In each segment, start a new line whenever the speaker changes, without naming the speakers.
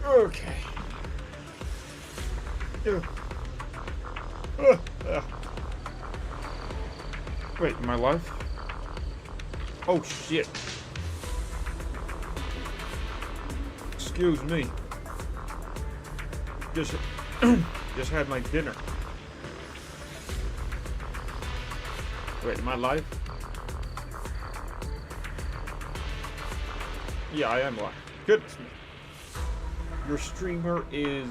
Okay. Wait, am I live? Oh shit. Excuse me. Just just had my dinner. Wait, am I live? Yeah, I am live. Goodness me. Your streamer is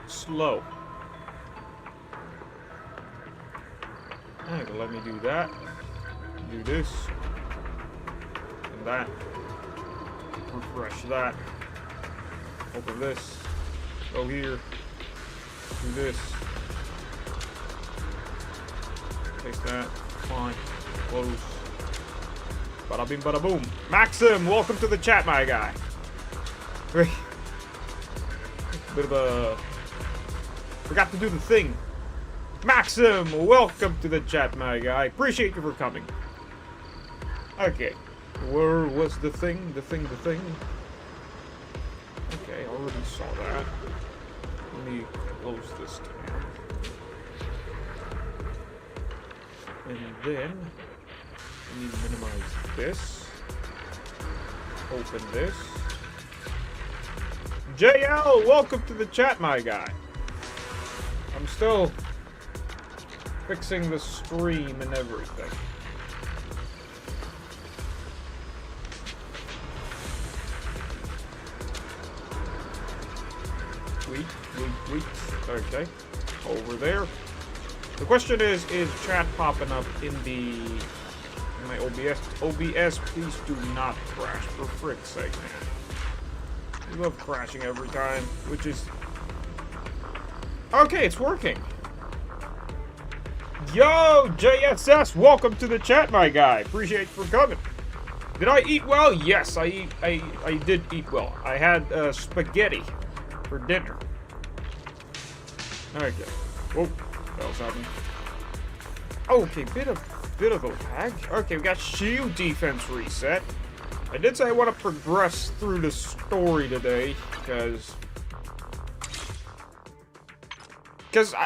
slow. Alright, let me do that. Do this. And that. Refresh that. Open this. Go here. Do this. Paste that. Fine. Close. Bada bing, bada boom. Maxim, welcome to the chat, my guy. Bit of a... Forgot to do the thing. Maxim, welcome to the chat, my guy. Appreciate you for coming. Okay. Where was the thing? The thing. Okay, I already saw that. Let me close this tab. And then, I need to minimize this. Open this. JL, welcome to the chat, my guy. I'm still fixing the stream and everything. Wait. Okay. Over there. The question is chat popping up in my OBS? OBS, please do not crash, for frick's sake, man. I love crashing every time, which is... Okay, it's working. Yo, JSS, welcome to the chat, my guy. Appreciate you for coming. Did I eat well? Yes, I did eat well. I had spaghetti for dinner. Okay. Whoa, that was happening. Okay, bit of a lag. Okay, we got Shiyu defense reset. I did say I want to progress through the story today, because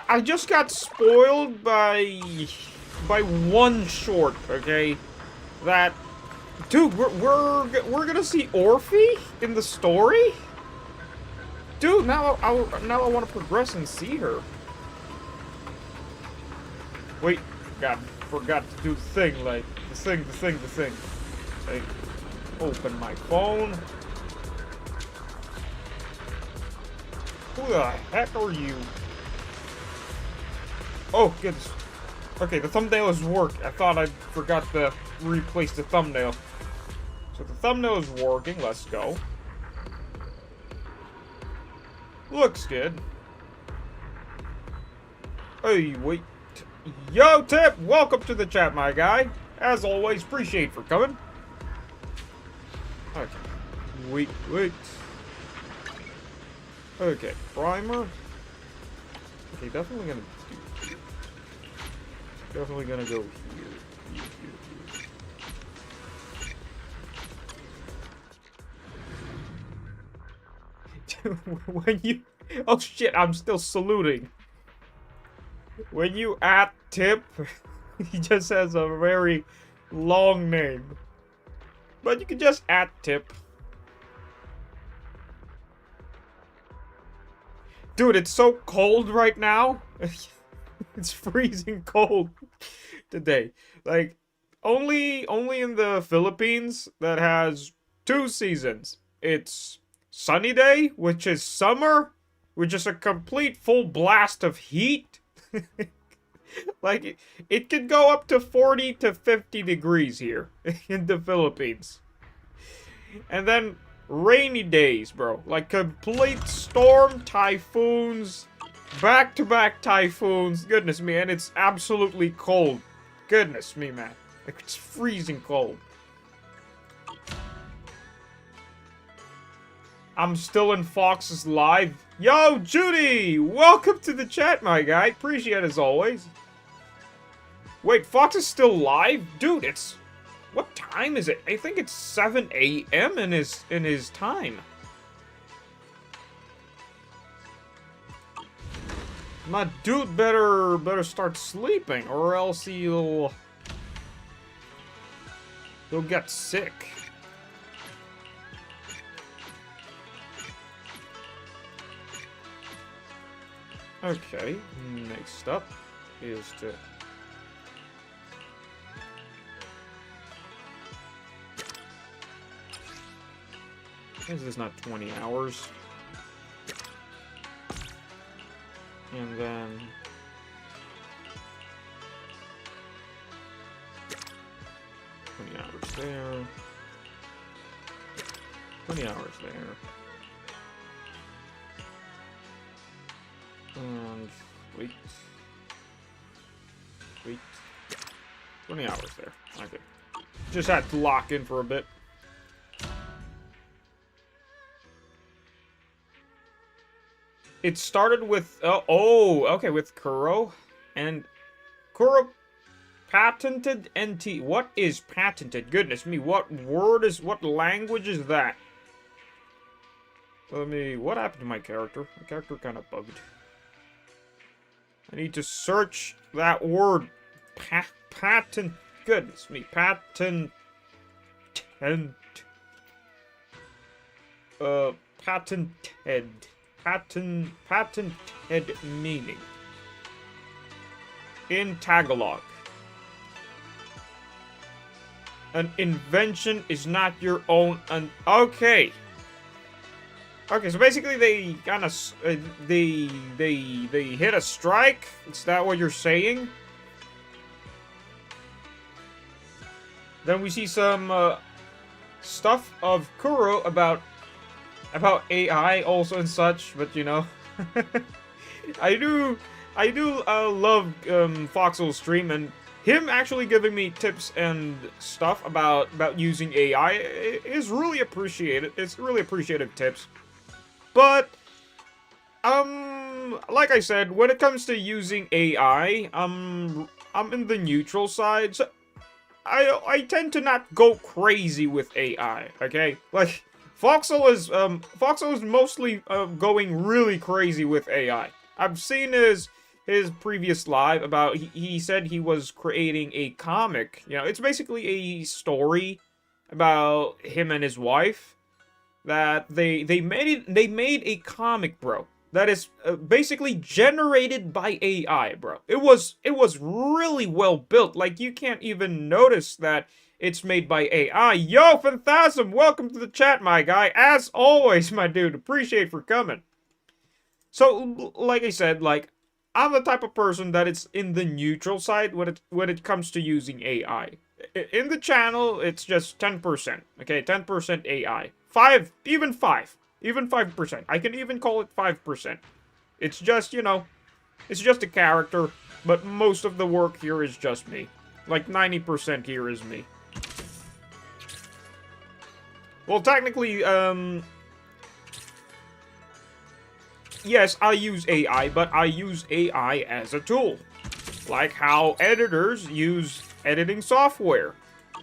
I just got spoiled by one short. Okay, that dude, we're gonna see Orphe in the story. Dude, now I want to progress and see her. Wait, forgot to do the thing, like, the thing. Like, open my phone. Who the heck are you? Oh, goodness. Okay, the thumbnail is working. I thought I forgot to replace the thumbnail. So the thumbnail is working. Let's go. Looks good. Hey, wait. Yo, Tip! Welcome to the chat, my guy. As always, appreciate for coming. Okay. Wait. Okay, primer. Okay, definitely gonna go here. When you... Oh shit, I'm still saluting. When you at Tip, he just has a very long name. But you can just at Tip. Dude, it's so cold right now. It's freezing cold today. Like, only in the Philippines that has 2 seasons. It's sunny day, which is summer, which is a complete full blast of heat. Like, it could go up to 40 to 50 degrees here in the Philippines. And then rainy days, bro. Like, complete storm, typhoons, back-to-back typhoons. Goodness me, and it's absolutely cold. Goodness me, man. Like, it's freezing cold. I'm still in Fox's live. Yo, Judy! Welcome to the chat, my guy. Appreciate it as always. Wait, Fox is still live? Dude, it's... What time is it? I think it's 7 a.m. in his time. My dude better start sleeping, or else he'll get sick. Okay, next up is to... Is this not 20 hours? And then... 20 hours there. 20 hours there. And wait. 20 hours there. Okay. Just had to lock in for a bit. It started with okay, with Kuro, and Kuro patented NT. What is patented? Goodness me, what language is that? What happened to my character? My character kind of bugged. I need to search that word. Patent. Goodness me, patent. Patented. Patented meaning. In Tagalog. An invention is not your own. Okay. Okay, so basically they kind of they hit a strike. Is that what you're saying? Then we see some stuff of Kuro about AI also and such, but you know, I do love Foxel's stream, and him actually giving me tips and stuff about using AI is really appreciated. It's really appreciative tips. But like I said, when it comes to using AI, I'm in the neutral side. So I tend to not go crazy with AI, okay? Like, Foxel is mostly going really crazy with AI. I've seen his previous live about, he said he was creating a comic. You know, it's basically a story about him and his wife that they made a comic, bro. That is basically generated by AI, bro. It was really well built. Like, you can't even notice that it's made by AI. Yo, Phantasm, welcome to the chat, my guy. As always, my dude, appreciate for coming. So, like I said, like, I'm the type of person that it's in the neutral side when it comes to using AI. In the channel, it's just 10%. Okay, 10% AI. 5%. I can even call it 5%. It's just, you know, it's just a character, but most of the work here is just me. Like, 90% here is me. Well, technically, yes, I use AI, but I use AI as a tool. Like how editors use editing software.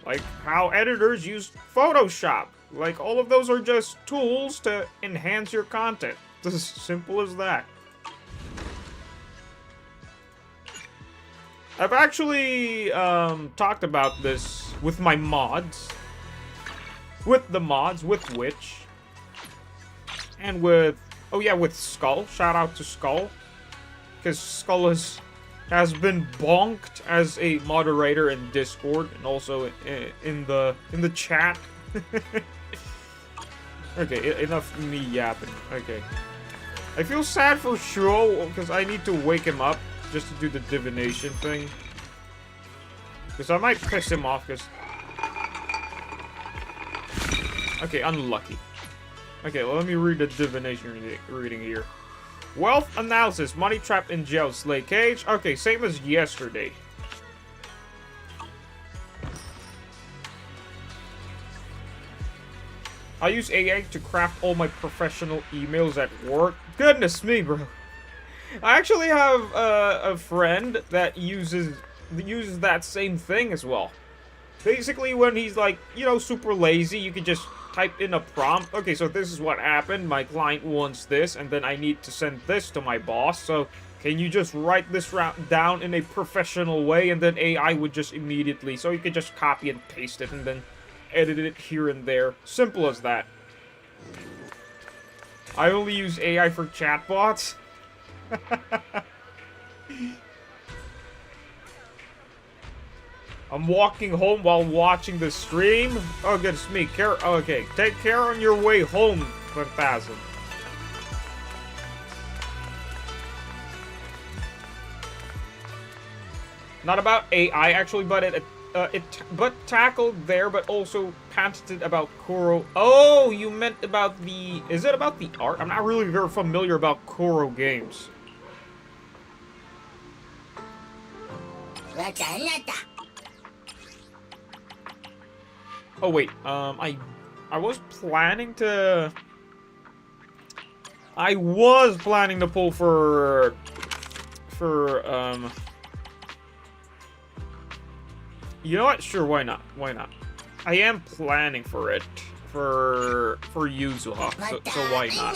Like how editors use Photoshop. Like, all of those are just tools to enhance your content. It's as simple as that. I've actually talked about this with my mods. With the mods, with Witch. And with, oh yeah, with Skull. Shout out to Skull. Because Skull has been bonked as a moderator in Discord and also in the chat. Okay, enough me yapping. Okay. I feel sad for Shiyu because I need to wake him up just to do the divination thing. Because I might piss him off because... Okay, unlucky. Okay, well, let me read the divination reading here. Wealth analysis. Money trapped in jail. Slay cage. Okay, same as yesterday. I use AI to craft all my professional emails at work. Goodness me, bro. I actually have a friend that uses that same thing as well. Basically, when he's like, you know, super lazy, you can just type in a prompt. Okay, so this is what happened. My client wants this, and then I need to send this to my boss. So Can you just write this down in a professional way, and then AI would just immediately, so you could just copy and paste it and then edit it here and there. Simple as that. I only use AI for chatbots. I'm walking home while watching the stream. Oh, goodness me. Okay, take care on your way home, Phantasm. Not about AI actually, but it tackled there, but also patented about Kuro. Oh, you meant about the... Is it about the art? I'm not really very familiar about Kuro games. Oh wait, I was planning to... I was planning to pull for you know what? Sure, why not? Why not? I am planning for it. For Yuzuha, so why not?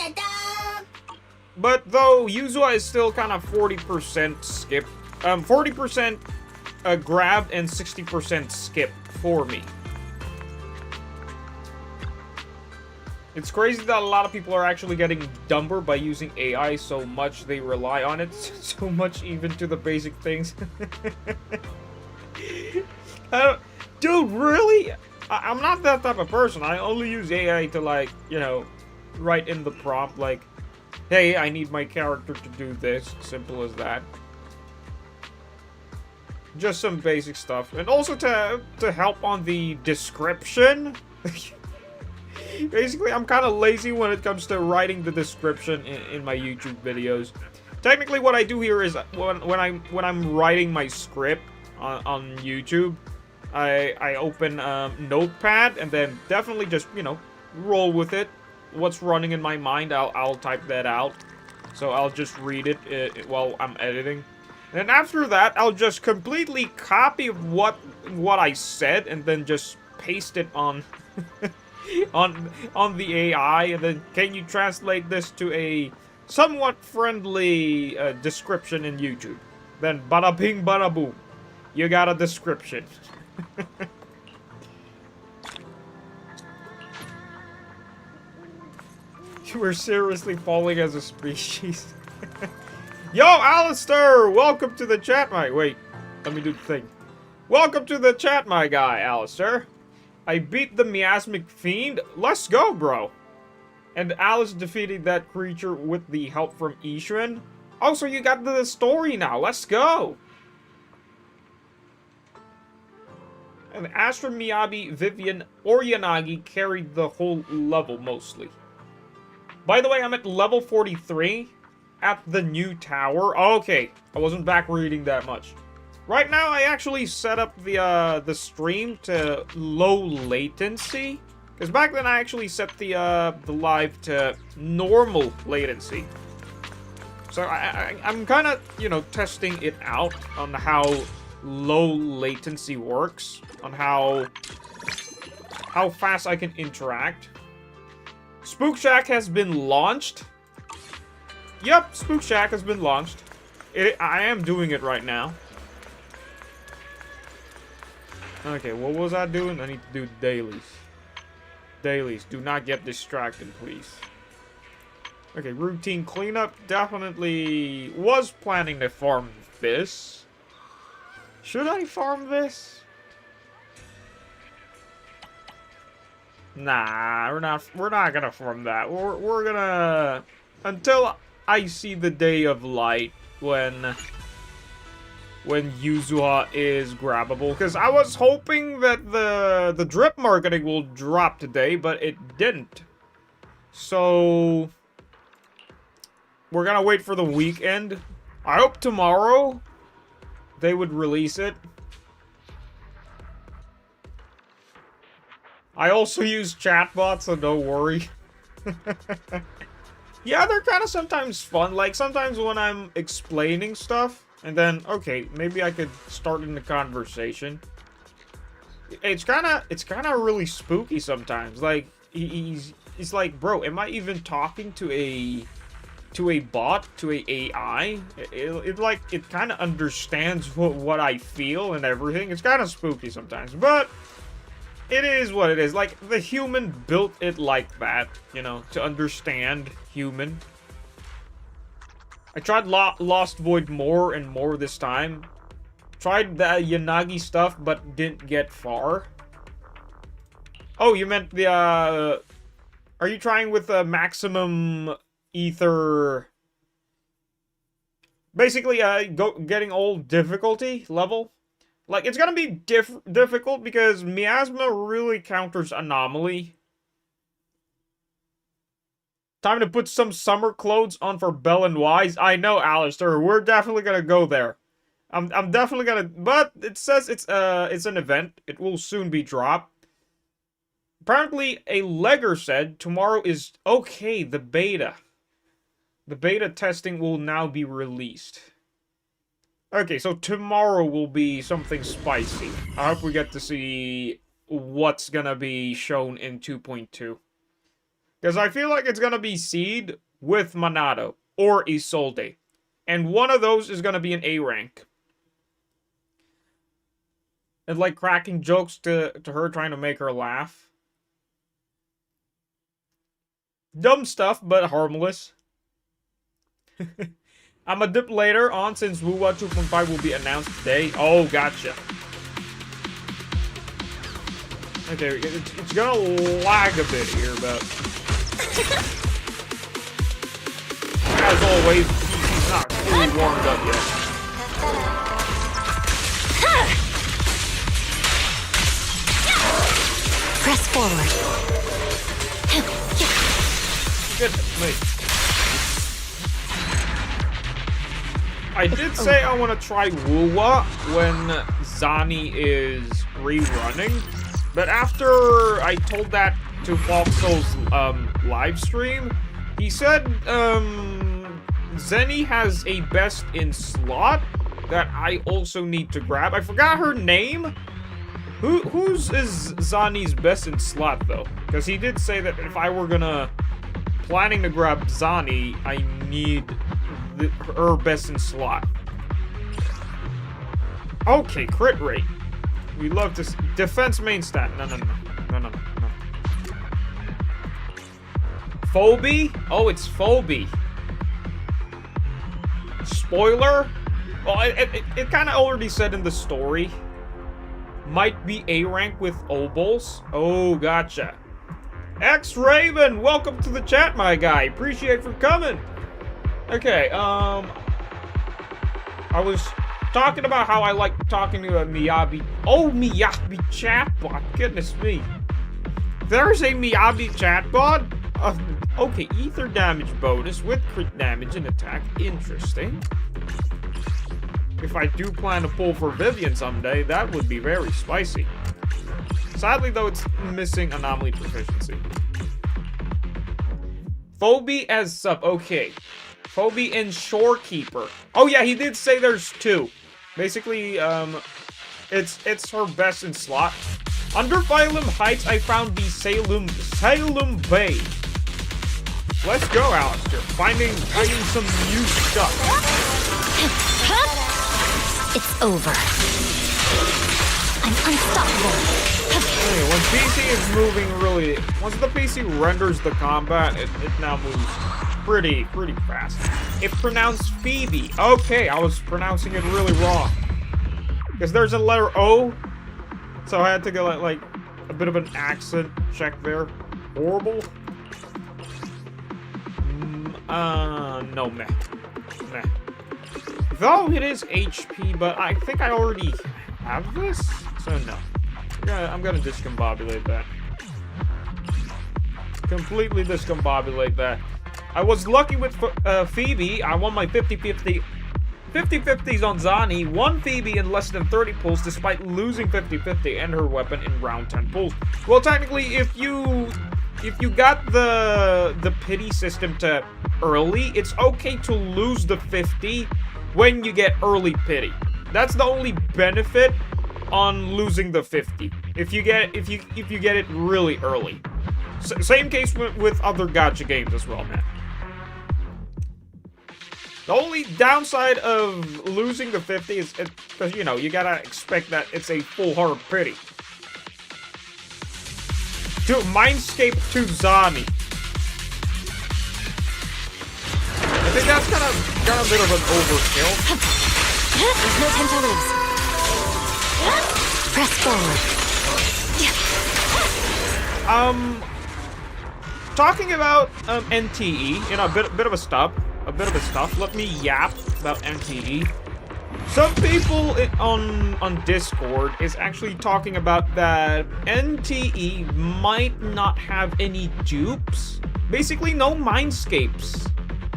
But though, Yuzuha is still kind of 40% skip. 40% grabbed and 60% skip for me. It's crazy that a lot of people are actually getting dumber by using AI so much they rely on it. So much even to the basic things. Dude, really? I'm not that type of person. I only use AI to, like, you know, write in the prompt, like, hey, I need my character to do this. Simple as that. Just some basic stuff. And also to help on the description. Basically, I'm kind of lazy when it comes to writing the description in my YouTube videos. Technically, what I do here is when I'm writing my script on YouTube, I open Notepad and then definitely just, you know, roll with it. What's running in my mind, I'll type that out. So I'll just read it while I'm editing. And then after that, I'll just completely copy what I said and then just paste it on on the AI, and then can you translate this to a somewhat friendly description in YouTube? Then bada bing bada boom. You got a description. We're seriously falling as a species. Yo, Alistair! Welcome to the chat, my... Wait, let me do the thing. Welcome to the chat, my guy, Alistair. I beat the miasmic fiend. Let's go, bro. And Alice defeated that creature with the help from Ishin. Oh, so you got the story now. Let's go. And Astra, Miyabi, Vivian, or Yanagi carried the whole level mostly. By the way, I'm at level 43 at the new tower. Okay, I wasn't back reading that much. Right now, I actually set up the stream to low latency. Because back then, I actually set the live to normal latency. So I'm kind of, you know, testing it out on how low latency works. On how fast I can interact. Spook Shack has been launched. Yep, Spook Shack has been launched. I am doing it right now. Okay, what was I doing? I need to do dailies. Dailies. Do not get distracted, please. Okay, routine cleanup. Definitely was planning to farm this. Should I farm this? Nah, we're not gonna farm that. We're gonna... Until I see the day of light when Yuzuha is grabbable. Because I was hoping that the drip marketing will drop today, but it didn't. So we're gonna wait for the weekend. I hope tomorrow they would release it. I also use chatbots, so don't worry. Yeah, they're kind of sometimes fun. Like, sometimes when I'm explaining stuff, and then, okay, maybe I could start in the conversation. It's kind of really spooky sometimes. Like, he's like, bro, am I even talking to a to a bot, to a AI. It kind of understands what I feel and everything. It's kind of spooky sometimes, but it is what it is. Like, the human built it like that, you know, to understand human. I tried Lost Void more and more this time. Tried the Yanagi stuff, but didn't get far. Oh, you meant the, are you trying with the maximum ether? Basically, getting old difficulty level? Like, it's gonna be difficult because Miasma really counters Anomaly. Time to put some summer clothes on for Bell and Wise. I know, Alistair. We're definitely gonna go there. I'm definitely gonna... But it says it's an event. It will soon be dropped. Apparently, a legger said tomorrow is... Okay, the beta. The beta testing will now be released. Okay, so tomorrow will be something spicy. I hope we get to see what's gonna be shown in 2.2. Because I feel like it's gonna be Seed with Monado or Isolde. And one of those is gonna be an A rank. And like cracking jokes to her, trying to make her laugh. Dumb stuff, but harmless. I'm a dip later on since Wuwa 2.5 will be announced today. Oh, gotcha. Okay, it's gonna lag a bit here, but... As always, he's not fully warmed up yet.
Press forward.
Goodness me. I did say I want to try Wuwa when Zani is rerunning, but after I told that to Foxhole's live stream, he said Zenny has a best in slot that I also need to grab. I forgot her name. Whose is Zani's best in slot though? Because he did say that if I were planning to grab Zani, I need her best in slot. Okay, crit rate. We love this. Defense main stat. No. Phoebe? Oh, it's Phoebe. Spoiler? Well, it kind of already said in the story. Might be A rank with Obols. Oh, gotcha. X-Raven, welcome to the chat, my guy. Appreciate for coming. Okay, I was talking about how I like talking to a Miyabi. Oh, Miyabi chatbot. Goodness me. There's a Miyabi chatbot? Okay, ether damage bonus with crit damage and attack. Interesting. If I do plan to pull for Vivian someday, that would be very spicy. Sadly, though, it's missing anomaly proficiency. Phoebe as sub. Okay. Phoebe and Shorekeeper. Oh yeah, he did say there's two. Basically, it's her best in slot. Under Phylum Heights, I found the Salem Bay. Let's go, Alistair. Finding some new stuff.
It's over. I'm unstoppable.
Anyway, when PC is moving really... Once the PC renders the combat, it now moves pretty fast. It pronounced Phoebe. Okay, I was pronouncing it really wrong. Because there's a letter O. So I had to go like a bit of an accent check there. Horrible. No, meh. Though it is HP, but I think I already have this, so no. I'm gonna discombobulate that. Completely discombobulate that. I was lucky with Phoebe. I won my 50-50 50-50s on Zani, won Phoebe in less than 30 pulls despite losing 50-50 and her weapon in round 10 pulls. Well, technically, if you got the pity system to early, it's okay to lose the 50 when you get early pity. That's the only benefit on losing the 50. If you get it really early. Same case with other gacha games as well, man. The only downside of losing the 50 is because, you know, you gotta expect that it's a full hard pity. Dude, Mindscape to Zani. I think that's kind of got a bit of an overkill.
There's no time to lose. Press forward.
Talking about NTE, you know, a bit of a stuff. Let me yap about NTE. Some people on Discord is actually talking about that NTE might not have any dupes. Basically, no mindscapes.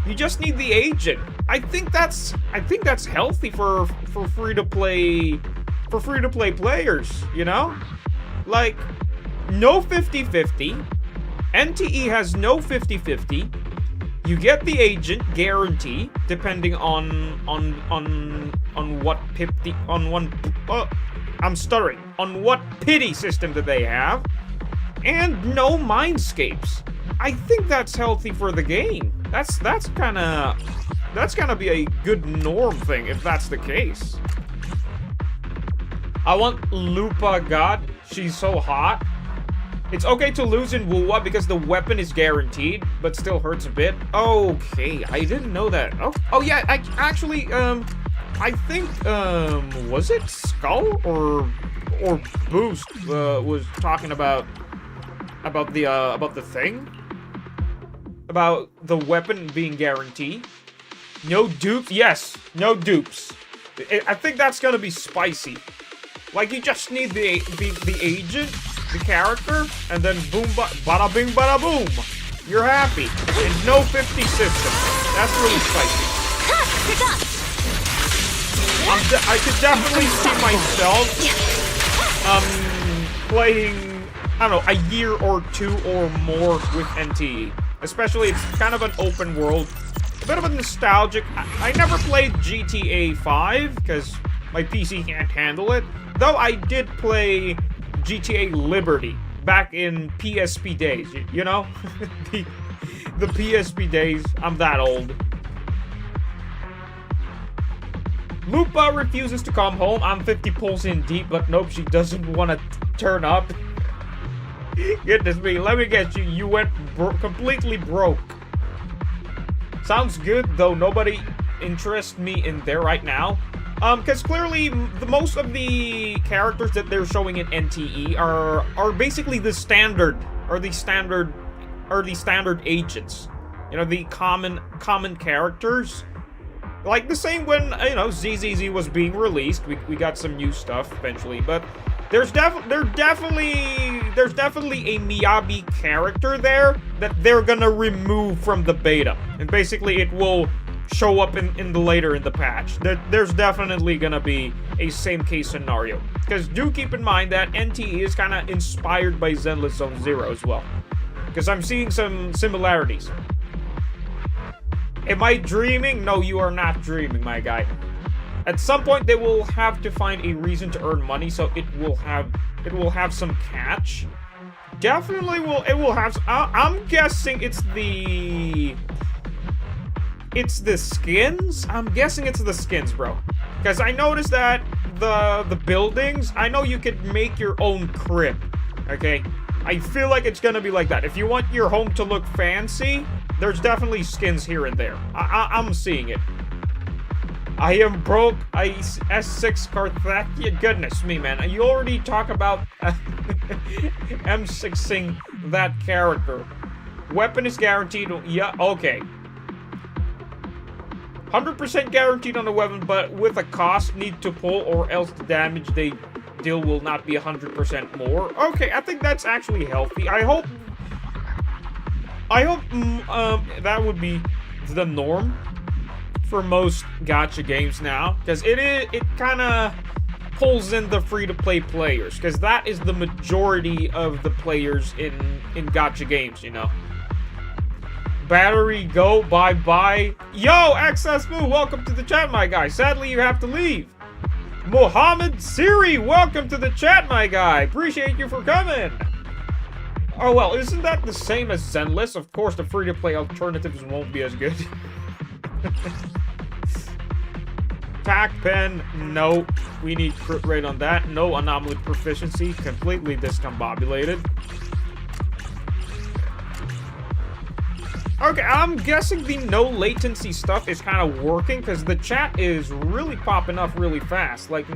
You just need the agent. I think that's healthy for free-to-play players, you know? Like, no 50-50. NTE has no 50-50. You get the agent guarantee, depending on what on what pity system that they have, and no mindscapes. I think that's healthy for the game. That's gonna be a good norm thing if that's the case. I want Lupa God. She's so hot. It's okay to lose in Wuwa because the weapon is guaranteed, but still hurts a bit. Okay, I didn't know that. Oh yeah, I think, was it Skull or Boost was talking about the thing? About the weapon being guaranteed? No dupes? Yes, no dupes. I think that's gonna be spicy. Like, you just need the agent, the character, and then boom, bada bing, bada boom. You're happy. And no 50 system. That's really spicy. I could definitely see myself playing, I don't know, a year or two or more with NTE. Especially, it's kind of an open world. A bit of a nostalgic. I never played GTA 5 because my PC can't handle it. Though I did play GTA Liberty back in PSP days, you know? the PSP days, I'm that old. Lupa refuses to come home. I'm 50 pulls in deep, but nope, she doesn't want to turn up. Goodness me, let me get you. You went completely broke. Sounds good, though nobody interests me in there right now. Because clearly, most of the characters that they're showing in NTE are basically the standard agents. You know, the common characters. Like the same when, you know, ZZZ was being released. We got some new stuff eventually, but there's definitely a Miyabi character there that they're gonna remove from the beta, and basically it will show up in the patch. There's definitely gonna be a same case scenario. Because do keep in mind that NTE is kind of inspired by Zenless Zone Zero as well. Because I'm seeing some similarities. Am I dreaming? No, you are not dreaming, my guy. At some point, they will have to find a reason to earn money, so it will have some catch. Definitely it will have. I'm guessing it's the skins. I'm guessing it's the skins, bro. Because I noticed that the buildings. I know you could make your own crib. Okay, I feel like it's gonna be like that. If you want your home to look fancy, there's definitely skins here and there. I'm seeing it. I am broke. S6 Carthakia. Goodness me, man. You already talk about M6ing that character. Weapon is guaranteed. Yeah, okay. 100% guaranteed on the weapon, but with a cost need to pull, or else the damage they deal will not be 100% more. Okay, I think that's actually healthy. I hope that would be the norm for most gacha games now, because it kind of pulls in the free-to-play players, because that is the majority of the players in gacha games, you know. Battery go, bye-bye. Yo, XS Moo, welcome to the chat, my guy. Sadly, you have to leave. Mohammed Siri, welcome to the chat, my guy. Appreciate you for coming. Oh, well, isn't that the same as Zenless? Of course, the free-to-play alternatives won't be as good. Tac pen, no. We need crit rate on that. No anomaly proficiency, completely discombobulated. Okay, I'm guessing the no latency stuff is kind of working because the chat is really popping off really fast. Like,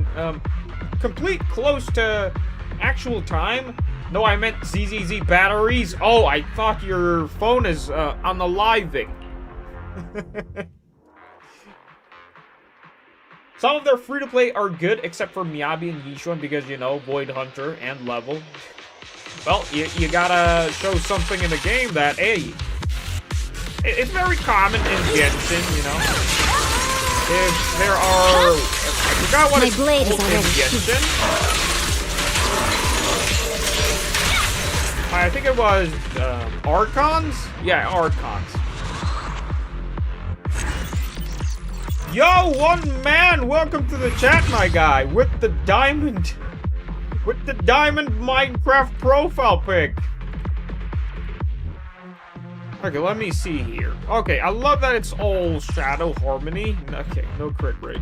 complete close to actual time. No, I meant ZZZ batteries. Oh, I thought your phone is unaliving. Some of their free-to-play are good, except for Miyabi and Yishuan, because, you know, Void Hunter and level. Well, you gotta show something in the game that, hey, it's very common in Genshin, you know. If there are... I forgot what it's called in Genshin. I think it was Archons? Yeah, Archons. Yo, one man, welcome to the chat, my guy, with the diamond Minecraft profile pic. Okay, let me see here. Okay, I love that it's all Shadow Harmony. Okay, no crit rate.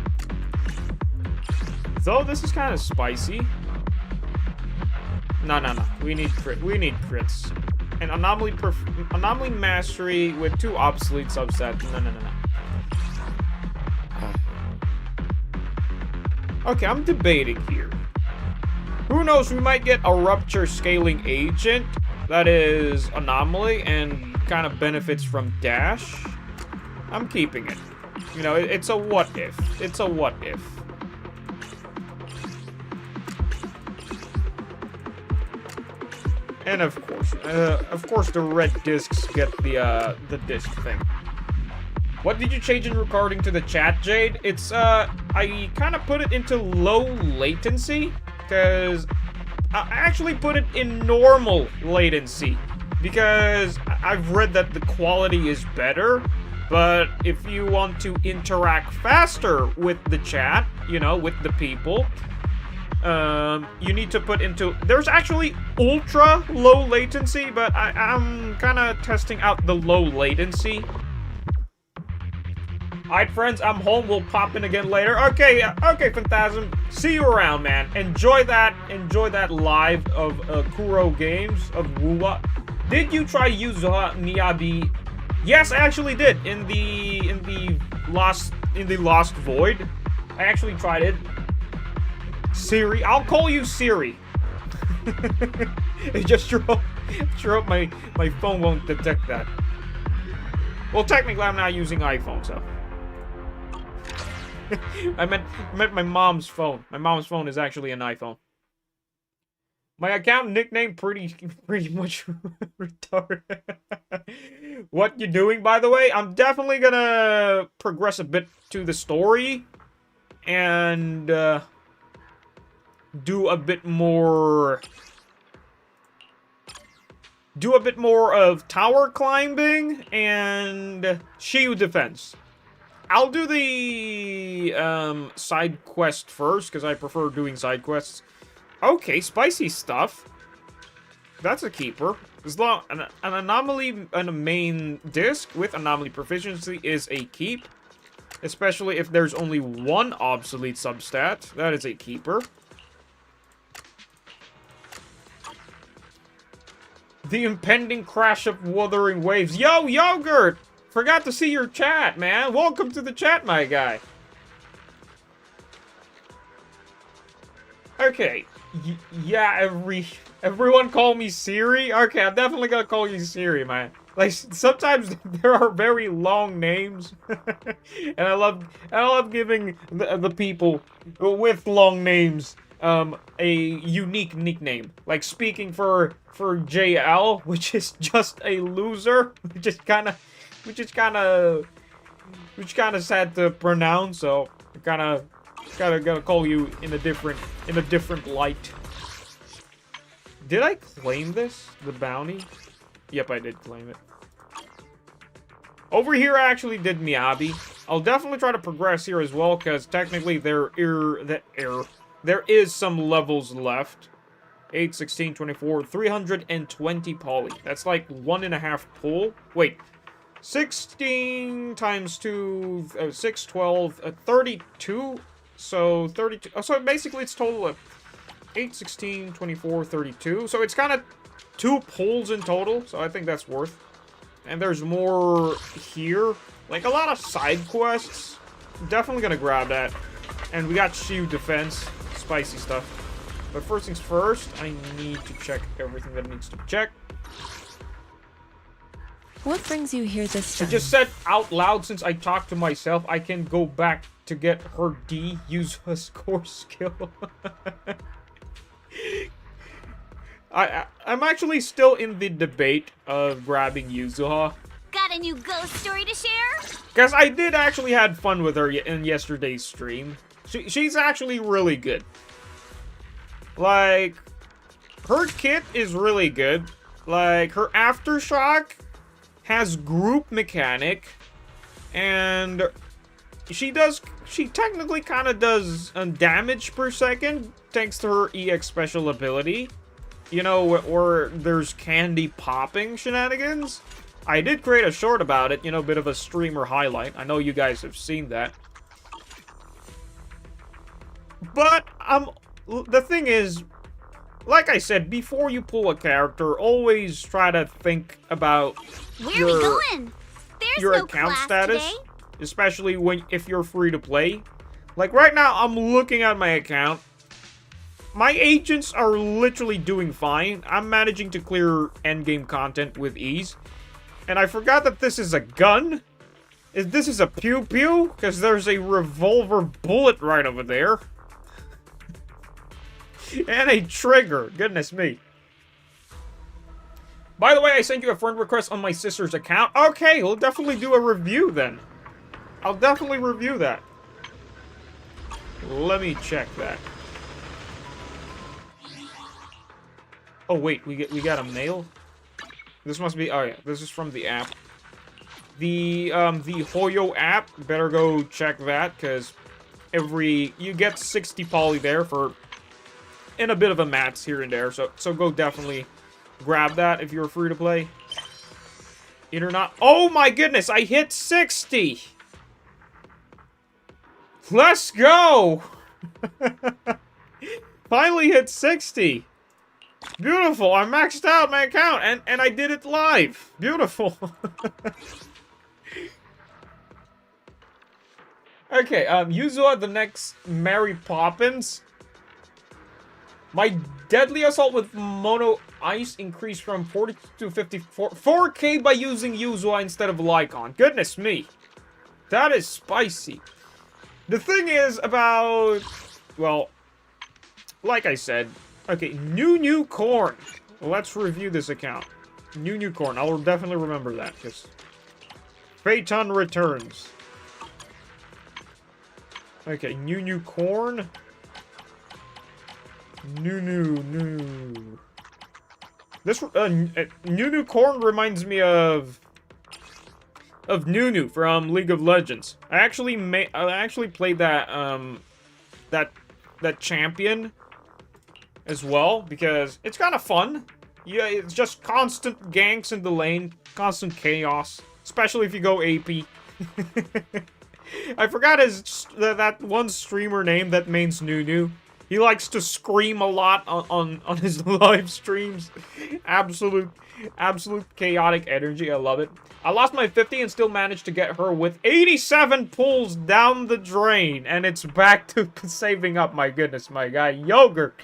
Though this is kind of spicy. No. We need crits. And anomaly mastery with 2 obsolete subsets. No. Okay, I'm debating here. Who knows, we might get a rupture scaling agent that is anomaly and kind of benefits from dash. I'm keeping it. You know, it's a what if. It's a what if. And of course the red discs get the disc thing. What did you change in recording to the chat, Jade? It's, I kind of put it into low latency, because I actually put it in normal latency, because I've read that the quality is better, but if you want to interact faster with the chat, you know, with the people, you need to put into... There's actually ultra low latency, but I'm kind of testing out the low latency. Alright, friends, I'm home. We'll pop in again later. Okay, Phantasm. See you around, man. Enjoy that live of Kuro Games of Wuwa. Did you try Yuzuha Miyabi? Yes, I actually did. In the Lost Void. I actually tried it. Siri, I'll call you Siri. It just sure hope my phone won't detect that. Well, technically, I'm not using iPhone, so. I meant my mom's phone. My mom's phone is actually an iPhone. My account nickname pretty much retarded. What you doing, by the way? I'm definitely gonna progress a bit to the story and do a bit more of tower climbing and Shiyu defense. I'll do the side quest first, because I prefer doing side quests. Okay, spicy stuff. That's a keeper. As long an anomaly on a main disc with anomaly proficiency is a keep. Especially if there's only one obsolete substat. That is a keeper. The impending crash of Wuthering Waves. Yo, Yogurt! Forgot to see your chat, man. Welcome to the chat, my guy. Okay. Yeah, everyone call me Siri? Okay, I'm definitely gonna call you Siri, man. Like, sometimes there are very long names. And I love giving the people with long names a unique nickname. Like, speaking for JL, which is just a loser, which is kind of sad to pronounce, so I gotta call you in a different light. Did I claim this? The bounty? Yep, I did claim it. Over here, I actually did Miyabi. I'll definitely try to progress here as well, because technically there is some levels left. 8, 16, 24, 320 poly. That's like 1.5 pull. Wait. 16 times 2, 6, 12, 32. So 32. So basically it's total of 8, 16, 24, 32. So it's kind of 2 pulls in total. So I think that's worth. And there's more here. Like a lot of side quests. Definitely gonna grab that. And we got Shiyu defense. Spicy stuff. But first things first, I need to check everything that needs to be checked.
What brings you here this
I
time?
just said out loud since I talked to myself, I can go back to get her D, use her score skill. I'm actually still in the debate of grabbing Yuzuha.
Got a new ghost story to share?
Because I did actually had fun with her in yesterday's stream. She's actually really good. Like, her kit is really good. Like, her Aftershock has group mechanic, and she technically kind of does damage per second thanks to her EX special ability. You know, where there's candy popping shenanigans. I did create a short about it, you know, a bit of a streamer highlight. I know you guys have seen that. But the thing is, like I said, before you pull a character, always try to think about
Where are we going? There's
your
no
account
class
status,
today.
especially if you're free to play. Like right now, I'm looking at my account. My agents are literally doing fine. I'm managing to clear endgame content with ease. And I forgot that this is a gun. This is a pew-pew? Because there's a revolver bullet right over there. And a trigger. Goodness me. By the way, I sent you a friend request on my sister's account. Okay, we'll definitely do a review then. I'll definitely review that. Let me check that. Oh wait, we got a mail? This must be, oh yeah, this is from the app. The Hoyo app, better go check that, because you get 60 poly there and a bit of a mats here and there, so go definitely grab that if you're free to play. It or not. Oh my goodness, I hit 60! Let's go! Finally hit 60! Beautiful, I maxed out my account, and I did it live. Beautiful. Okay, Yuzuha, the next Mary Poppins. My deadly assault with mono ice increased from 40 to 54. 4K by using Yuzuha instead of Lycon. Goodness me. That is spicy. The thing is about, well, like I said, okay, new corn. Let's review this account. New corn. I'll definitely remember that, because Phaeton returns. Okay, new corn. New. This new corn reminds me of Nunu from League of Legends. I actually played that that champion as well, because it's kind of fun. Yeah, it's just constant ganks in the lane, constant chaos, especially if you go AP. I forgot that one streamer name that means Nunu. He likes to scream a lot on his live streams. Absolute chaotic energy. I love it. I lost my 50 and still managed to get her with 87 pulls down the drain. And it's back to saving up. My goodness, my guy. Yogurt.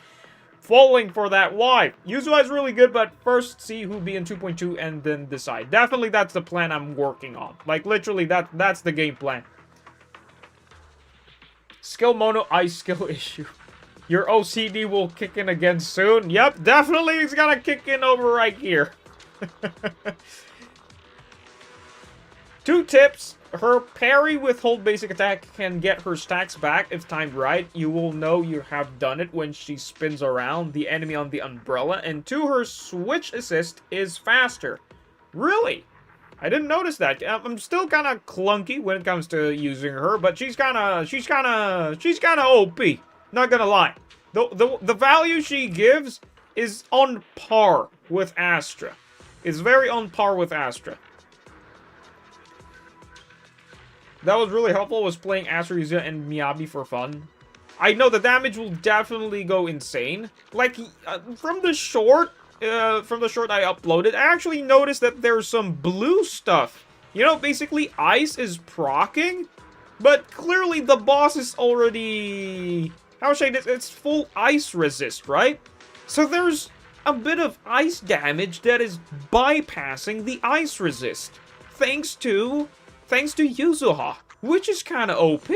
Falling for that wife. Yuzuha is really good, but first see who be in 2.2 and then decide. Definitely that's the plan I'm working on. Like, literally, that's the game plan. Skill mono, ice skill issue. Your OCD will kick in again soon. Yep, definitely it's gonna kick in over right here. 2 tips. Her parry with hold basic attack can get her stacks back if timed right. You will know you have done it when she spins around the enemy on the umbrella. And 2, her switch assist is faster. Really? I didn't notice that. I'm still kind of clunky when it comes to using her, but she's kind of OP. Not gonna lie. The value she gives is on par with Astra. It's very on par with Astra. that was really helpful was playing Asurisa and Miyabi for fun. I know the damage will definitely go insane. Like, from the short I uploaded, I actually noticed that there's some blue stuff. You know, basically ice is proccing, but clearly the boss is already... How should I say this? It's full ice resist, right? So there's a bit of ice damage that is bypassing the ice resist. Thanks to Yuzuha, which is kind of OP.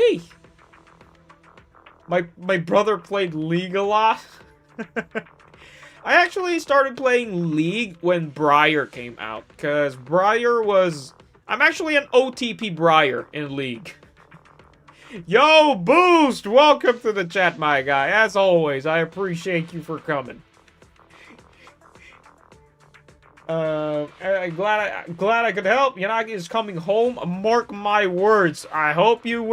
My brother played League a lot. I actually started playing League when Briar came out, because Briar was... I'm actually an OTP Briar in League. Yo, Boost! Welcome to the chat, my guy. As always, I appreciate you for coming. I'm glad I could help. Yanagi is coming home. Mark my words. I hope you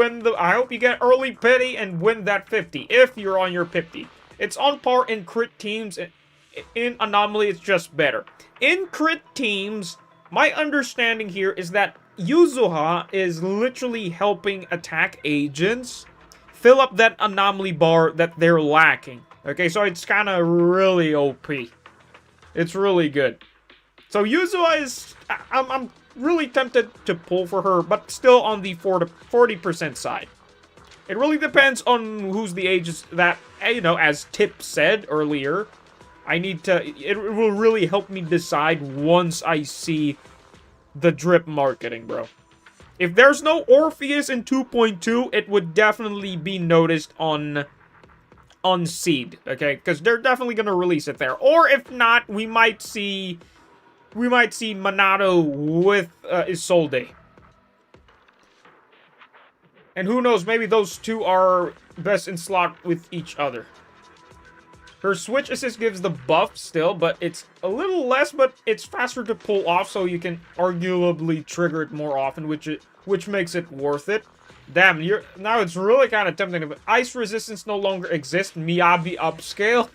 get early pity and win that 50 if you're on your 50. It's on par in crit teams. In Anomaly, it's just better. In crit teams, my understanding here is that Yuzuha is literally helping attack agents fill up that Anomaly bar that they're lacking. Okay, so it's kind of really OP. It's really good. So Yuzuha is... I'm really tempted to pull for her, but still on the 40% side. It really depends on who's the agents that, you know, as Tip said earlier, it will really help me decide once I see the drip marketing, bro. If there's no Orpheus in 2.2, it would definitely be noticed on Seed, okay? Because they're definitely gonna release it there. Or if not, we might see Minato with Isolde. And who knows, maybe those two are best in slot with each other. Her switch assist gives the buff still, but it's a little less, but it's faster to pull off, so you can arguably trigger it more often, which makes it worth it. Damn, now it's really kind of tempting. But ice resistance no longer exists. Miyabi upscale.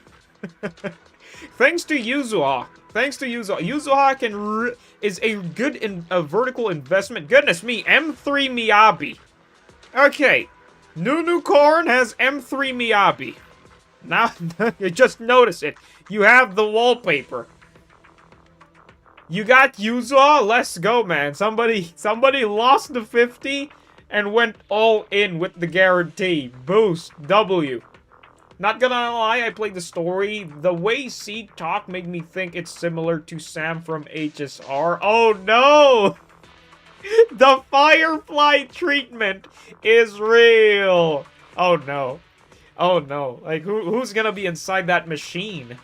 Thanks to Yuzuha. Yuzuha is a good vertical investment. Goodness me, M3 Miyabi. Okay, Nunu Corn has M3 Miyabi. Now, you just notice it. You have the wallpaper. You got Yuzuha? Let's go, man. Somebody lost the 50 and went all in with the guarantee. Boost. W. Not gonna lie, I played the story. The way Seed talk made me think it's similar to Sam from HSR. Oh, no! The Firefly treatment is real. Oh, no. Oh no, like who's gonna be inside that machine?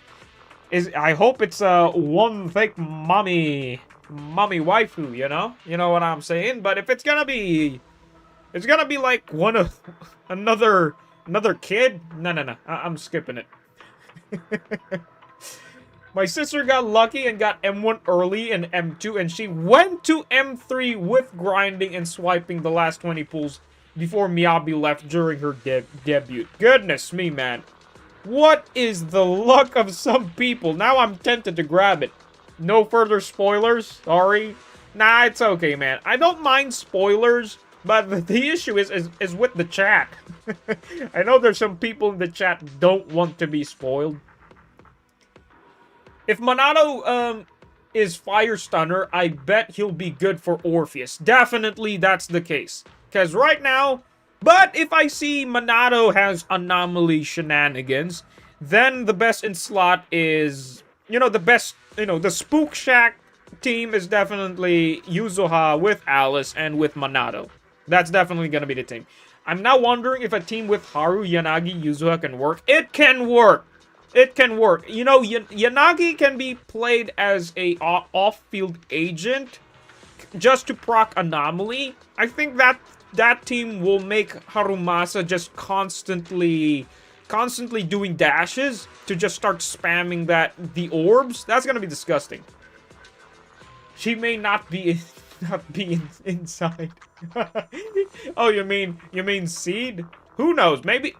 I hope it's one fake mommy waifu, you know? You know what I'm saying? But if it's gonna be like another kid, no, I'm skipping it. My sister got lucky and got M1 early and M2, and she went to M3 with grinding and swiping the last 20 pulls before Miyabi left during her debut. Goodness me, man. What is the luck of some people? Now I'm tempted to grab it. No further spoilers? Sorry. Nah, it's okay, man. I don't mind spoilers, but the issue is with the chat. I know there's some people in the chat don't want to be spoiled. If Minato is Fire Stunner, I bet he'll be good for Orpheus. Definitely that's the case. Because right now, but if I see Minato has Anomaly shenanigans, then the best in slot is, the Spook Shack team is definitely Yuzuha with Alice and with Minato. That's definitely going to be the team. I'm now wondering if a team with Haru, Yanagi, Yuzuha can work. It can work. It can work. You know, Yanagi can be played as a off-field agent just to proc Anomaly. I think that team will make Harumasa just constantly doing dashes to just start spamming the orbs. That's gonna be disgusting. She may not be inside. Oh, you mean Seed? Who knows? Maybe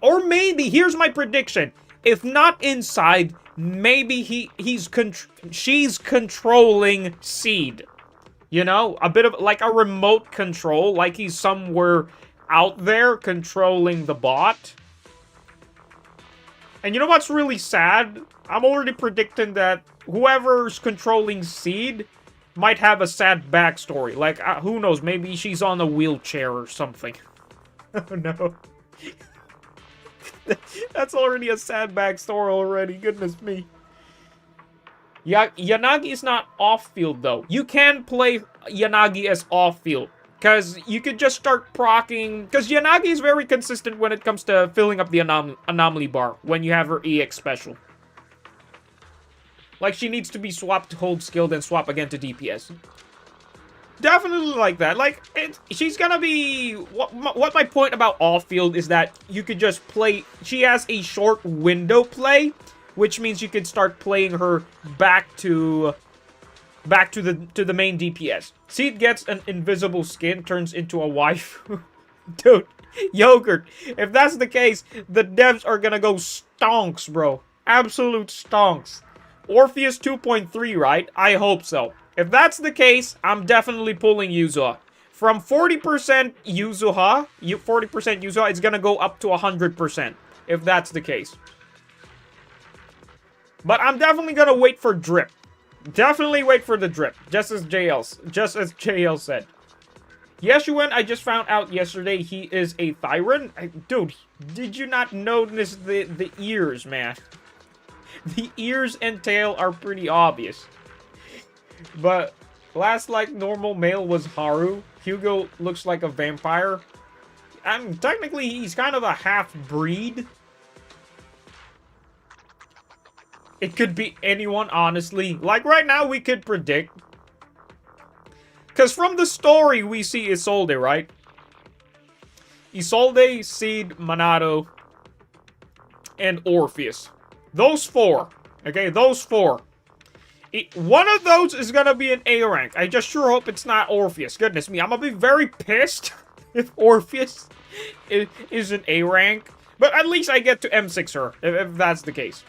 here's my prediction. If not inside, maybe she's controlling Seed. You know, a bit of like a remote control, like he's somewhere out there controlling the bot. And you know what's really sad? I'm already predicting that whoever's controlling Seed might have a sad backstory. Like, who knows, maybe she's on a wheelchair or something. Oh no. That's already a sad backstory already, goodness me. Yanagi is not off-field, though. You can play Yanagi as off-field. Because you could just start proccing... Because Yanagi is very consistent when it comes to filling up the anomaly bar when you have her EX special. Like, she needs to be swapped to hold skill, then swap again to DPS. Definitely like that. Like, she's gonna be... What my point about off-field is that you could just play... She has a short window play, which means you could start playing her back to the main DPS. Seed gets an invisible skin, turns into a wife. Dude, yogurt. If that's the case, the devs are gonna go stonks, bro. Absolute stonks. Orpheus 2.3, right? I hope so. If that's the case, I'm definitely pulling Yuzuha. From 40% Yuzuha, 40% Yuzuha, it's gonna go up to 100%. If that's the case. But I'm definitely gonna wait for drip. Definitely wait for the drip. Just as JL said. Yeshuen, I just found out yesterday he is a Thyran. Dude, did you not notice the ears, man? The ears and tail are pretty obvious. But last like normal male was Haru. Hugo looks like a vampire. Technically he's kind of a half-breed. It could be anyone, honestly. Like, right now, we could predict. Because from the story, we see Isolde, right? Isolde, Seed, Monado, and Orpheus. Those four. Okay, those four. One of those is gonna be an A rank. I just sure hope it's not Orpheus. Goodness me, I'm gonna be very pissed if Orpheus is an A rank. But at least I get to M6 her, if that's the case.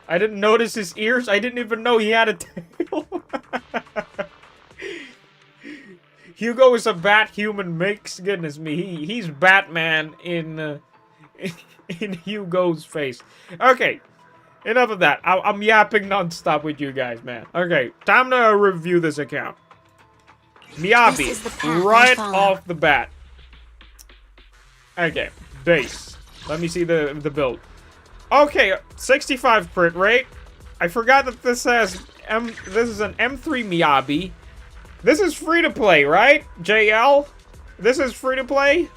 I didn't notice his ears. I didn't even know he had a tail. Hugo is a bat-human mix. Goodness me, he's Batman in Hugo's face. Okay, enough of that. I'm yapping non-stop with you guys, man. Okay, time to review this account. Miyabi, right off the bat. Okay, base. Let me see the build. Okay, 65 crit rate. I forgot that this has this is an M3 Miyabi. This is free to play, right? JL? This is free to play?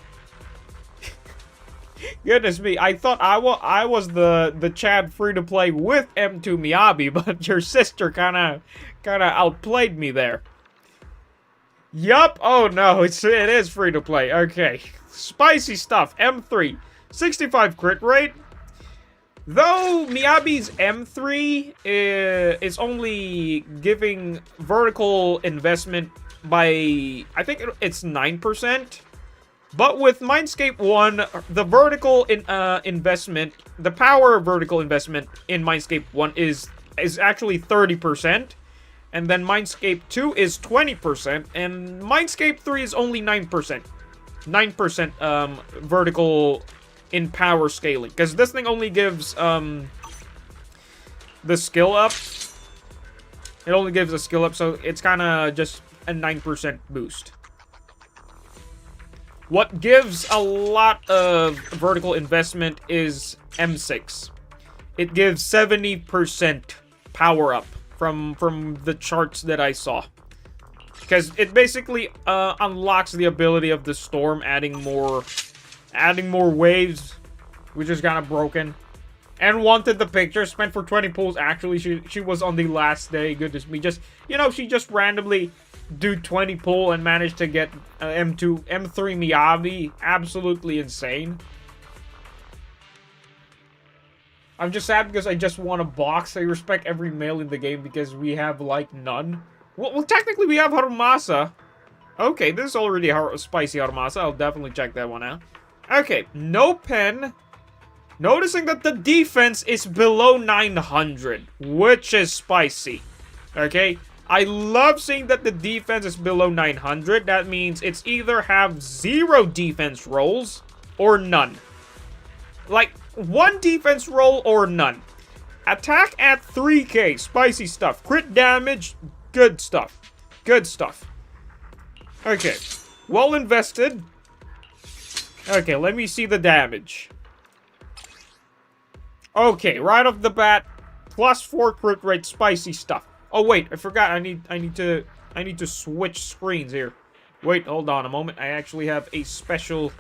Goodness me, I thought I was the Chad free to play with M2 Miyabi, but your sister kinda outplayed me there. Yup. Oh no, it is free to play. Okay. Spicy stuff. M3. 65 crit rate. Though Miyabi's M3 is only giving vertical investment by, I think it's 9%. But with Mindscape 1, the vertical investment, the power vertical investment in Mindscape 1 is actually 30%. And then Mindscape 2 is 20%. And Mindscape 3 is only 9%. 9% vertical in power scaling, because this thing only gives the skill up. It only gives a skill up, so it's kind of just a 9% boost. What gives a lot of vertical investment is M6. It gives 70% power up from the charts that I saw, because it basically unlocks the ability of the storm, adding more waves, which is kind of broken. And wanted the picture, spent for 20 pulls. Actually, she was on the last day. Goodness me, just, you know, she just randomly do 20 pull and managed to get M3 Miyabi. Absolutely insane. I'm just sad because I just want a box. I respect every male in the game because we have, like, none. Well, technically we have Harumasa. Okay, this is already spicy Harumasa. I'll definitely check that one out. Okay, no pen. Noticing that the defense is below 900, which is spicy. Okay, I love seeing that the defense is below 900. That means it's either have 0 defense rolls or none. Like, 1 defense roll or none. Attack at 3k. Spicy stuff. Crit damage. Good stuff. Good stuff. Okay. Well invested. Okay, let me see the damage. Okay, right off the bat, +4 crit rate, spicy stuff. Oh wait, I forgot. I need to switch screens here. Wait, hold on a moment. I actually have a special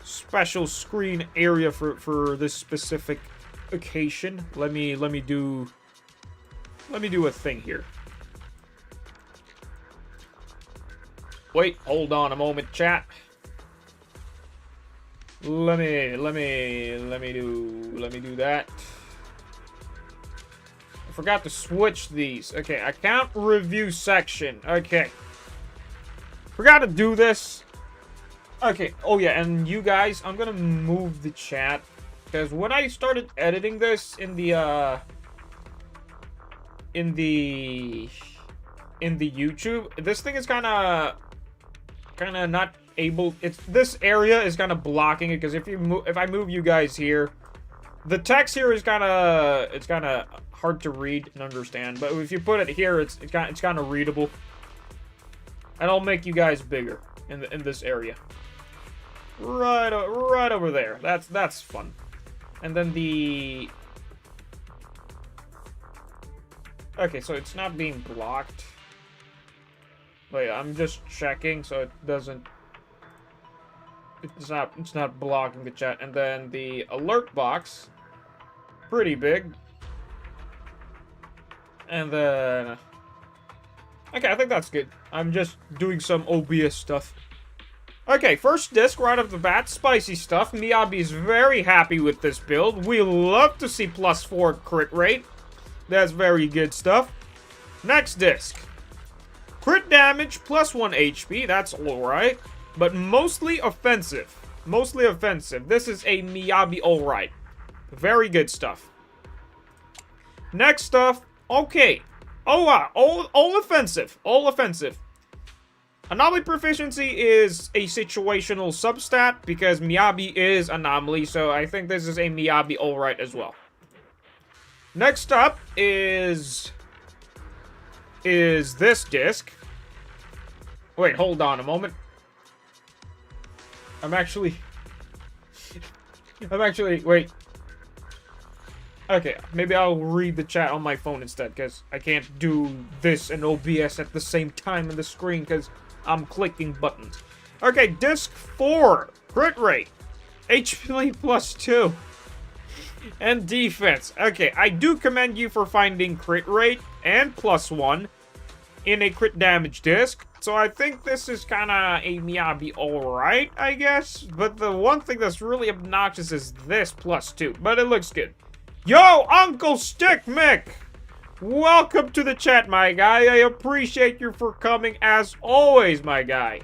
screen area for this specific occasion. Let me do a thing here. Wait, hold on a moment, chat. Let me do that. I forgot to switch these. Okay, account review section. Okay. Forgot to do this. Okay, oh yeah, and you guys, I'm gonna move the chat. Because when I started editing this in the YouTube, this thing is kinda not able. This area is kind of blocking it, because if I move you guys here, the text here is kind of hard to read and understand. But if you put it here, it's kind of readable, and I'll make you guys bigger in this area, right over there. That's fun. And then the okay, so it's not being blocked. Wait, I'm just checking so it doesn't. It's not blocking the chat. And then the alert box, pretty big. And then okay, I think that's good. I'm just doing some OBS stuff. Okay, first disc right off the bat, spicy stuff. Miyabi is very happy with this build. We love to see +4 crit rate. That's very good stuff. Next disc. Crit damage, +1 HP. That's alright. But mostly offensive. Mostly offensive. This is a Miyabi alright. Very good stuff. Next stuff. Okay. Oh wow. All offensive. All offensive. Anomaly proficiency is a situational substat because Miyabi is anomaly, so I think this is a Miyabi alright as well. Next up is this disc. Wait, hold on a moment. I'm actually wait. Okay, maybe I'll read the chat on my phone instead, because I can't do this and OBS at the same time in the screen, because I'm clicking buttons. Okay, disc 4. Crit rate. HP +2. And defense. Okay, I do commend you for finding crit rate and +1 in a crit damage disc. So I think this is kind of a Miyabi alright, I guess. But the one thing that's really obnoxious is this +2. But it looks good. Yo, Uncle Stick Mick! Welcome to the chat, my guy. I appreciate you for coming as always, my guy.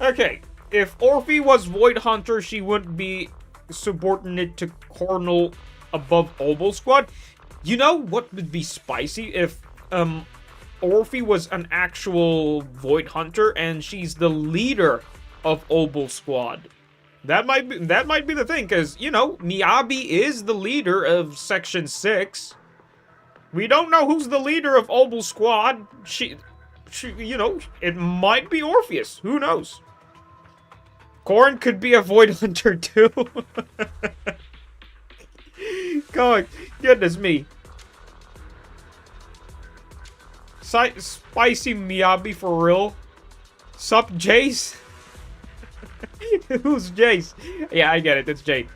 Okay, if Orphe was Void Hunter, she wouldn't be subordinate to Colonel above Obel Squad. You know what would be spicy if Orphe was an actual Void Hunter and she's the leader of Obel Squad. That might be the thing, because, you know, Miyabi is the leader of Section 6. We don't know who's the leader of Obel Squad. She, you know, it might be Orpheus. Who knows? Corrin could be a Void Hunter too. God, goodness me. Spicy Miyabi for real. Sup, Jace? Who's Jace? Yeah, I get it. It's Jade.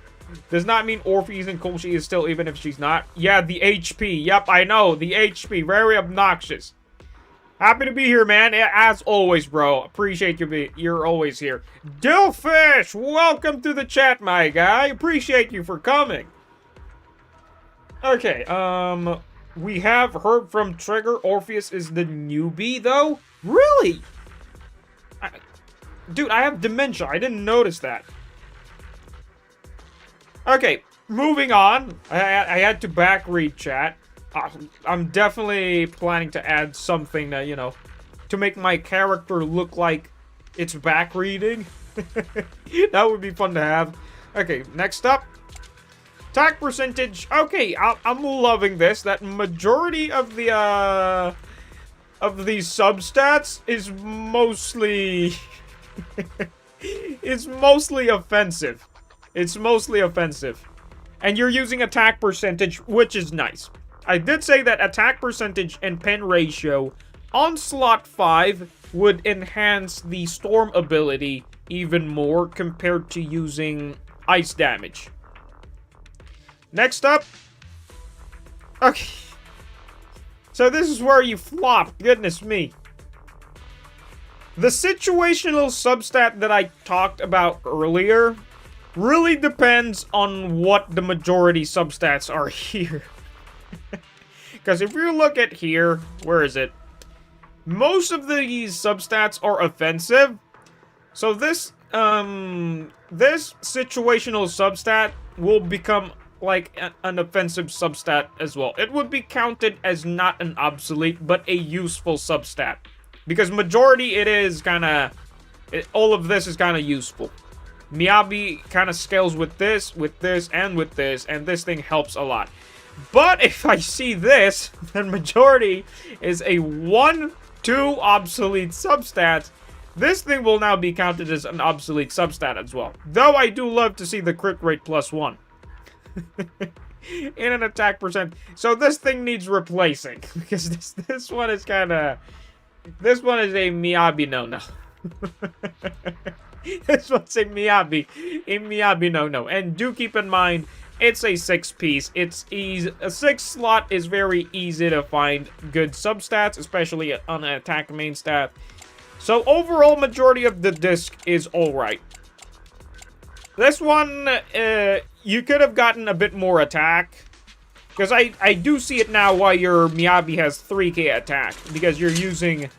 Does not mean Orphe isn't cool. She is still, even if she's not. Yeah, the HP. Yep, I know. The HP. Very obnoxious. Happy to be here, man. As always, bro. Appreciate you're always here. Dillfish! Welcome to the chat, my guy. Appreciate you for coming. Okay, we have heard from Trigger. Orpheus is the newbie, though? Really? Dude, I have dementia. I didn't notice that. Okay, moving on. I had to back read chat. I'm definitely planning to add something that, you know, to make my character look like it's back reading. That would be fun to have. Okay, next up. Attack percentage. Okay, I'm loving this. That majority of the these substats is mostly it's mostly offensive. It's mostly offensive. And you're using attack percentage, which is nice. I did say that attack percentage and pen ratio on slot 5 would enhance the storm ability even more compared to using ice damage. Next up. Okay. So this is where you flop. Goodness me. The situational substat that I talked about earlier really depends on what the majority substats are here. Because if you look at here, where is it? Most of these substats are offensive. So this situational substat will become like an offensive substat as well. It would be counted as not an obsolete, but a useful substat. Because majority it is kind of... all of this is kind of useful. Miyabi kind of scales with this, and this thing helps a lot. But if I see this, then majority is a 1-2 obsolete substat. This thing will now be counted as an obsolete substat as well. Though I do love to see the crit rate +1. In an attack percent. So this thing needs replacing. Because this one is kind of... this one is a Miyabi no-no. This one's a Miyabi no-no. And do keep in mind, it's a 6-piece. It's easy. A 6 slot is very easy to find good substats, especially on an attack main stat. So overall, majority of the disc is alright. This one, you could have gotten a bit more attack. Because I do see it now why your Miyabi has 3k attack. Because you're using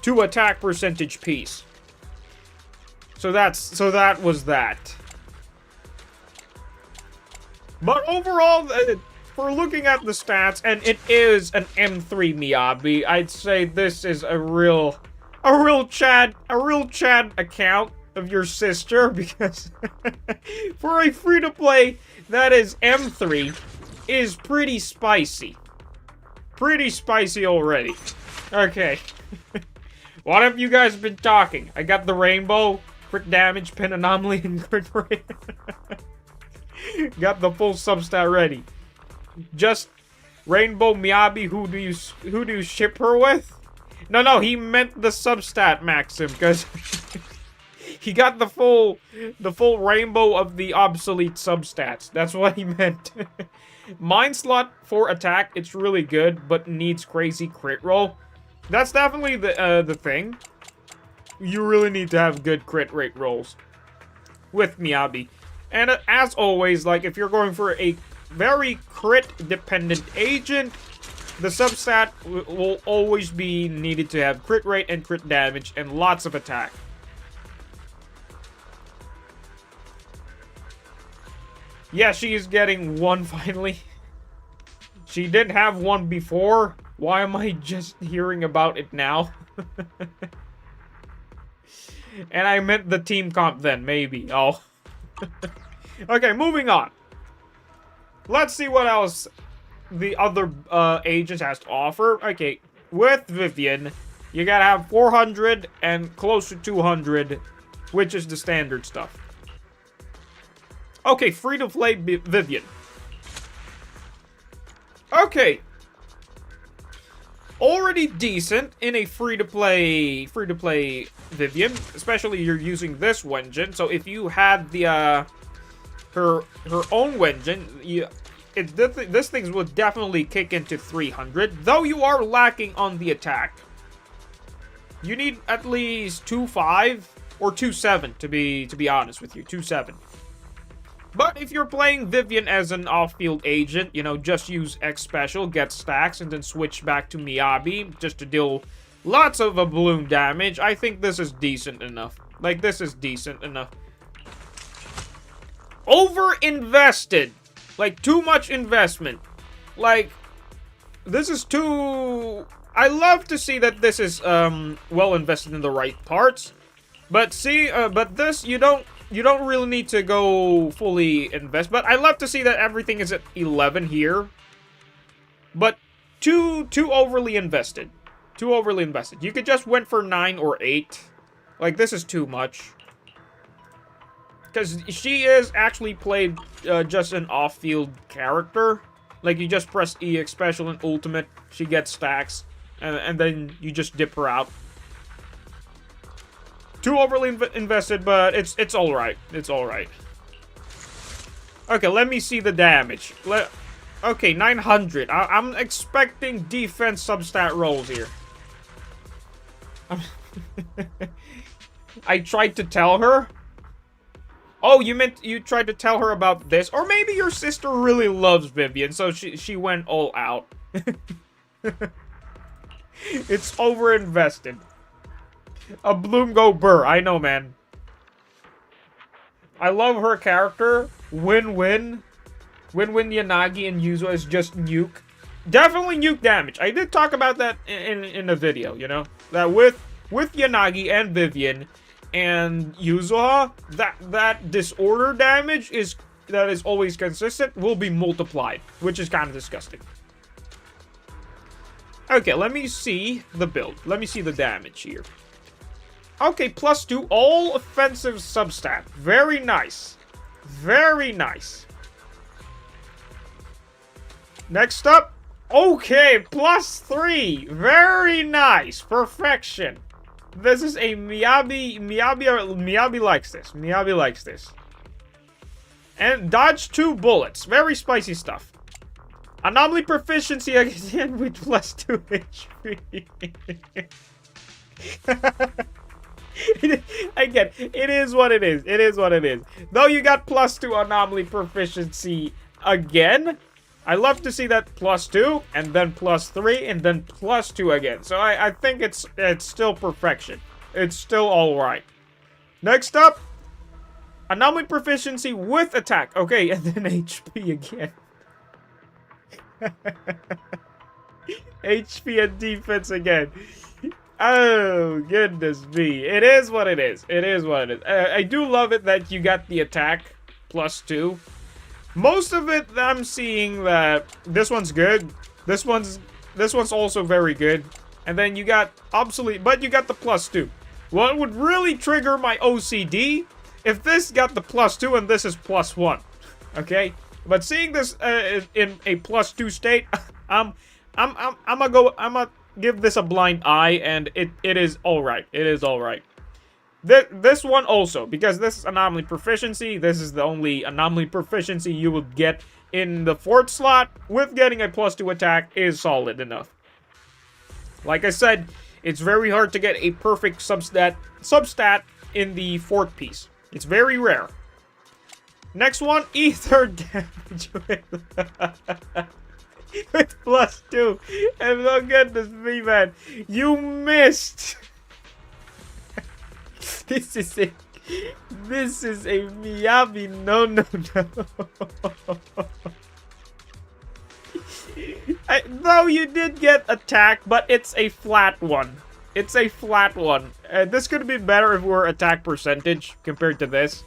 2 attack percentage piece. So that was that. But overall, for looking at the stats, and it is an M3 Miyabi, I'd say this is a real Chad account of your sister, because for a free-to-play that is M3 is pretty spicy. Pretty spicy already. Okay. What have you guys been talking? I got the rainbow, crit damage, pin anomaly, and crit rate. Got the full substat ready. Just Rainbow Miyabi, who do you ship her with? No, he meant the substat Maxim, because he got the full rainbow of the obsolete substats. That's what he meant. Mind slot for attack, it's really good, but needs crazy crit roll. That's definitely the thing. You really need to have good crit rate rolls with Miyabi. And as always, like, if you're going for a very crit-dependent agent, the substat will always be needed to have crit rate and crit damage and lots of attack. Yeah, she is getting 1 finally. She didn't have 1 before. Why am I just hearing about it now? And I meant the team comp then, maybe. Oh. Okay, moving on. Let's see what else the other agent has to offer. Okay, with Vivian, you gotta have 400 and close to 200, which is the standard stuff. Okay, free-to-play Vivian. Okay. Already decent in a free-to-play Vivian, especially you're using this Wenjin. So if you had the her own Wenjin, this thing would definitely kick into 300. Though you are lacking on the attack. You need at least 2.5 or 2.7 to be honest with you, 2.7. But if you're playing Vivian as an off-field agent, you know, just use X special, get stacks, and then switch back to Miyabi just to deal lots of balloon damage. I think this is decent enough. Like, this is decent enough. Over-invested. Like, too much investment. Like, this is too... I love to see that this is well invested in the right parts. But see, but this you don't really need to go fully invest. But I love to see that everything is at 11 here. But too overly invested. Too overly invested. You could just went for 9 or 8. Like, this is too much. Because she is actually played just an off-field character. Like, you just press EX Special and Ultimate, she gets stacks, and then you just dip her out. Too overly invested, but it's alright. It's alright. Okay, let me see the damage. Okay, 900. I'm expecting defense substat rolls here. I tried to tell her. Oh, you tried to tell her about this? Or maybe your sister really loves Vivian, so she went all out. It's over-invested. A Bloom go Burr. I know, man. I love her character. Win-win. Win-win Yanagi and Yuzo is just nuke. Definitely nuke damage. I did talk about that in a video, you know? That with Yanagi and Vivian and Yuzo, that disorder damage that is always consistent will be multiplied, which is kind of disgusting. Okay, let me see the build. Let me see the damage here. Okay, +2, all offensive substat. Very nice. Very nice. Next up, okay, +3. Very nice. Perfection. This is a Miyabi likes this. Miyabi likes this. And dodge 2 bullets. Very spicy stuff. Anomaly proficiency again with +2 HP. Again, it is what it is. It is what it is. Though you got +2 anomaly proficiency again, I love to see that +2 and then +3 and then +2 again. So I think it's still perfection. It's still alright. Next up, anomaly proficiency with attack. Okay, and then HP again. HP and defense again. Oh, goodness me. It is what it is. It is what it is. I do love it that you got the attack +2. Most of it, I'm seeing that this one's good. This one's also very good. And then you got obsolete, but you got the +2. What would really trigger my OCD if this got the +2 and this is +1. Okay? But seeing this in a +2 state, I'm gonna give this a blind eye, and it is alright. It is alright. This one also, because this is anomaly proficiency, this is the only anomaly proficiency you would get in the 4th slot, with getting a +2 attack is solid enough. Like I said, it's very hard to get a perfect substat in the 4th piece. It's very rare. Next one, ether damage with +2. And oh goodness me, man, you missed. This is a Miyabi no. Though you did get attack, but it's a flat one. It's a flat one. This could have been better if we were attack percentage compared to this.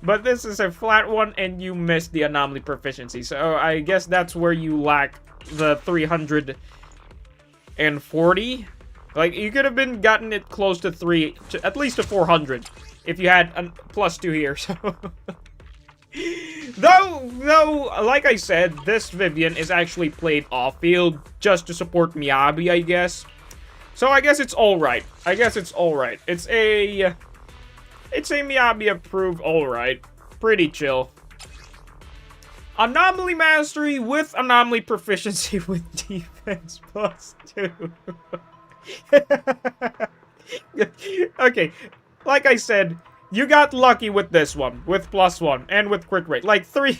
But this is a flat one, and you missed the anomaly proficiency. So I guess that's where you lack the 340. Like, you could have gotten it close to at least to 400 if you had a +2 here. So, though, like I said, this Vivian is actually played off-field just to support Miyabi, I guess. So I guess it's alright. I guess it's alright. It's a Miyabi approved alright. Pretty chill. Anomaly mastery with anomaly proficiency with defense +2. Okay, like I said, you got lucky with this one, with +1, and with crit rate. Like, three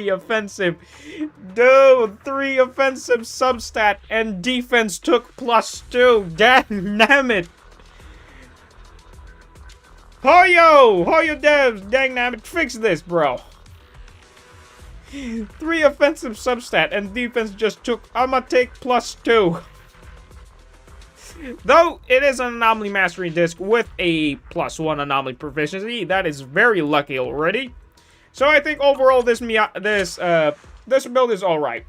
offensive. Dude, 3 offensive substat, and defense took +2. Damn it. Hoyo devs, dang nabbit, fix this, bro. 3 offensive substat and defense just took. I'ma take +2. Though it is an anomaly mastery disc with a +1 anomaly proficiency, that is very lucky already. So I think overall this build is alright.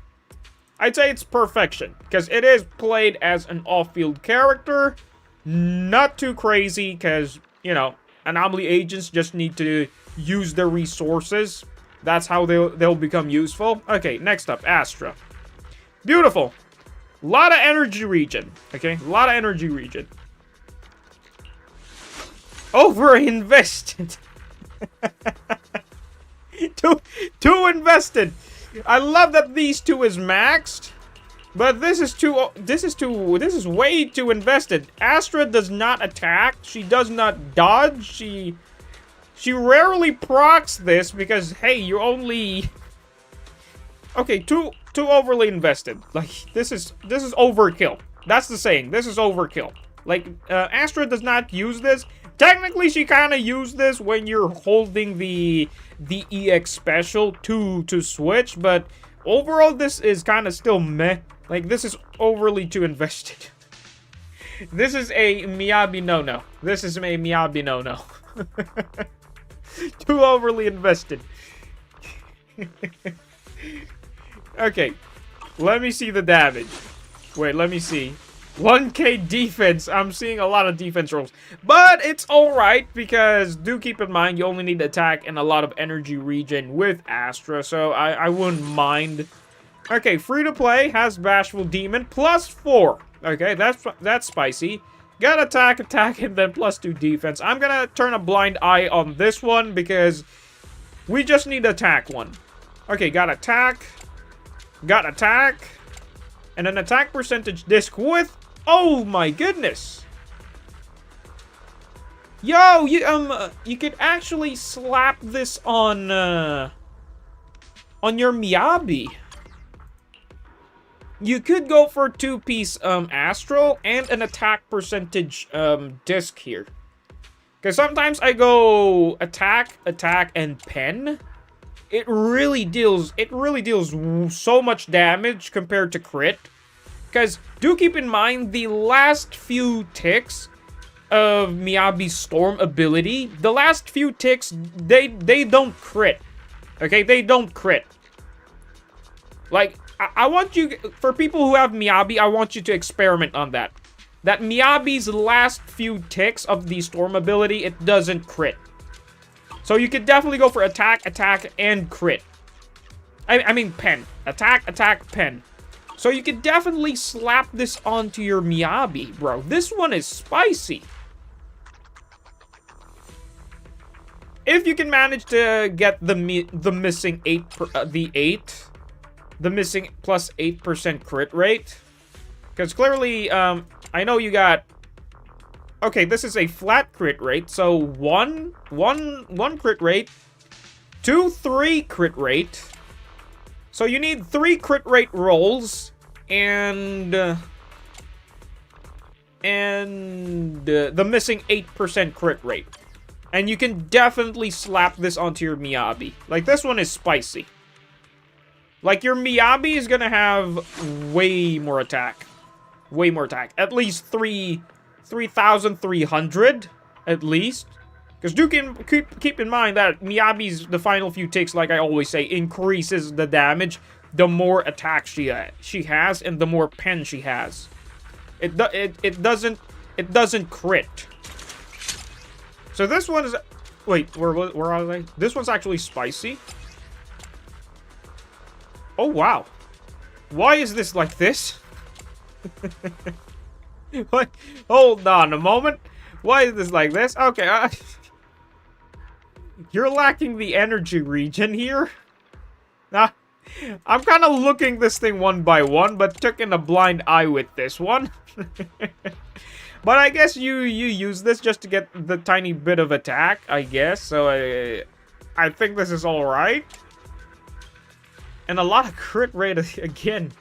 I'd say it's perfection, because it is played as an off-field character. Not too crazy, because, you know, anomaly agents just need to use their resources. That's how they'll become useful. Okay, next up, Astra. Beautiful. Lot of energy regen. Okay, a lot of energy regen. Over-invested. Too invested. I love that these two is maxed, but this is way too invested. Astra does not attack. She does not dodge. She rarely procs this because, hey, you're only... Okay, too overly invested. Like, this is overkill. That's the saying. This is overkill. Like, Astra does not use this. Technically, she kind of used this when you're holding the EX special to switch, but overall, this is kind of still meh. Like, this is overly too invested. This is a Miyabi no-no. This is a Miyabi no-no. Too overly invested. Okay, let me see the damage. Wait, let me see. 1k defense. I'm seeing a lot of defense rolls. But it's alright, because do keep in mind, you only need attack and a lot of energy regen with Astra, so I wouldn't mind. Okay, free to play has Bashful Demon +4. Okay, that's spicy. Got attack, and then +2 defense. I'm gonna turn a blind eye on this one, because we just need attack one. Okay, got attack, and an attack percentage disc with... Oh my goodness! Yo, you could actually slap this on your Miyabi. You could go for 2-piece Astral and an attack percentage disc here. Because sometimes I go attack, and pen. It really deals so much damage compared to crit. Because do keep in mind, the last few ticks of Miyabi's Storm ability, the last few ticks, they don't crit. Okay, they don't crit. Like, I want you, for people who have Miyabi, I want you to experiment on that. That Miyabi's last few ticks of the Storm ability, it doesn't crit. So you could definitely go for attack, and crit. I mean pen. Attack, pen. So you could definitely slap this onto your Miyabi, bro. This one is spicy. If you can manage to get the missing the missing +8% crit rate, because clearly, I know you got. Okay, this is a flat crit rate, so one crit rate, 3 crit rate. So you need 3 crit rate rolls, and the missing 8% crit rate. And you can definitely slap this onto your Miyabi. Like, this one is spicy. Like, your Miyabi is gonna have way more attack. Way more attack. At least 3,300, at least. Because do keep in mind that Miyabi's, the final few ticks, like I always say, increases the damage the more attack she has and the more pen she has. It doesn't crit. So this one is... Wait, where are they? This one's actually spicy. Oh, wow. Why is this like this? What? Hold on a moment. Why is this like this? Okay, you're lacking the energy regen here. I'm kind of looking this thing one by one, but took in a blind eye with this one. But I guess you use this just to get the tiny bit of attack, I guess. So I think this is all right. And a lot of crit rate again.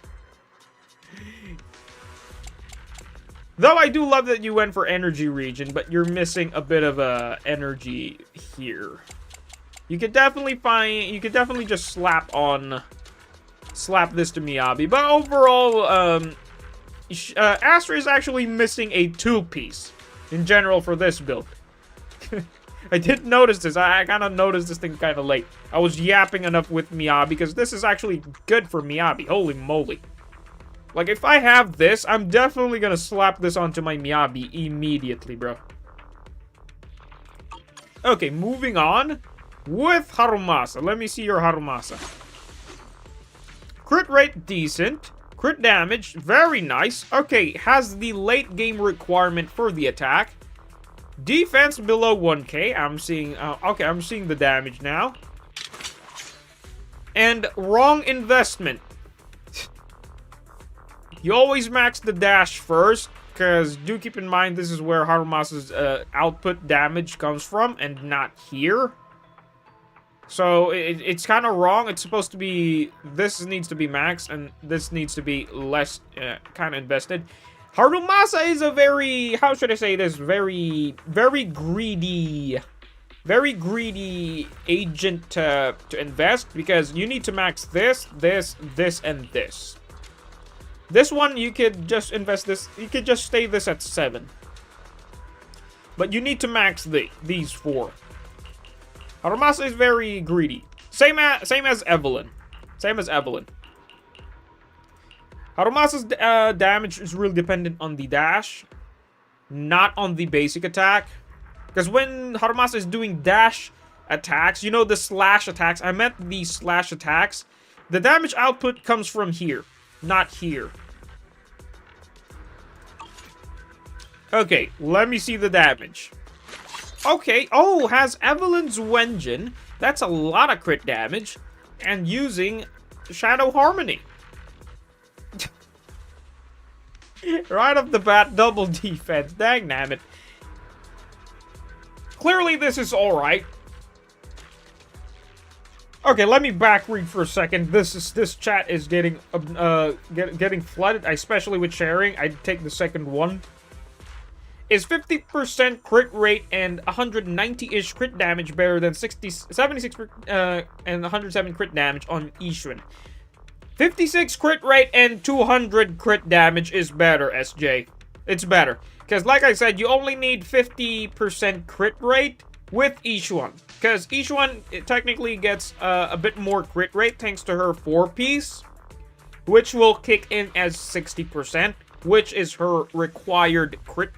Though I do love that you went for energy regen, but you're missing a bit of energy here. You could definitely just slap this to Miyabi. But overall, Astra is actually missing a 2-piece in general for this build. I did notice this. I kind of noticed this thing kind of late. I was yapping enough with Miyabi because this is actually good for Miyabi. Holy moly. Like, if I have this, I'm definitely gonna slap this onto my Miyabi immediately, bro. Okay, moving on with Harumasa. Let me see your Harumasa. Crit rate, decent. Crit damage, very nice. Okay, has the late game requirement for the attack. Defense below 1k. I'm seeing, okay, I'm seeing the damage now. And wrong investment. You always max the dash first, because do keep in mind this is where Harumasa's output damage comes from, and not here. So it's kind of wrong. It's supposed to be, this needs to be maxed, and this needs to be less kind of invested. Harumasa is a very, how should I say this, very greedy agent to invest, because you need to max this, and this. This one, you could just invest this, you could just stay this at 7. But you need to max these 4. Harumasa is very greedy. Same as Evelyn. Same as Evelyn. Harumasa's damage is really dependent on the dash, not on the basic attack. Because when Harumasa is doing dash attacks, you know the slash attacks, I meant the slash attacks, the damage output comes from here, not here. Okay, let me see the damage. Okay, oh, has Evelyn's Wenjin. That's a lot of crit damage. And using Shadow Harmony. Right off the bat, double defense. Dang nabbit. Clearly, this is alright. Okay, let me back read for a second. This chat is getting flooded, especially with sharing. I take the second one. Is 50% crit rate and 190-ish crit damage better than 76 and 107 crit damage on Ishun? 56 crit rate and 200 crit damage is better, SJ. It's better. Because like I said, you only need 50% crit rate with Ishun. Because Ishun technically gets a bit more crit rate thanks to her 4-piece, which will kick in as 60%, which is her required crit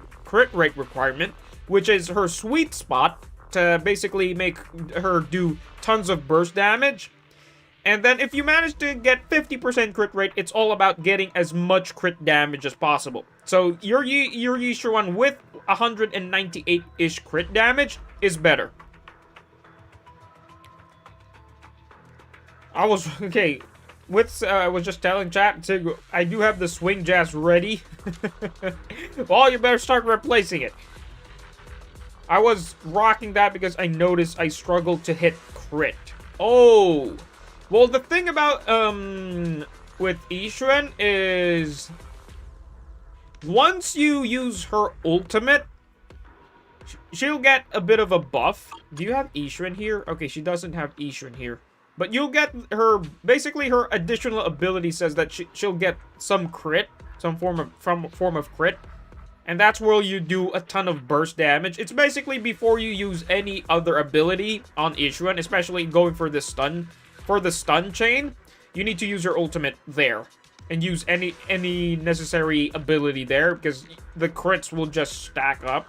rate requirement, which is her sweet spot to basically make her do tons of burst damage. And then if you manage to get 50% crit rate, it's all about getting as much crit damage as possible. So your Yishuan with 198-ish crit damage is better. I was just telling chat, I do have the swing jazz ready. Well, you better start replacing it. I was rocking that because I noticed I struggled to hit crit. Oh, well, the thing about with Ishun is once you use her ultimate, she'll get a bit of a buff. Do you have Ishun here? Okay, she doesn't have Ishun here. But you'll get her, basically her additional ability says that she'll get some crit, some form of crit. And that's where you do a ton of burst damage. It's basically before you use any other ability on Ishun, especially going for the stun chain, you need to use your ultimate there. And use any necessary ability there, because the crits will just stack up.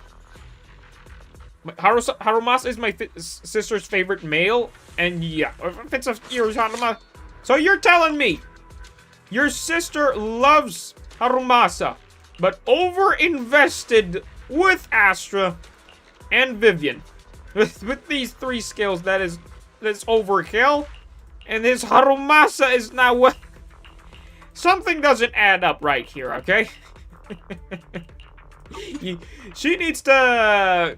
Harumasa is my sister's favorite male, and yeah, if it's yours, Harumasa. So you're telling me your sister loves Harumasa, but over-invested with Astra and Vivian. With these 3 skills, that's overkill, and this Harumasa is now what? Something doesn't add up right here, okay? She needs to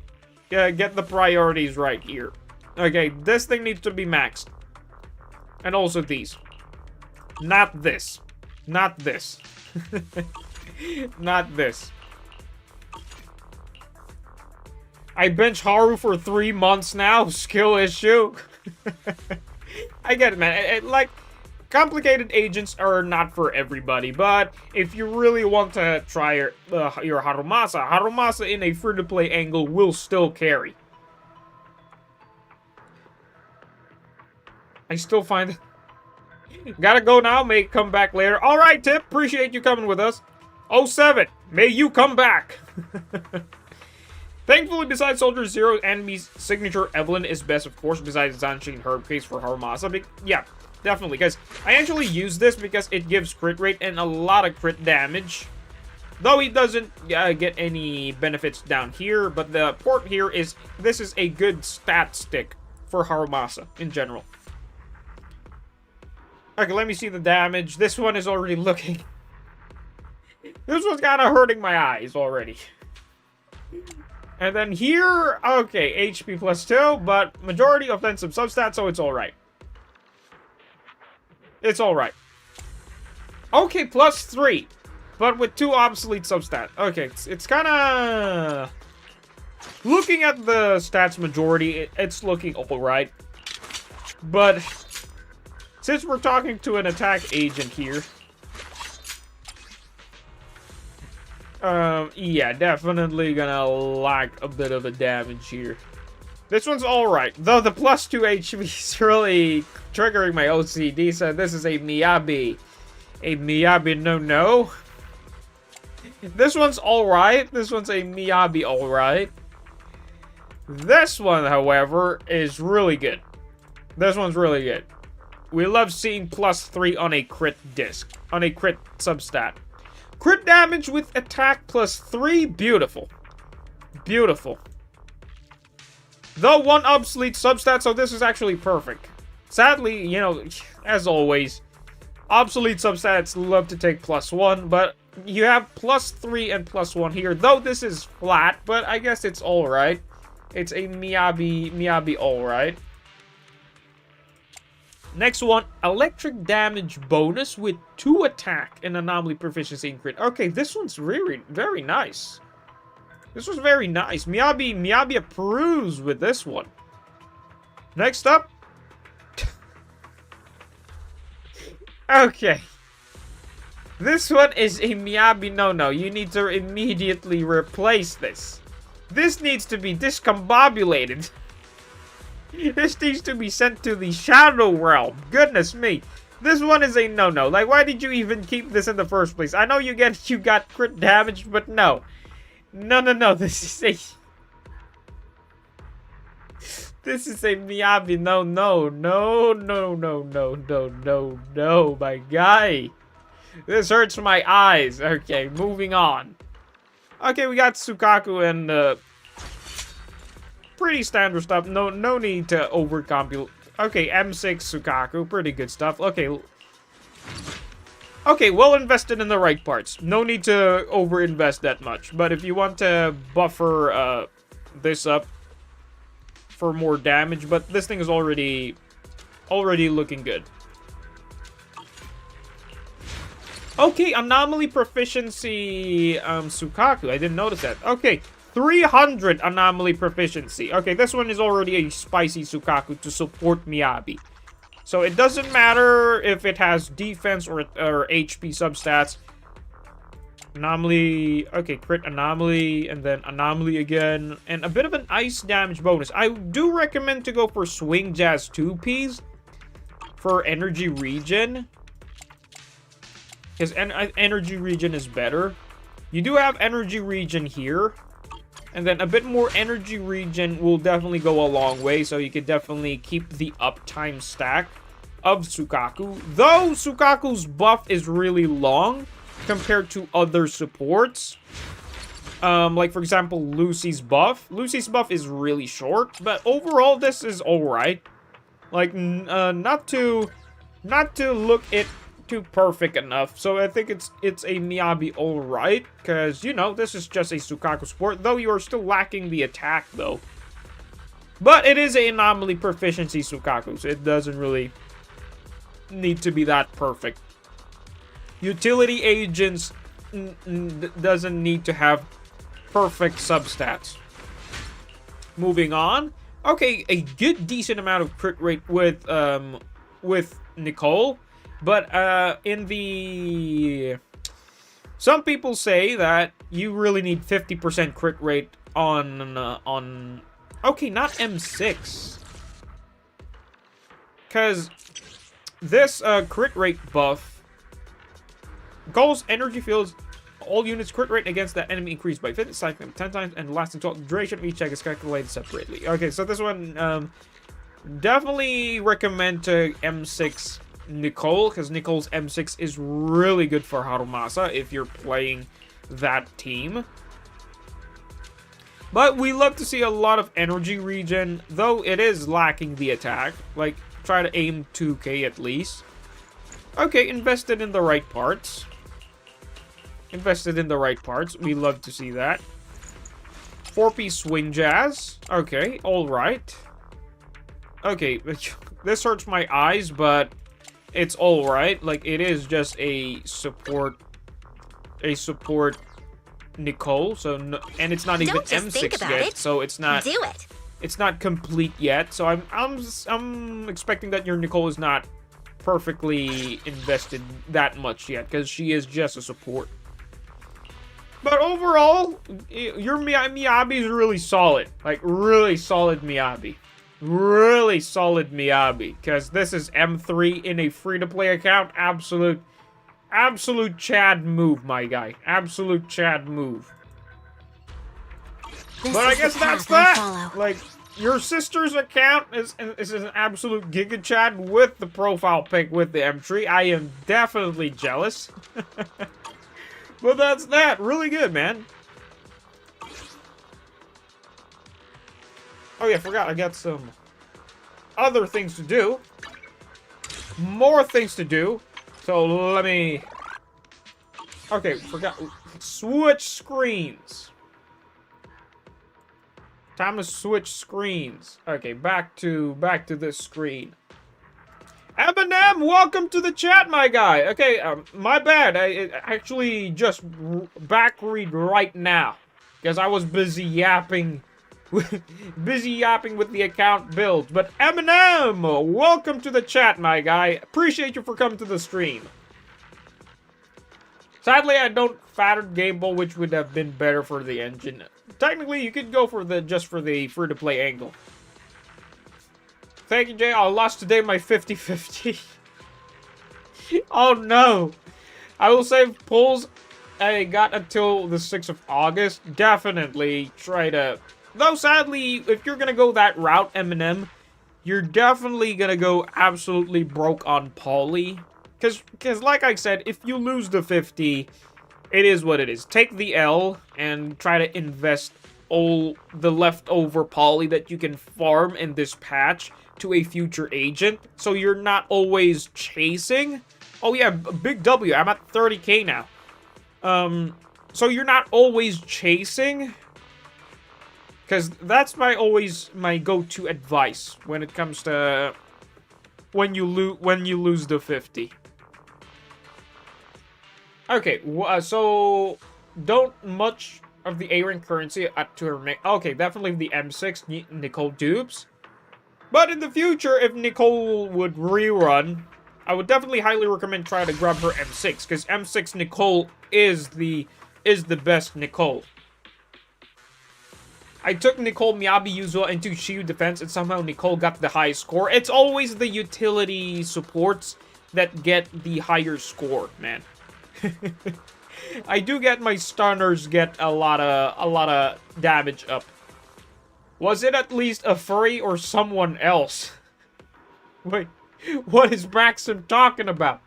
get the priorities right here. Okay, this thing needs to be maxed. And also these. Not this. Not this. Not this. I bench Haru for 3 months now. Skill issue. I get it, man. Like, complicated agents are not for everybody, but if you really want to try your Harumasa in a free-to-play angle will still carry. I still find... Gotta go now, may come back later. Alright, Tip, appreciate you coming with us. 07, may you come back. Thankfully, besides Soldier Zero, enemy's signature Evelyn is best, of course, besides Zanshi and Herb case for Harumasa. Yeah, definitely, guys. I actually use this because it gives crit rate and a lot of crit damage. Though he doesn't get any benefits down here, but the port here is, this is a good stat stick for Harumasa in general. Okay, let me see the damage. This one is already looking... This one's kind of hurting my eyes already. And then here, okay, HP plus 2, but majority offensive substats, so it's alright. It's alright. Okay, plus 3, but with 2 obsolete substats. Okay, it's kind of... Looking at the stats majority, it's looking alright. But... Since we're talking to an attack agent here... yeah, definitely gonna lack a bit of a damage here. This one's alright, though the plus 2 HP is really triggering my OCD, so this is a Miyabi. A Miyabi no. This one's alright, this one's a Miyabi alright. This one, however, is really good. This one's really good. We love seeing plus 3 on a crit disc, on a crit substat. Crit damage with attack plus 3, beautiful. Beautiful. Though 1 obsolete substat, so this is actually perfect. Sadly, you know, as always, obsolete substats love to take plus 1, but you have plus 3 and plus 1 here. Though this is flat, but I guess it's alright. It's a Miyabi alright. Next one, electric damage bonus with 2 attack and anomaly proficiency in crit. Okay, this one's really very nice. This was very nice. Miyabi approves with this one. Next up. Okay. This one is a Miyabi no. You need to immediately replace this. This needs to be discombobulated. This needs to be sent to the Shadow Realm. Goodness me. This one is a no-no. Like, why did you even keep this in the first place? I know you got crit damage, but no. No. This is a... This is a Miyabi no. No, my guy. This hurts my eyes. Okay, moving on. Okay, we got Sukaku and... pretty standard stuff. No need to overcomplicate. Okay, M6 Sukaku, pretty good stuff. Okay, well invested in the right parts. No need to overinvest that much. But if you want to buffer this up for more damage, but this thing is already looking good. Okay, anomaly proficiency Sukaku. I didn't notice that. Okay. 300 anomaly proficiency. Okay, this one is already a spicy Sukaku to support Miyabi. So it doesn't matter if it has defense or HP substats. Anomaly, okay, crit anomaly, and then anomaly again, and a bit of an ice damage bonus. I do recommend to go for Swing Jazz 2Ps for energy regen, because energy regen is better. You do have energy regen here. And then a bit more energy regen will definitely go a long way, so you could definitely keep the uptime stack of Sukaku. Though Sukaku's buff is really long compared to other supports. Like, for example, Lucy's buff. Lucy's buff is really short, but overall, this is alright. Like, not to look it too perfect enough. So I think it's a Miyabi alright, because, you know, this is just a Sukaku support, though you are still lacking the attack, though. But it is an anomaly proficiency Sukaku, so it doesn't really need to be that perfect. Utility agents doesn't need to have perfect substats. Moving on, Okay, a good decent amount of crit rate with Nicole, but in the some people say that you really need 50% crit rate on okay, not M6. Cuz this crit rate buff goals energy fields all units crit rate against that enemy increased by 50 cycling 10 times and lasting 12 duration of each check is calculated separately. Okay, so this one definitely recommend to M6 Nicole, because Nicole's M6 is really good for Harumasa if you're playing that team. But we love to see a lot of energy regen, though it is lacking the attack. Like, try to aim 2k at least. Okay, invested in the right parts. Invested in the right parts. We love to see that. 4-piece swing jazz. Okay, alright. Okay, this hurts my eyes, but it's alright. Like, it is just a support Nicole, so no, and it's not even M6 yet, so it's not it's not complete yet. So I'm expecting that your Nicole is not perfectly invested that much yet, because she is just a support. But overall, your Miyabi is really solid. Like, really solid Miyabi. Really solid Miyabi. Because this is M3 in a free-to-play account. Absolute Chad move, my guy. Absolute Chad move. But I guess that's that. Like, your sister's account is an absolute Giga Chad with the profile pic with the M3. I am definitely jealous. But that's that. Really good, man. Oh yeah, I forgot. I got some other things to do. More things to do. So let me... Okay, forgot. Switch screens. Time to switch screens. Okay, back to this screen. Eminem, welcome to the chat, my guy. Okay, my bad. I actually just back read right now because I was busy yapping with the account build. But Eminem, welcome to the chat, my guy. Appreciate you for coming to the stream. Sadly, I don't fatter Game Boy, which would have been better for the engine. Technically, you could go for just for the free-to-play angle. Thank you, Jay. I lost today my 50-50. Oh, no. I will save pulls. I got until the 6th of August. Definitely try to... Though, sadly, if you're going to go that route, Eminem, you're definitely going to go absolutely broke on poly. Because, like I said, if you lose the 50, it is what it is. Take the L and try to invest all the leftover poly that you can farm in this patch to a future agent, so you're not always chasing. Oh yeah, big W, I'm at 30k now. So you're not always chasing, because that's my go-to advice when it comes to when you lose the 50. Okay, so don't much of the A-rank currency at to her. Okay, definitely the M6 Nicole dupes. But in the future, if Nicole would rerun, I would definitely highly recommend trying to grab her M6, because M6 Nicole is the best Nicole. I took Nicole Miyabi Yuzo into Shiyu defense, and somehow Nicole got the high score. It's always the utility supports that get the higher score, man. I do get my stunners get a lot of damage up. Was it at least a furry or someone else? Wait, what is Maxim talking about?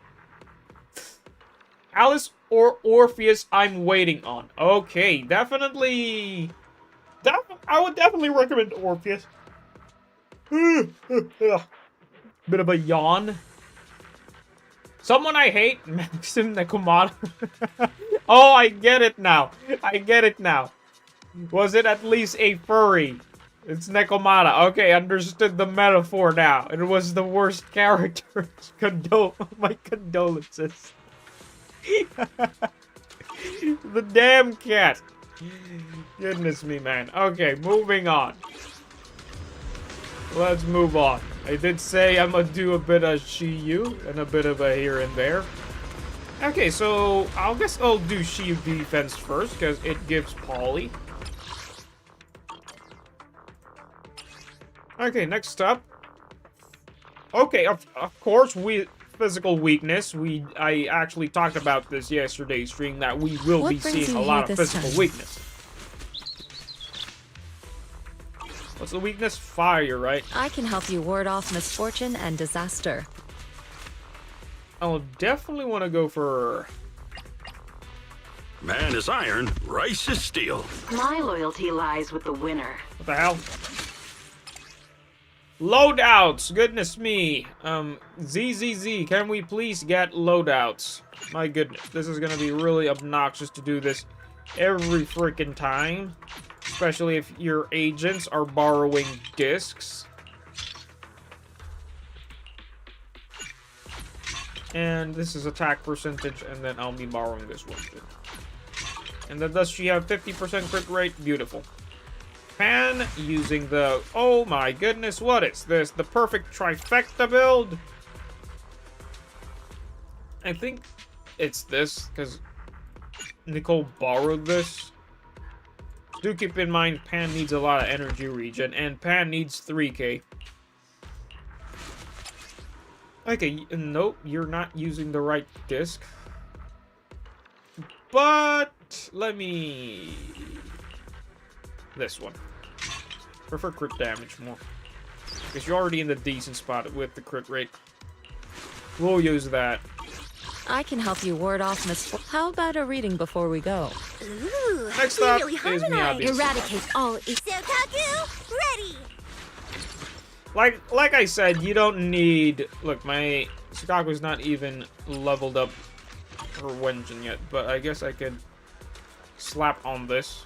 Alice or Orpheus I'm waiting on. Okay, definitely... I would definitely recommend Orpheus. Bit of a yawn. Someone I hate, Maxim Nekomata. Oh, I get it now. I get it now. Was it at least a furry? It's Nekomata. Okay, understood the metaphor now. It was the worst character. My condolences. The damn cat. Goodness me, man. Okay, moving on. let's move on. I did say I'm gonna do a bit of Shiyu and a bit of a here and there. Okay, so I guess I'll do Shiyu defense first because it gives poly. Okay, next up. Okay, of course, physical weakness. I actually talked about this yesterday's stream that we will be seeing a lot of physical weakness. What's the weakness? Fire, right?
I can help you ward off misfortune and disaster.
I'll definitely want to go for...
Man is iron, rice is steel.
My loyalty lies with the winner.
What the hell? Loadouts! Goodness me. ZZZ, can we please get loadouts? My goodness, this is gonna be really obnoxious to do this every freaking time. Especially if your agents are borrowing discs. And this is attack percentage, and then I'll be borrowing this one too. And then does she have 50% crit rate? Beautiful. Pan using the... Oh my goodness, what is this? The perfect trifecta build? I think it's this, because Nicole borrowed this. Do keep in mind, Pan needs a lot of energy regen, and Pan needs 3k. Okay, nope, you're not using the right disc. But, let me... This one. Prefer crit damage more. Because you're already in the decent spot with the crit rate. We'll use that.
I can help you ward off misfortune. How about a reading before we go?
Ooh,
Next
we
up
really
is
harmonize.
Miyabi.
Eradicate all
Sokaku, ready.
Like I said, you don't need... Look, my Sukaku's not even leveled up her Wenjin yet, but I guess I could slap on this.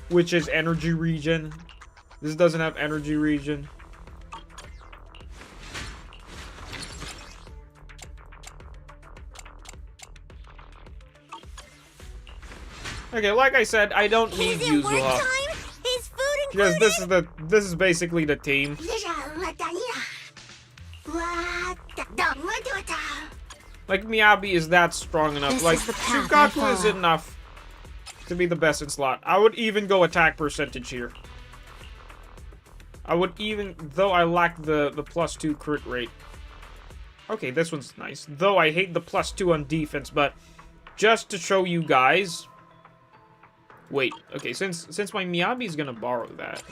Which is energy regen. This doesn't have energy regen. Okay, like I said, I don't need
Is it work
Yuzuha.
time? Is food
Because
included?
this is basically the team. Like Miyabi is that strong enough.
This
like
is the path I
Sukaku is
follow.
enough to be the best in slot. I would even go attack percentage here. I would even, though I lack the +2 crit rate. Okay, this one's nice. Though I hate the +2 on defense, but just to show you guys. Wait, okay, since my Miyabi is gonna borrow that,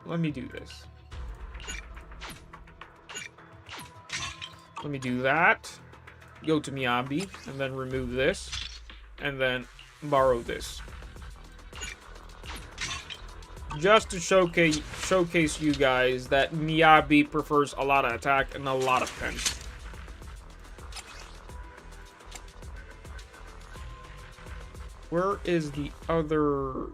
let me do this. Let me do that. Go to Miyabi, and then remove this, and then borrow this. Just to showcase you guys that Miyabi prefers a lot of attack and a lot of pen. Where is the other...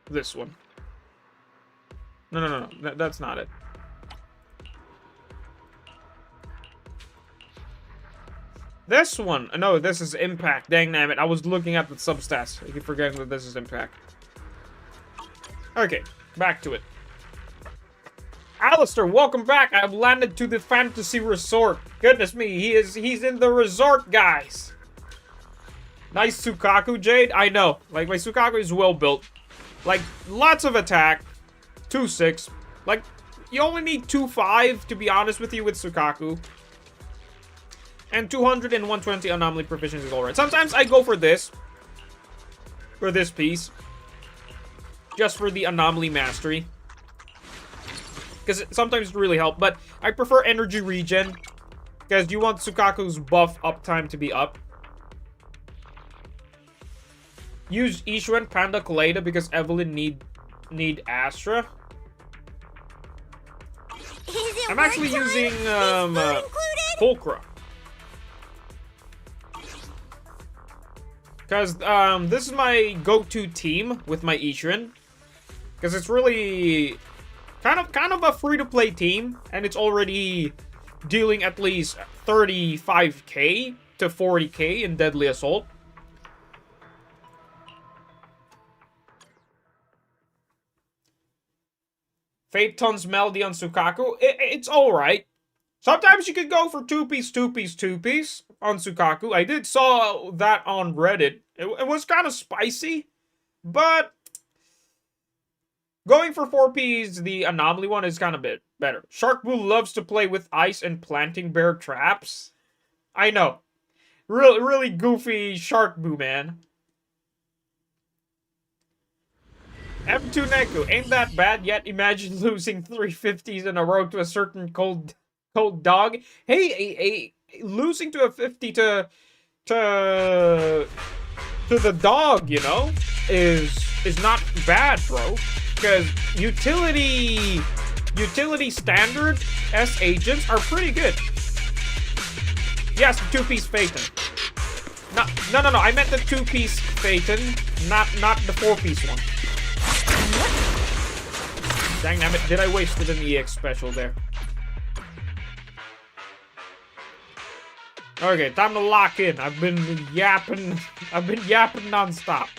This one. No. That's not it. This one! No, this is Impact. Dang nabbit. I was looking at the substats. I keep forgetting that this is Impact. Okay, back to it. Alistair, welcome back. I've landed to the fantasy resort. Goodness me, he's in the resort, guys. Nice Sukaku, Jade. I know. Like, my Sukaku is well built. Like, lots of attack. 2-6. Like, you only need 2-5, to be honest with you, with Sukaku. And 200 and 120 anomaly proficiency is alright. Sometimes I go for this. For this piece. Just for the anomaly mastery. Because sometimes it really helps. But I prefer energy regen. Because you want Sukaku's buff uptime to be up. Use Ishuen, Panda, Kaleda because Evelyn need Astra. I'm actually using Pulchra. Because this is my go-to team with my Ishuen. Because it's really kind of a free-to-play team. And it's already dealing at least 35k to 40k in Deadly Assault. Phaeton's Melody on Sukaku. It's alright. Sometimes you could go for 2-piece, 2-piece, 2-piece on Sukaku. I did saw that on Reddit. It was kind of spicy, but going for 4-piece, the anomaly one, is kind of bit better. Shark Boo loves to play with ice and planting bear traps. I know. Really goofy Shark Boo, man. M2 Neku, ain't that bad yet. Imagine losing 350s in a row to a certain cold dog. Hey, losing to a 50 to the dog, you know, is not bad, bro. Because utility standard S agents are pretty good. Yes, the 2-piece Phaeton. No, I meant the 2-piece Phaeton, not the 4-piece one. Dang it, did I waste it in the EX special there? Okay, time to lock in. I've been yapping non-stop.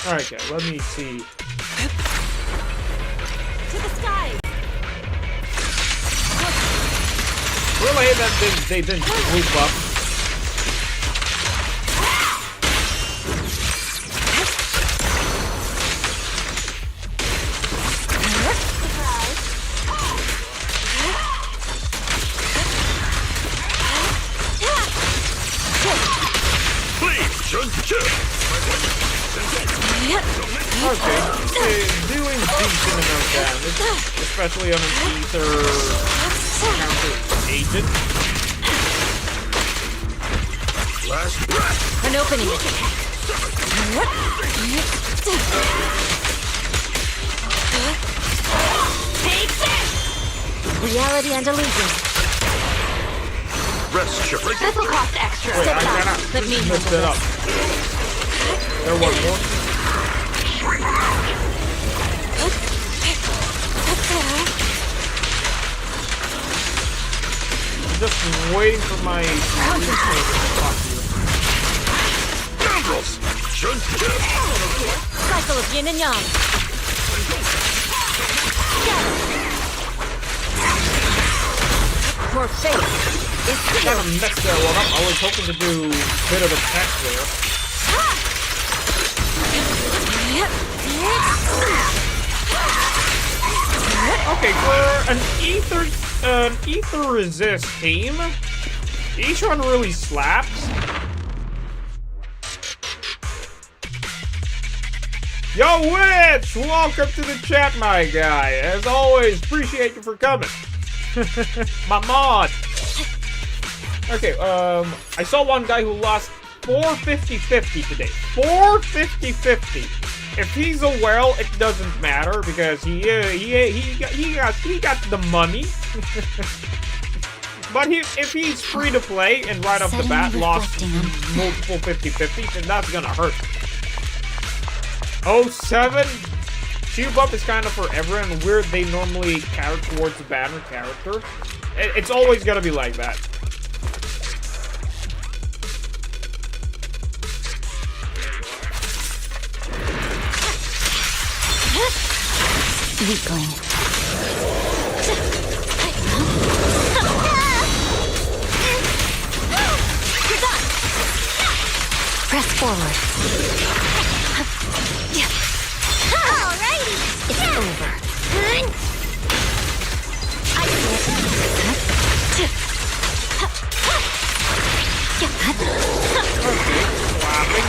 Okay, let me see.
To the sky.
Really hate that they didn't group up. Okay, doing decent enough damage, especially on an ether counter agent.
Last breath.
An opening.
Take this.
Reality and illusion.
Rest shipper.
This'll cost extra.
Wait, I cannot
Let me
lift
handle
it up. There was more. Just waiting for my
Scoundrels.
Cycle of yin and yang. Your fate is
kind
sealed.
of messed that one up. I was hoping to do a bit of attack there. Okay, for an ether resist team, each one really slaps. Yo, Witch! Welcome to the chat, my guy. As always, appreciate you for coming. My mod. Okay, I saw one guy who lost 450-50 today. 450-50. If he's a whale, it doesn't matter because he got the money. But if he's free to play and right off the bat lost multiple 50-50, then that's gonna hurt. 07. Shiyu buff is kind of for everyone. Weird they normally carry towards the banner character. It's always gonna be like that.
Weakling. Press forward.
Alrighty.
It's over.
Okay, slapping.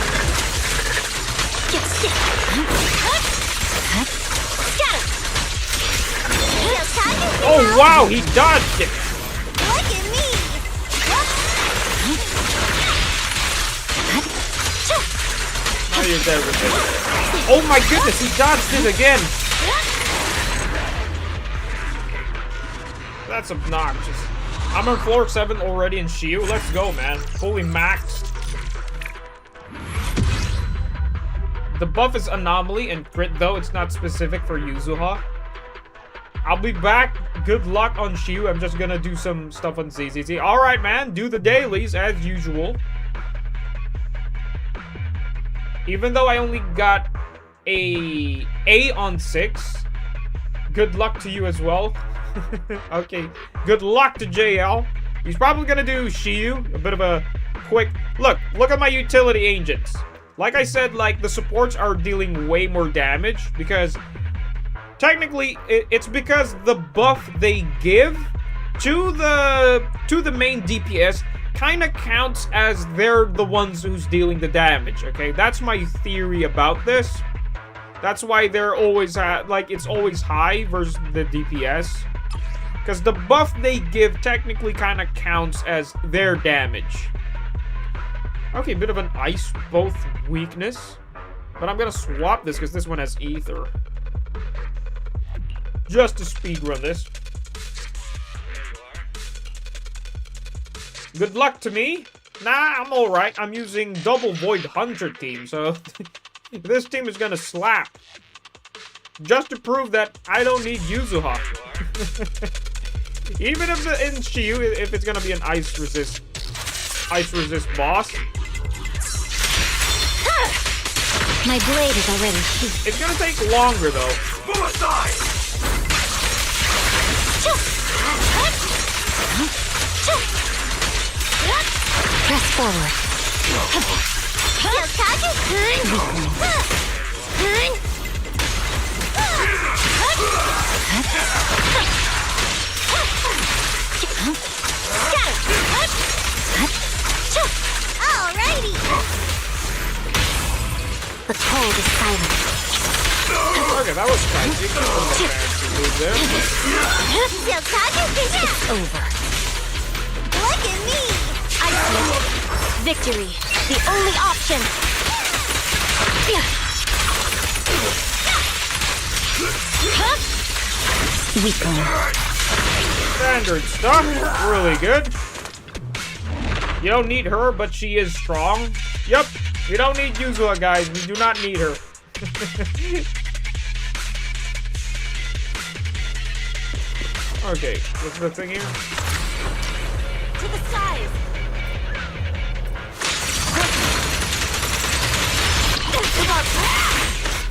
Oh wow, he dodged it.
Look at me.
Now you're dead with it. Oh my goodness, he dodged it again. That's obnoxious. I'm on floor 7 already in Shiyu. Let's go, man. Fully maxed. The buff is anomaly and crit, though it's not specific for Yuzuha. I'll be back. Good luck on Shiyu. I'm just gonna do some stuff on ZZZ. Alright, man. Do the dailies as usual. Even though I only got a A on 6, good luck to you as well. Okay. Good luck to JL. He's probably gonna do Shiyu. A bit of a quick... Look at my utility agents. Like I said, like, the supports are dealing way more damage because... Technically, it's because the buff they give to the main DPS kind of counts as they're the ones who's dealing the damage, okay? That's my theory about this. That's why they're always, like, it's always high versus the DPS. Because the buff they give technically kind of counts as their damage. Okay, a bit of an ice both weakness. But I'm gonna swap this because this one has ether. Just to speedrun this. Good luck to me. Nah, I'm alright. I'm using double Void Hunter team, so this team is gonna slap. Just to prove that I don't need Yuzuha. Even if in Shiyu, if it's gonna be an ice resist boss.
My blade is already sheathed.
It's gonna take longer though.
Move aside!
Press forward. Alrighty. The cold is silent.
Okay, that was spicy.
It's over. Look at me! I see. Victory, the only option. Weakling.
Standard stuff. Really good. You don't need her, but she is strong. Yep. We don't need Yuzua, guys. We do not need her. Okay, what's the thing here?
To the skies.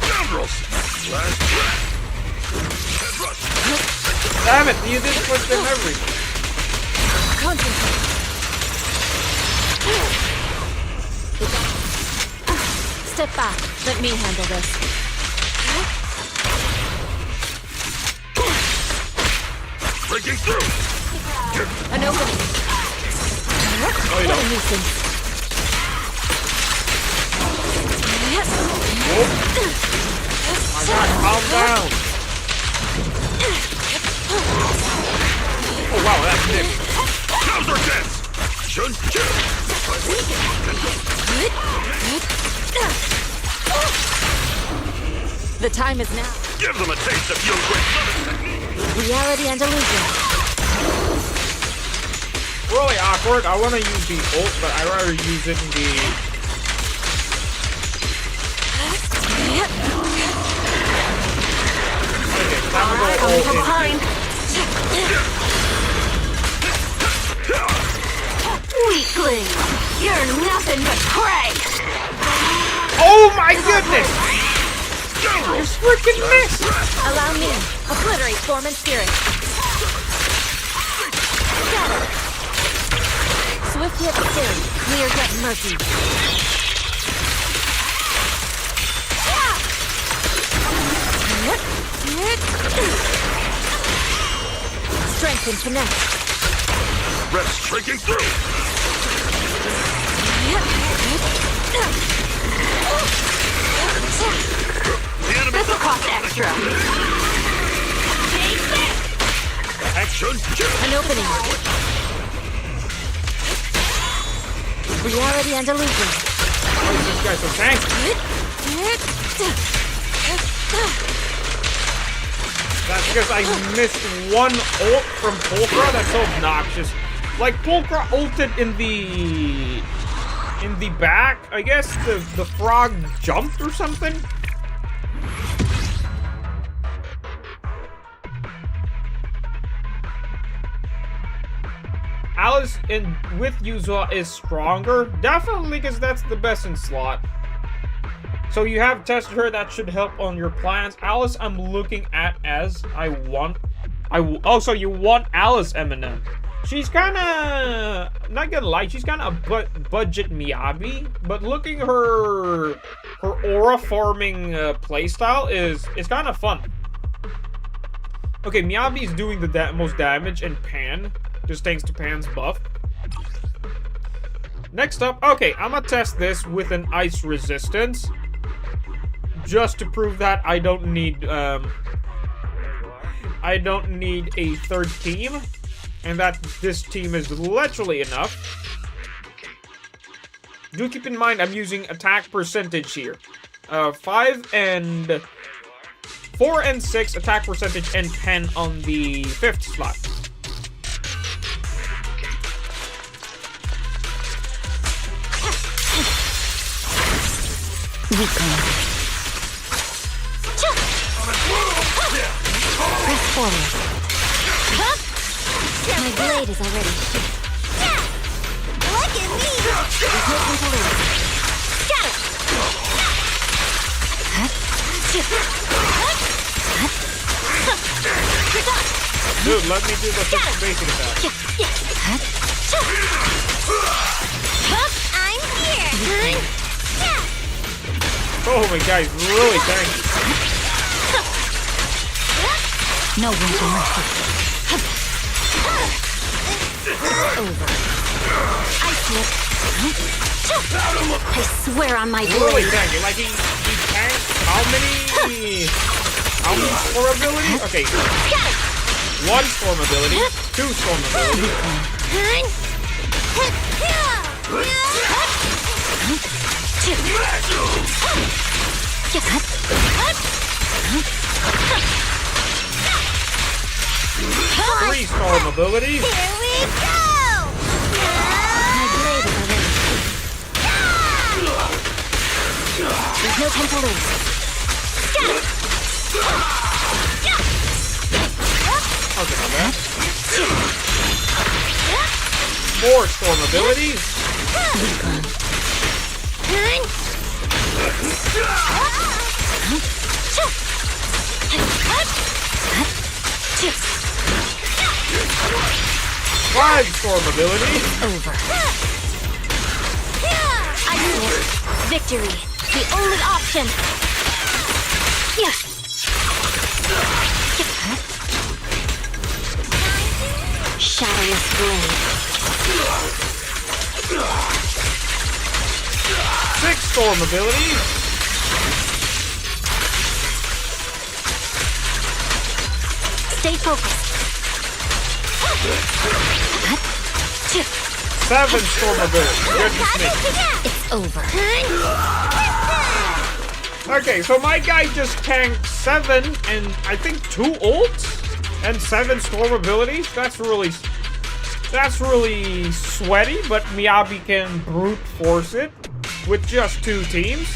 Scoundrels! Last breath! Head rush!
Damn it, you didn't push them everything.
Concentrate. Step back. Let me handle this.
Breaking through!
An opening. What a nuisance.
My God, calm down. Oh wow, that's it.
Now's our chance! Shun, shun!
The time is now.
Give them a taste of your great
Reality and illusion.
Really awkward. I want to use the ult, but I'd rather use it in the... Okay, time to go ult in.
Weakling! You're nothing but prey!
Oh my goodness! You freaking missed!
Allow me. Obliterate form and spirit. Scatter. Swift yet still. Clear yet murky. Strength and finesse.
reps shrinking through! The enemy
This will cost extra.
action!
An opening. Reality and illusion.
Why is this guy so tanky? That's because I missed one ult from Pulcra. That's so obnoxious. Like, Pulcra ulted in the back. I guess the frog jumped or something. Alice with Yuzua is stronger. Definitely because that's the best in slot. So you have tested her, that should help on your plans. Alice, I'm looking at as so you want Alice, Eminem. She's kinda, not gonna lie, she's kinda a budget Miyabi, but looking her aura farming playstyle is kinda fun. Okay, Miyabi's doing the most damage in Pan, just thanks to Pan's buff. Next up, okay, I'm gonna test this with an ice resistance. Just to prove that I don't need a third team, and that this team is literally enough. Do keep in mind I'm using attack percentage here. 4 and 6 attack percentage and 10 on the 5th slot.
Press forward. My blade is already shit. Look at me! There's no time to lose. Scatter!
Dude, let me do the basic attack.
I'm here!
Oh my god, he's really tanky.
No one can mercy. It's over. I slip. I swear on my
Really
blade.
tanky. Like he tanks how many storm abilities? Okay. 1 storm ability, 2 storm ability. Three storm abilities.
Here we go! My blade is already. There's no time to lose.
Okay, not bad. 4 storm abilities. Five storm abilities.
Over. I slip. Victory. The only option. Shadowless blade.
6 storm abilities.
Stay focused.
7 storm abilities. Goodness me.
It's over.
Okay, so my guy just tanked 7 and I think 2 ults and 7 storm abilities. That's really sweaty, but Miyabi can brute force it with just 2 teams.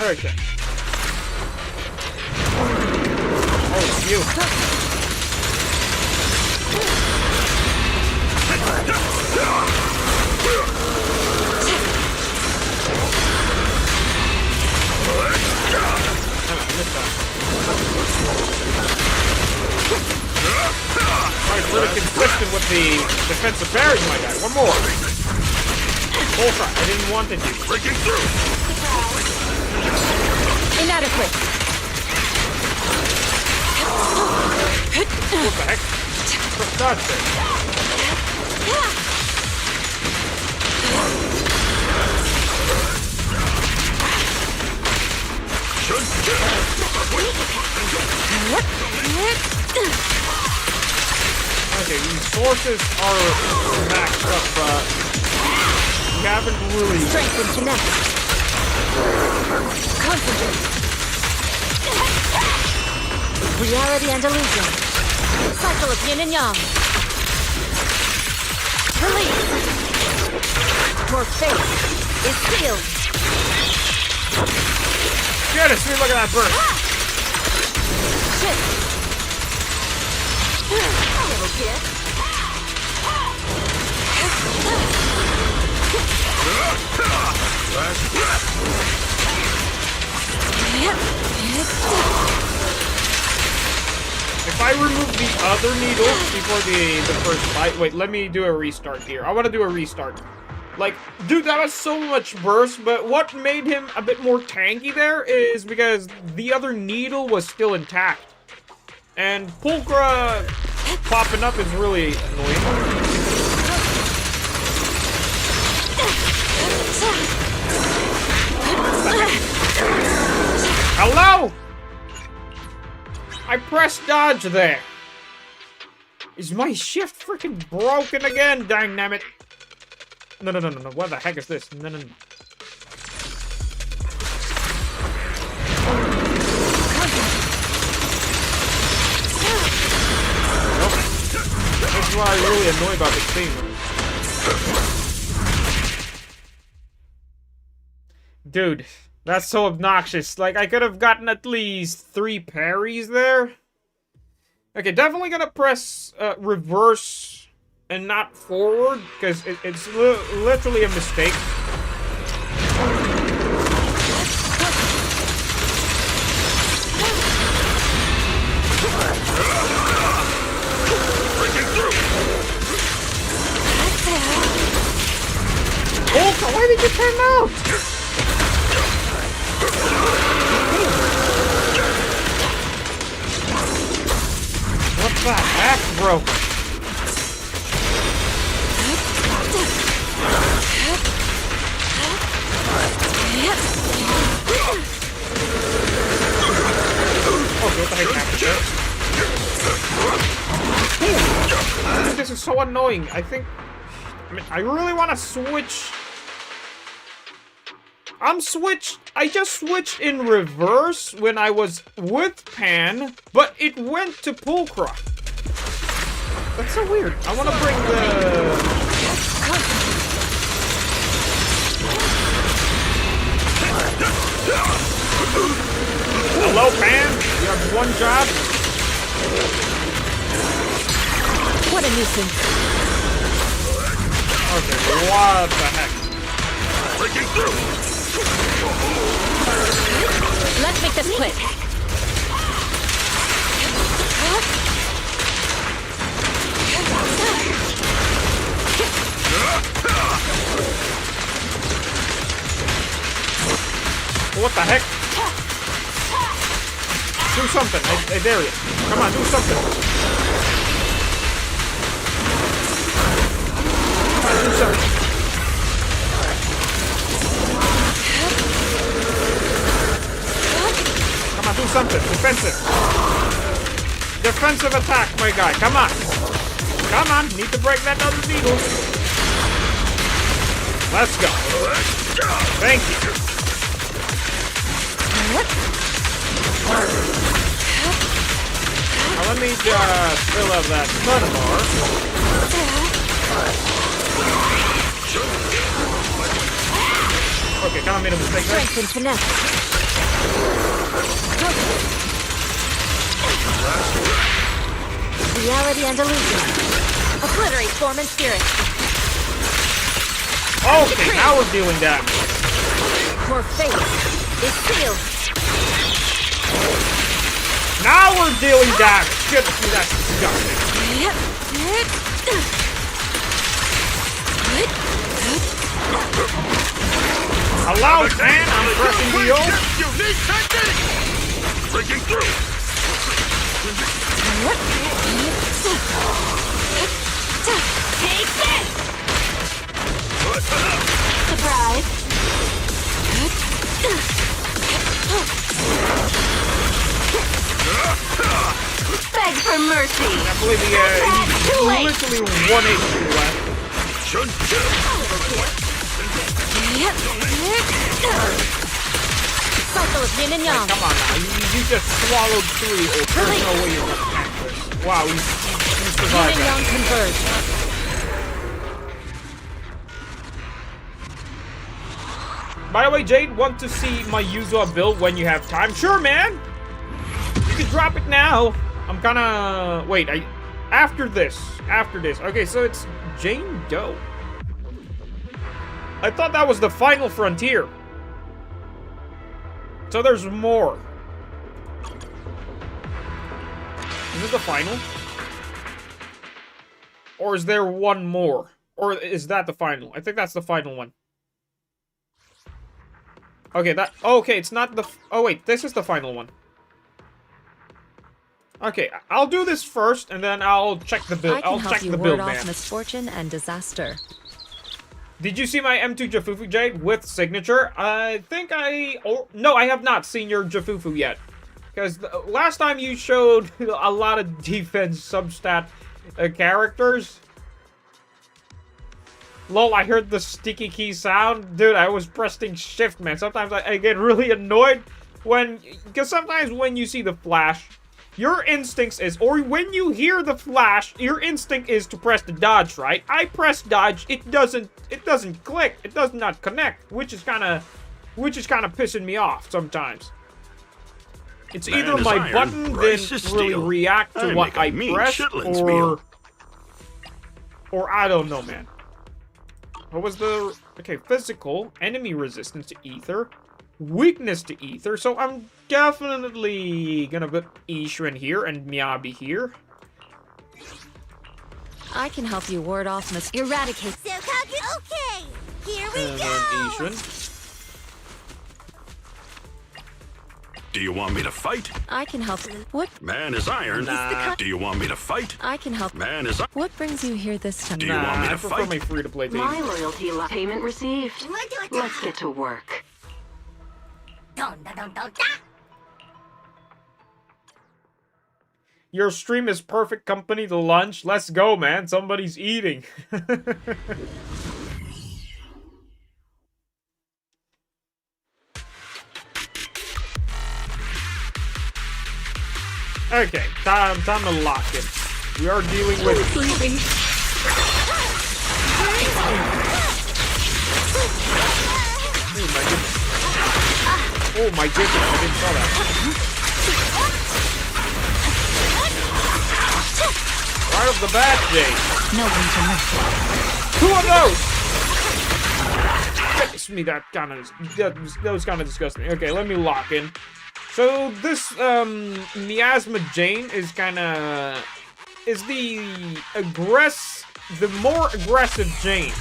Okay. Oh, it's you. Alright, pretty consistent with the defensive parry, my guy. One more. Full shot. I didn't want it to.
Breaking through!
Inadequate.
What the heck? For God's sake. Okay, these sources are maxed up, but we haven't really...
Strength and connect. Concentrate. Reality and illusion. Cycle of yin and yang. Release. Your fate is sealed.
Goodness, look at that burst.
Shit.
A little kid.
If I remove the other needles before the first fight, wait, let me do a restart here. I want to do a restart. Like, dude, that was so much burst, but what made him a bit more tanky there is because the other needle was still intact. And Pulchra popping up is really annoying. Hello? I pressed dodge there. Is my shift freaking broken again? Dang nabbit. No. What the heck is this? No. Okay. This is what I really annoy about this thing. Dude, that's so obnoxious. Like, I could have gotten at least 3 parries there. Okay, definitely gonna press reverse and not forward, because it's literally a mistake. Oh, why did you turn out? What the heck, bro? Oh, what the heck happened there? Dude, this is so annoying. I mean, I really want to switch. I just switched in reverse when I was with Pan, but it went to Pulchra. That's so weird. I want to bring the... Hello, Pan. You have one job.
What a nuisance.
Okay, what the heck?
Breaking through!
Let's make this quick.
What the heck? Do something. I dare you. Come on, do something. Come on, do something. Come on, do something. Defensive. Defensive attack, my guy. Come on. Come on. Need to break that other needle. Let's go. Thank you. Now let me just fill up that stun bar. Okay, kind of made a mistake there.
Strength and finesse. Reality and illusion. Obliterate form and spirit.
Okay, now we're dealing damage.
Your fate is sealed.
Now we're dealing damage. Good to see that's disgusting. Hello, Dan. I'm pressing the O.
Unique technique! Breaking through!
Take this! Surprise! Beg for mercy!
I believe he's literally 1 HP left.
Cycle of yin and yang.
Come on now. You just swallowed 3. There's no way you're gonna catch this. Wow, you
Yin
survived
and yang
that.
converge.
By the way, Jade, want to see my usual build when you have time? Sure, man. You can drop it now. I'm kinda... Wait, after this. Okay, so it's Jane Doe. I thought that was the final frontier. So there's more. Is this the final? Or is there one more? Or is that the final? I think that's the final one. Okay, okay, it's not the... Oh, wait, this is the final one. Okay, I'll do this first, and then I'll check the build. I'll check the build, man.
I can help you ward off misfortune and disaster.
Did you see my M2 Jafufu, Jade, with signature? I think no, I have not seen your Jafufu yet. Because last time you showed a lot of defense substat characters. Lol, I heard the sticky key sound. Dude, I was pressing shift, man. Sometimes I get really annoyed when... Because sometimes when you see the flash, your instincts is... Or when you hear the flash, your instinct is to press the dodge, right? I press dodge, it doesn't click. It does not connect, which is kind of pissing me off sometimes. It's either my button didn't really react to what I pressed, or I don't know, man. What was the... Okay, physical, enemy resistance to ether, weakness to ether, so I'm definitely gonna put Ishu in here and Miyabi here.
I can help you ward off
Eradicate. Okay, here we
And
go.
then Ishun.
Do you want me to fight?
I can help. What?
Man is iron.
Nah.
Do you want me to fight?
I can help.
Man is...
What brings you here this time?
Do you want me to
I prefer
fight?
my free-to-play team.
My loyalty payment received. Let's get to work.
Your stream is perfect company to lunch. Let's go, man. Somebody's eating. Okay, time to lock it. We are dealing with... Oh my goodness, I didn't saw that. Right off the bat, Jay.
No one can miss.
2 of those! Fix me, that was kind of disgusting. Okay, let me lock in. So this Miasma Jane is the more aggressive Jane.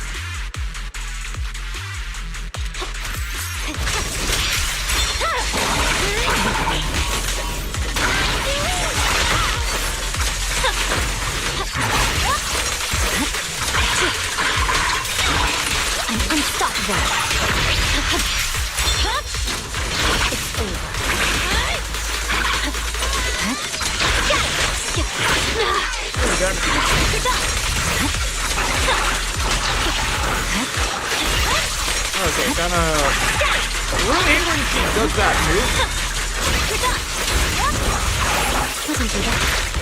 Unstoppable. It's over.
Okay, kinda... Really hate when she does that move.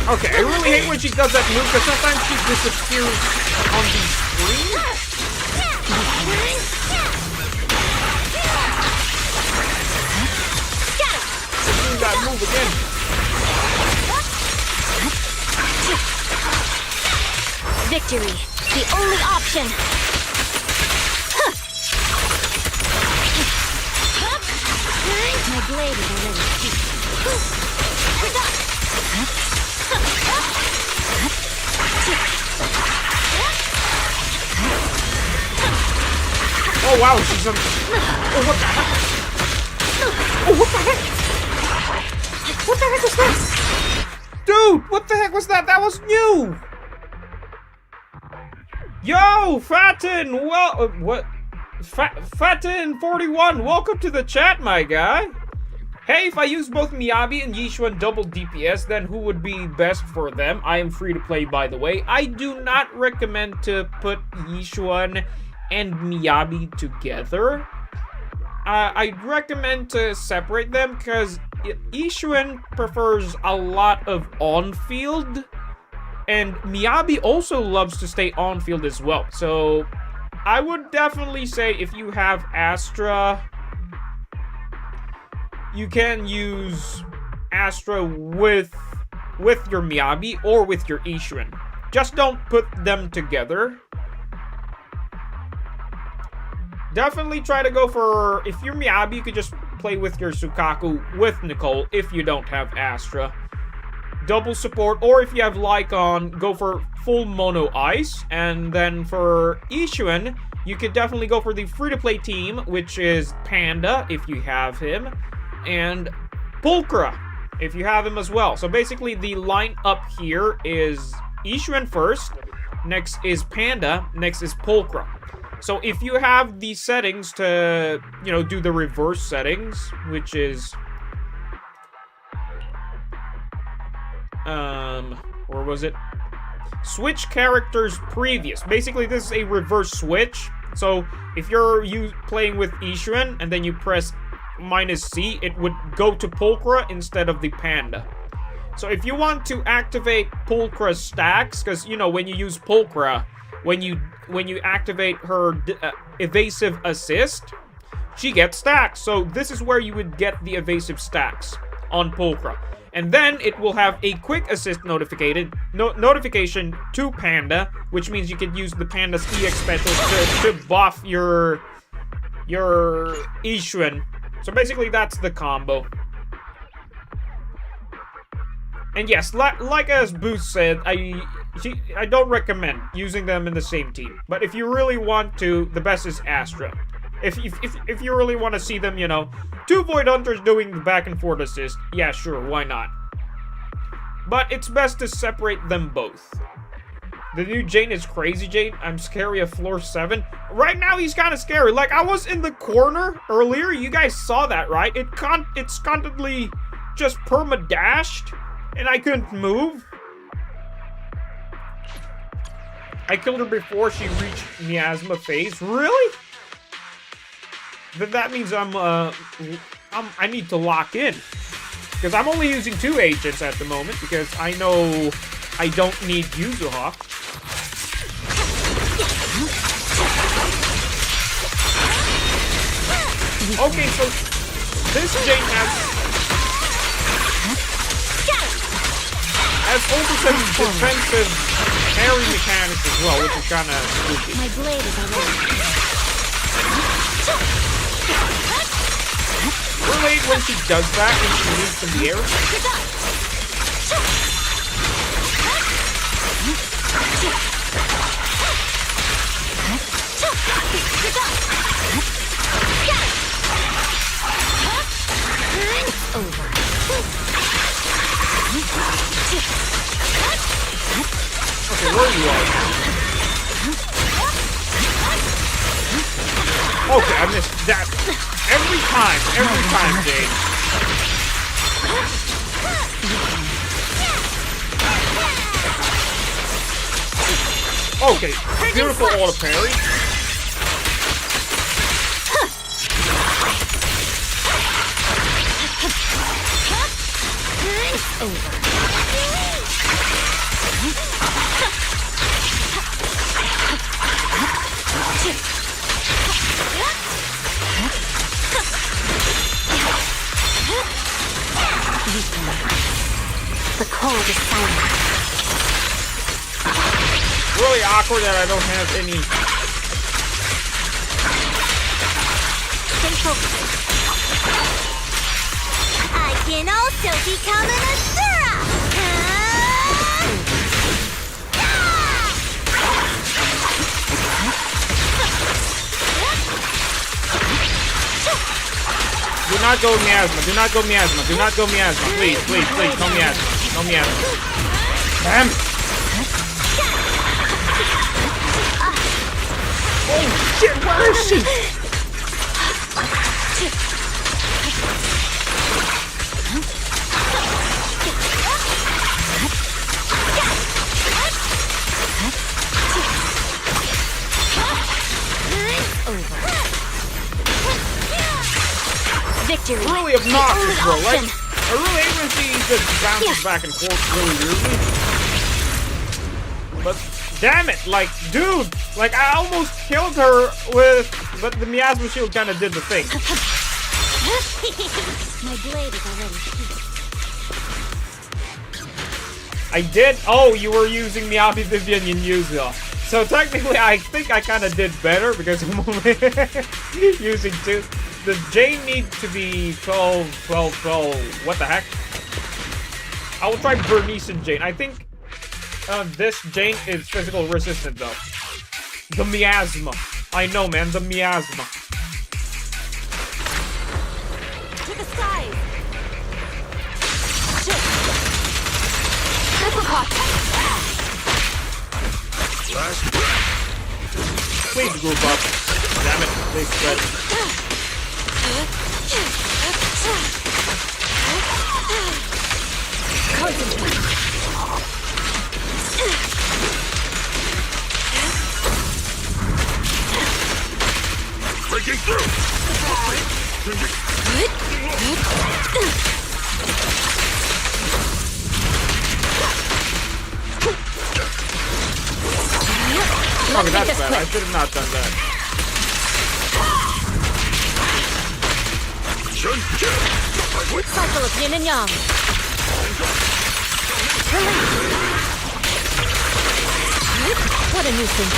Okay, I really hate when she does that move because sometimes she disappears on the screen. Do that move again.
Victory, the only option. My blade is already deep.
Oh wow, she's on... Oh, what the heck? Oh, what the heck? What the heck was that? Dude, what the heck was that? That was new! Yo, Fatin! Well, what? Fatin41, welcome to the chat, my guy. Hey, if I use both Miyabi and Yishuan double DPS, then who would be best for them? I am free to play, by the way. I do not recommend to put Yishuan and Miyabi together. I'd recommend to separate them because Yishuan prefers a lot of on-field, and Miyabi also loves to stay on-field as well. So I would definitely say if you have Astra you can use Astra with your Miyabi or with your Ishuin. Just don't put them together. Definitely try to go for, if you're Miyabi, you could just play with your Sukaku with Nicole if you don't have Astra. Double support, or if you have Lycon, go for full mono ice. And then for Ishuin, you could definitely go for the free-to-play team, which is Panda, if you have him, and Pulchra, if you have him as well. So basically, the line up here is Ishuin first, next is Panda, next is Pulchra. So if you have the settings to, you know, do the reverse settings, which is... or was it? Switch characters previous. Basically, this is a reverse switch. So if you're playing with Ishuin and then you press -C, it would go to Pulchra instead of the Panda. So if you want to activate Pulchra's stacks, because, you know, when you use Pulchra, when you activate her evasive assist, she gets stacks. So this is where you would get the evasive stacks on Pulchra. And then it will have a quick assist notification to Panda, which means you could use the Panda's EX special to buff your Ishuin. So basically that's the combo. And yes, like as Boost said, I don't recommend using them in the same team. But if you really want to, the best is Astra. If you really want to see them, you know, two Void Hunters doing the back and forth assist, yeah, sure, why not? But it's best to separate them both. The new Jane is crazy Jane. I'm scary of floor 7. Right now, he's kind of scary. Like, I was in the corner earlier. You guys saw that, right? It's constantly just perma-dashed, and I couldn't move. I killed her before she reached miasma phase. Really? Then that means I need to lock in. Because I'm only using 2 agents at the moment, because I know I don't need Yuzuha. Okay, so this Jane has also some defensive parry mechanics as well, which is kind of spooky.
My blade is already.
Really, when she does that, when she moves in the air. Okay, where are you all? Okay, I missed that. Every time, Jade. Okay, beautiful auto parry.
The cold is silent.
Really awkward that I don't have any.
Stay focused. I can also become an Asura!
Do not go miasma. Do not go miasma. Do not go miasma. Please, please, please. No miasma. No miasma. Damn it. Oh shit, where is she?
Victory.
Really obnoxious, bro. Like, I really hate when she just bounces back and forth really weirdly. But damn it, like, dude, like I almost killed her with, but the miasma shield kind of did the thing.
My blade is already heated.
I did. Oh, you were using Miyabi, Vivian, and Yuzo. So technically, I think I kind of did better because I'm only using 2. The Jane needs to be 12, 12, 12. What the heck? I will try Bernice and Jane. I think this Jane is physical resistant though. The miasma. I know, man. The miasma.
To the skies!
Please group up. Damn it. They spread.
Breaking through!
Okay, that's bad. I should have not done that.
Cycle of yin and yang. What a nuisance.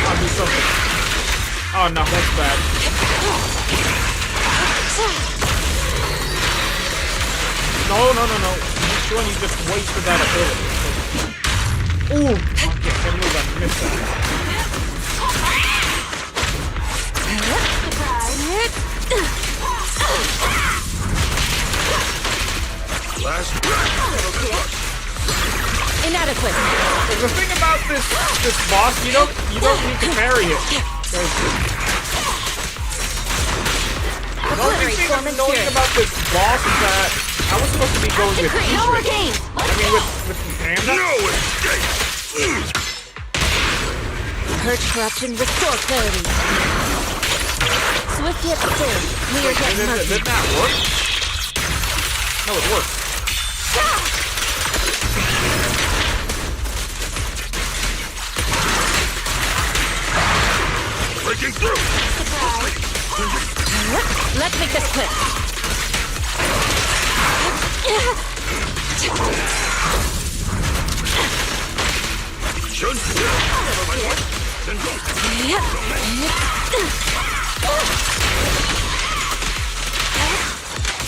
I'll do something. Oh no, that's bad. No. Which one you just wasted that ability? Ooh! Okay, can't believe I missed that.
Inadequate.
The thing about this boss, you don't need to parry it. The only thing I'm annoying about this boss is that I was supposed to be going with Ishrin. I mean with Panda.
No escape!
Purge corruption, restore clarity. Swift hit sword. Clear hit mercy.
Did that work? No, it worked.
Breaking through!
Let's make this quick.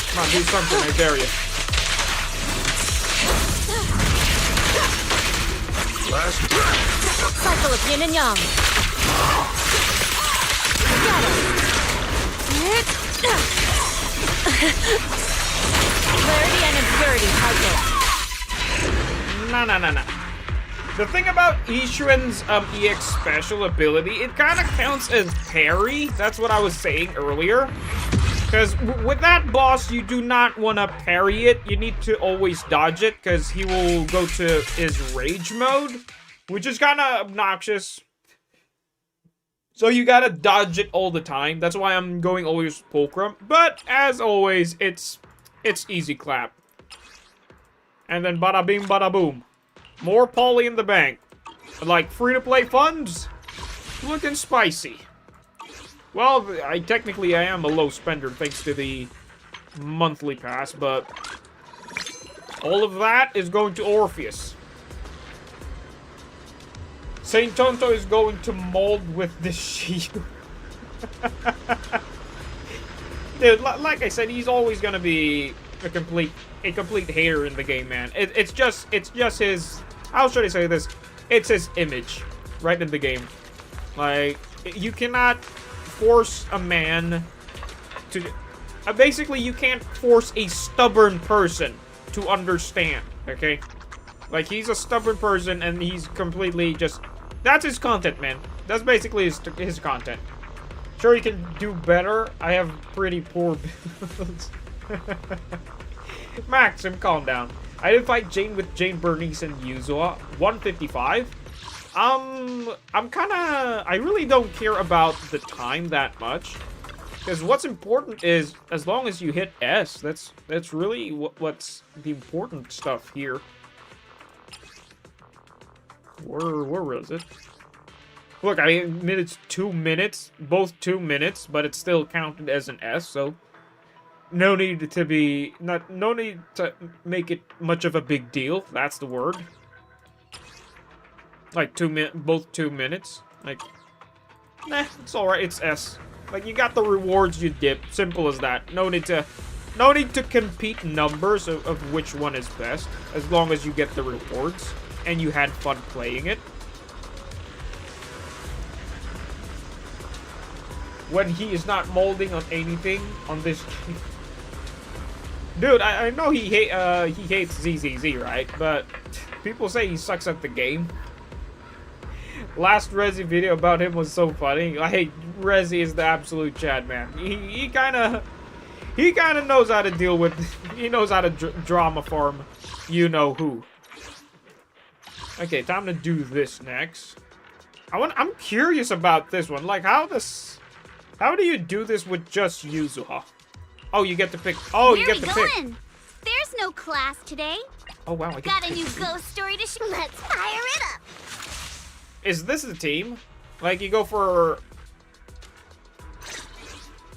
Come on, do something, I dare you.
Cycle of yin and yang. Clarity and impurity cycle.
No. The thing about Ishrin's EX special ability, it kind of counts as parry. That's what I was saying earlier. Because with that boss, you do not want to parry it. You need to always dodge it, because he will go to his rage mode, which is kind of obnoxious. So you gotta dodge it all the time. That's why I'm going always Fulcrum. But, as always, it's easy clap. And then bada bing, bada boom. More Polly in the bank. Like, free-to-play funds? Looking spicy. Well, technically I am a low spender thanks to the monthly pass, but all of that is going to Orpheus. Saint Tonto is going to mold with this Shiyu. Dude, like I said, he's always gonna be a complete hater in the game, man. It's just his. How should I say this? It's his image, right in the game. Like, you cannot force a man to. Basically, you can't force a stubborn person to understand. Okay, like he's a stubborn person, and he's completely just. That's his content, man. That's basically his content. Sure, he can do better. I have pretty poor builds. Maxim, calm down. I did fight Jane with Jane, Bernice, and Yuzo. 155. I'm kinda... I really don't care about the time that much. Because what's important is, as long as you hit S, that's really what's the important stuff here. Where is it? Look, I admit it's 2 minutes, both 2 minutes, but it's still counted as an S, so no need to be no need to make it much of a big deal. That's the word. Like both 2 minutes. Like, nah, it's all right. It's S. Like, you got the rewards you dip. Simple as that. No need to compete numbers of which one is best, as long as you get the rewards and you had fun playing it. When he is not molding on anything on this. Dude, I know he hates ZZZ, right? But people say he sucks at the game. Last Resi video about him was so funny. Like, Resi is the absolute Chad, man. He kind of knows how to deal with. He knows how to drama farm. You know who. Okay, time to do this next. I'm curious about this one. Like, how do you do this with just Yuzuha? Oh, you get to pick. Oh, you get to pick.
There's no class today.
Oh wow, I
got a new ghost story to show. Let's fire it up.
Is this the team? Like, you go for...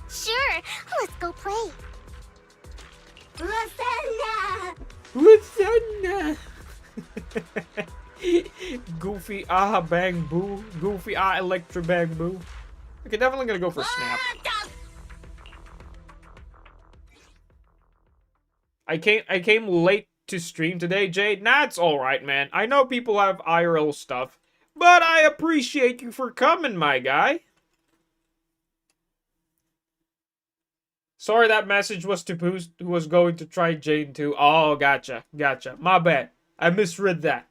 Sure, let's go play.
Lasagna! Goofy, bang, boo. Goofy, electro, bang, boo. Okay, definitely gonna go for Snap. I came late to stream today, Jade. Nah, it's alright, man. I know people have IRL stuff. But I appreciate you for coming, my guy. Sorry that message was to Boost, who was going to try Jane too. Oh, gotcha. My bad. I misread that.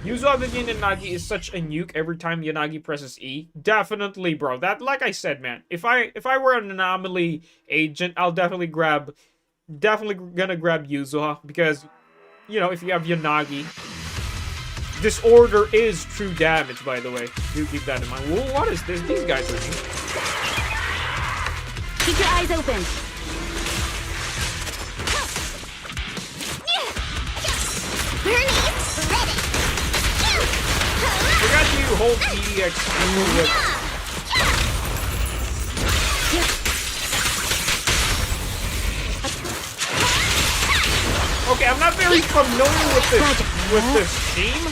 Yuzo Vivian Yanagi is such a nuke every time Yanagi presses E. Definitely, bro. That, like I said, man. If I were an anomaly agent, I'll definitely gonna grab Yuzuha, because, you know, if you have Yanagi, Disorder is true damage, by the way. Do keep that in mind. Whoa, what is this? These guys are new.
Keep your eyes open. Bernie's ready.
Forgot you hold EX with... Okay, I'm not very familiar with this team.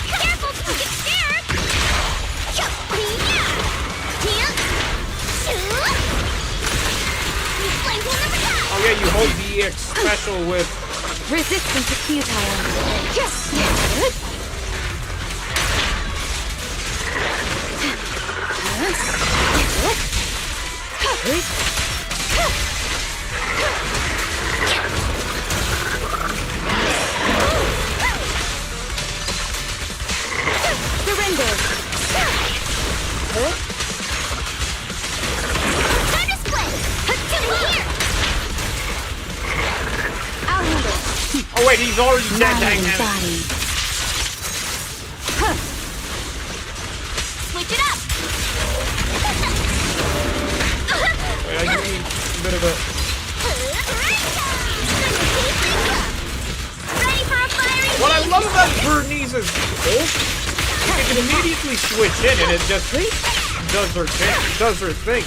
Careful, don't get scared.
Oh yeah, you hold the EX special with...
Resistance is futile. Surrender. Time to split. Here. I'll handle.
Oh wait, he's already dead. Dang it.
Switch it up.
Wait, I give me a bit of a...
Ready for a fiery...
What I love about Bernice's ult, you can immediately switch in and it just does her thing.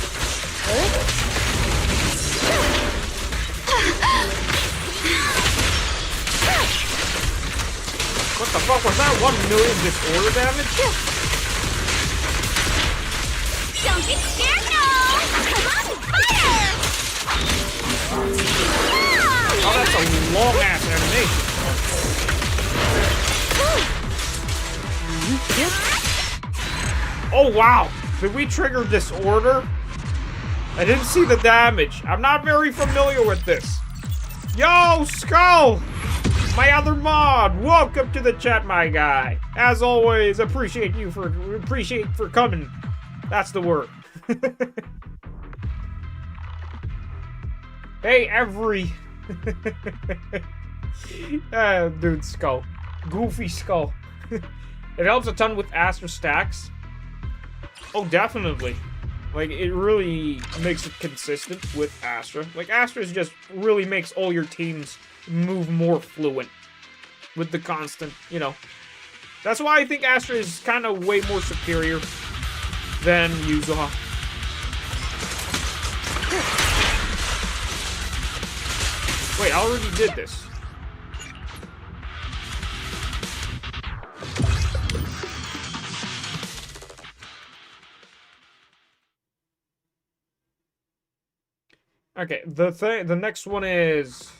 What the fuck was that? 1 million disorder damage?
Don't get scared, no! Come on, fire!
Oh, that's a long-ass animation. Oh, wow. Did we trigger disorder? I didn't see the damage. I'm not very familiar with this. Yo, Skull! My other mod! Welcome to the chat, my guy. As always, appreciate for coming. That's the word. Hey, every... dude, Skull. Goofy Skull. It helps a ton with Aster stacks. Oh, definitely. Like, it really makes it consistent with Astra. Like, Astra's just really makes all your teams move more fluent with the constant, you know. That's why I think Astra is kind of way more superior than Yuzuha. Wait, I already did this. Okay, the next one is...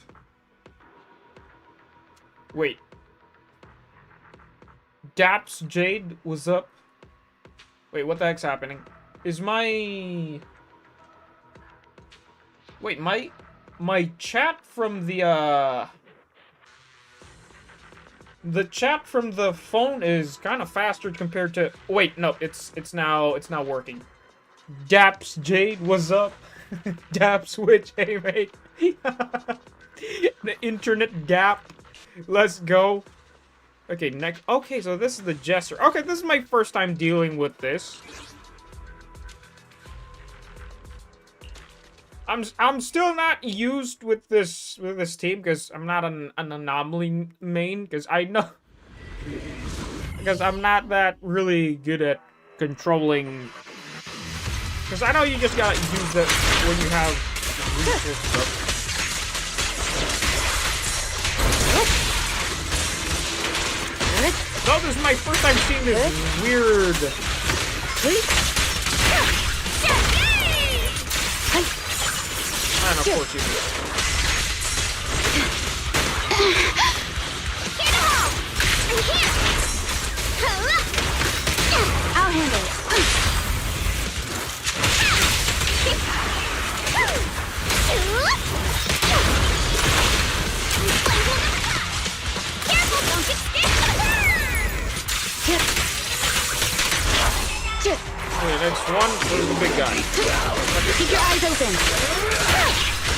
Wait. Daps Jade was up. Wait, what the heck's happening? Is my... Wait, my chat from the chat from the phone is kind of faster compared to... Wait, no, it's now working. Daps Jade was up. Dap switch, hey mate. The internet gap. Let's go. Okay, next. Okay, so this is the Jester. Okay, this is my first time dealing with this. I'm still not used with this team because I'm not an anomaly main because I know because I'm not that really good at controlling. Because I know you just gotta use it when you have this stuff. No, this is my first time seeing this weird. And of course you do.
I'll handle it.
Okay, next one, where's the big guy?
Keep your eyes open.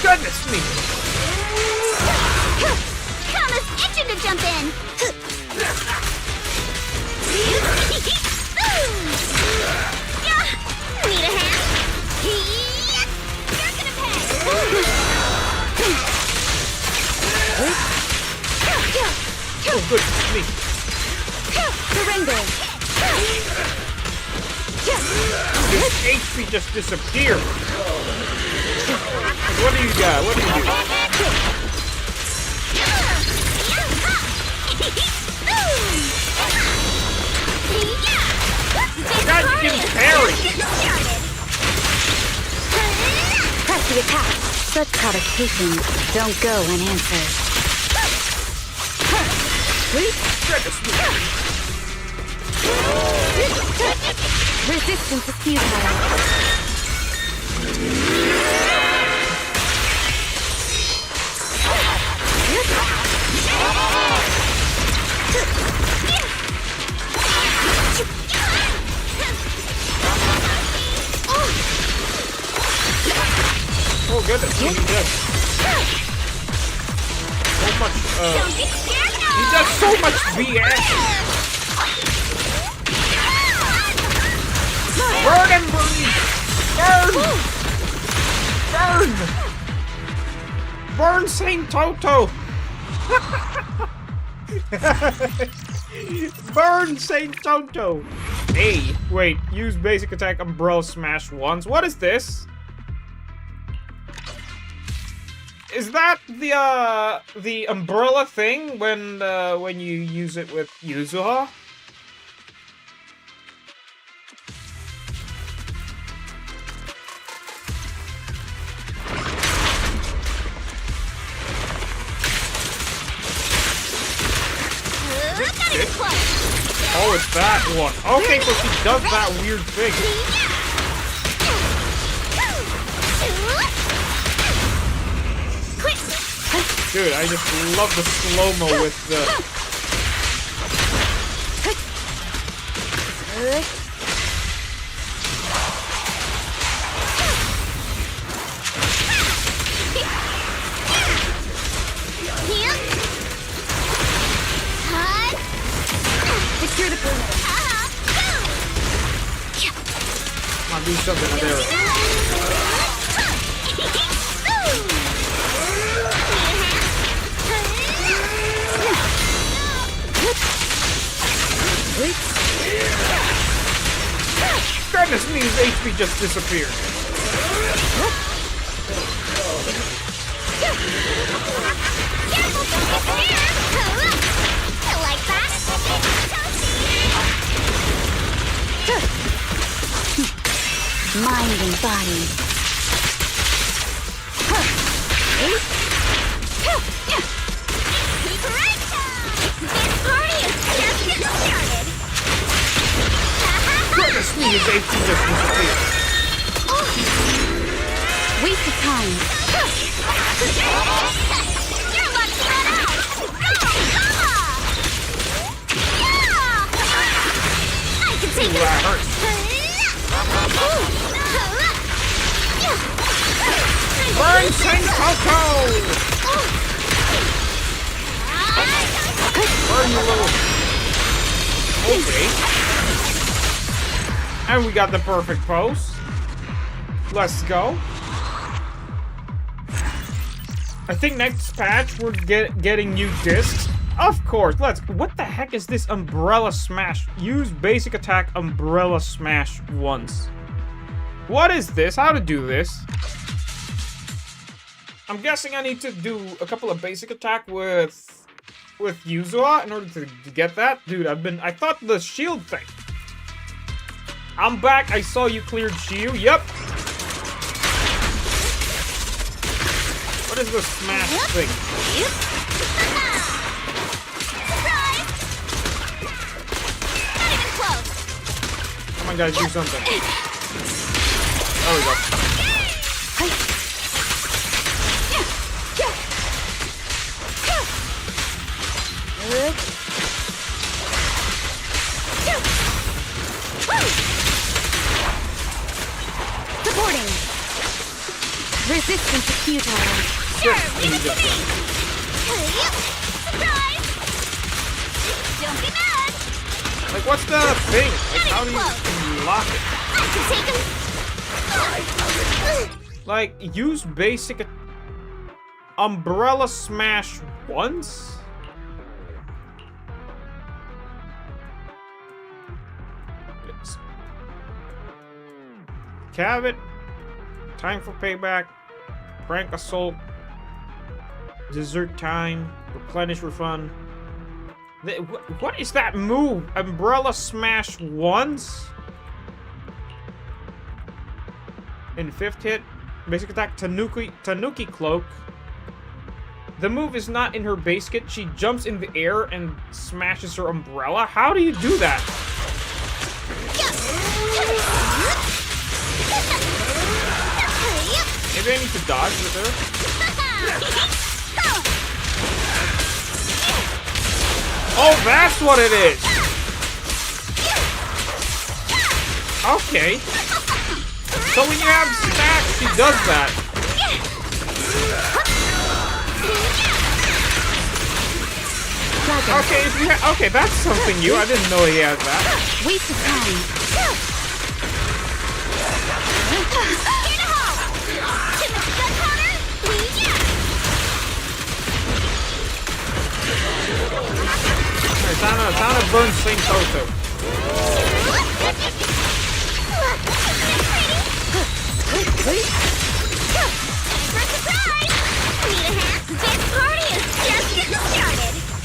Goodness me!
Kama's itching to jump in. Need a hand? You're gonna pay.
Oh, goodness me!
Surrender.
His HP just disappeared! What do you got? What do you do? God, you can parry!
Press the attack. Such provocations don't go unanswered. Resistance is futile.
Oh goodness, he does so much, he does so much BS! Burn him, Bernie! Burn! Burn! Burn Saint Toto! Burn Saint Toto! Hey, wait, use basic attack umbrella smash once. What is this? Is that the umbrella thing when you use it with Yuzuha? Oh, it's that one. Okay, so she does that weird thing. Dude, I just love the slow-mo with the...
Secure the perimeter.
Come on, dude. something out there. Goodness me, his HP just disappeared.
Like that? Mind and body. This party is just getting started.
Goodness me, his HP just disappeared.
Waste of time. You're lucky that I can take
Ooh, that hurts. Burn Senkoku! Burn you little... Okay. And we got the perfect pose. Let's go. I think next patch we're getting new discs. Of course, let's... What the heck is this Umbrella Smash? Use basic attack Umbrella Smash once. What is this? How to do this? I'm guessing I need to do a couple of basic attack with Yuzua in order to get that. Dude, I thought the shield thing. I'm back. I saw you cleared Shiyu. Yep. What is the smash thing?
Surprise! Not even close.
Come on, guys, do something. There we go.
Supporting. Resistance is futile. Sure, leave it to me. Surprise! Don't be mad.
Like, what's the thing? Like, how do you lock it?
I can take him.
Like, use basic Umbrella Smash once? Cabot, time for payback, prank assault, dessert time, replenish refund. What is that move? Umbrella Smash once? In 5th hit, basic attack Tanuki Cloak. The move is not in her base kit. She jumps in the air and smashes her umbrella. How do you do that? Maybe I need to dodge with her. Oh, that's what it is! Okay. So when you have stacks, she does that. Okay, if you okay, that's something new. I didn't know he had that.
Waste of time.
Time to burn Saint Toto.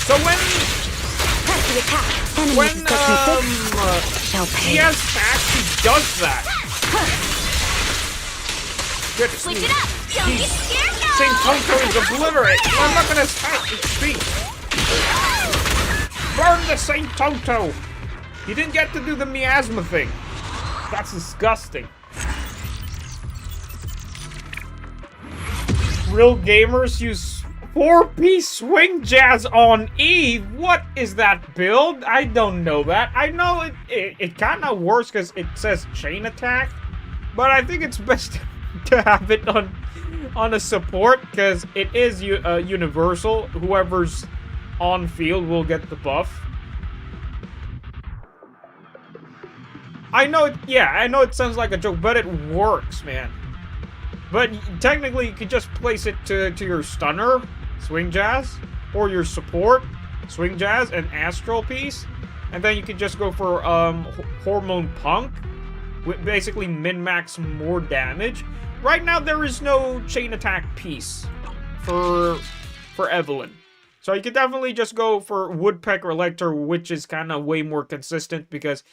So when she has stacks, she does that. Good.
Switch it up. Don't get scared now.
Saint Toto is obliterate. I'm not gonna speak. Burn the Saint Toto! You didn't get to do the miasma thing. That's disgusting. Real gamers use 4-piece swing jazz on Eve. What is that build? I don't know that. I know it kind of works because it says chain attack, but I think it's best to have it on a support because it is universal. Whoever's on field will get the buff. I know it sounds like a joke, but it works, man. But technically, you could just place it to your stunner, Swing Jazz, or your support, Swing Jazz, and Astral Piece, and then you could just go for Hormone Punk, with basically min-max more damage. Right now, there is no chain attack piece for Evelyn. So you could definitely just go for Woodpecker Elector, which is kind of way more consistent because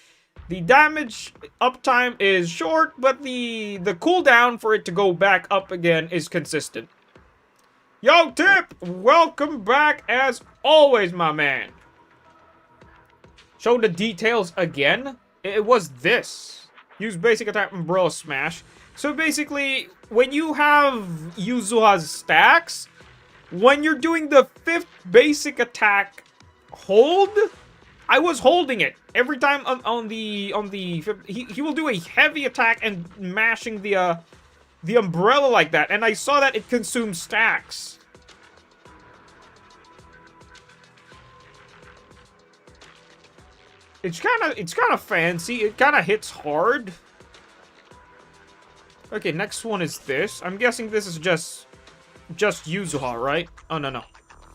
the damage uptime is short, but the cooldown for it to go back up again is consistent. Yo, Tip! Welcome back as always, my man. Show the details again. It was this. Use basic attack Umbrella Smash. So basically, when you have Yuzuha's stacks, when you're doing the 5th basic attack hold, I was holding it every time on the he will do a heavy attack and mashing the umbrella like that, and I saw that it consumes stacks. It's kind of fancy. It kind of hits hard. Okay, next one is this. I'm guessing this is just Yuzuha, right? Oh no.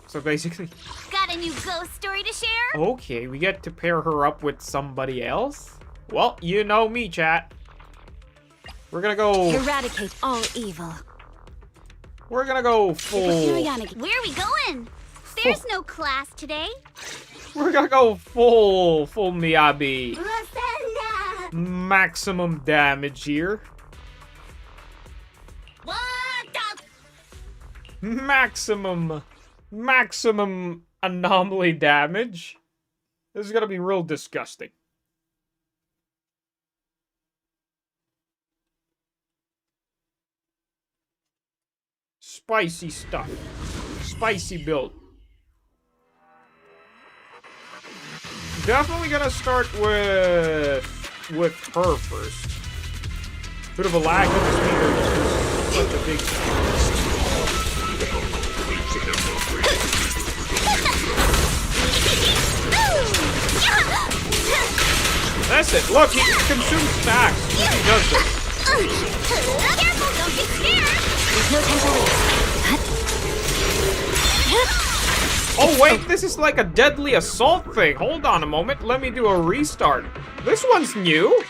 So basically,
Got a new ghost story to share?
okay, we get to pair her up with somebody else. Well, you know me, chat. We're gonna go.
Eradicate all evil.
We're gonna go full.
Where are we going? There's no class today.
We're gonna go full Miyabi. Maximum damage here.
What the?
Maximum anomaly damage. This is gonna be real disgusting. Spicy stuff. Spicy build. Definitely gonna start with her first. Bit of a lag with the speaker just 'cause it's such a big. That's it. Look, he consumes stacks when he does this.
Careful, don't get scared. There's no time to waste.
Oh wait, this is like a deadly assault thing. Hold on a moment. Let me do a restart. This one's new.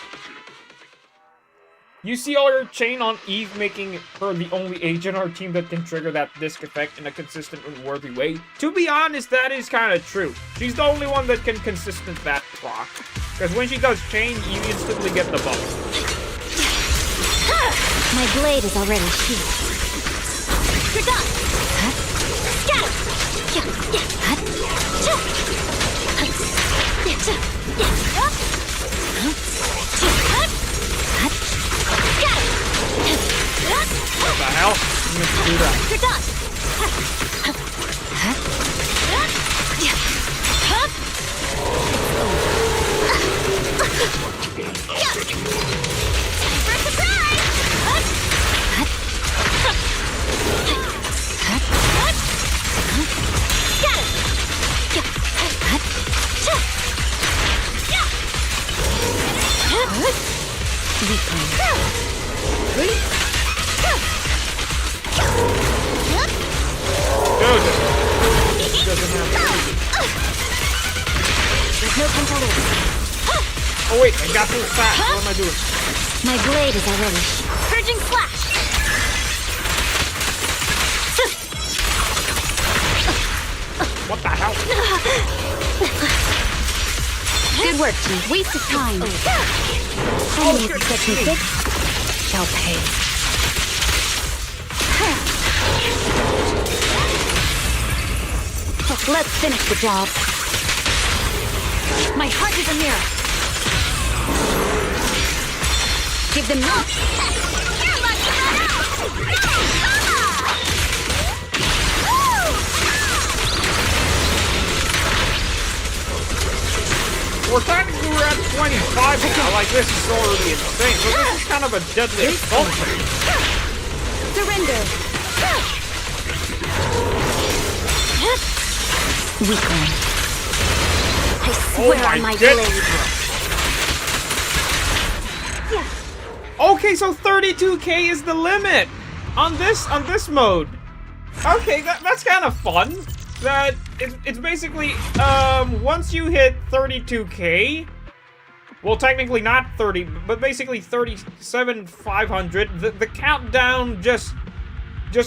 You see all your chain on Eve, making her the only agent on our team that can trigger that disc effect in a consistent and worthy way. To be honest, that is kind of true. She's the only one that can consistent that proc. Because when she does chain, you instantly get the buff.
My blade is already sheathed. You're done.
What the hell? I'm gonna do that.
You're done. For a surprise! There's no time to lose.
Oh wait, I got too fast. What am I doing?
My blade is already purging flash.
What the hell?
Good work, team. Waste of time. Enemies
good.
that can fix shall pay. Let's finish the job. My heart is a mirror. Give them no.
We're technically at 25 now. Like, this is already insane. So this is kind of a deadly assault thing.
Surrender. Weakling. I swear
my
on my
goodness.
blade.
Okay, so 32k is the limit on this mode. Okay, that's kind of fun. That it's basically once you hit 32k, well technically not 30, but basically 37,500, the countdown just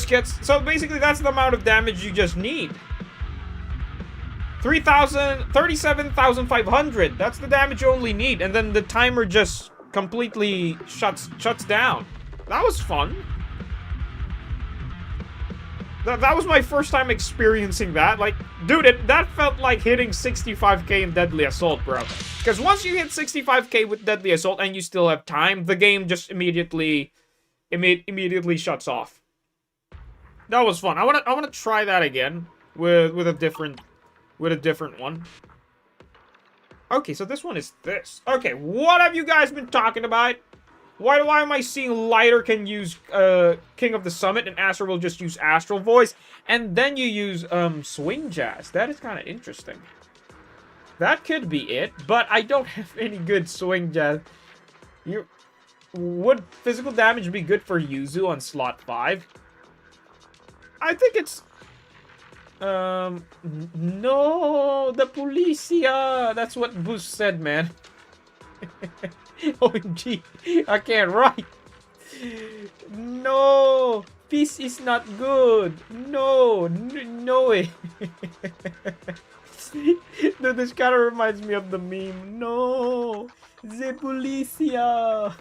gets, so basically that's the amount of damage you just need. 37,500. That's the damage you only need, and then the timer just completely shuts down. That was fun. That was my first time experiencing that. Like, dude, that felt like hitting 65k in Deadly Assault, bro. Because once you hit 65k with Deadly Assault and you still have time, the game just immediately shuts off. That was fun. I wanna try that again with a different one. Okay, so this one is this. Okay, what have you guys been talking about? Why am I seeing Lighter can use King of the Summit and Astral will just use Astral Voice, and then you use Swing Jazz? That is kind of interesting. That could be it, but I don't have any good Swing Jazz. Would physical damage be good for Yuzu on slot 5? I think it's no, the Policia. That's what Boost said, man. OMG, I can't write. No, peace is not good. No way. Dude, this kind of reminds me of the meme. No, the Policia.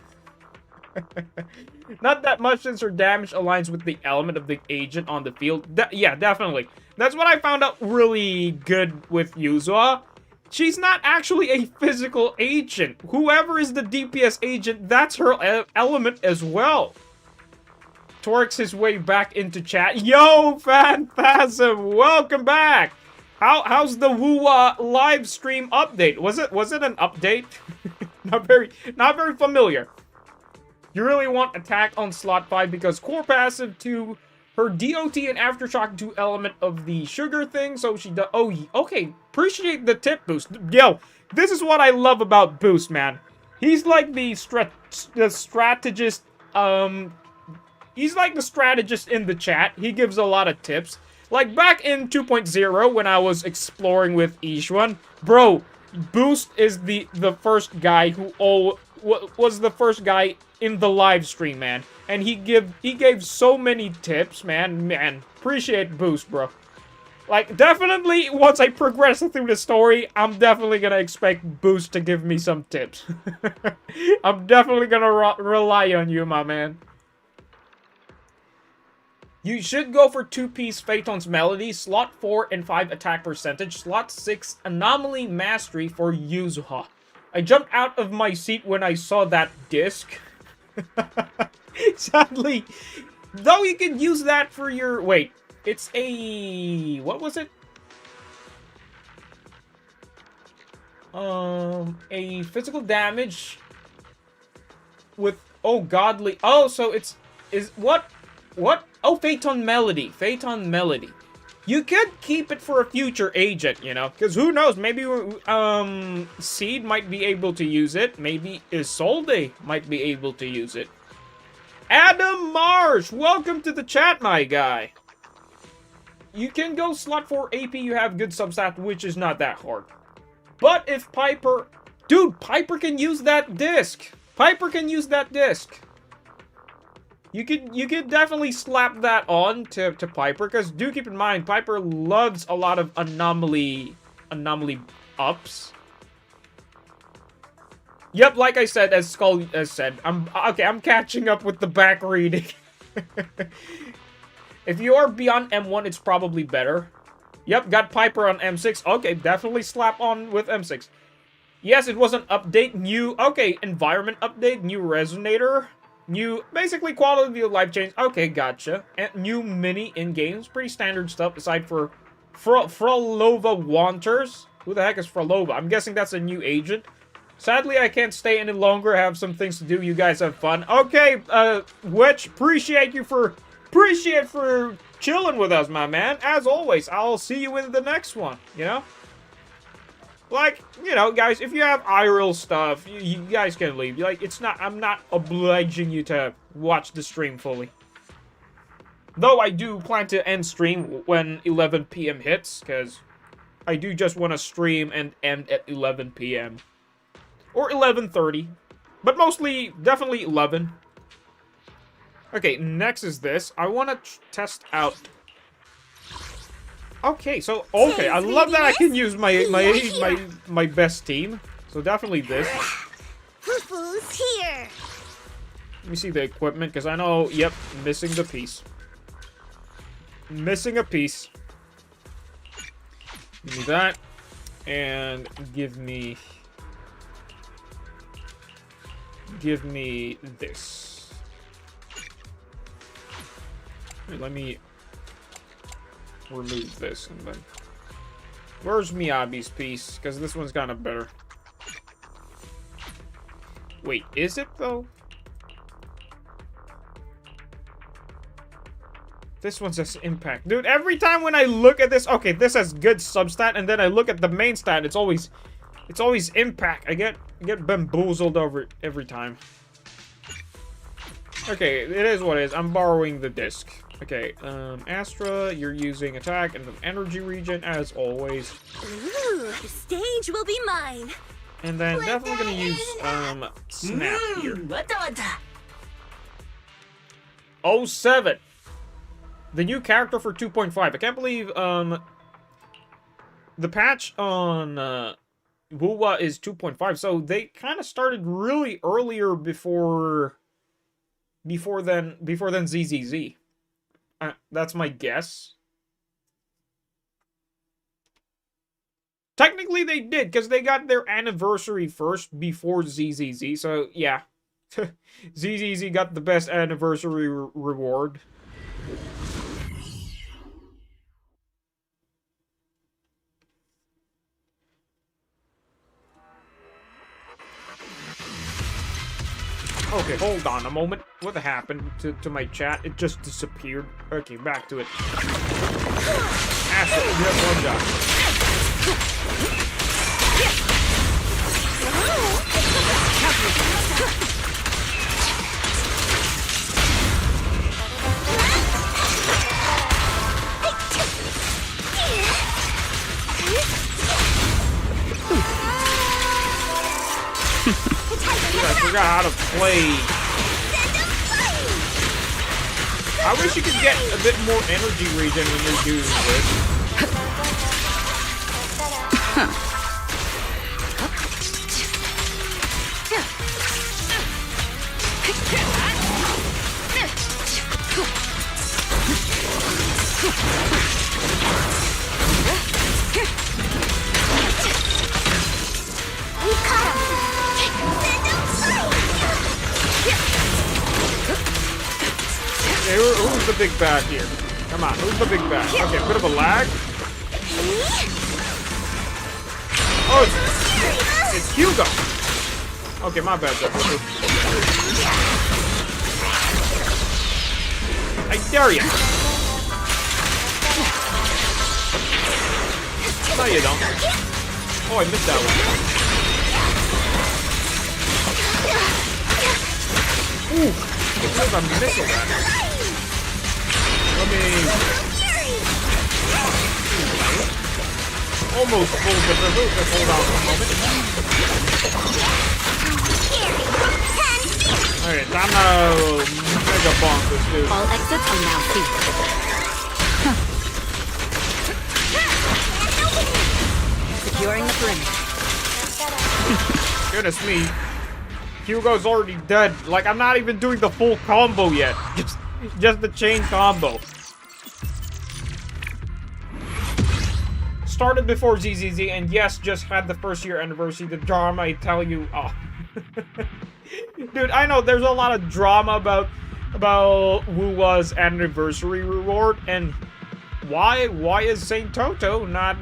Not that much since her damage aligns with the element of the agent on the field. Yeah, definitely. That's what I found out really good with Yuzua. She's not actually a physical agent. Whoever is the DPS agent, that's her element as well. Torques his way back into chat. Yo, Phantasm, welcome back. How's the Wua live stream update? Was it an update? not very familiar. You really want attack on slot 5 because core passive to her DOT and Aftershock 2 element of the sugar thing, so she does. Oh, okay. Appreciate the tip, Boost. Yo, this is what I love about Boost, man. He's like the strategist. He's like the strategist in the chat. He gives a lot of tips. Like back in 2.0 when I was exploring with Ishwan, bro, Boost is the first guy who was the first guy in the live stream, man. And he gave so many tips, man. Appreciate Boost, bro. Like, definitely, once I progress through the story, I'm definitely gonna expect Boost to give me some tips. I'm definitely gonna rely on you, my man. You should go for 2-piece Phaeton's Melody, slot 4 and 5 attack percentage, slot 6 Anomaly Mastery for Yuzuha. I jumped out of my seat when I saw that disc. Sadly, though you can use that for your... Wait, it's a... What was it? A physical damage with... Oh, godly... Oh, so it's... What? Oh, Phaeton Melody. Phaeton Melody. You could keep it for a future agent, you know? Because who knows? Maybe, Seed might be able to use it. Maybe Isolde might be able to use it. Adam Marsh! Welcome to the chat, my guy. You can go slot 4 AP, you have good substat, which is not that hard. But if Piper... Dude, Piper can use that disc! Piper can use that disc! You could definitely slap that on to Piper, because do keep in mind, Piper loves a lot of anomaly ups. Yep, like I said, as Skull has said, I'm catching up with the back reading. If you are beyond M1, it's probably better. Yep, got Piper on M6. Okay, definitely slap on with M6. Yes, it was an update, new, okay, environment update, new resonator. New, basically quality of life change. Okay, gotcha. And new mini in-games. Pretty standard stuff aside for Frolova Wanters. Who the heck is Frolova? I'm guessing that's a new agent. Sadly, I can't stay any longer. I have some things to do. You guys have fun. Okay, Witch, appreciate for chilling with us, my man. As always, I'll see you in the next one, you know? Like, you know, guys, if you have IRL stuff, you guys can leave. Like, it's not, I'm not obliging you to watch the stream fully. Though I do plan to end stream when 11 p.m. hits, because I do just want to stream and end at 11 p.m. Or 11:30. But mostly, definitely 11. Okay, next is this. I want to test out... Okay, so, okay, I love that I can use my best team. So definitely this.
Fufu's here.
Let me see the equipment, because I know, yep, missing the piece. Missing a piece. Give me that. And give me this. Wait, let me remove this and then... Where's Miyabi's piece? Because this one's kind of better. Wait, is it though? This one says impact. Dude, every time when I look at this... Okay, this has good substat, and then I look at the main stat, it's always impact. I get bamboozled over every time. Okay, it is what it is. I'm borrowing the disc. Okay, Astra, you're using attack and the energy region as always.
Ooh, the stage will be mine.
And then definitely gonna use Snap here. 07. The new character for 2.5. I can't believe the patch on Wuwa is 2.5, so they kind of started really earlier before than ZZZ. That's my guess. Technically they did, because they got their anniversary first before ZZZ, so yeah. ZZZ got the best anniversary reward. Okay, hold on a moment. What happened to my chat? It just disappeared. Okay, back to it. Astra, you have one job. I forgot how to play. I wish you could get a bit more energy regen when you're doing this. Okay, who's the big bad here? Come on, who's the big bad? Okay, a bit of a lag. Oh, it's Hugo. Okay, my bad, Jeff. I dare you. No, you don't. Oh, I missed that one. Ooh, because I'm missing that. Let me... Almost full, but just hold on for a moment. Alright, time to mega bonk this dude.
All exits are now sealed. Securing the perimeter.
Goodness me. Hugo's already dead. Like, I'm not even doing the full combo yet. Just the chain combo. Started before ZZZ, and yes, just had the first year anniversary. The drama, I tell you. Oh. Dude, I know there's a lot of drama about Wuwa's anniversary reward, and why is Saint Toto not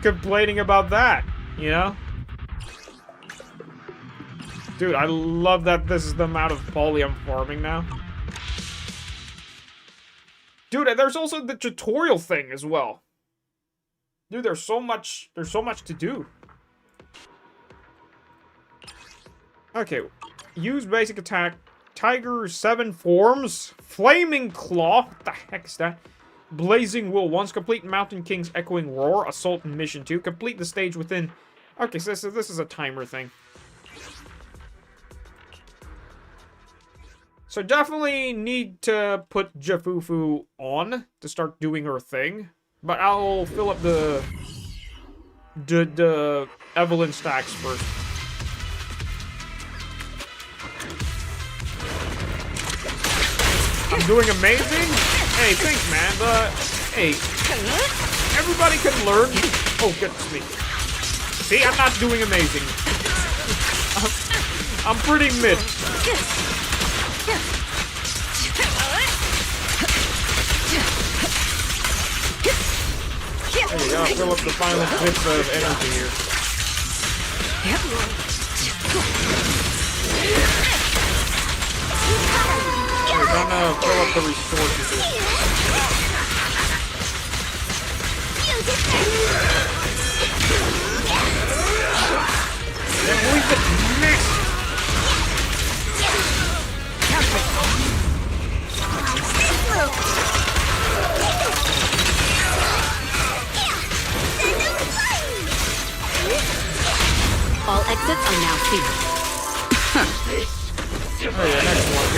complaining about that, you know? Dude, I love that this is the amount of poly I'm farming now. Dude, there's also the tutorial thing as well. Dude, there's so much to do. Okay, use basic attack. Tiger 7 forms. Flaming Claw. What the heck is that? Blazing Will once complete Mountain King's Echoing Roar. Assault Mission 2. Complete the stage within... Okay, so this is a timer thing. So definitely need to put Jafufu on to start doing her thing. But I'll fill up the Evelyn stacks first. I'm doing amazing? Hey, thanks, man. Hey, everybody can learn. Oh, goodness me. See, I'm not doing amazing. I'm pretty mid. There we go, fill up the final bits of energy here. We're gonna fill up the resources here. Then we could miss.
All exits are now sealed.
Oh yeah, next one.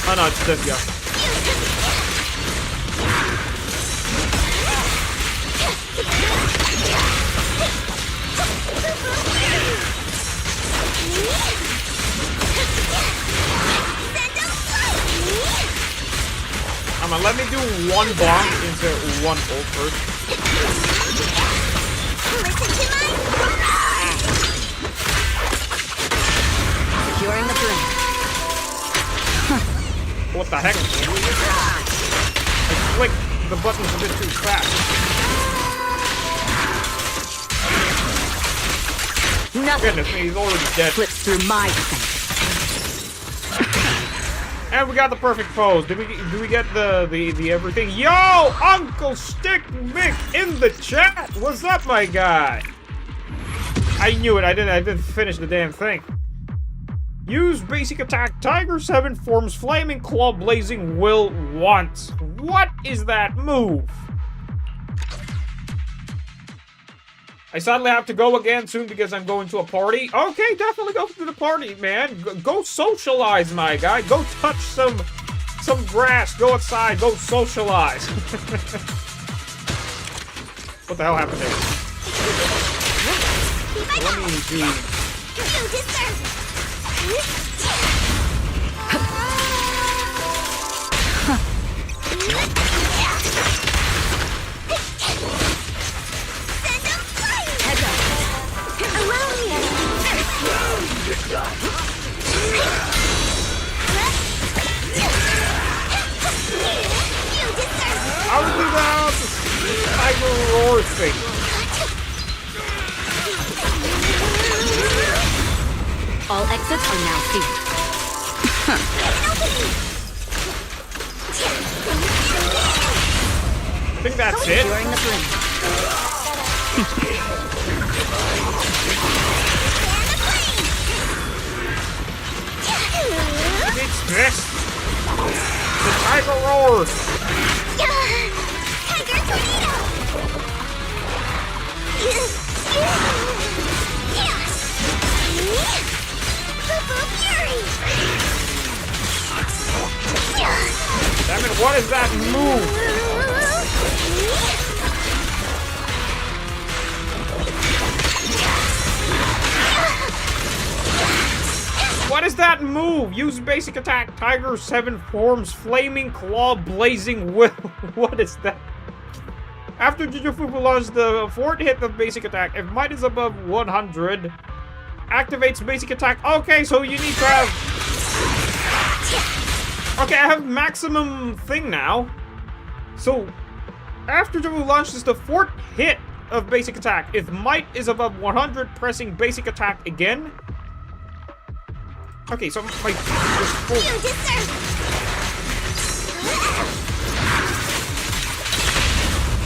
Oh no, it's this guy. Come on, let me do one bomb into one ult first.
Securing the bridge.
What the heck? I clicked the buttons a bit too fast.
Nothing
Goodness me, he's already dead.
slips through my defense.
And we got the perfect pose. Do we get the everything? Yo, Uncle Stick Mick in the chat. What's up, my guy? I knew it. I didn't finish the damn thing. Use basic attack. Tiger 7 forms Flaming Claw Blazing Will once. What is that move? I sadly have to go again soon because I'm going to a party. Okay, definitely go to the party, man. Go socialize, my guy. Go touch some grass. Go outside. Go socialize. What the hell happened there? Let me see. I would do that Tiger Roar thing.
All exits are now sealed.
I think that's it.
Securing the bridge.
It's this. The Tiger Roar.
Tiger Tornado!
Damn it, what is that move? What is that move? Use basic attack. Tiger 7 forms Flaming Claw Blazing Will. What is that? After Jujufufu launches the fourth hit of basic attack, if might is above 100, activates basic attack. Okay, so you need to have... Okay, I have maximum thing now. So, after Jujufufu launches the fourth hit of basic attack, if might is above 100, pressing basic attack again. Okay, so my...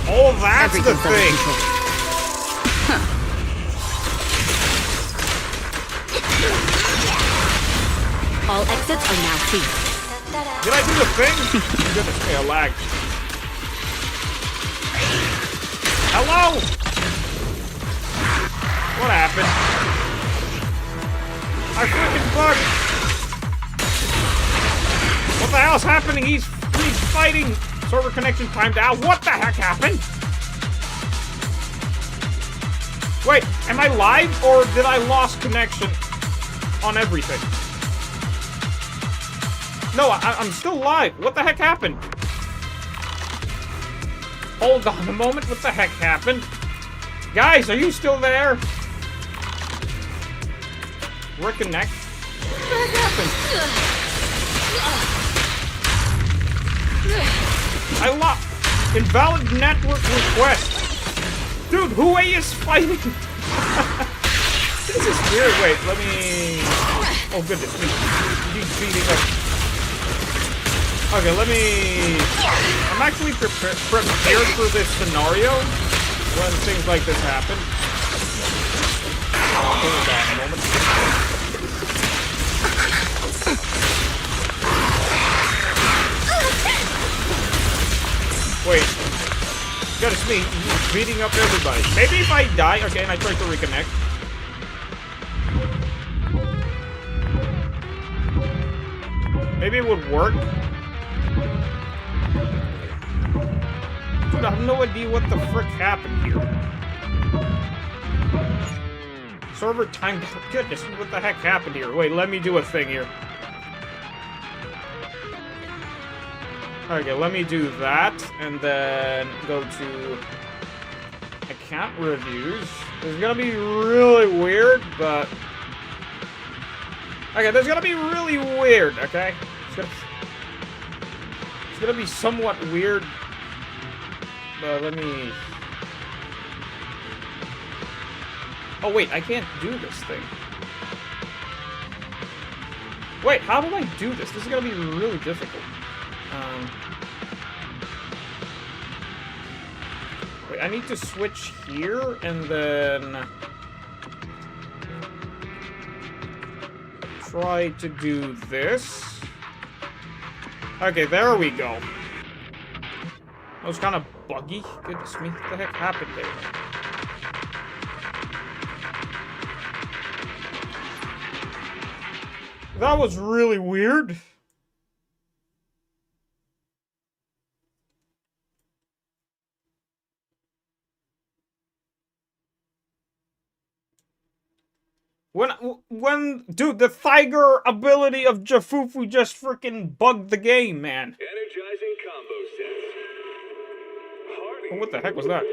All of that's the
Everything's under
thing.
control. All exits are now free.
Did I do the thing? Goodness me, I lagged. Hello? What happened? I freaking bugged. What the hell's happening? He's fighting. Server connection timed out. What the heck happened? Wait, am I live or did I lost connection on everything? No, I'm still live. What the heck happened? Hold on a moment. What the heck happened? Guys, are you still there? Reconnect? What the heck happened? I lost. Invalid network request. Dude, who is fighting? This is weird. Wait, let me... Oh, goodness me. He's beating up. Okay, let me... I'm actually prepared for this scenario when things like this happen. Hold on a moment. Wait. Goodness me, he's beating up everybody. Maybe if I die... Okay, and I try to reconnect. Maybe it would work. Dude, I have no idea what the frick happened here. Server timed out. Goodness, what the heck happened here? Wait, let me do a thing here. Okay, let me do that, and then go to account reviews. It's gonna be really weird, but... Okay, that's gonna be really weird, okay? It's gonna be somewhat weird. But let me... Oh wait, I can't do this thing. Wait, how do I do this? This is gonna be really difficult. Wait, I need to switch here, and then... try to do this. Okay, there we go. That was kind of buggy. Goodness me, what the heck happened there? That was really weird. Dude, the Tiger ability of Jafufu just freaking bugged the game, man.
Energizing combo sets.
Oh, what the heck was that?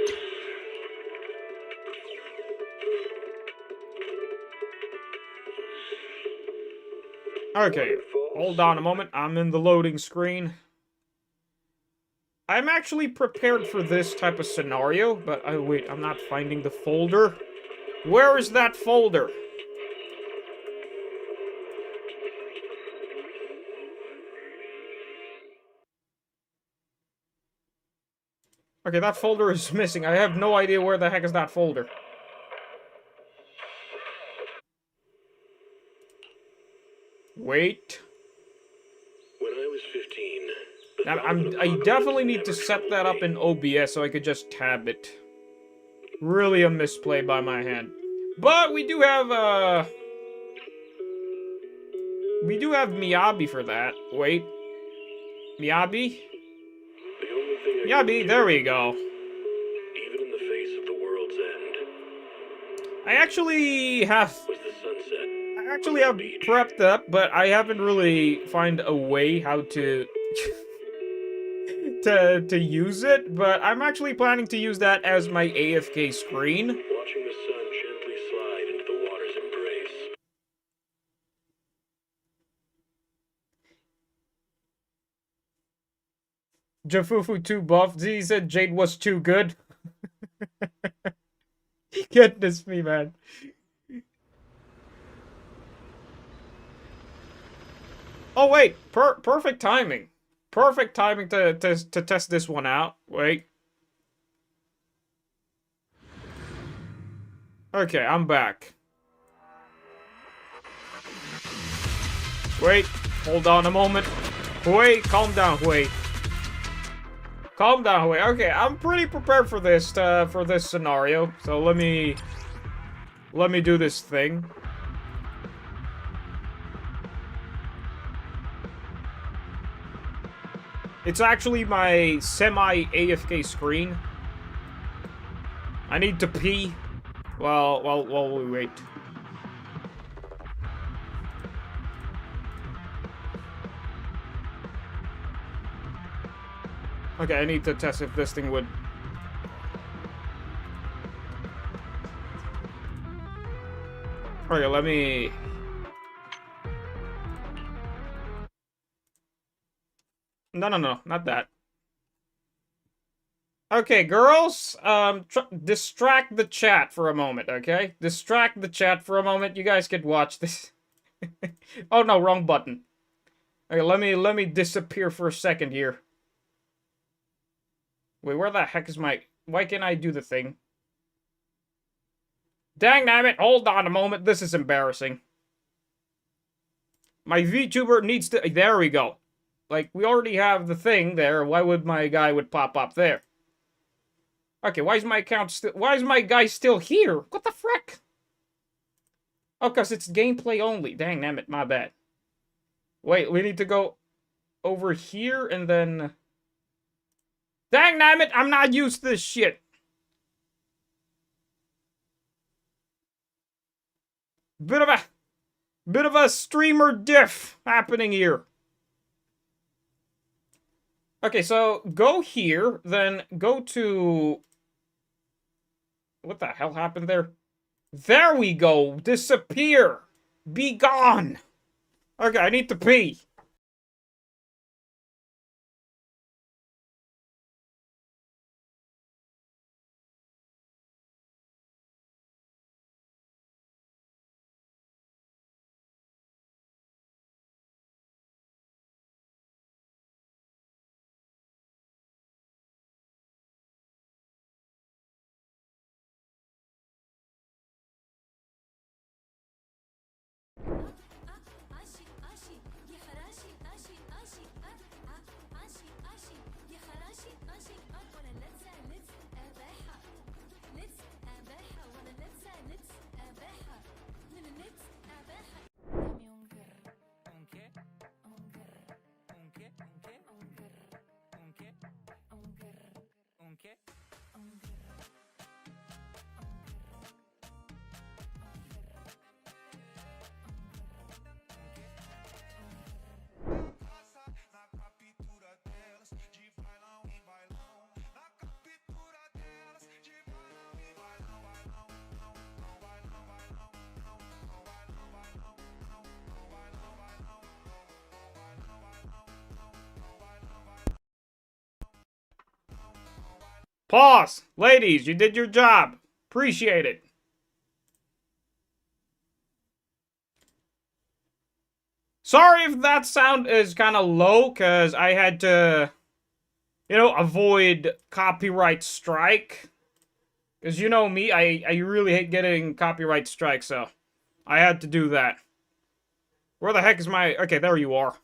Okay, hold on a moment. I'm in the loading screen. I'm actually prepared for this type of scenario, but wait, I'm not finding the folder. Where is that folder? Okay, that folder is missing. I have no idea where the heck is that folder. Wait.
When I was 15...
Now, I definitely need to set that up in OBS so I could just tab it. Really a misplay by my hand. But we do have, Miyabi for that. Wait. Miyabi? Miyabi, there we go.
Even in the face of the world's end,
I actually have prepped up, but I haven't really found a way how to to use it, but I'm actually planning to use that as my AFK screen.
watching the sun gently slide into the water's embrace.
Jafufu too buff. Z said Jade was too good. Goodness me, man. Oh wait, perfect timing. Perfect timing to test this one out. Wait. Okay, I'm back. Wait, hold on a moment. Hui, calm down, Hui. Calm down, Hui. Okay, I'm pretty prepared for this scenario. So let me do this thing. It's actually my semi-AFK screen. I need to pee while we wait. Okay, I need to test if this thing would... Okay, let me... No, not that. Okay, girls, distract the chat for a moment, okay? Distract the chat for a moment. You guys could watch this. Oh no, wrong button. Okay, let me disappear for a second here. Wait, where the heck is my... Why can't I do the thing? Dang nabbit, hold on a moment. This is embarrassing. My VTuber needs to... There we go. Like, we already have the thing there. Why would my guy would pop up there? Okay, why is my account still... Why is my guy still here? What the frick? Oh, because it's gameplay only. Dang nabbit, my bad. Wait, we need to go over here and then... Dang nabbit, I'm not used to this shit. Bit of a streamer diff happening here. Okay, so go here, then go to... What the hell happened there? There we go! Disappear! Be gone! Okay, I need to pee. Pause! Ladies, you did your job. Appreciate it. Sorry if that sound is kind of low, because I had to, you know, avoid copyright strike. Because you know me, I really hate getting copyright strike, so I had to do that. Where the heck is my... Okay, there you are.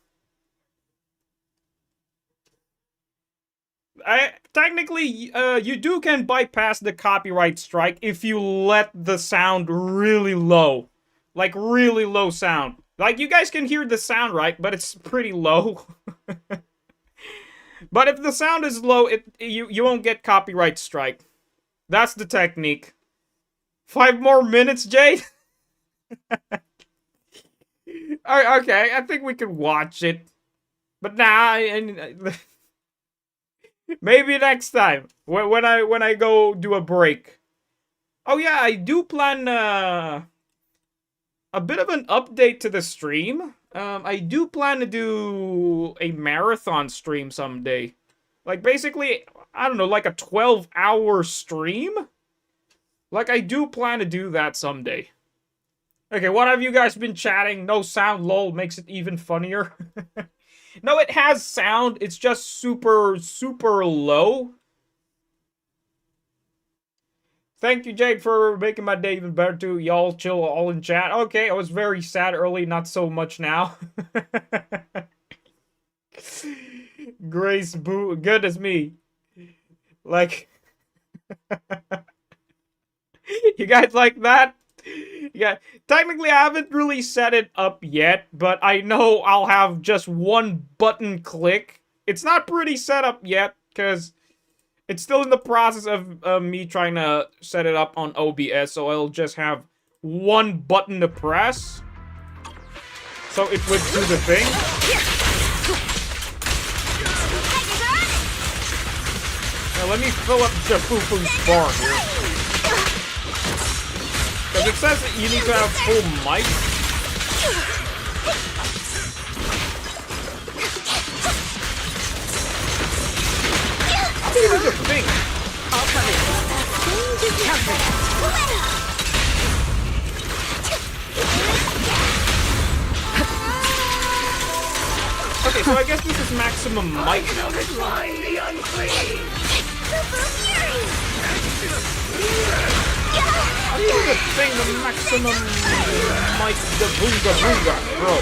Technically, you can bypass the copyright strike if you let the sound really low. Like, really low sound. Like, you guys can hear the sound, right? But it's pretty low. But if the sound is low, you won't get copyright strike. That's the technique. 5 more minutes, Jade? Okay, I think we can watch it. But nah, maybe next time when I go do a break. Oh yeah, I do plan a bit of an update to the stream. I do plan to do a marathon stream someday. Like basically, I don't know, like a 12-hour stream? Like I do plan to do that someday. Okay, what have you guys been chatting? No sound, lol, makes it even funnier. No, it has sound. It's just super, super low. Thank you, Jake, for making my day even better too. Y'all chill all in chat. Okay, I was very sad early, not so much now. Grace Boo, goodness me. Like, you guys like that? Yeah, technically I haven't really set it up yet, but I know I'll have just one button click. It's not pretty set up yet, because it's still in the process of me trying to set it up on OBS, so I'll just have one button to press. So it would do the thing. Now let me fill up Jafufu's bar here. Because it says that you need to have full mic. Here's the thing.
I'll cover it.
Okay, so I guess this is maximum mic now. I need the thing, the maximum mic, the boonga boonga, bro.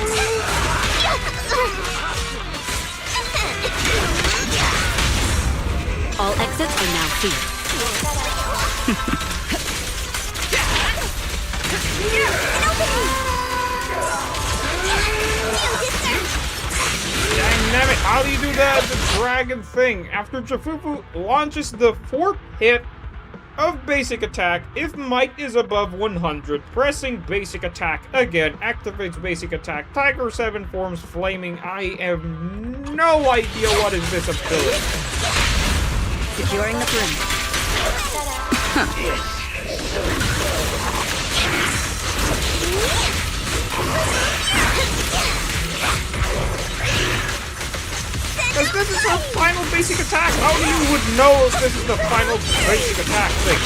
All exits are now free.
Dynamic, how do you do the dragon thing? After Jafufu launches the 4th hit of basic attack, if might is above 100, pressing basic attack again activates basic attack. Tiger 7 forms flaming. I have no idea what is this ability.
Securing the perimeter.
Because this is her final basic attack. How you would know if this is the final basic attack thing?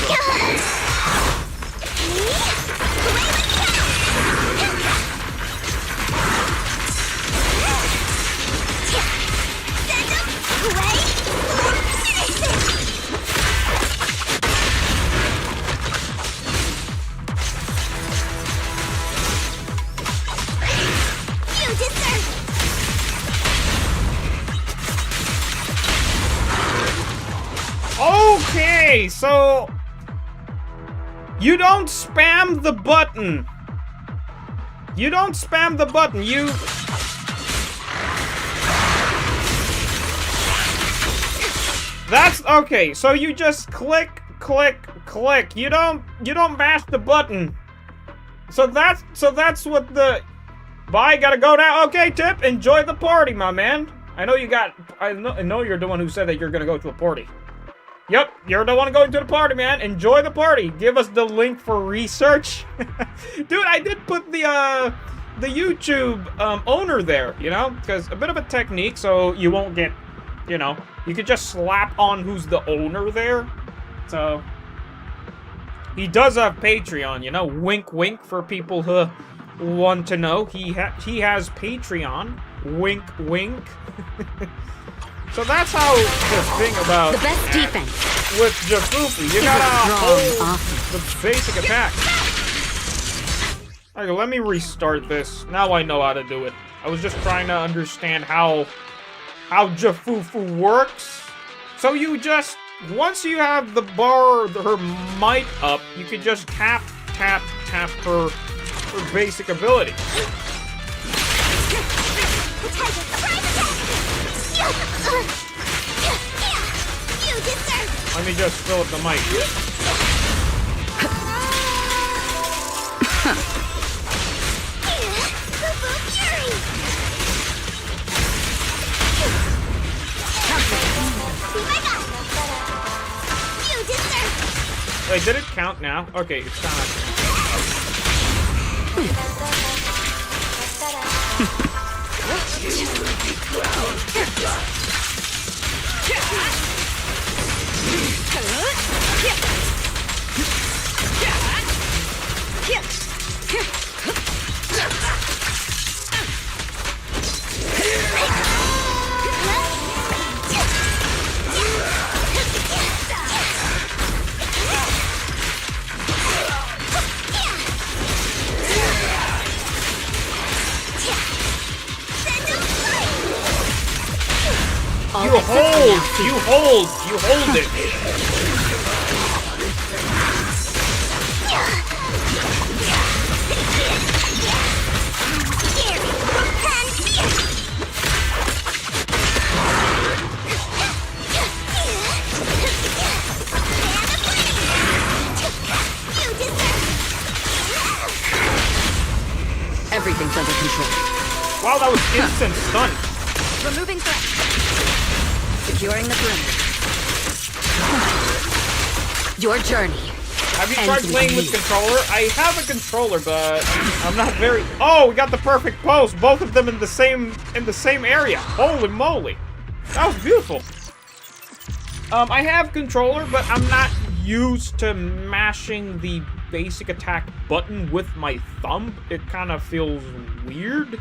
Okay, so you don't spam the button. You don't spam the button. You That's okay. So you just click, click, click. You don't mash the button. So that's what the Bye, gotta go now. Okay, Tip, enjoy the party, my man. I know you're the one who said that you're gonna go to a party. Yep, you're the one going to the party, man. Enjoy the party. Give us the link for research. Dude, I did put the YouTube owner there, you know? Because a bit of a technique, so you won't get, you know, you could just slap on who's the owner there. So, he does have Patreon, you know? Wink, wink for people who want to know. He has Patreon. Wink, wink. So that's how the thing about
the best defense
with Jafufu, you gotta hold the basic attack. Okay, let me restart this. Now I know how to do it. I was just trying to understand how Jafufu works. So you just, once you have the bar, her might up, you can just tap, tap, tap her basic ability. Let me just fill up the mic. Wait, did it count now? Okay, it's counting. You hold it.
Everything's under control.
Wow, that was instant stun.
Removing threat.
Securing the perimeter. Your journey.
Have you tried playing with controller? I have a controller, but I'm not very. Oh, we got the perfect pose. Both of them in the same area. Holy moly, that was beautiful. I have controller, but I'm not used to mashing the basic attack button with my thumb. It kind of feels weird.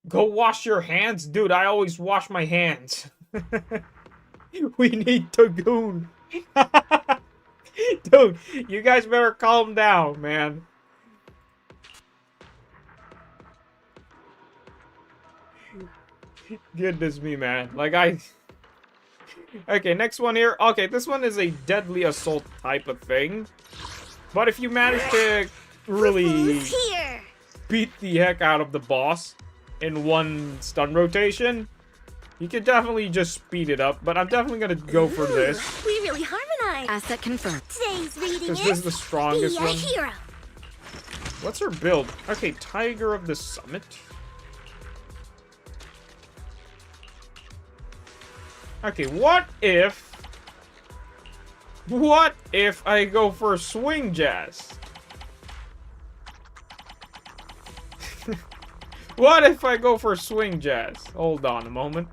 Go wash your hands? Dude, I always wash my hands. We need to goon. Dude, you guys better calm down, man. Goodness me, man. Like, Okay, next one here. Okay, this one is a deadly assault type of thing. But if you manage to really
Here.
beat the heck out of the boss in one stun rotation, you can definitely just speed it up. But I'm definitely gonna go for this.
We really harmonized.
Asset confirmed.
Today's reading
Because
is
this is the strongest
Be a
one.
Hero.
What's her build? Okay, Tiger of the Summit. Okay, what if I go for Swing Jazz? What if I go for Swing Jazz? Hold on a moment.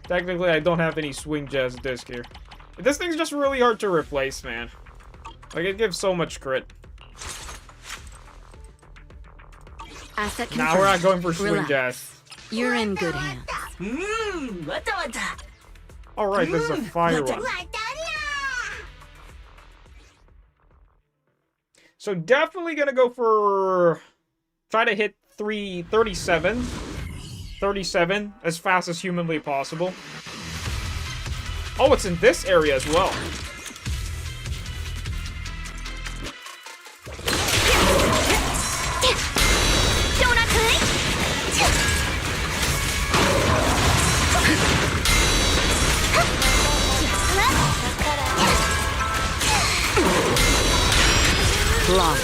Technically, I don't have any Swing Jazz disc here. This thing's just really hard to replace, man. Like, it gives so much crit.
Asset confirmed.
Now we're not going for Swing
Relax.
Jazz.
You're in good hands.
Alright, this is a fire one. So definitely gonna go for... Try to hit 37 as fast as humanly possible. Oh, it's in this area as well.
Long.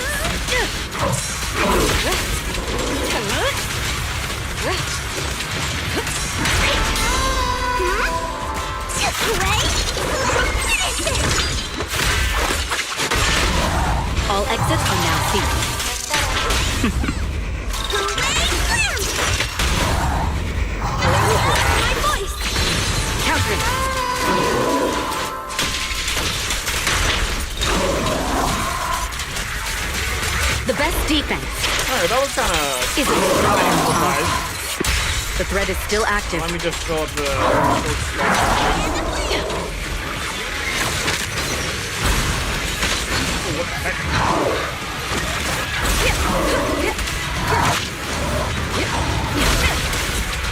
All exits are now sealed. The best defense
Alright, that was kind of...
isn't
not
strong.
improvised.
The threat is still active.
Let me just fill up the... Oh, what the heck?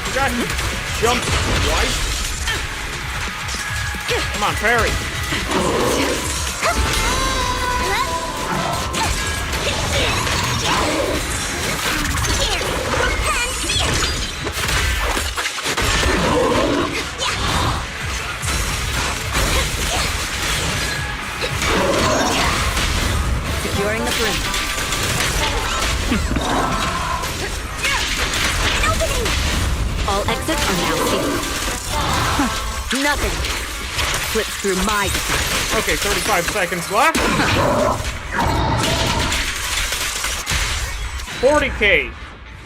You got jumped twice? Come on, parry.
Securing the perimeter. All exits are now sealed. Nothing slips through my defense.
Okay, 35 seconds left. 40k.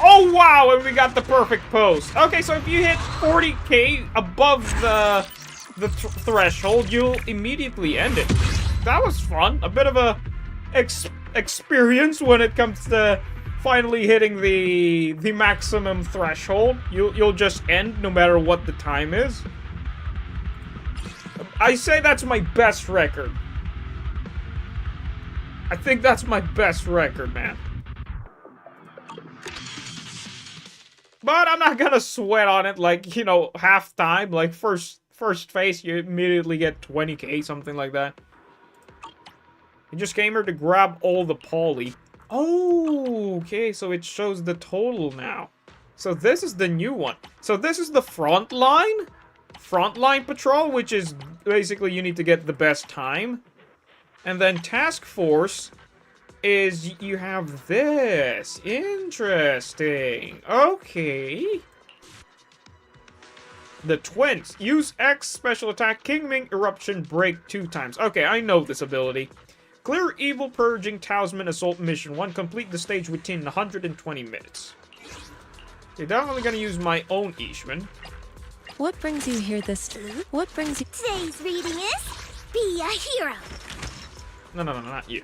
Oh, wow, and we got the perfect pose. Okay, so if you hit 40k above the threshold, you'll immediately end it. That was fun. A bit of a experience when it comes to finally hitting the maximum threshold. You'll just end no matter what the time is. I say that's my best record. I think that's my best record, man. But I'm not gonna sweat on it like, you know, half time. Like, first phase, you immediately get 20k, something like that. I just came here to grab all the poly. Oh, okay, so it shows the total now. So this is the new one. So this is the frontline patrol, which is basically you need to get the best time. And then task force is you have this. Interesting. Okay. The twins. Use X special attack Kingming Eruption Break 2 times. Okay, I know this ability. Clear Evil Purging Talisman Assault Mission 1. Complete the stage within 120 minutes. Okay, definitely gonna use my own Ishman.
What brings you here this... What brings you...
Today's reading is Be a Hero.
No, not you.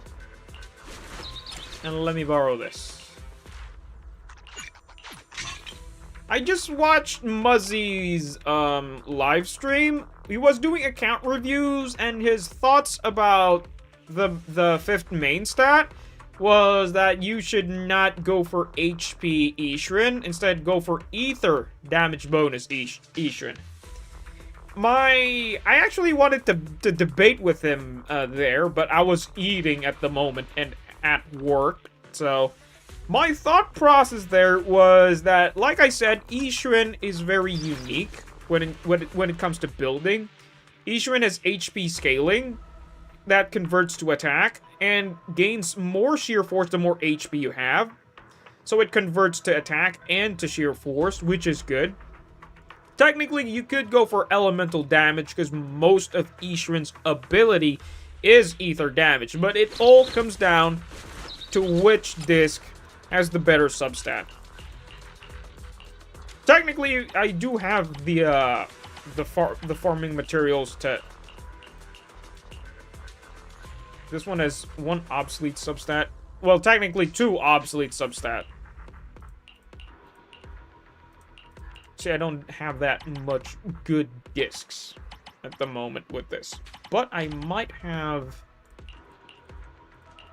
And let me borrow this. I just watched Muzzy's live stream. He was doing account reviews, and his thoughts about the fifth main stat was that you should not go for HP Ishrin, instead go for Ether damage bonus Ishrin. I actually wanted to debate with him there, but I was eating at the moment and at work, so my thought process there was that, like I said, Ishrin is very unique when it comes to building. Ishrin has HP scaling that converts to attack and gains more sheer force the more HP you have. So it converts to attack and to sheer force, which is good. Technically, you could go for elemental damage because most of Ishrin's ability is ether damage, but it all comes down to which disc has the better substat. Technically, I do have the farming materials to... This one has one obsolete substat. Well, technically 2 obsolete substat. See, I don't have that much good discs at the moment with this. But I might have...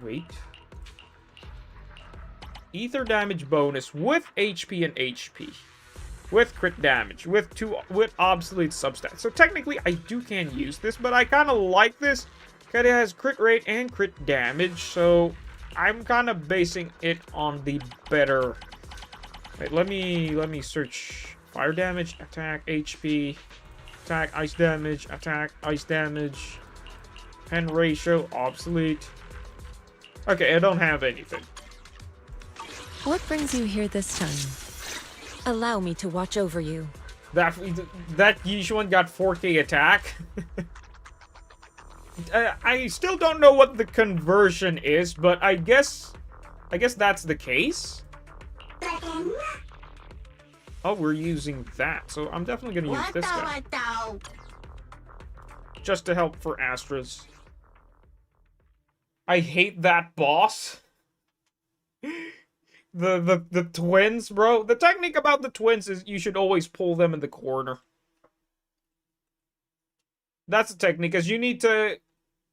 Wait. Ether damage bonus with HP and HP. With crit damage. With obsolete substats. So technically, I can use this, but I kind of like this. Because it has crit rate and crit damage, so I'm kind of basing it on the better... Wait, let me search... Fire damage, attack, HP, attack, ice damage, attack, ice damage, pen ratio, obsolete. Okay, I don't have anything.
What brings you here this time? Allow me to watch over you.
That Yishuan got 4k attack. I still don't know what the conversion is, but I guess that's the case. Oh, we're using that, so I'm definitely gonna use this guy. Just to help for Astras. I hate that boss. The twins, bro. The technique about the twins is you should always pull them in the corner. That's the technique, because you need to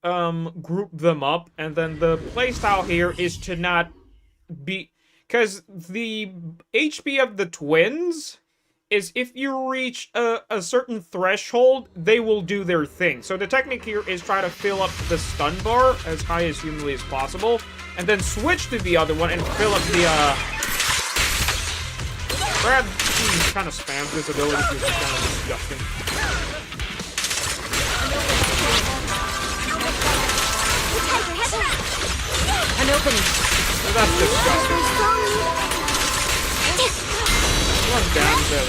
group them up, and then the playstyle here is to not be... Because the HP of the twins is if you reach a certain threshold, they will do their thing. So the technique here is try to fill up the stun bar as high as humanly as possible, and then switch to the other one and fill up the, Brad kind of spams this ability because it's kind of disgusting.
An opening.
So that's disgusting. Run down there.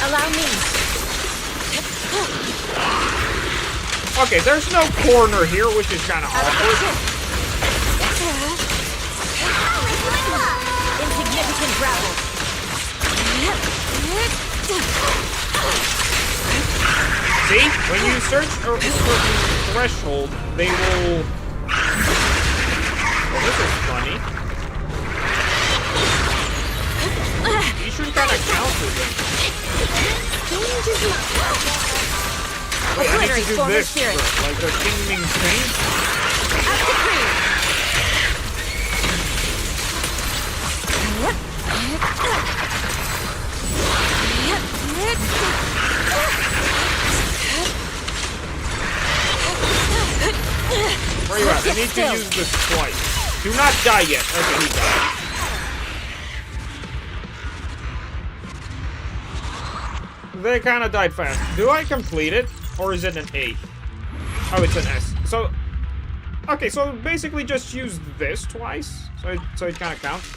Allow me.
Okay, there's no corner here, which is kind of awkward.
Insignificant gravel.
See? When you search for a certain threshold, they will... Oh, this is funny. You should kind of counter them. Wait, I need to do this first, like the Kingming Chain. Where you at? I need to use this twice. Do not die yet. Okay, he died. They kind of died fast. Do I complete it? Or is it an A? Oh, it's an S. So, okay, so basically just use this twice. So it kind of counts.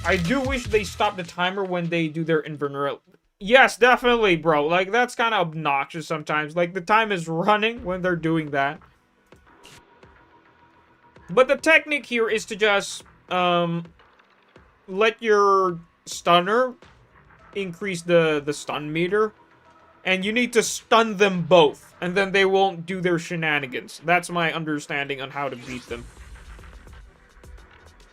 I do wish they stopped the timer when they do their invulnerability. Yes, definitely, bro. Like, that's kind of obnoxious sometimes. Like, the time is running when they're doing that. But the technique here is to just, let your stunner increase the stun meter. And you need to stun them both. And then they won't do their shenanigans. That's my understanding on how to beat them.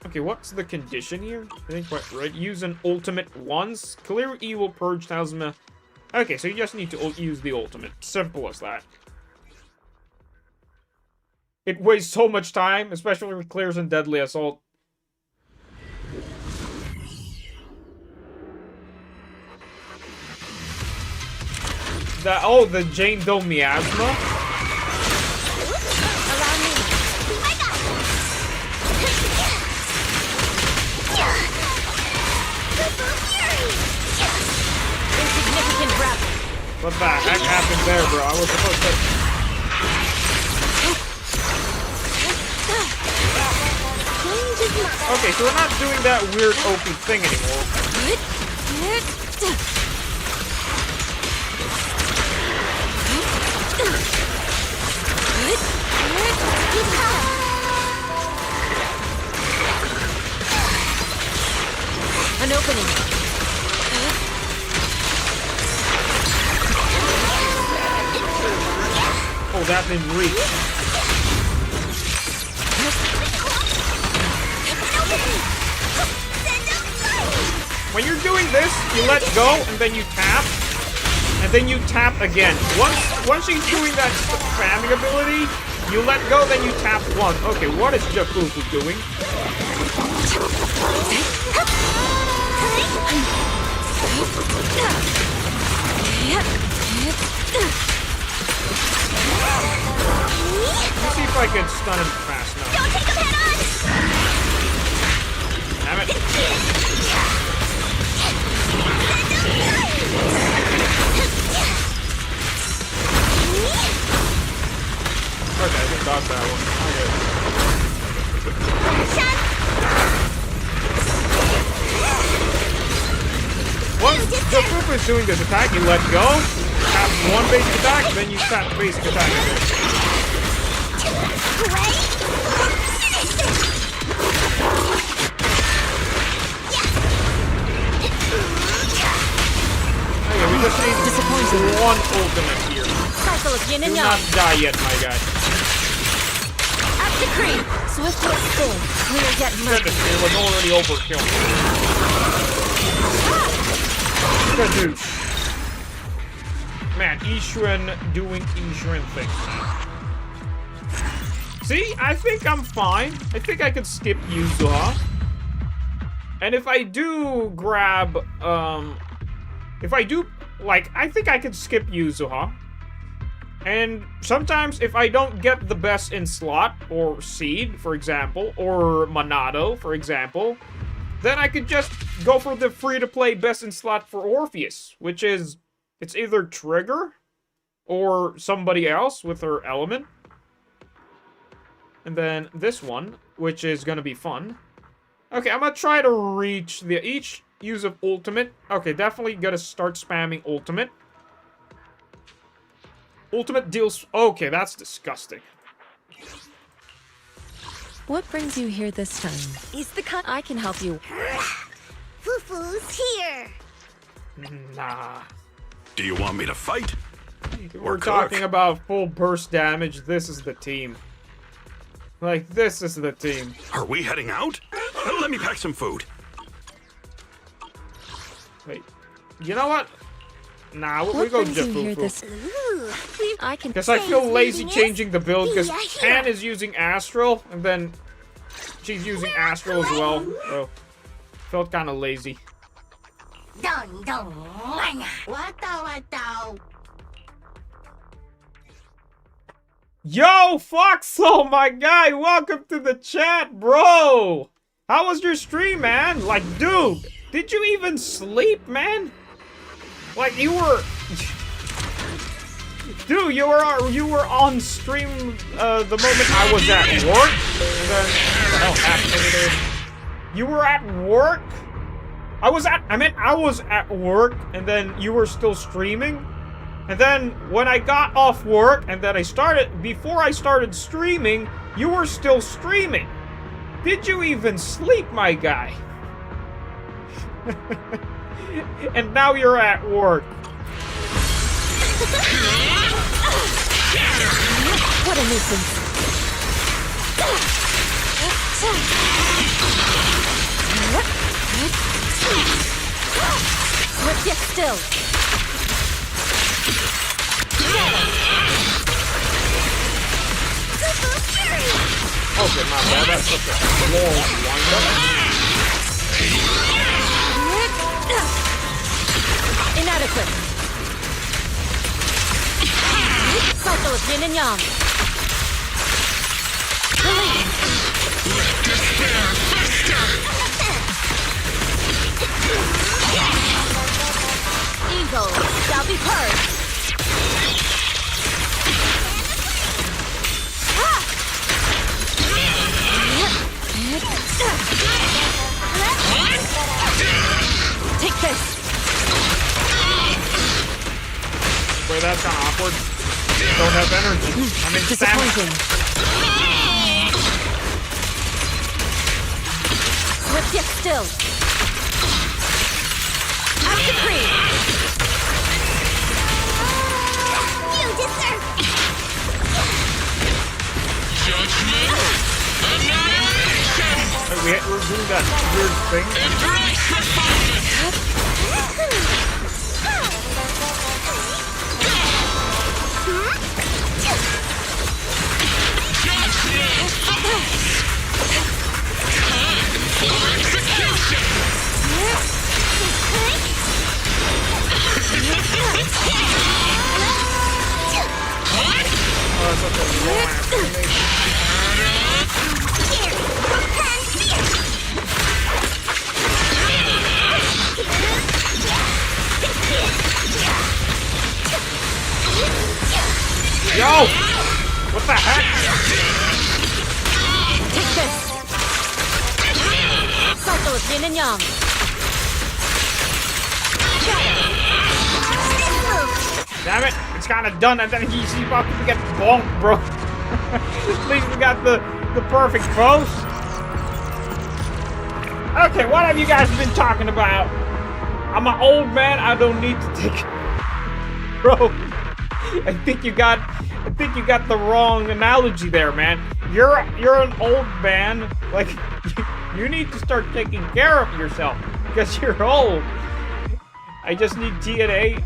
Okay, what's the condition here? I think quite right. Use an ultimate once. Clear evil purge talisman. Okay, so you just need to use the ultimate. Simple as that. It wastes so much time, especially with clears and deadly assault. The Jane Doe miasma.
Allow me. I got it. Insignificant grapple.
What the heck happened there, bro? I was supposed to... Okay, so we're not doing that weird OP thing anymore.
An opening.
Oh, that didn't reach. When you're doing this, you let go, and then you tap, and then you tap again. Once he's doing that spamming ability, you let go, then you tap once. Okay, what is Jafufu doing? Let's see if I can stun him fast enough.
Don't take him head on!
Damn it. Okay, I can dodge that one. Once Jafufu is doing this attack, you let go, tap one basic attack, then you tap the basic attack. Okay, we just need one ultimate here.
Cycle of yin
Do
and yang.
not die yet, my guy.
Up the cream. Swift to spin. Clear yet murky.
Goodness, it was already overkill. Good dude. Man, Ishuan doing Ishuan things. See, I think I'm fine. I think I could skip Yuzuha. And if I do grab, if I do, like, I think I could skip Yuzuha. And sometimes if I don't get the best in slot, or Seed, for example, or Monado, for example, then I could just go for the free-to-play best in slot for Orpheus, which is, it's either Trigger or somebody else with her element. And then this one, which is gonna be fun. Okay, I'm gonna try to reach the each use of ultimate. Okay, definitely gotta start spamming ultimate. Ultimate deals... Okay, that's disgusting.
What brings you here this time?
Is the
I can help you.
Fufu's here.
Nah.
Do you want me to fight?
We're talking about full burst damage. This is the team. Like, this is the team.
Are we heading out? Let me pack some food.
Wait. You know what? Nah, we
What
go
brings you here
Jafufu.
this? I can.
Because I feel lazy
Saints
changing the build, because
Yeah,
Anne is using Astral, and then she's using Astral as well, so felt kind of lazy. Yo, Foxhole, my guy, welcome to the chat, bro. How was your stream, man? Like, dude, did you even sleep, man? Like, you were... Dude, you were on stream the moment I was at work. And then, what the hell happened over there? You were at work? I was at work, and then you were still streaming. And then when I got off work, and then before I started streaming, you were still streaming. Did you even sleep, my guy? And now you're at work.
What a nuisance. Let's get still.
Okay, my bad. That's such a long windup.
Inadequate. Cycle of yin and yang. Release. Evil shall be purged. Take this.
Wait, that's kind of awkward. Don't have energy. I'm in
Disappointing. Let's get still. Out the cream.
You deserve.
We're doing that weird thing. Oh, that's such a long Yo! What the heck?
Take this. Cycle of yin and yang.
Damn it! It's kind of done, and then he's about to get bonked, bro. At least we got the perfect pose. Okay, what have you guys been talking about? I'm an old man. I don't need to take. Bro, I think you got the wrong analogy there, man. You're an old man. Like, you need to start taking care of yourself because you're old. I just need TNA.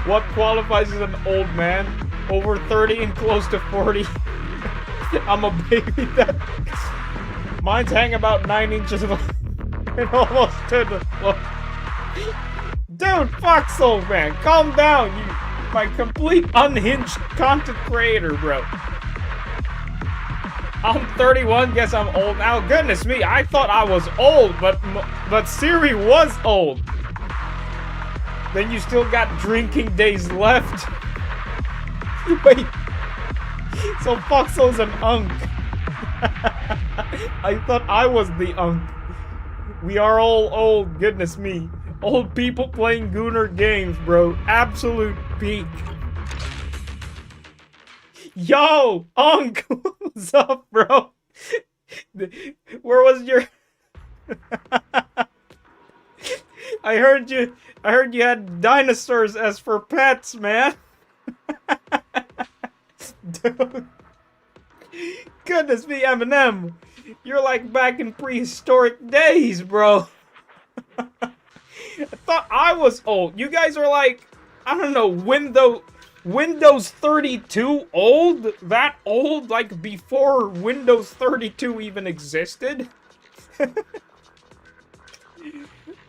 What qualifies as an old man? Over 30 and close to 40. I'm a baby that mine's hang about 9 inches and almost to the floor. Dude, Foxhole, man, calm down. You, my complete unhinged content creator, bro. I'm 31, guess I'm old now. Goodness me, I thought I was old, but Siri was old. Then you still got drinking days left. Wait. So Foxhole's an unk. I thought I was the unk. We are all old, goodness me. Old people playing Gooner games, bro. Absolute peak. Yo, unk, what's up, bro? Where was your... I heard you had dinosaurs as for pets, man. Dude. Goodness me, Eminem. You're like back in prehistoric days, bro. I thought I was old. You guys are like, I don't know, Windows 32 old? That old? Like before Windows 32 even existed?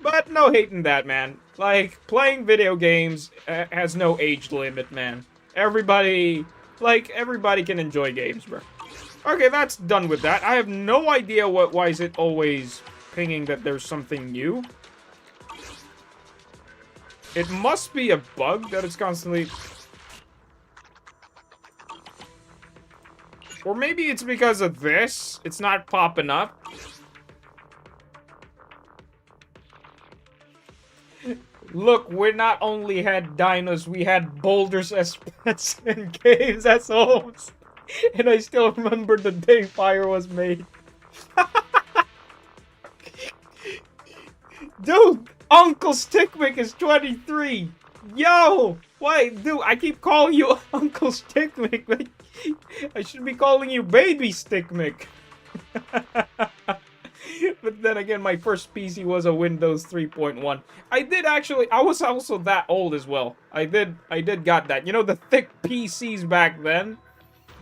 But no hate in that, man. Like, playing video games has no age limit, man. Everybody can enjoy games, bro. Okay, that's done with that. I have no idea why is it always pinging that there's something new. It must be a bug that it's constantly... Or maybe it's because of this. It's not popping up. Look, we not only had dinos, we had boulders as pets and caves as homes. And I still remember the day fire was made. Dude, Uncle Stickwick is 23. Yo, wait, dude, I keep calling you Uncle Stickwick. Like, I should be calling you Baby Stickwick. But then again, my first PC was a Windows 3.1. I was also that old as well. I did got that. You know, the thick PCs back then?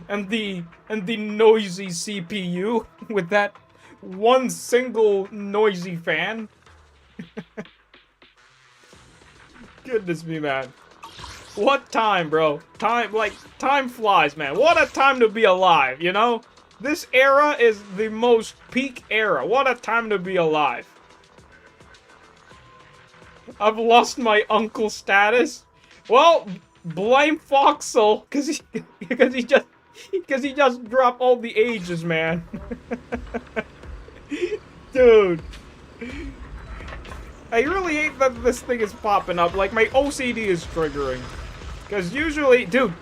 And the noisy CPU with that one single noisy fan. Goodness me, man. What time, bro? Time flies, man. What a time to be alive, you know? This era is the most peak era. What a time to be alive. I've lost my uncle status. Well, blame Foxel, because he just dropped all the ages, man. Dude. I really hate that this thing is popping up. Like, my OCD is triggering. Because usually, dude,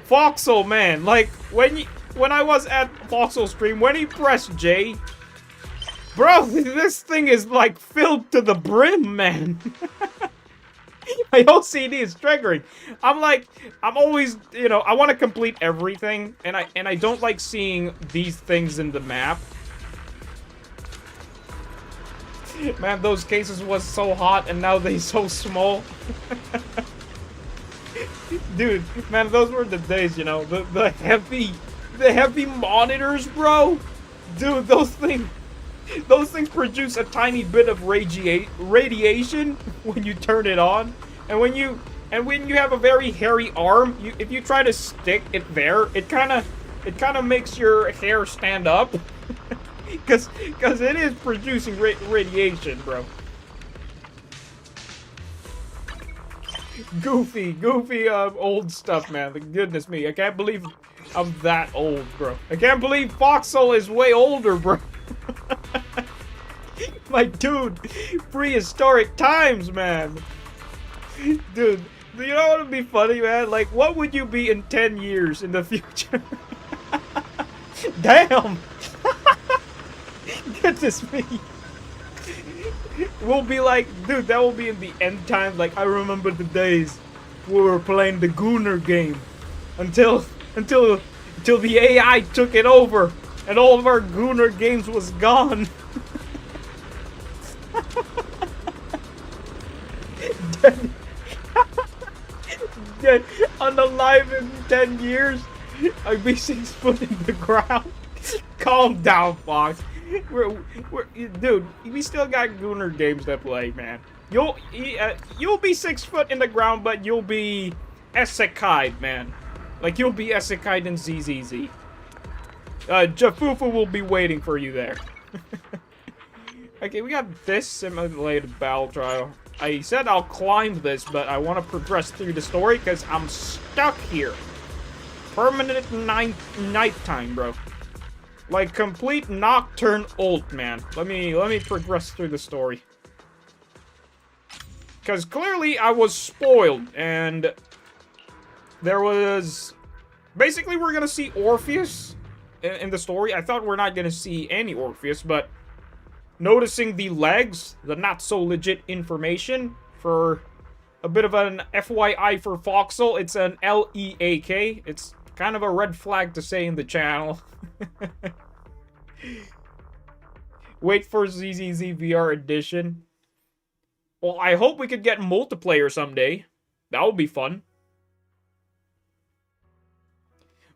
Foxel, man, like, when I was at Foxel stream, when he pressed J, bro, this thing is, like, filled to the brim, man. My OCD is triggering. I'm always, you know, I want to complete everything, and I don't like seeing these things in the map. Man, those cases was so hot, and now they so small. Dude, man, those were the days, you know, the heavy monitors, bro. Dude, those things produce a tiny bit of radiation when you turn it on, and when you have a very hairy arm, if you try to stick it there, it kind of makes your hair stand up. Because it is producing radiation, bro. Goofy, old stuff, man. Goodness me, I can't believe I'm that old, bro. I can't believe Foxel is way older, bro. My dude, prehistoric times, man. Dude, you know what would be funny, man? Like, what would you be in 10 years in the future? Damn! Goodness me. We'll be like, dude, that will be in the end time. Like, I remember the days we were playing the Gooner game until the AI took it over and all of our Gooner games was gone. Dead, unalive in 10 years. I'd be 6 foot in the ground. Calm down, Fox. Dude, we still got Gooner games to play, man. You'll be 6 foot in the ground, but you'll be isekai, man. Like, you'll be isekai in ZZZ. Jafufu will be waiting for you there. Okay, we got this simulated battle trial. I said I'll climb this, but I want to progress through the story because I'm stuck here. Permanent nighttime, bro. Like, complete nocturne ult, man. Let me progress through the story. Because clearly I was spoiled, and there was... Basically, we're gonna see Orpheus in the story. I thought we're not gonna see any Orpheus, but noticing the legs, the not-so-legit information, for a bit of an FYI for Foxel, it's an LEAK. It's kind of a red flag to say in the channel. Wait for ZZZ VR edition. Well, I hope we could get multiplayer someday. That would be fun.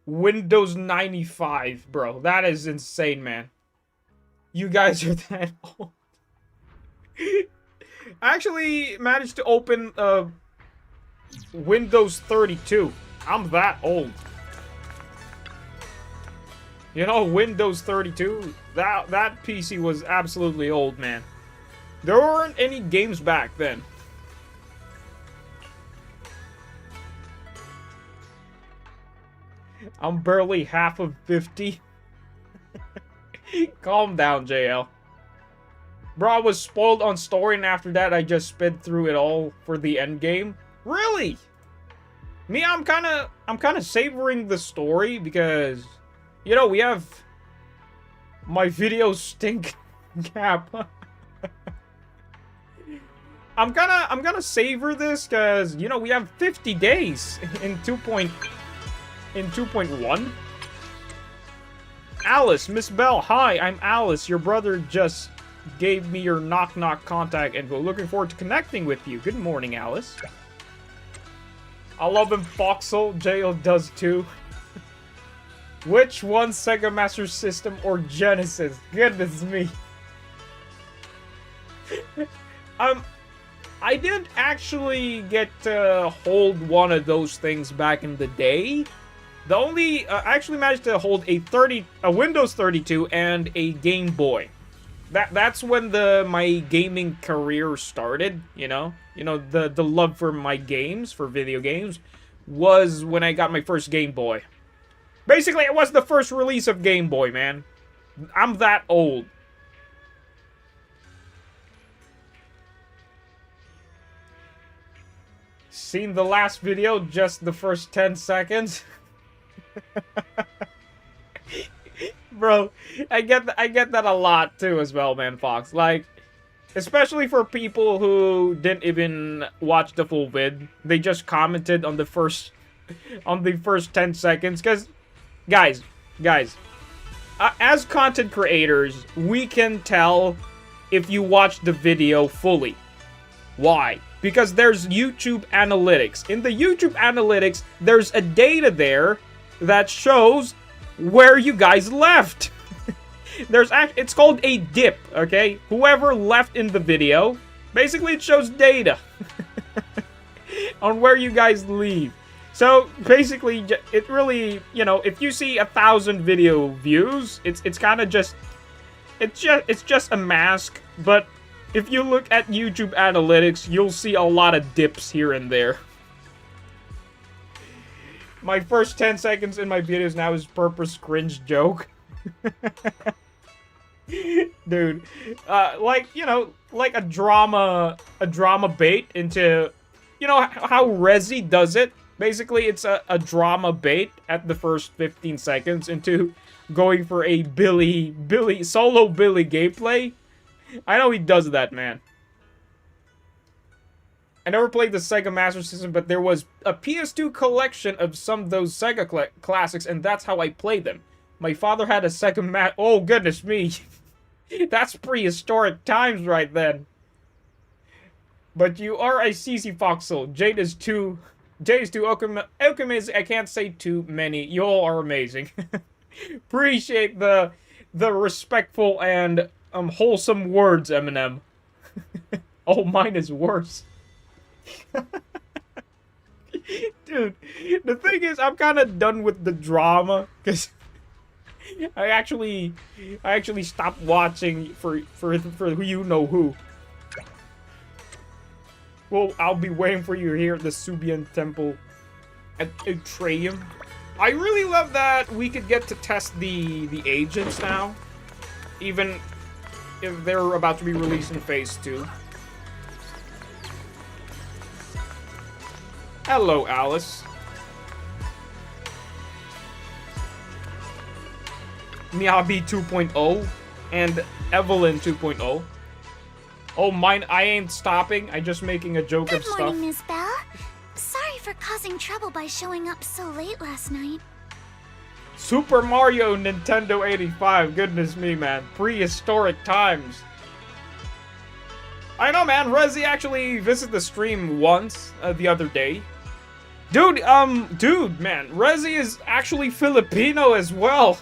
Windows 95, bro. That is insane, man. You guys are that old. I actually managed to open Windows 32. I'm that old. You know, Windows 32? That PC was absolutely old, man. There weren't any games back then. I'm barely half of 50. Calm down, JL. Bro, I was spoiled on story, and after that, I just sped through it all for the end game. Really? Me, I'm kind of savoring the story because, you know, we have my video stink gap. I'm gonna savor this because, you know, we have 50 days in 2.1. Alice, Miss Bell, hi, I'm Alice. Your brother just gave me your knock-knock contact info. Looking forward to connecting with you. Good morning, Alice. I love him, Foxel. JL does too. Which one, Sega Master System or Genesis? Goodness me. I didn't actually get to hold one of those things back in the day. The only I actually managed to hold a Windows 32 and a Game Boy. That's when my gaming career started, you know? You know, the love for my games, for video games, was when I got my first Game Boy. Basically, it was the first release of Game Boy, man. I'm that old. Seen the last video, just the first 10 seconds? Bro, I get that a lot too as well, man, Fox. Like, especially for people who didn't even watch the full vid. They just commented on the first 10 seconds. Because, guys, as content creators, we can tell if you watch the video fully. Why? Because there's YouTube analytics. In the YouTube analytics, there's a data there that shows where you guys left. It's called a dip, okay? Whoever left in the video, basically it shows data on where you guys leave. So basically, it really, you know, if you see 1,000 video views, it's kind of just, it's just a mask. But if you look at YouTube analytics, you'll see a lot of dips here and there. My first 10 seconds in my videos now is purpose cringe joke. Dude, like, you know, like a drama bait into, you know, how Rezi does it? Basically, it's a drama bait at the first 15 seconds into going for a solo Billy gameplay. I know he does that, man. I never played the Sega Master System, but there was a PS2 collection of some of those Sega classics, and that's how I played them. My father had a Sega Oh, goodness me. That's prehistoric times right then. But you are a CC Foxel. Jade is too Alchemist, I can't say too many. You all are amazing. Appreciate the respectful and wholesome words, Eminem. Oh, mine is worse. Dude, the thing is, I'm kind of done with the drama because I actually stopped watching for who you know who. Well, I'll be waiting for you here at the Subian Temple at Atrium. I really love that we could get to test the agents now, even if they're about to be released in Phase 2. Hello, Alice. Miyabi 2.0 and Evelyn 2.0. Oh, mine, I ain't stopping. I just making a joke of stuff.
Good morning, Miss Bell. Sorry for causing trouble by showing up so late last night.
Super Mario Nintendo 85. Goodness me, man. Prehistoric times. I know, man. Rezi actually visited the stream once the other day. Dude, man. Rezi is actually Filipino as well.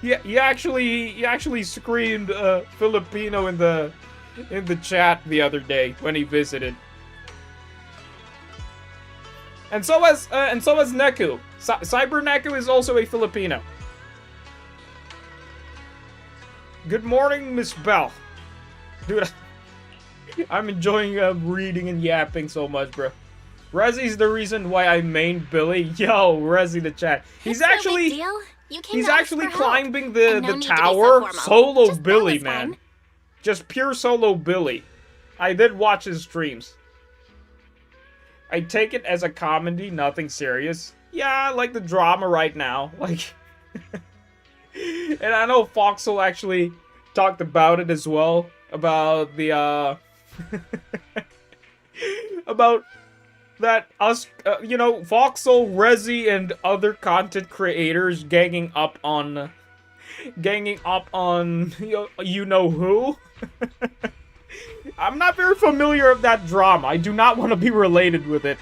Yeah, he actually screamed Filipino in the chat the other day when he visited. And so was Neku. Cyber Neku is also a Filipino. Good morning, Miss Bell. Dude, I'm enjoying reading and yapping so much, bro. Rezzy's the reason why I mained Billy. Yo, Rezzy the chat. He's
It's
actually
no big deal. You came
he's
to ask
actually
for help.
climbing
And no
the
need to be so
tower
formal.
solo
Just
Billy,
Bella's
man.
fine.
Just pure solo Billy. I did watch his streams. I take it as a comedy, nothing serious. Yeah, I like the drama right now. Like, and I know Foxel actually talked about it as well. About the, about that us, you know, Foxel, Rezzy, and other content creators ganging up on you know who. I'm not very familiar with that drama. I do not want to be related with it.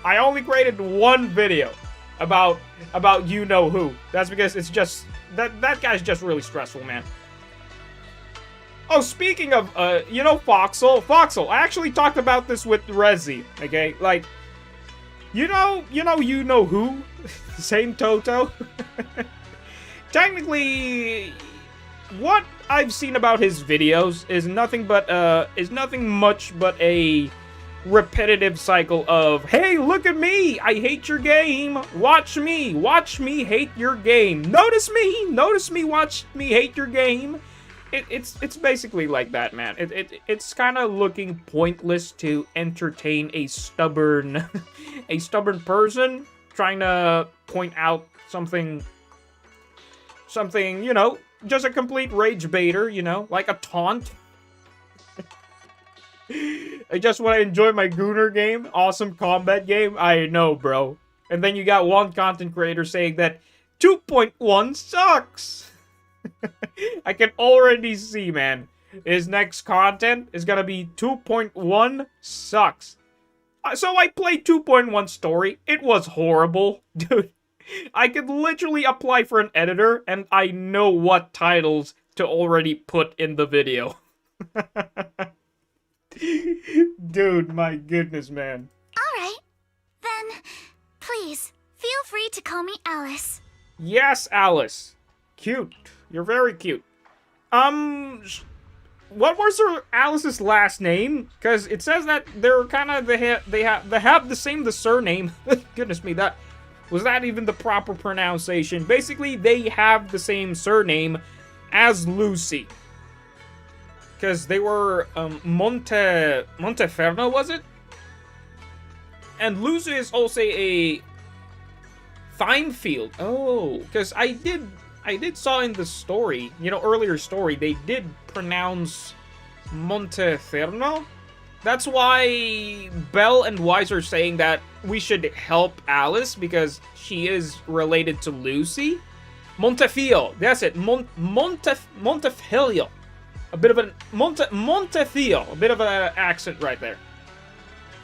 I only created one video about you know who. That's because it's just that guy's just really stressful, man. Oh, speaking of you know Foxel, I actually talked about this with Rezzy, okay? Like, you know who? Same Toto. Technically, what I've seen about his videos is nothing much but a repetitive cycle of, hey, look at me, I hate your game, watch me hate your game, notice me, watch me hate your game. It's basically like that, man. It's kind of looking pointless to entertain a stubborn person trying to point out something, you know, just a complete rage baiter, you know, like a taunt. I just want to enjoy my Gooner game, awesome combat game. I know, bro. And then you got one content creator saying that 2.1 sucks. I can already see, man. His next content is gonna be 2.1 sucks. So I played 2.1 story. It was horrible, dude. I could literally apply for an editor, and I know what titles to already put in the video. Dude, my goodness, man.
Alright. Then, please, feel free to call me Alice.
Yes, Alice. Cute. You're very cute. What was her Alice's last name? Because it says that they're kind of they have the surname. Goodness me, was that even the proper pronunciation? Basically, they have the same surname as Lucy. Because they were Monteferno, was it? And Lucy is also a Finefield. Oh, because I did saw in the story, you know, earlier story, they did pronounce Monteferno. That's why Belle and Wise are saying that we should help Alice because she is related to Lucy. Montefiore, that's it. Montefiore. A bit of an Montefiore. A bit of an accent right there.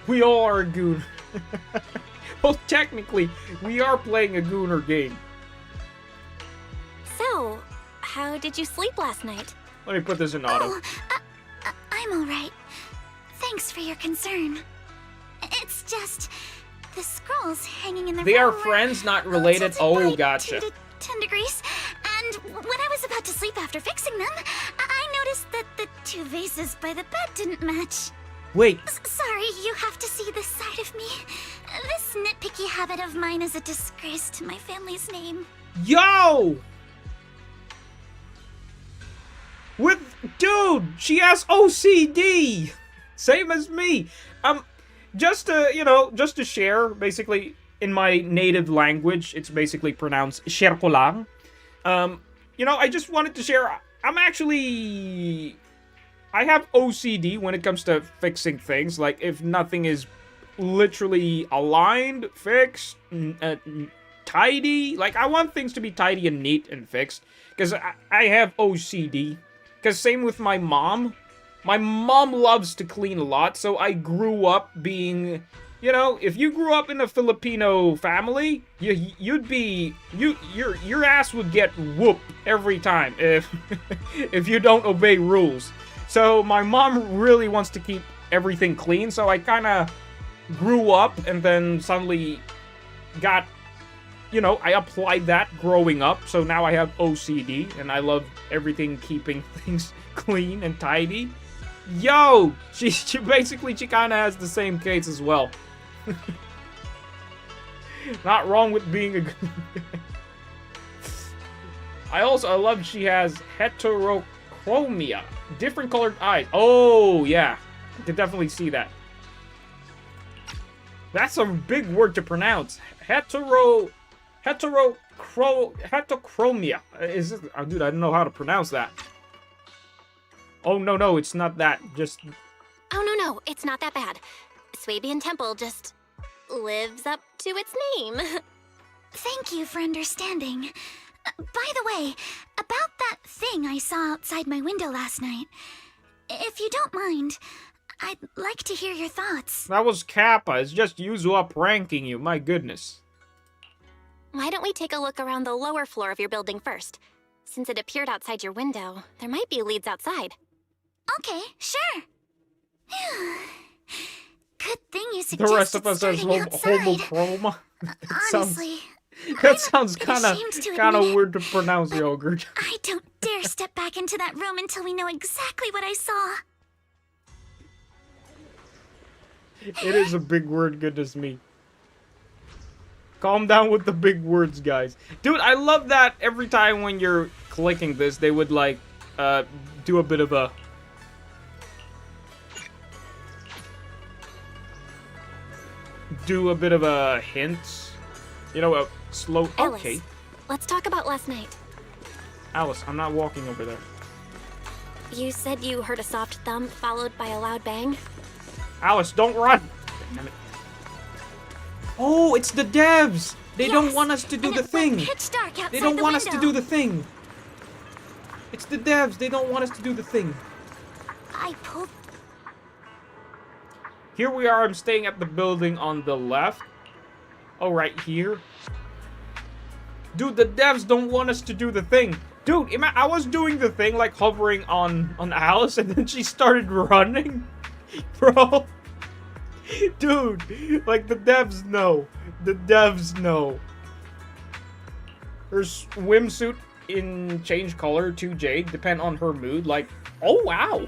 We all are a goon. Well, technically, we are playing a gooner game.
So, how did you sleep last night?
Let me put this in auto.
Oh, I'm alright. Thanks for your concern. It's just the scrolls hanging in the room.
They are friends, not related.
tilted
Oh,
by
gotcha.
2 to 10 degrees. And when I was about to sleep after fixing them, I noticed that the 2 vases by the bed didn't match.
Wait.
Sorry, you have to see this side of me. This nitpicky habit of mine is a disgrace to my family's name.
Yo! Dude, she has OCD! Same as me. Just to share, basically, in my native language, it's basically pronounced share ko lang. You know, I just wanted to share, I have OCD when it comes to fixing things. Like, if nothing is literally aligned, fixed, tidy. Like, I want things to be tidy and neat and fixed. Because I have OCD. Because same with my mom. My mom loves to clean a lot, so I grew up being You know, if you grew up in a Filipino family, your ass would get whooped every time if if you don't obey rules. So my mom really wants to keep everything clean, so I kind of grew up and then suddenly got, you know, I applied that growing up, so now I have OCD and I love everything keeping things clean and tidy. Yo, she basically kind of has the same case as well. Not wrong with being a I love she has heterochromia. Different colored eyes. Oh, yeah. I can definitely see that. That's a big word to pronounce. Heterochromia. Is it? Oh, dude, I don't know how to pronounce that. Oh, no, it's not that. Just...
Oh, no, it's not that bad. Swabian Temple just lives up to its name. Thank you for understanding. By the way, about that thing I saw outside my window last night, if you don't mind, I'd like to hear your thoughts.
That was Kappa. It's just Yuzua pranking you. My goodness.
Why don't we take a look around the lower floor of your building first? Since it appeared outside your window, there might be leads outside. Okay, sure. Good thing you
The rest
suggested
of us has
starting outside.
homochroma.
Honestly,
That sounds
bit
kind of
ashamed to admit it,
weird to pronounce, Yogurt.
I don't dare step back into that room until we know exactly what I saw.
It is a big word, goodness me. Calm down with the big words, guys. Dude, I love that every time when you're clicking this, they would, like, do a bit of a... hint. You know, a slow...
Alice,
Okay.
let's talk about last night.
Alice, I'm not walking over there.
You said you heard a soft thump followed by a loud bang?
Alice, don't run! Damn it. Oh, it's the devs! They don't
Yes,
want us to do
and
the
it went
thing!
pitch dark outside
They don't
the
want us to
window.
do the thing! It's the devs, they don't want us to do the thing.
I pulled...
Here we are, I'm staying at the building on the left. Oh, right here. Dude, the devs don't want us to do the thing. Dude, I was doing the thing, like hovering on Alice, and then she started running. Bro. Dude, like the devs know. The devs know. Her swimsuit in change color to Jade, depend on her mood. Like, oh wow.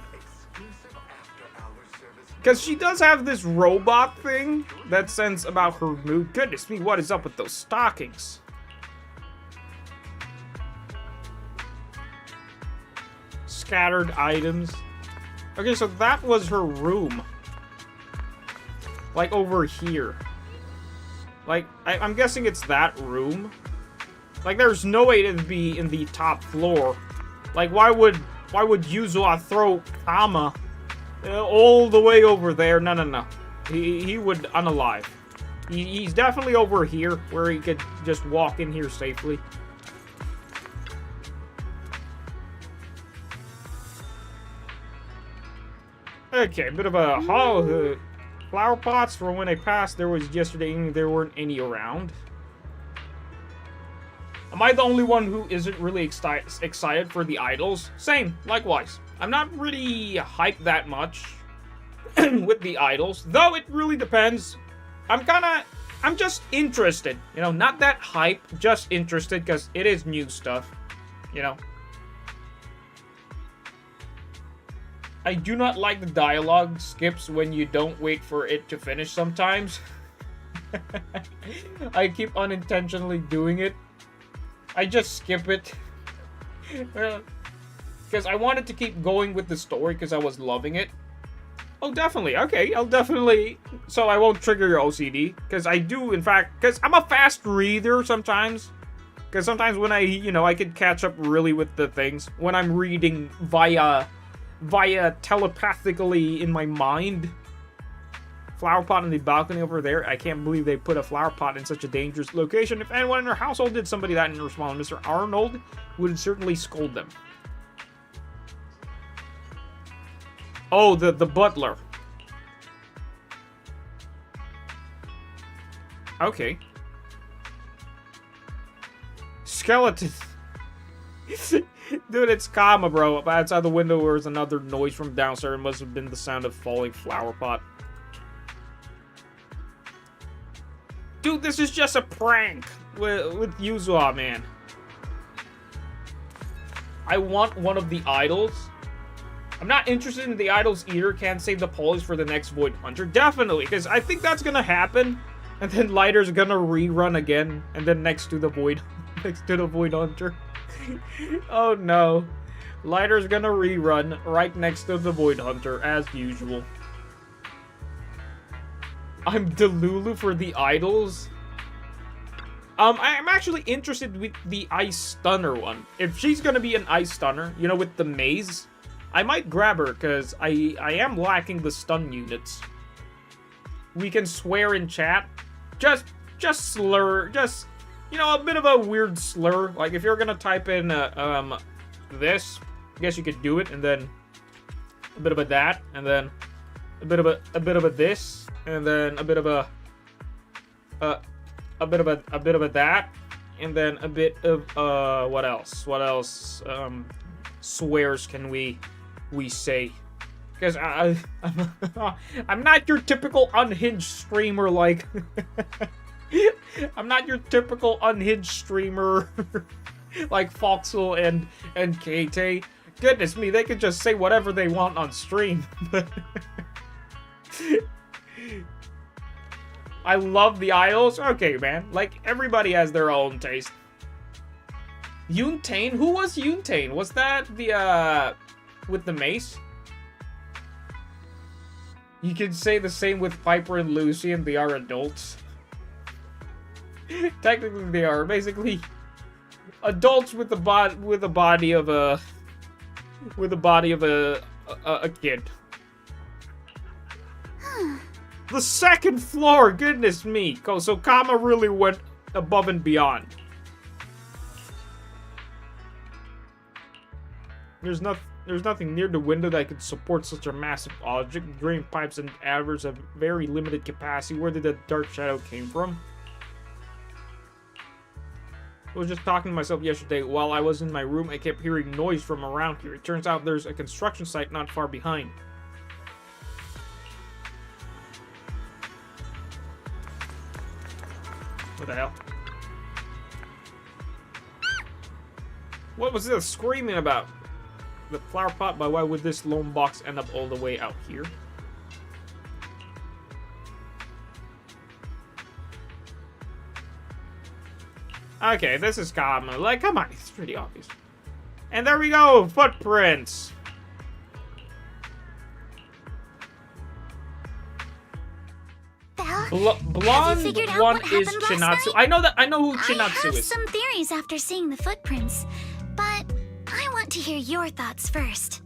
Because she does have this robot thing that sends about her mood. Goodness me, what is up with those stockings? Scattered items. Okay, so that was her room. Like over here. Like, I'm guessing it's that room. Like, there's no way to be in the top floor. Like, why would Yuzua throw Kama all the way over there? No. He would unalive. He's definitely over here, where he could just walk in here safely. Okay, a bit of a haul. Flower pots, for when I passed, there was yesterday, there weren't any around. Am I the only one who isn't really excited for the idols? Same, likewise. I'm not really hyped that much with the idols, though it really depends. I'm just interested, you know, not that hype, just interested, because it is new stuff, you know. I do not like the dialogue skips when you don't wait for it to finish sometimes. I keep unintentionally doing it. I just skip it. Because I wanted to keep going with the story because I was loving it. Oh, definitely. Okay, I'll definitely... So I won't trigger your OCD. Because I do, in fact... Because I'm a fast reader sometimes. Because sometimes when I could catch up really with the things. When I'm reading via telepathically in my mind. Flower pot in the balcony over there. I can't believe they put a flower pot in such a dangerous location. If anyone in their household did somebody that in response, Mr. Arnold would certainly scold them. Oh, the butler. Okay. Skeleton. Dude, it's Kama, bro. Outside the window there was another noise from downstairs. It must have been the sound of falling flower pot. Dude, this is just a prank with Yuzua, man. I want one of the idols. I'm not interested in the idols either. Can't save the polish for the next Void Hunter. Definitely, because I think that's gonna happen. And then Lighter's gonna rerun again. And then next to the Void Hunter. Oh no. Lighter's gonna rerun right next to the Void Hunter, as usual. I'm Delulu for the idols. I'm actually interested with the Ice Stunner one. If she's gonna be an Ice Stunner, you know, with the maze, I might grab her, because I am lacking the stun units. We can swear in chat. Just slur. Just, you know, a bit of a weird slur. Like, if you're gonna type in, this, I guess you could do it, and then a bit of a that, and then a bit of a this, and then a bit of a that, and then a bit of, what else? What else, swears can we say? Because I'm not your typical unhinged streamer, like... I'm not your typical unhinged streamer like Foxel and KT. Goodness me, they could just say whatever they want on stream. I love the idols. Okay, man. Like, everybody has their own taste. Yuntane? Who was Yuntane? Was that the, with the mace? You could say the same with Piper and Lucy, and they are adults. Technically, they are basically adults with the body of a kid. The second floor, goodness me. So Kama really went above and beyond. There's nothing near the window that could support such a massive object. Drain pipes and adverts have very limited capacity. Where did that dark shadow came from? I was just talking to myself yesterday. While I was in my room, I kept hearing noise from around here. It turns out there's a construction site not far behind. What the hell? What was this screaming about? The flower pot, but why would this lone box end up all the way out here? Okay, this is common. Like, come on, it's pretty obvious. And there we go, footprints. Blonde one is Chinatsu. I know who Chinatsu
I have
is.
some theories after seeing the footprints, but I want to hear your thoughts first.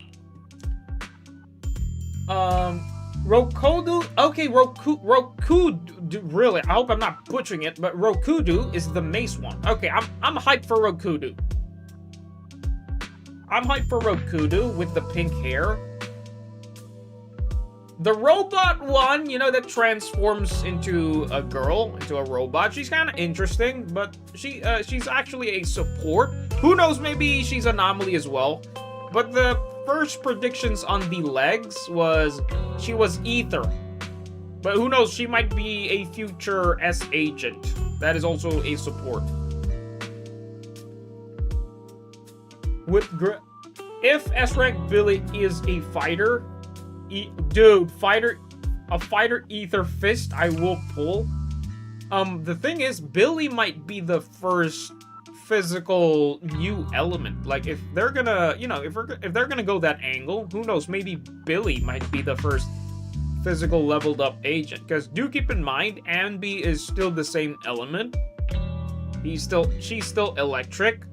Rokudu. Okay, Rokudu. Really, I hope I'm not butchering it, but Rokudu is the mace one. Okay, I'm hyped for Rokudu. I'm hyped for Rokudu with the pink hair. The robot one, you know, that transforms into a girl, into a robot. She's kind of interesting, but she's actually a support. Who knows? Maybe she's anomaly as well. But the first predictions on the legs was she was Ether. But who knows? She might be a future S agent. That is also a support. If S rank Billy is a fighter. Dude, a fighter ether fist, I will pull. The thing is, Billy might be the first physical new element. Like, if they're gonna, you know, if they're gonna go that angle, who knows? Maybe Billy might be the first physical leveled up agent. Because do keep in mind, Ambi is still the same element. She's still electric.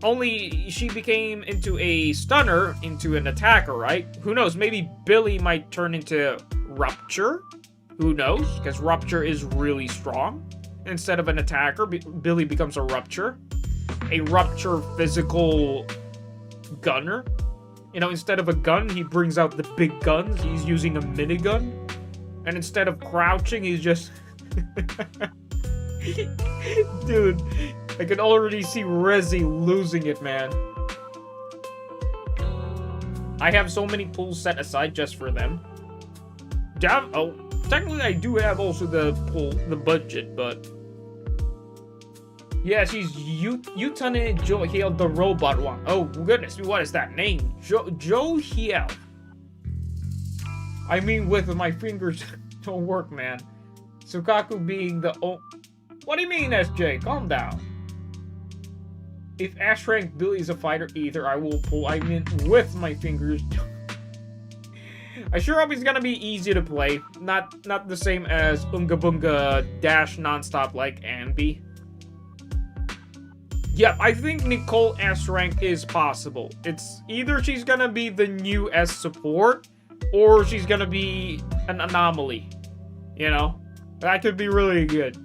Only she became into a stunner, into an attacker, right? Who knows? Maybe Billy might turn into Rupture. Who knows? Because Rupture is really strong. Instead of an attacker, Billy becomes a Rupture. A Rupture physical gunner. You know, instead of a gun, he brings out the big guns. He's using a minigun. And instead of crouching, he's just Dude, I can already see Rezzy losing it, man. I have so many pools set aside just for them. Oh, technically I do have also the budget, but... Yeah, she's Yutane Johiel, the robot one. Oh, goodness, what is that name? Johiel. I mean, with my fingers don't work, man. Sukaku being the... Oh, what do you mean, SJ? Calm down. If Ash Rank Billy is a fighter either, I will pull. I mean, with my fingers. I sure hope it's gonna be easy to play. Not the same as Unga Bunga Dash nonstop like Anby. Yep, I think Nicole S rank is possible. It's either she's gonna be the new S support, or she's gonna be an anomaly. You know? That could be really good.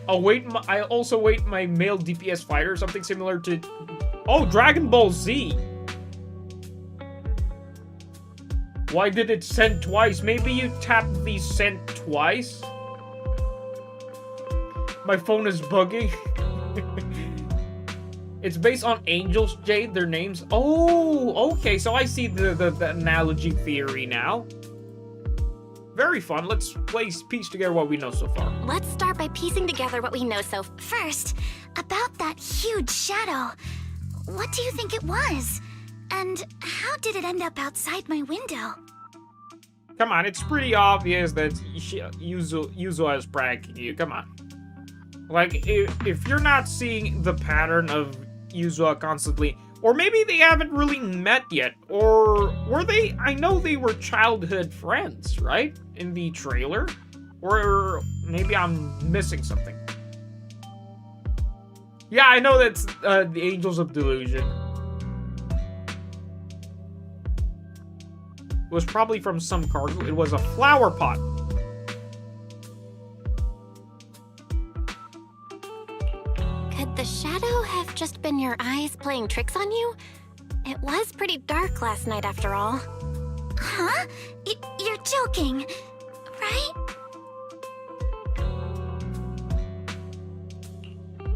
I also wait my male DPS fighter, something similar to... Oh, Dragon Ball Z! Why did it send twice? Maybe you tapped the send twice? My phone is bugging. It's based on angels, Jade, their names. Oh, okay, so I see the analogy theory now. Very fun. Let's piece together what we know so far.
Let's start by piecing together what we know so first. About that huge shadow. What do you think it was? And how did it end up outside my window?
Come on, it's pretty obvious that Yuzo is pranking you. Come on. Like, if you're not seeing the pattern of Yuzo constantly... Or maybe they haven't really met yet. Or were they... I know they were childhood friends, right? In the trailer? Or maybe I'm missing something. Yeah, I know that's the Angels of Delusion. It was probably from some cargo. It was a flower pot.
Could the shadow have just been your eyes playing tricks on you? It was pretty dark last night after all. Huh? You're joking, right?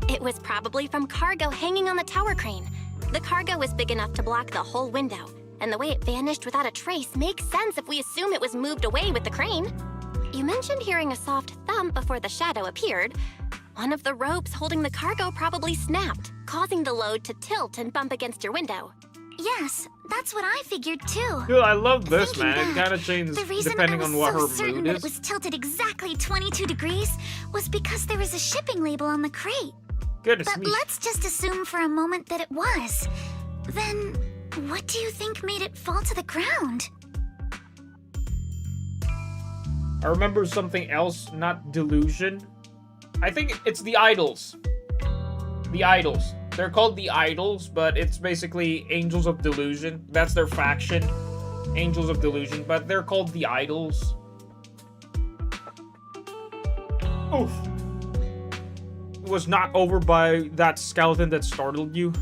It was probably from cargo hanging on the tower crane. The cargo was big enough to block the whole window, and the way it vanished without a trace makes sense if we assume it was moved away with the crane. You mentioned hearing a soft thump before the shadow appeared. One of the ropes holding the cargo probably snapped, causing the load to tilt and bump against your window. Yes, that's what I figured too.
Dude, I love this, man. It kind of changes depending on what her mood is. The reason I was so certain that it
was tilted exactly 22 degrees was because there was a shipping label on the crate.
Goodness
but
me.
Let's just assume for a moment that it was. Then, what do you think made it fall to the ground?
I remember something else, not delusion. I think it's the Idols. The Idols. They're called the Idols, but it's basically Angels of Delusion. That's their faction. Angels of Delusion, but they're called the Idols. Oof. It was knocked over by that skeleton that startled you.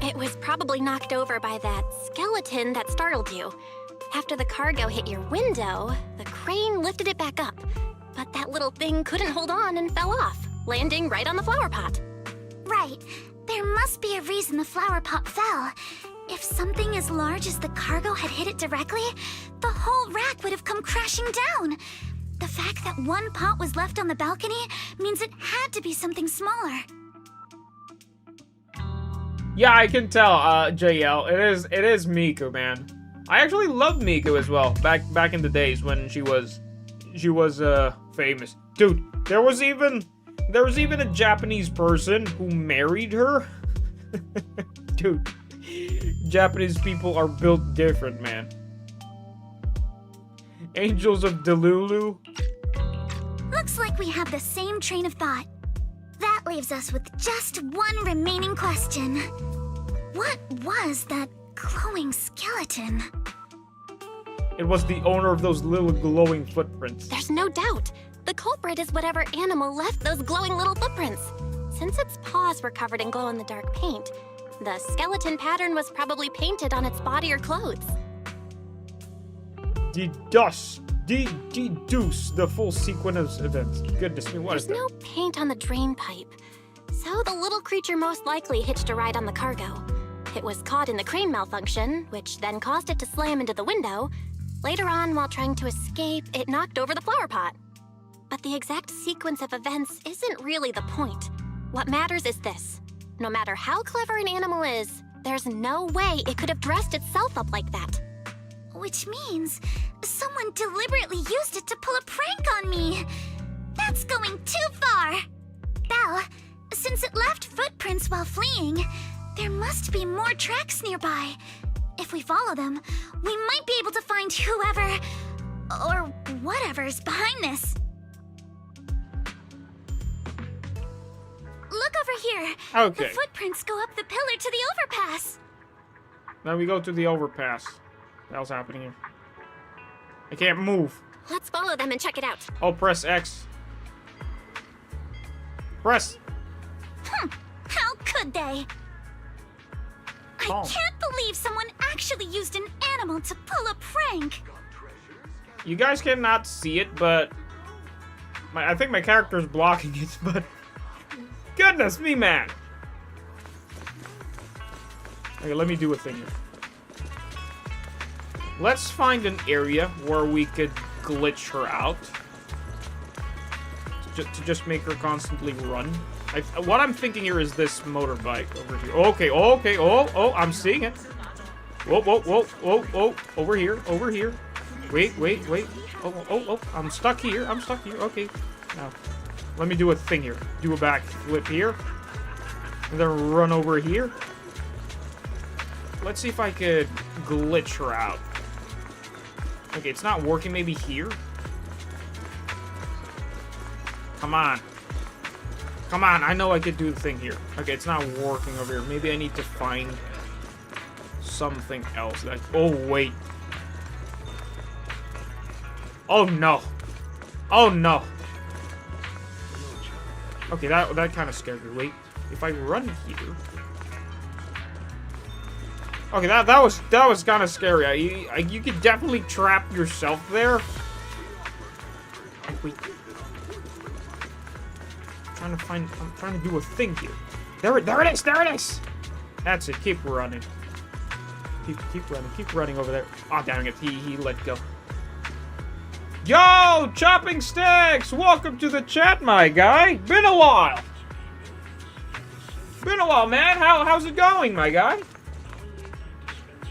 It was probably knocked over by that skeleton that startled you. After the cargo hit your window, the crane lifted it back up. But that little thing couldn't hold on and fell off, landing right on the flower pot. Right. There must be a reason the flower pot fell. If something as large as the cargo had hit it directly, the whole rack would have come crashing down. The fact that one pot was left on the balcony means it had to be something smaller.
Yeah, I can tell, JL. It is Miku, man. I actually loved Miku as well, back in the days when she was famous. Dude, there was even a Japanese person who married her. Dude, Japanese people are built different, man. Angels of Delulu.
Looks like we have the same train of thought. That leaves us with just one remaining question. What was that glowing skeleton?
It was the owner of those little glowing footprints.
There's no doubt. The culprit is whatever animal left those glowing little footprints. Since its paws were covered in glow-in-the-dark paint, the skeleton pattern was probably painted on its body or clothes.
deduce the full sequence of events. Goodness me, what is
There's
that?
no paint on the drain pipe. So the little creature most likely hitched a ride on the cargo. It was caught in the crane malfunction, which then caused it to slam into the window. Later on, while trying to escape, it knocked over the flower pot. But the exact sequence of events isn't really the point. What matters is this. No matter how clever an animal is, there's no way it could have dressed itself up like that. Which means someone deliberately used it to pull a prank on me. That's going too far. Belle, since it left footprints while fleeing, there must be more tracks nearby. If we follow them, we might be able to find whoever or whatever's behind this. Look over here.
Okay.
The footprints go up the pillar to the overpass.
Now we go to the overpass. What the hell's happening here? I can't move.
Let's follow them and check it out.
Oh, press X. Press.
How could they?
Oh.
I can't believe someone actually used an animal to pull a prank.
You guys cannot see it, but I think my character's blocking it, but goodness me, man. Okay, let me do a thing here. Let's find an area where we could glitch her out. To just make her constantly run. What I'm thinking here is this motorbike over here. Okay, okay, oh, I'm seeing it. Whoa, over here. Wait. Oh, I'm stuck here, okay. Now, let me do a thing here. Do a back flip here. And then run over here. Let's see if I could glitch her out. Okay, it's not working. Maybe here? Come on. Come on, I know I could do the thing here. Okay, it's not working over here. Maybe I need to find something else. Oh, wait. Oh, no. Oh, no. Okay, that kind of scared me. Wait, if I run here... Okay, that was kind of scary. You could definitely trap yourself there. Wait. I'm trying to do a thing here. There it is! That's it, keep running. Keep running over there. Oh, dang it, he let go. Yo, Chopping Sticks! Welcome to the chat, my guy. Been a while, man. How's it going, my guy?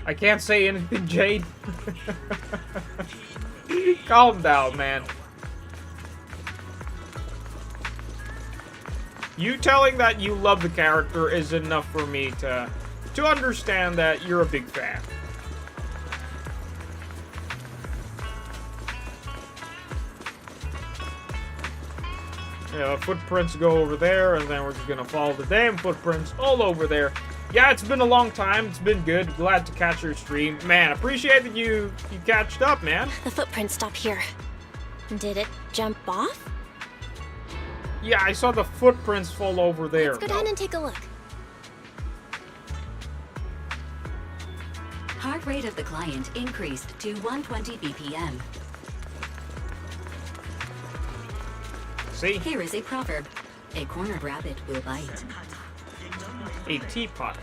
I can't say anything, Jade. Calm down, man. You telling that you love the character is enough for me to understand that you're a big fan. Yeah, the footprints go over there, and then we're just gonna follow the damn footprints all over there. Yeah, it's been a long time. It's been good. Glad to catch your stream. Man, appreciate that you catched up, man.
The footprints stop here. Did it jump off?
Yeah, I saw the footprints fall over there.
Let's go down and take a look.
Heart rate of the client increased to 120 BPM.
See?
Here is a proverb. A cornered rabbit will bite.
A teapot.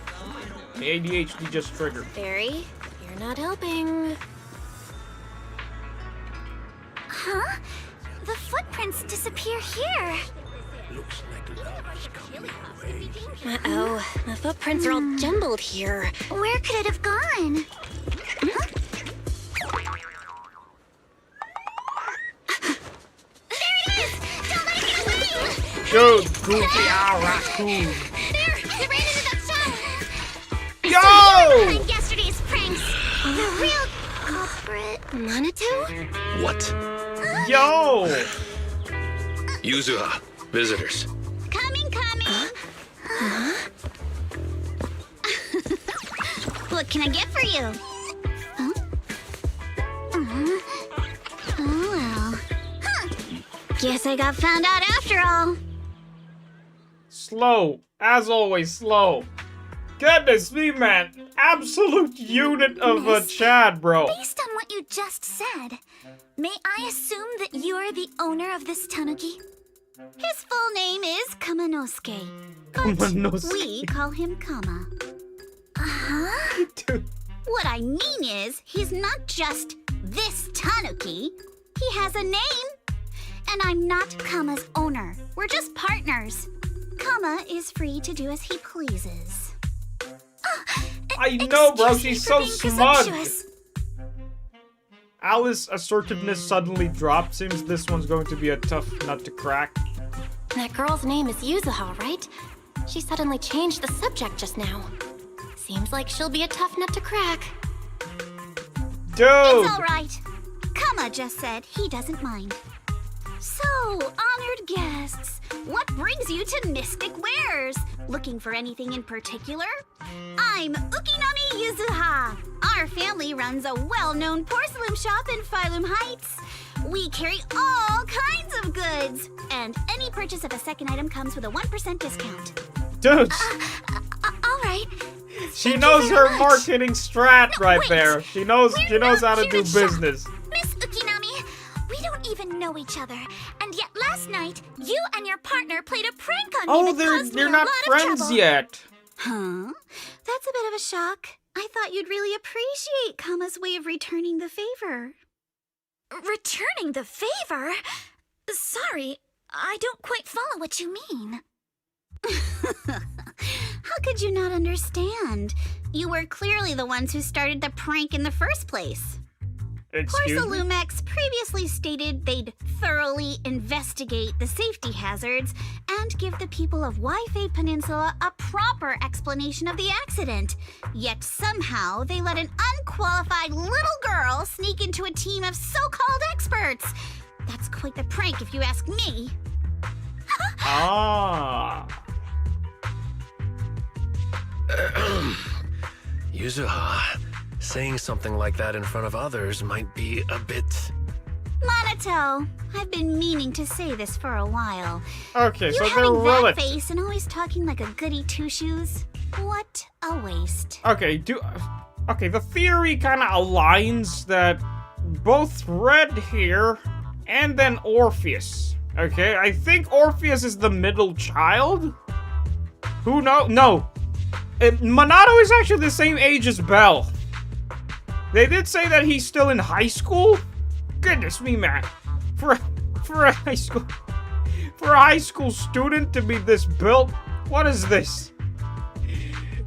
The ADHD just triggered.
Barry, you're not helping. Huh? The footprints disappear here.
Looks like love's coming away.
Uh-oh. The footprints are all jumbled here. Where could it have gone? Huh? There it is! Don't let it get away!
Dude, goofy, raccoon.
There! It ran into that shop!
Yo!
Behind yesterday's pranks. The real culprit. Manitou?
What?
Yo!
Yuzuha, visitors.
Coming. What can I get for you? Huh? Oh, well. Huh. Guess I got found out after all.
Slow. As always, slow. Goodness me, man. Absolute unit of a Chad, bro.
Based on what what you just said, may I assume that you're the owner of this tanuki? His full name is Kamanosuke, but
Kamanosuke.
we call him Kama. Uh-huh.
Dude.
What I mean is, he's not just this tanuki. He has a name. And I'm not Kama's owner. We're just partners. Kama is free to do as he pleases.
I know, bro.
Excuse me
She's
for
so
being
smug.
presumptuous.
Alice's assertiveness suddenly dropped. Seems this one's going to be a tough nut to crack.
That girl's name is Yuzuha, right? She suddenly changed the subject just now. Seems like she'll be a tough nut to crack.
Dude!
It's all right. Kama just said he doesn't mind. So, honored guests, what brings you to Mystic Wares? Looking for anything in particular? I'm Ukinami Yuzuha. Our family runs a well-known porcelain shop in Phylum Heights. We carry all kinds of goods, and any purchase of a second item comes with a 1% discount.
Dude!
All right.
She
Thank
knows
you very
her
much.
marketing strat
No,
right
wait.
there. She knows
We're
how
not
to
here
do
to shop.
business.
Miss Ukinami, we don't even know each other, and yet last night you and your partner played a prank on me
Oh,
that caused me
they're
a
not
lot of
friends
trouble.
yet.
Huh? That's a bit of a shock. I thought you'd really appreciate Kama's way of returning the favor. Returning the favor? Sorry, I don't quite follow what you mean. How could you not understand? You were clearly the ones who started the prank in the first place.
Excuse me?
Porcelumex previously stated they'd thoroughly investigate the safety hazards and give the people of Waifei Peninsula a proper explanation of the accident. Yet somehow they let an unqualified little girl sneak into a team of so-called experts. That's quite the prank if you ask me.
Ah.
Yuzuha, saying something like that in front of others might be a bit...
Monato, I've been meaning to say this for a while.
Okay,
You
so they're
having that
relatives.
face and always talking like a goody two-shoes? What a waste.
Okay, the theory kind of aligns that both Red here and then Orpheus. Okay, I think Orpheus is the middle child. Who knows? No. Minato is actually the same age as Belle. They did say that he's still in high school. Goodness me, man. For a high school student to be this built, what is this?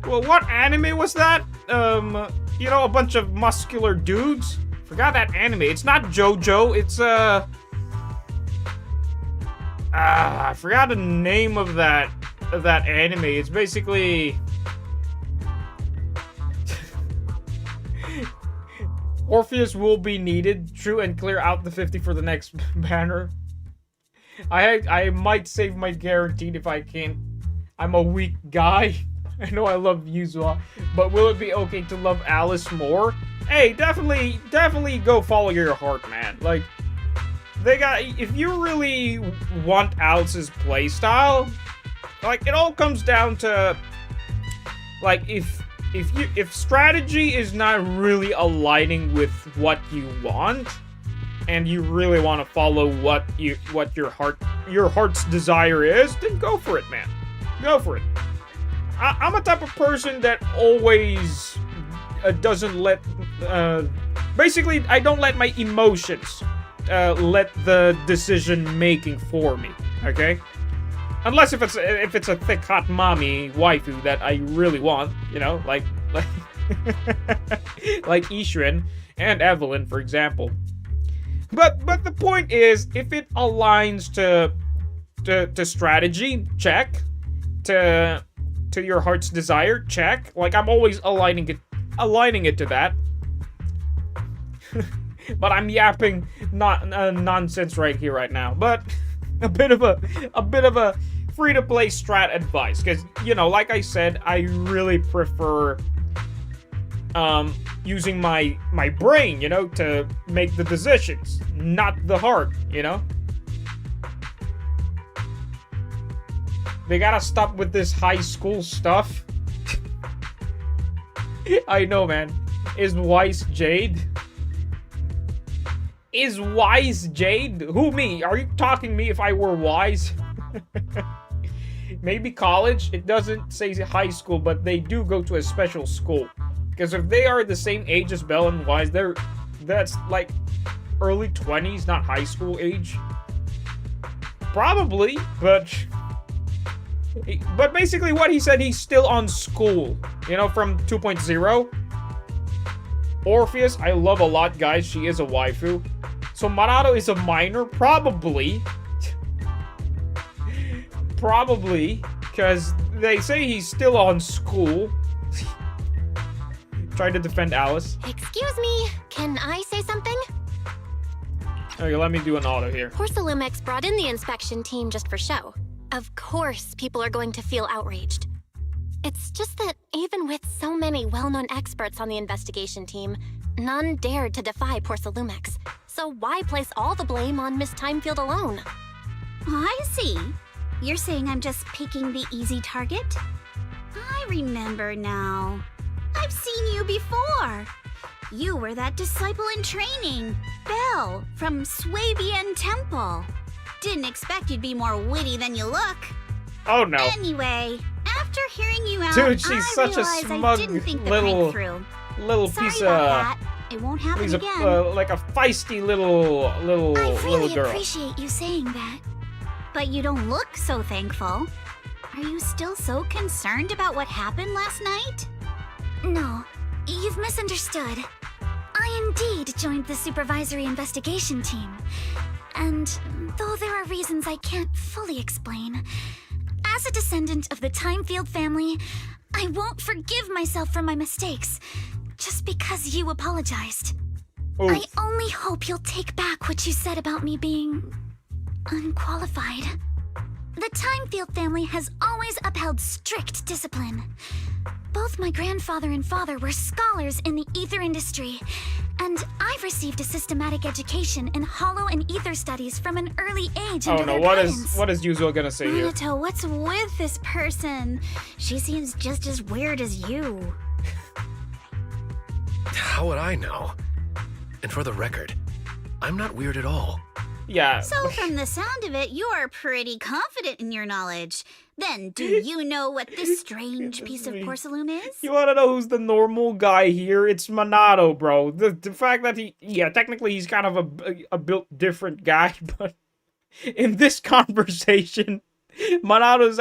Well, what anime was that? You know, a bunch of muscular dudes. Forgot that anime. It's not JoJo. It's I forgot the name of that anime. It's basically Orpheus will be needed. True, and clear out the 50 for the next banner. I might save my guaranteed if I can. I'm a weak guy. I know I love Yuzuha, but will it be okay to love Alice more? Hey, definitely go follow your heart, man. Like, if you really want Alice's playstyle, like, it all comes down to, like, if strategy is not really aligning with what you want, and you really want to follow what your heart's desire is, then go for it, man. Go for it. I'm a type of person that always doesn't let, basically, I don't let my emotions let the decision making for me. Okay, unless if it's a thick hot mommy waifu that I really want, you know, like like Ishrin and Evelyn, for example. But the point is, if it aligns to strategy, check. To your heart's desire, check. Like, I'm always aligning it to that. But I'm yapping nonsense right here, right now. But a bit of a free-to-play strat advice, because, you know, like I said, I really prefer using my brain, you know, to make the decisions, not the heart, you know. They gotta stop with this high school stuff. I know, man. Is Weiss Jade? is Wise Jade? Who, me? Are you talking me if I were Wise? Maybe college? It doesn't say high school, but they do go to a special school. Because if they are the same age as Belle and Wise, that's like early 20s, not high school age. Probably, but basically what he said, he's still on school. You know, from 2.0. Orpheus, I love a lot, guys. She is a waifu. So Minato is a minor? Probably. Probably. Because they say he's still on school. Trying to defend Alice.
Excuse me, can I say something?
Okay, let me do an auto here.
Porcelumex brought in the inspection team just for show. Of course, people are going to feel outraged. It's just that even with so many well-known experts on the investigation team, none dared to defy Porcelumex. So why place all the blame on Miss Timefield alone?
I see. You're saying I'm just picking the easy target? I remember now. I've seen you before. You were that disciple in training, Belle, from Swabian Temple. Didn't expect you'd be more witty than you look.
Oh no.
Anyway, after hearing you out,
Dude, she's
I
such a
realized
smug
I didn't think the
little-
prank through.
Little
Sorry
piece
about
of...
that. It won't happen
He's
again.
like a feisty little
I really
girl.
appreciate you saying that. But you don't look so thankful. Are you still so concerned about what happened last night?
No, you've misunderstood. I indeed joined the supervisory investigation team. And though there are reasons I can't fully explain, as a descendant of the Timefield family, I won't forgive myself for my mistakes just because you apologized.
Oof.
I only hope you'll take back what you said about me being unqualified. The Timefield family has always upheld strict discipline. Both my grandfather and father were scholars in the ether industry, and I've received a systematic education in hollow and ether studies from an early age
Oh
under
no,
their
what
guidance.
is Yuzo gonna say here?
Minato, what's with this person? She seems just as weird as you.
How would I know? And for the record, I'm not weird at all.
Yeah.
So from the sound of it, you are pretty confident in your knowledge. Then, do you know what this strange piece of porcelain is?
You wanna know who's the normal guy here? It's Minato, bro. The fact that technically he's kind of a built different guy, but in this conversation, Minato is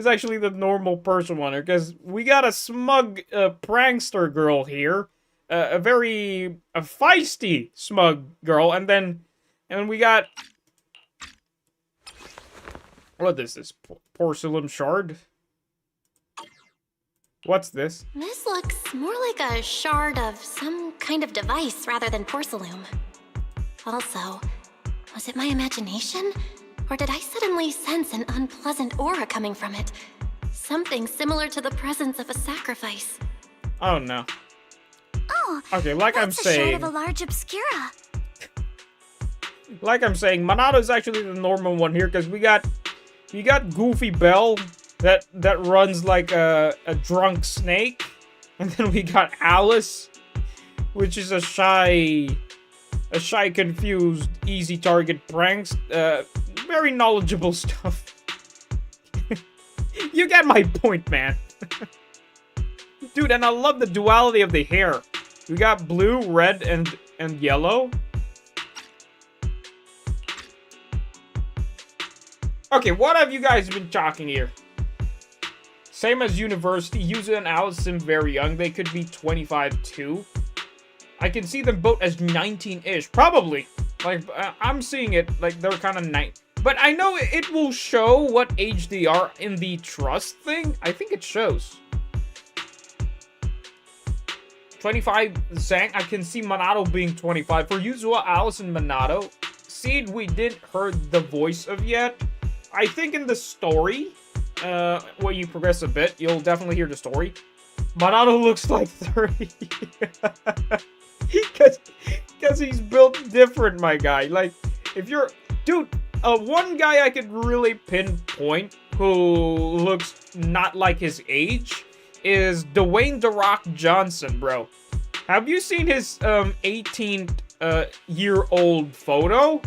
actually the normal person one here, because we got a smug prankster girl here, a very feisty smug girl, and we got, what is this? Porcelain shard? What's this?
This looks more like a shard of some kind of device rather than porcelain. Also, was it my imagination? Or did I suddenly sense an unpleasant aura coming from it? Something similar to the presence of a sacrifice.
Oh no.
Oh,
Okay, like I'm
that's a shard
saying,
of a large obscura.
Minato is actually the normal one here, because we got Goofy Bell that runs like a drunk snake, and then we got Alice, which is a shy, confused, easy target pranks. Very knowledgeable stuff. You get my point, man. Dude, and I love the duality of the hair. We got blue, red, and yellow. Okay, what have you guys been talking here? Same as university, Yuzu and Alice seem very young. They could be 25 too. I can see them both as 19-ish. Probably. Like, I'm seeing it like they're kind of 9. But I know it will show what age they are in the trust thing. I think it shows. 25 Zang. I can see Minato being 25. For Yuzu, Alice, and Minato, Seed we didn't heard the voice of yet. I think in the story, when you progress a bit, you'll definitely hear the story. Minato looks like 30. Because he's built different, my guy. Like, if you're... Dude, one guy I could really pinpoint who looks not like his age is Dwayne The Rock Johnson, bro. Have you seen his 18th year old photo,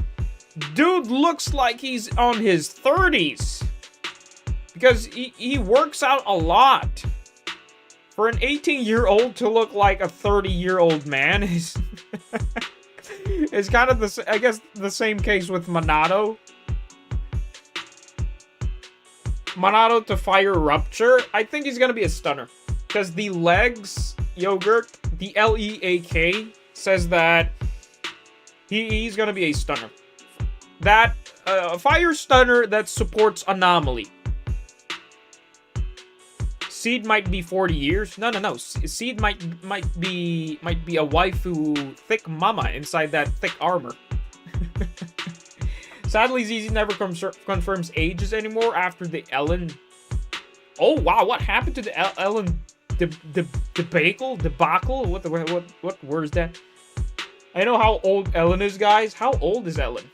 dude looks like he's on his 30s. Because he works out a lot. For an 18-year-old to look like a 30-year-old man is... it's kind of the, I guess, the same case with Monado. Monado to Fire Rupture. I think he's gonna be a stunner. Because the legs, Yogurt, the LEAK, says that he's gonna be a stunner. That, Fire Stunner that supports Anomaly. Seed might be 40 years. No. Seed might be a waifu thick mama inside that thick armor. Sadly, ZZ never confirms ages anymore after the Ellen. Oh wow, what happened to the Ellen debacle? What word is that? I know how old Ellen is, guys. How old is Ellen?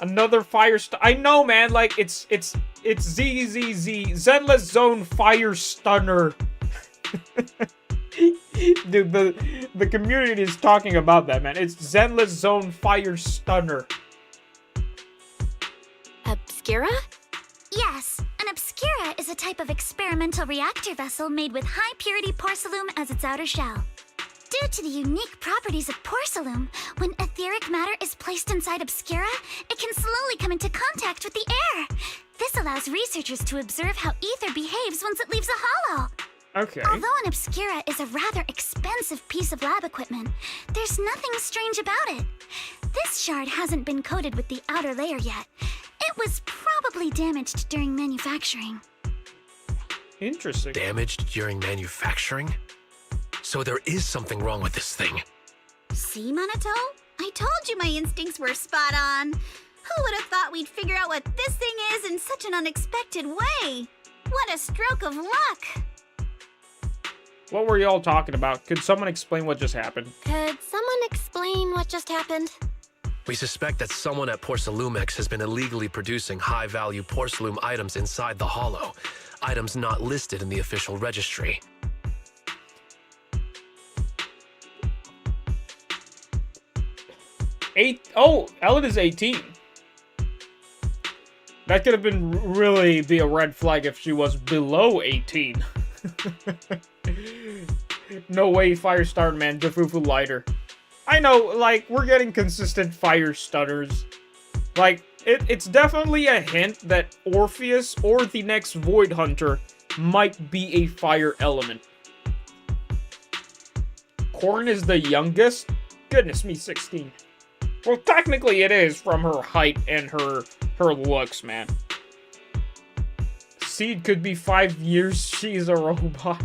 Another fire I know, man. Like it's ZZZ Zenless Zone Fire Stunner. Dude, the community is talking about that, man. It's Zenless Zone Fire Stunner.
Obscura?
Yes, an obscura is a type of experimental reactor vessel made with high-purity porcelain as its outer shell. Due to the unique properties of porcelain, when etheric matter is placed inside obscura, it can slowly come into contact with the air. This allows researchers to observe how ether behaves once it leaves a hollow.
Okay.
Although an obscura is a rather expensive piece of lab equipment, there's nothing strange about it. This shard hasn't been coated with the outer layer yet. It was probably damaged during manufacturing.
Interesting.
Damaged during manufacturing? So there is something wrong with this thing.
See, Minato? I told you my instincts were spot on. Who would have thought we'd figure out what this thing is in such an unexpected way? What a stroke of luck!
What were y'all talking about? Could someone explain what just happened?
Could someone explain what just happened?
We suspect that someone at Porcelumex has been illegally producing high-value porcelain items inside the hollow. Items not listed in the official registry.
Ellen is 18. That could have been really be a red flag if she was below 18. No way, Firestar man, Jafufu lighter. I know, like, we're getting consistent fire stunners. Like, it's definitely a hint that Orpheus or the next Void Hunter might be a fire element. Korn is the youngest? Goodness me, 16. Well, technically it is from her height and her looks, man. Seed could be 5 years, she's a robot.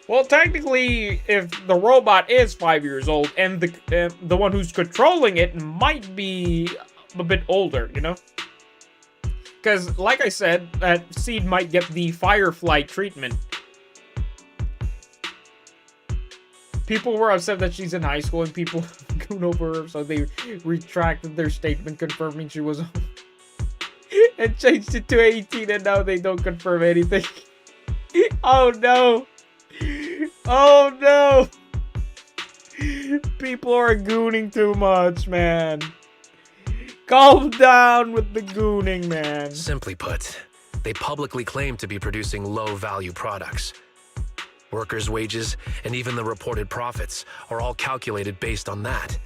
Well, technically, if the robot is 5 years old and the one who's controlling it might be a bit older, you know? Because, like I said, Seed might get the Firefly treatment. People were upset that she's in high school and people goon over her, so they retracted their statement confirming she was and changed it to 18, and now they don't confirm anything. Oh no! Oh no! People are gooning too much, man. Calm down with the gooning, man.
Simply put, they publicly claim to be producing low-value products. Workers' wages and even the reported profits are all calculated based on that.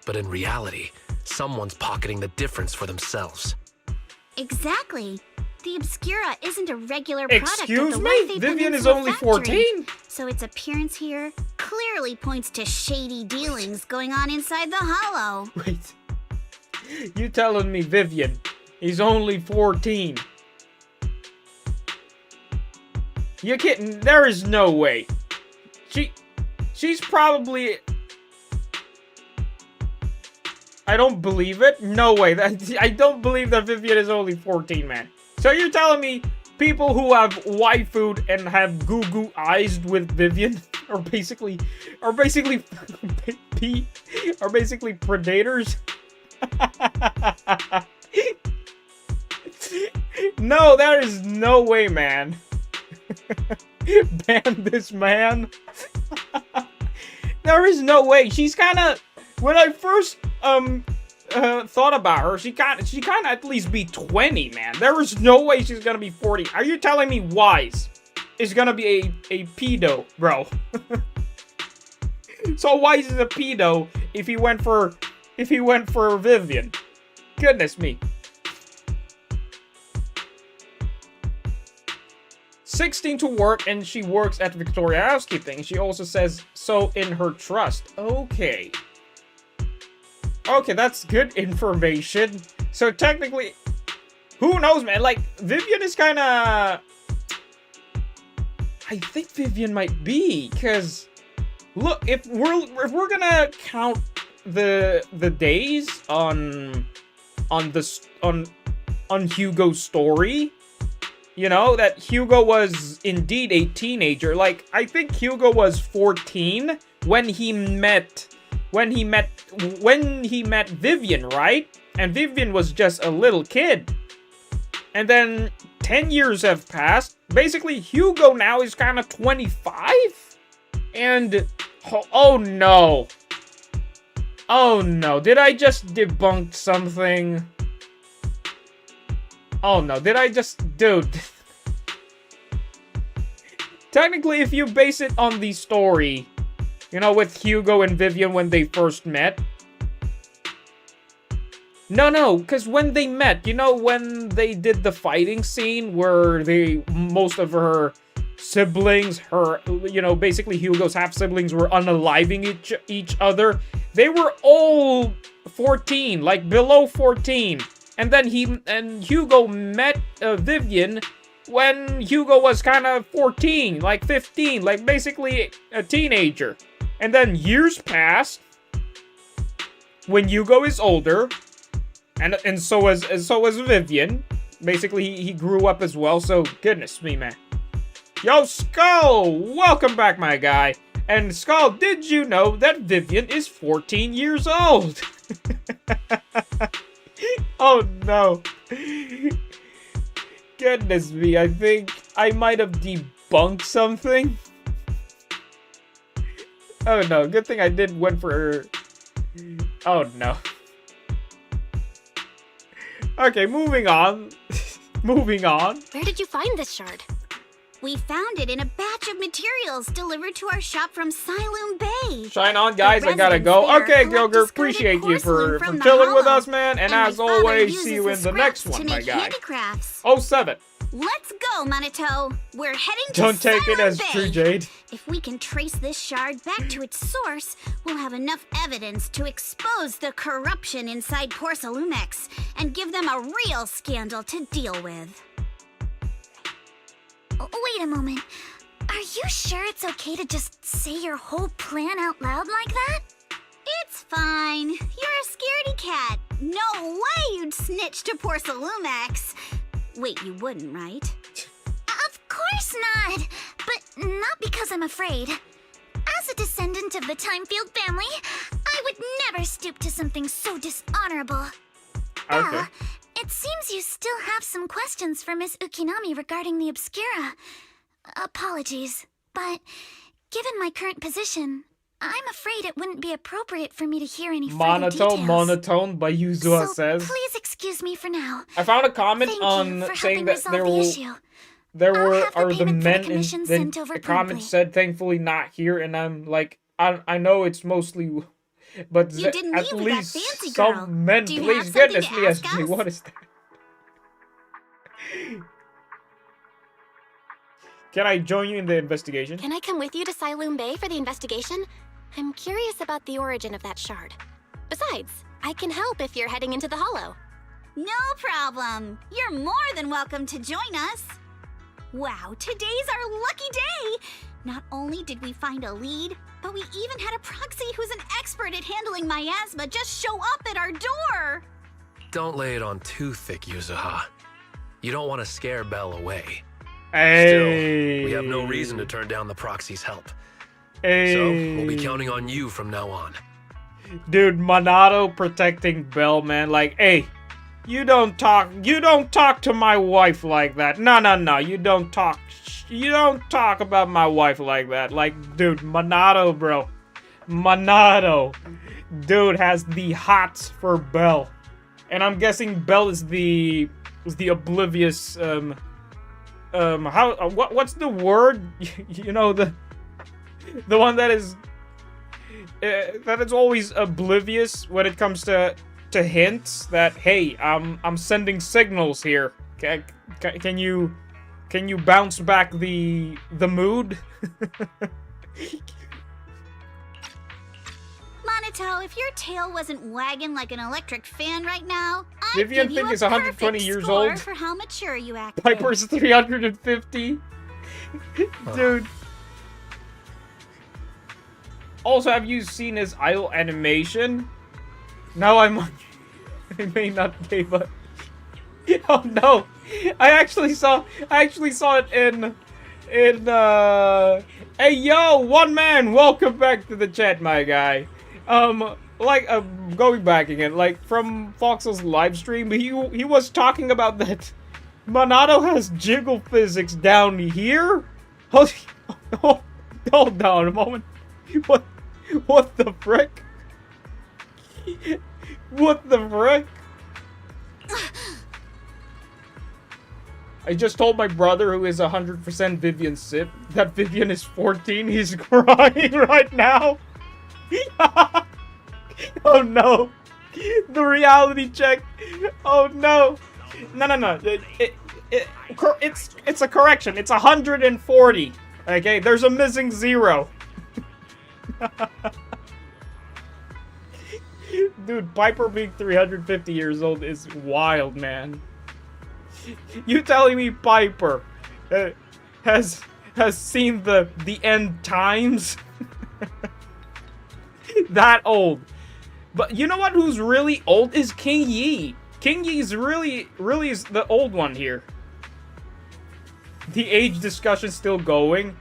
But in reality, someone's pocketing the difference for themselves.
Exactly. The Obscura isn't a regular product.
Excuse
of the
me?
way they
Vivian
put
is
into a
only
factory.
14?
So its appearance here clearly points to shady dealings going on inside the hollow.
Wait. You telling me Vivian is only 14? You kidding? There is no way. She's probably... I don't believe it. No way. I don't believe that Vivian is only 14, man. So you're telling me people who have waifued and have goo eyes with Vivian are basically predators? No, there is no way, man. Ban this man. there is no way. She's kind of, when I first thought about her, she kind of at least be 20, man. There is no way she's gonna be 40. Are you telling me Wise is gonna be a pedo, bro? So Wise is a pedo if he went for Vivian. Goodness me. 16 to work, and she works at Victoria Housekeeping. She also says so in her trust. Okay. Okay, that's good information. So technically, who knows, man? Like, Vivian is kind of... I think Vivian might be, because look, if we're gonna count the days on Hugo's story, you know, that Hugo was indeed a teenager. Like, I think Hugo was 14 when he met Vivian, right? And Vivian was just a little kid. And then 10 years have passed. Basically, Hugo now is kind of 25. And oh no. Oh no, did I just debunk something? Oh no, did I just... Dude. Technically, if you base it on the story, you know, with Hugo and Vivian when they first met. No, because when they met, you know, when they did the fighting scene where most of her siblings, you know, basically Hugo's half-siblings were unaliving each other. They were all 14, like below 14. And then Hugo met Vivian when Hugo was kind of 14, like 15, like basically a teenager. And then years passed when Hugo is older, and so was Vivian. Basically, he grew up as well. So goodness me, man. Yo, Skull, welcome back, my guy. And Skull, did you know that Vivian is 14 years old? Oh no. Goodness me, I think I might have debunked something. Oh no, good thing I did went for... Oh no. Okay, moving on. Moving on.
Where did you find this shard?
We found it in a batch of materials delivered to our shop from Siloon Bay.
Shine on, guys. I gotta go. Okay, Gilger, appreciate you for chilling with us, man. And as always, see you in the next one, my guy. 07.
Let's go, Minato. We're heading to
Don't take it as
Bay.
true, Jade.
If we can trace this shard back to its source, we'll have enough evidence to expose the corruption inside Porcelumex and give them a real scandal to deal with.
Wait a moment. Are you sure it's okay to just say your whole plan out loud like that?
It's fine. You're a scaredy cat. No way you'd snitch to Porcelumex. Wait, you wouldn't, right?
Of course not. But not because I'm afraid. As a descendant of the Timefield family, I would never stoop to something so dishonorable.
Okay.
It seems you still have some questions for Miss Ukinami regarding the Obscura. Apologies, but given my current position, I'm afraid it wouldn't be appropriate for me to hear any further details.
Monotone by Yuzua
So
says.
please excuse me for now.
I found a comment
Thank
on
you for
saying
helping
that
resolve
there
the
were
issue.
there
I'll
were
have the
are the
payment for the
men in
commission
then
sent over
the comment
promptly.
said thankfully not here, and I'm like I know it's mostly, but
You didn't
at
leave with
least
that fancy girl.
some men,
Do you
please,
have something
goodness
to
me,
ask
SJ,
us?
what is that? Can I join you in the investigation?
Can I come with you to Siloon Bay for the investigation? I'm curious about the origin of that shard. Besides, I can help if you're heading into the Hollow.
No problem. You're more than welcome to join us. Wow, today's our lucky day. Not only did we find a lead, but we even had a proxy who's an expert at handling miasma just show up at our door.
Don't lay it on too thick, Yuzuha. You don't want to scare Belle away.
Hey.
Still, we have no reason to turn down the proxy's help.
Hey.
So, we'll be counting on you from now on.
Dude, Monado protecting Belle, man. Like, hey, you don't talk to my wife like that. No, you don't talk about my wife like that. Like, dude, Monado, bro. Monado. Dude has the hots for Belle. And I'm guessing Belle is the oblivious what's the word? You know, the one that is always oblivious when it comes to hints that, hey, I'm sending signals here. Can you bounce back the mood?
Monito, if your tail wasn't wagging like an electric fan right now, I'd
Vivian
give you
Thing
a
is 120
perfect
years
score
old.
for how mature you act.
Piper's 350. Dude. Also, have you seen his idle animation? No, I may not be, but oh no, I actually saw it in hey yo, one man, welcome back to the chat, my guy. Going back again, like from Foxel's live stream, he was talking about that Monado has jiggle physics down here. Hold on a moment. What the frick? What the frick? I just told my brother, who is 100% Vivian Sip, that Vivian is 14. He's crying right now. Oh no. The reality check. Oh no. No. It's a correction. It's 140. Okay, there's a missing 0. Dude, Piper being 350 years old is wild, man. You telling me Piper has seen the end times? That old. But you know what? Who's really old is King Yi. King Yi's really is the old one here. The age discussion still going.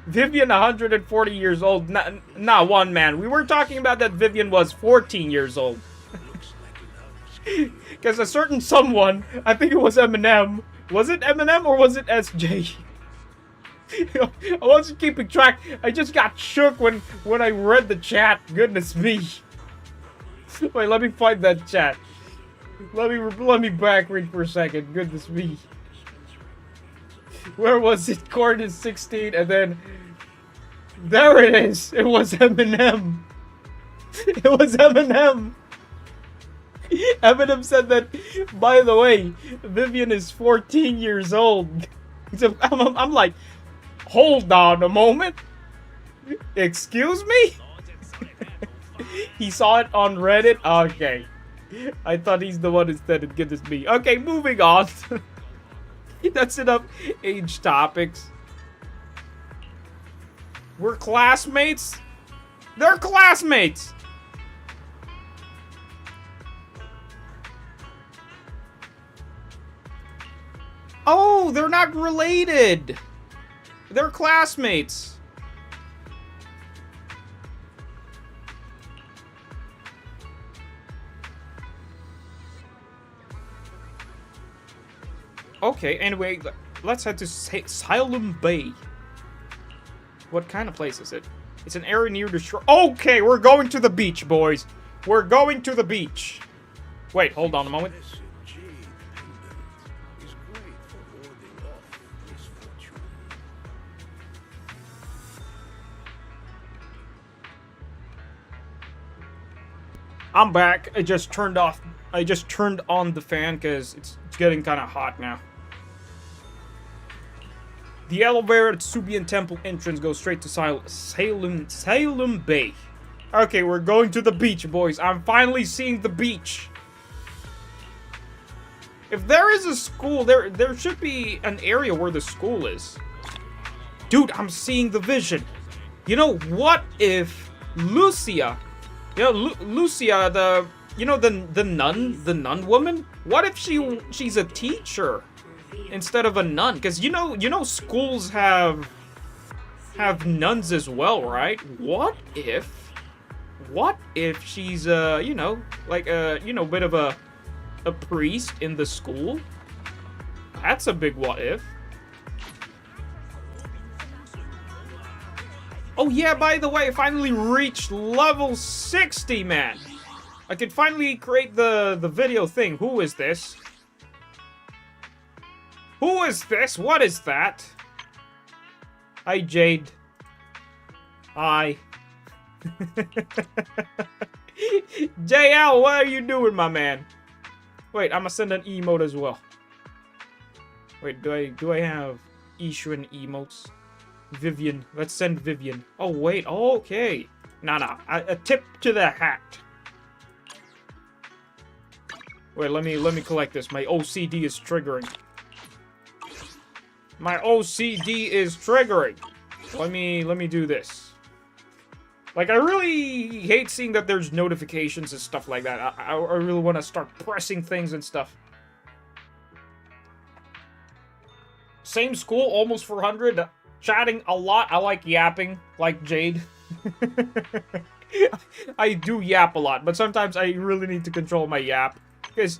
Vivian 140 years old. Not one, man. We were talking about that Vivian was 14 years old. Because a certain someone, I think it was Eminem. Was it Eminem or was it SJ? I wasn't keeping track. I just got shook when I read the chat. Goodness me. Wait, let me find that chat. Let me back read for a second. Goodness me. Where was it? Cord is 16, and then there it is. It was Eminem. It was Eminem. Eminem said that, by the way, Vivian is 14 years old. So I'm like, hold on a moment. Excuse me? He saw it on Reddit? Okay. I thought he's the one who said it. Goodness me. Okay, moving on. That's enough age topics. We're classmates? They're classmates! Oh, they're not related! They're classmates! Okay, anyway, let's head to Silum Bay. What kind of place is it? It's an area near the shore. Okay, we're going to the beach, boys. We're going to the beach. Wait, hold on a moment. I'm back. I just turned on the fan because it's getting kind of hot now. The elevator at Subian Temple entrance goes straight to Salem Bay. Okay, we're going to the beach, boys. I'm finally seeing the beach. If there is a school, there should be an area where the school is. Dude, I'm seeing the vision. You know, what if Lucia, Lucia, the nun woman? What if she's a teacher instead of a nun? Because you know schools have nuns as well, right? What if she's bit of a priest in the school? That's a big what if. Oh yeah, by the way, I finally reached level 60, man. I could finally create the video thing. Who is this? Who is this? What is that? Hi, Jade. Hi. JL, what are you doing, my man? Wait, I'm gonna send an emote as well. Wait, do I have Ishrin emotes? Vivian. Let's send Vivian. Oh, wait. Okay. Nah. A tip to the hat. Wait, let me collect this. My OCD is triggering. My OCD is triggering. Let me do this. Like, I really hate seeing that there's notifications and stuff like that. I really want to start pressing things and stuff. Same school, almost 400. Chatting a lot. I like yapping, like Jade. I do yap a lot, but sometimes I really need to control my yap. Because,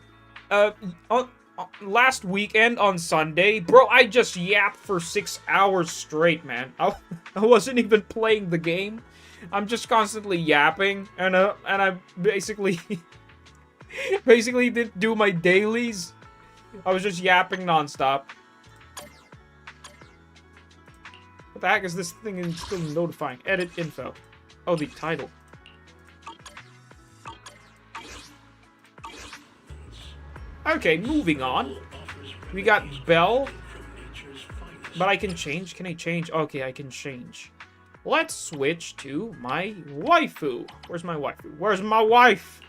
last weekend on Sunday, bro, I just yapped for 6 hours straight, man. I wasn't even playing the game. I'm just constantly yapping, and I basically didn't do my dailies. I was just yapping nonstop. What the heck is this thing still notifying? Edit info. Oh, the title. Okay, moving on. We got Belle. But I can change. Can I change? Okay, I can change. Let's switch to my waifu. Where's my waifu? Where's my wife?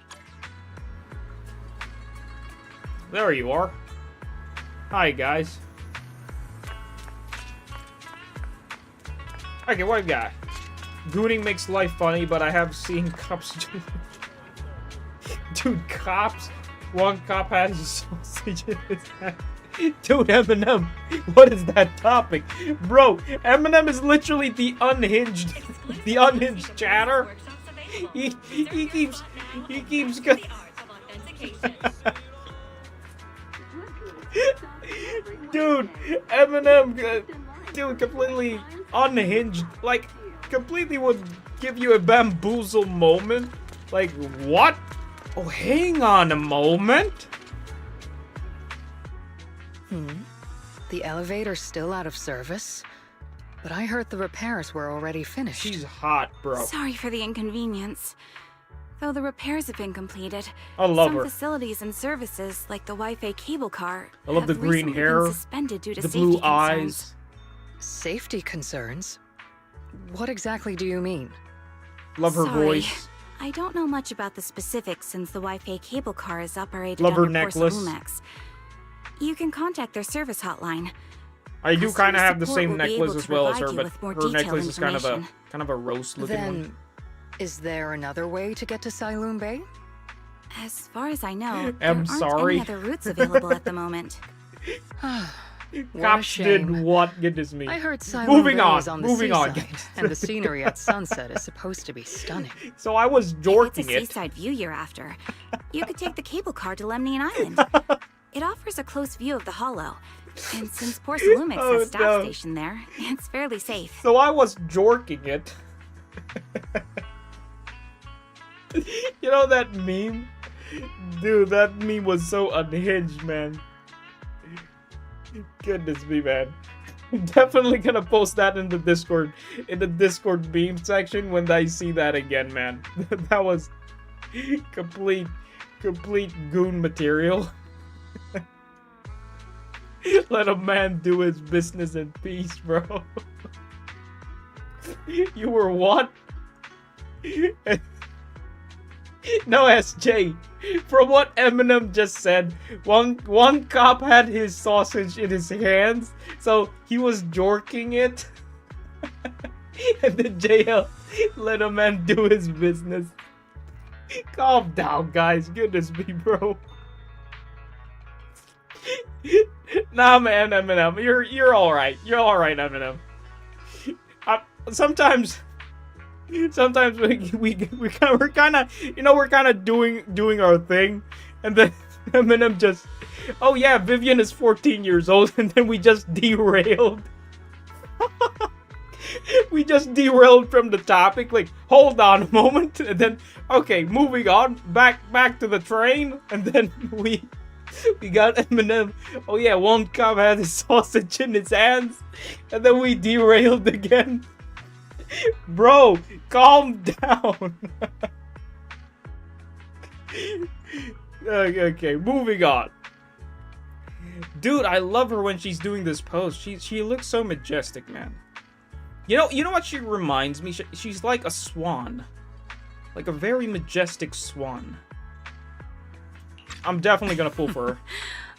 There you are. Hi, guys. Okay, what I got? Gooning makes life funny, but I have seen cops do... Dude, cops... One cop has a sausage in his hand. Dude, Eminem, what is that topic? Bro, Eminem is literally the unhinged chatter. He keeps Dude, Eminem, dude, completely unhinged. Like, completely would give you a bamboozle moment. Like, what? Oh, hang on a moment.
The elevator's still out of service? But I heard the repairs were already finished.
She's hot, bro.
Sorry for the inconvenience. Though the repairs have been completed,
I love
some
her.
facilities and services, like the Wi-Fi cable car,
I love the
have
green
recently
hair,
been suspended due to
the
safety
blue
concerns.
eyes.
Safety concerns? What exactly do you mean?
Love her
Sorry.
voice.
I don't know much about the specifics since the Wi-Fi cable car is operated
Love her
under
necklace.
Lumex. You can contact their service hotline.
I do kind of have the
Customer
same
support will be
necklace
able
as
to
well as her,
provide you
but
with more
her
detailed
necklace is kind of a
information.
roast looking one.
Then, is there another way to get to Siloon Bay?
As far as I know, there
I'm
aren't
sorry.
any other routes available at the moment.
What a
Cops did
shame.
what? Goodness me.
I heard Siloon
Moving
Bay
on,
is on the
moving on.
seaside, and the scenery at sunset is supposed to be stunning.
So I was
If it's
jorking
a
it.
seaside view you're after, you could take the cable car to Lemnian Island. It offers a close view of the hollow. And since Porcelumix
Oh,
has staff
no.
station there, it's fairly safe.
So I was jorking it. You know that meme? Dude, that meme was so unhinged, man. Goodness me, man. I'm definitely gonna post that in the Discord meme section when I see that again, man. That was complete goon material. Let a man do his business in peace, bro. You were what? No, SJ. From what Eminem just said, one cop had his sausage in his hands, so he was jorking it. And then JL let a man do his business. Calm down, guys. Goodness me, bro. Nah, man, Eminem, you're all right. You're all right, Eminem. Sometimes we're kind of doing our thing, and then Eminem just, oh yeah, Vivian is 14 years old, and then we just derailed. we just derailed from the topic. Like, hold on a moment, and then okay, moving on, back to the train, and then we got Eminem. Oh yeah, one cop had his sausage in his hands, and then we derailed again. Bro, calm down. Okay, moving on. Dude, I love her when she's doing this pose. She looks so majestic, man. You know what she reminds me? She's like a swan. Like a very majestic swan. I'm definitely gonna pull for her.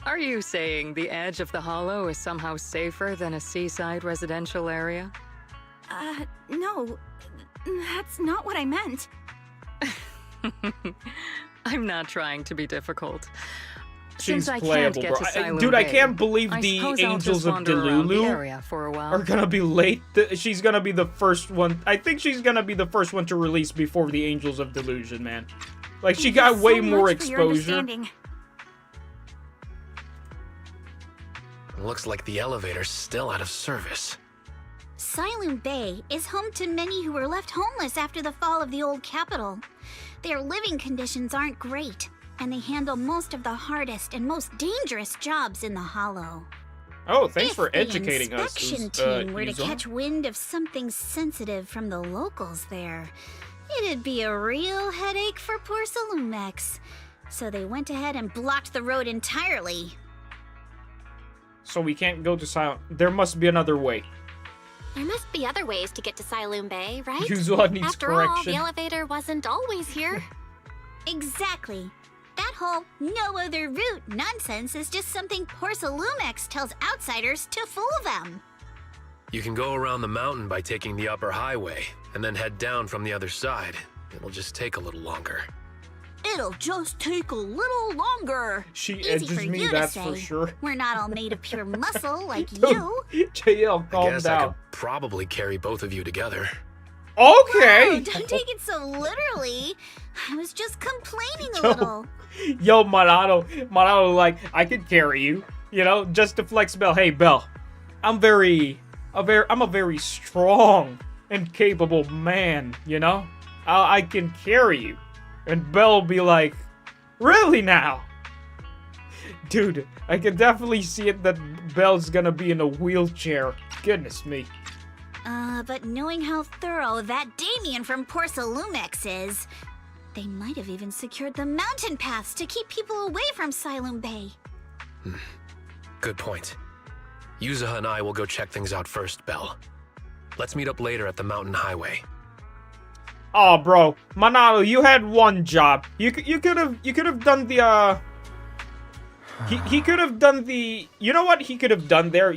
Are you saying the edge of the hollow is somehow safer than a seaside residential area?
No. That's not what I meant.
I'm not trying to be difficult.
She's
Since I
playable,
can't get
bro.
to Silent
Dude, I
Bay,
can't believe
I
the
suppose I'll
Angels
just
of
wander around the
Delulu
area for a while.
are gonna be late. She's gonna be the first one. I think she's gonna be the first one to release before the Angels of Delusion, man. Like, she got way more exposure.
Looks like the elevator's still out of service.
Silent Bay is home to many who were left homeless after the fall of the old capital. Their living conditions aren't great, and they handle most of the hardest and most dangerous jobs in the Hollow.
Oh, thanks for educating us.
If the inspection team were to catch wind of something sensitive from the locals there, it'd be a real headache for poor Salumex. So they went ahead and blocked the road entirely.
So we can't go to Silent... There must be another way.
There must be other ways to get to Silum Bay, right?
Yuzua needs
After
correction.
all, the elevator wasn't always here.
Exactly. That whole no other route nonsense is just something poor Salumex tells outsiders to fool them.
You can go around the mountain by taking the upper highway, and then head down from the other side. It'll just take a little longer.
It'll just take a little longer.
She
Easy
edges
for
me,
you to
that's
say.
for sure.
We're not all made of pure muscle like
Dude,
you.
JL,
I
calm
guess I
down.
could probably carry both of you together.
Okay!
Oh, don't take it so literally. I was just complaining a little.
Yo, Monado, like, I could carry you. You know, just to flex Belle. Hey, Belle, I'm a very strong and capable man, you know? I can carry you. And Belle will be like, really now? Dude, I can definitely see it that Belle's gonna be in a wheelchair. Goodness me.
But knowing how thorough that Damien from Poor Salumex is, they might have even secured the mountain paths to keep people away from Silum Bay.
Good point. Yuzuha and I will go check things out first, Belle. Let's meet up later at the mountain highway.
Oh, bro, Monado, you had one job. You could have done the he could have done the. You know what he could have done there?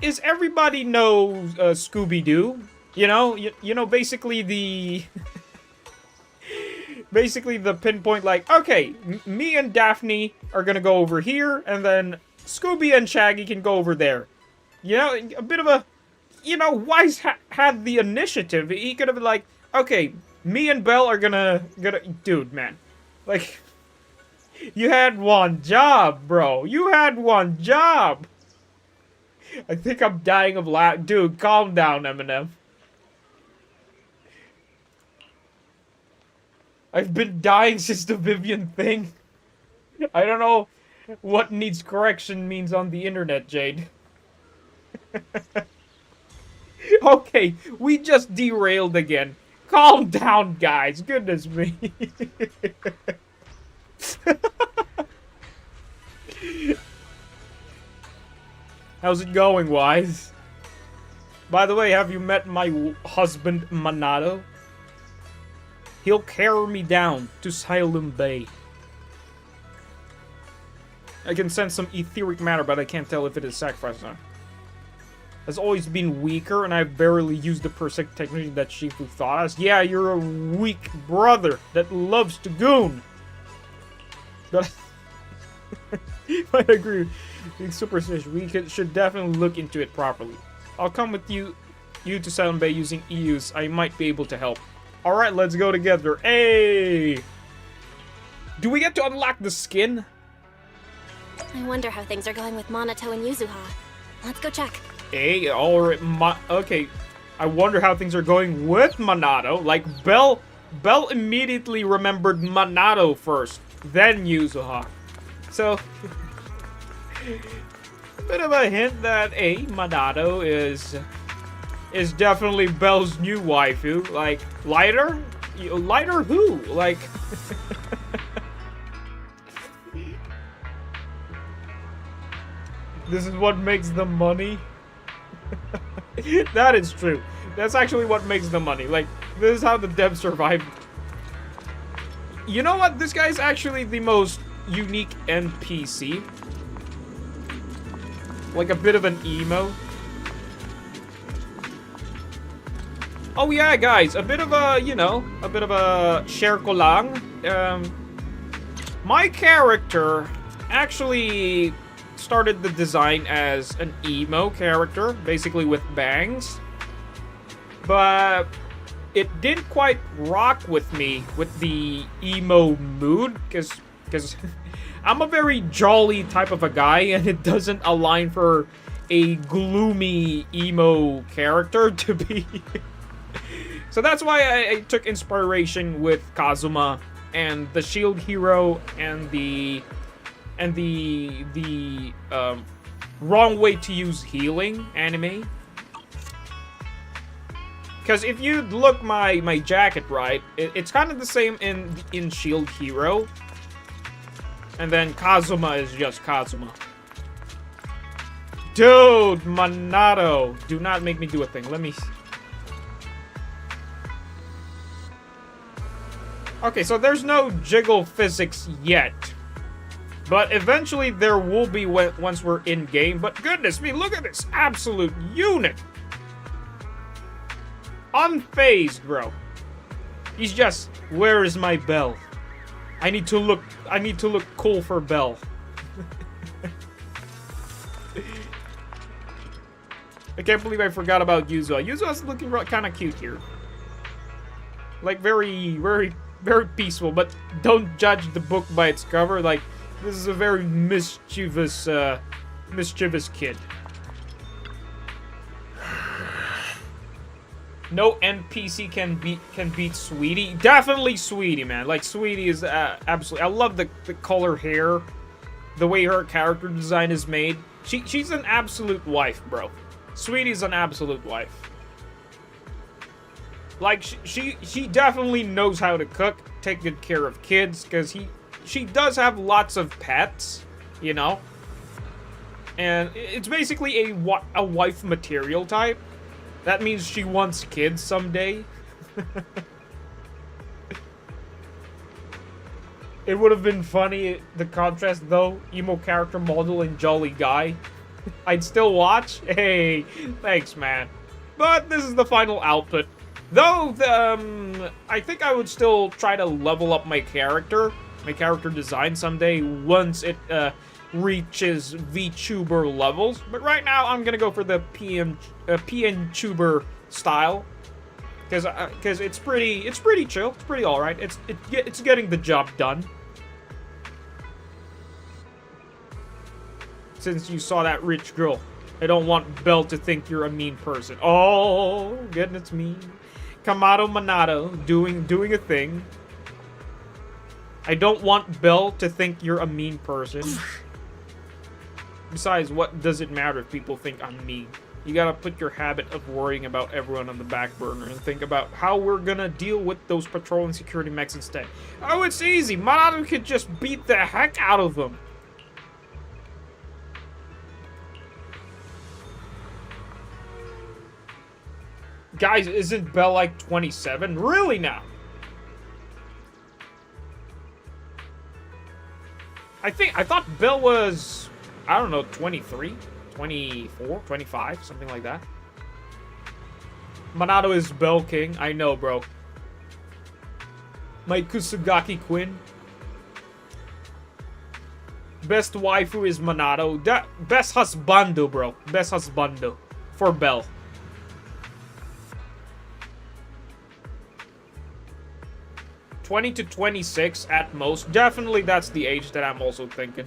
Is everybody know Scooby-Doo? You know, basically the basically the pinpoint, like, okay, me and Daphne are gonna go over here, and then Scooby and Shaggy can go over there. You know, a bit of a, you know, Wise had the initiative. He could have been like, okay, me and Belle are gonna, dude, man, like, you had one job, bro. You had one job. I think I'm dying of laugh. Dude, calm down, Eminem. I've been dying since the Vivian thing. I don't know what needs correction means on the internet, Jade. Okay, we just derailed again. Calm down, guys. Goodness me. How's it going, Wise? By the way, have you met my husband, Monado? He'll carry me down to Silum Bay. I can sense some etheric matter, but I can't tell if it is sacrifice or not. Has always been weaker, and I've barely used the perfect technique that Shifu taught us. Yeah, you're a weak brother that loves to goon. But I agree. Being superstitious, we should definitely look into it properly. I'll come with you to Silum Bay using EUs. I might be able to help. Alright, let's go together. Hey! Do we get to unlock the skin?
I wonder how things are going with Monato and Yuzuha. Let's go check.
Hey, alright, okay. I wonder how things are going with Minato. Like, Bell immediately remembered Minato first, then Yuzuha. So, a bit of a hint that, hey, Minato is definitely Bell's new waifu. Like, lighter? Lighter who? Like... This is what makes the money? That is true. That's actually what makes the money. Like, this is how the devs survived. You know what? This guy's actually the most unique NPC. Like a bit of an emo. Oh yeah, guys, a bit of a, you know, a bit of a share ko lang. My character actually started the design as an emo character, basically with bangs. But it didn't quite rock with me with the emo mood, because I'm a very jolly type of a guy, and it doesn't align for a gloomy emo character to be. So that's why I took inspiration with Kazuma and the Shield Hero and the wrong way to use healing anime. Because if you look my jacket right, it's kind of the same in Shield Hero. And then Kazuma is just Kazuma. Dude, Minato. Do not make me do a thing. Let me... Okay, so there's no jiggle physics yet. But eventually there will be once we're in game. But goodness me, look at this absolute unit. Unfazed, bro. He's just, where is my bell? I need to look cool for Bell. I can't believe I forgot about Yuzuha. Yuzuha's looking kind of cute here. Like very, very, very peaceful, but don't judge the book by its cover. Like, this is a very mischievous kid. No NPC can beat Sweetie. Definitely Sweetie, man. Like, Sweetie is absolutely... I love the color hair. The way her character design is made. She's an absolute wife, bro. Sweetie's an absolute wife. Like, she definitely knows how to cook, take good care of kids, because she does have lots of pets, you know? And it's basically a wife material type. That means she wants kids someday. It would have been funny, the contrast though. Emo character model and jolly guy. I'd still watch. Hey, thanks, man. But this is the final output. Though, I think I would still try to level up my character design someday once it reaches VTuber levels. But right now, I'm gonna go for the PNTuber style, because it's pretty chill. It's pretty all right. It's getting the job done. Since you saw that rich girl, I don't want Belle to think you're a mean person. Oh, goodness me. Kamado Minato doing a thing. I don't want Belle to think you're a mean person. Besides, what does it matter if people think I'm mean? You gotta put your habit of worrying about everyone on the back burner and think about how we're gonna deal with those patrol and security mechs instead. Oh, it's easy. Minato could just beat the heck out of them. Guys, isn't Belle like 27? Really now? I thought Belle was, I don't know, 23, 24, 25, something like that. Minato is Belle King. I know, bro. My Kusugaki Queen. Best waifu is Minato. Best husbando, bro. Best husbando for Belle. $20 to $26 at most. Definitely that's the age that I'm also thinking.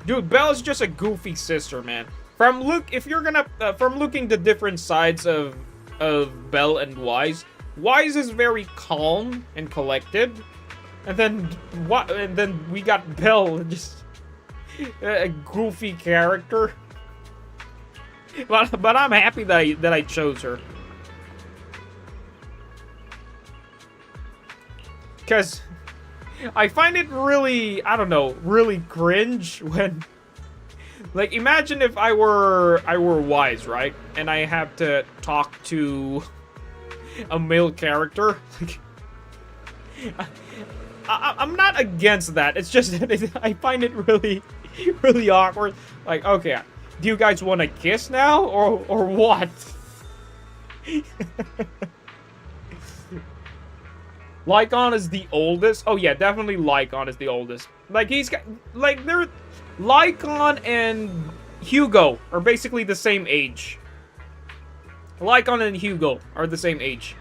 Dude, Belle's just a goofy sister, man. If you're gonna from looking the different sides of Belle and Wise, Wise is very calm and collected, and then we got Belle, just a goofy character. But I'm happy that I chose her. Because I find it really, I don't know, really cringe when, like, imagine if I were Wise, right? And I have to talk to a male character. Like, I'm not against that. It's just that I find it really, really awkward. Like, okay, do you guys want to kiss now, or what? Lycon is the oldest. Oh yeah, definitely Lycon is the oldest. Like, he's got, like, they're, Lycon and Hugo are basically the same age. Lycon and Hugo are the same age.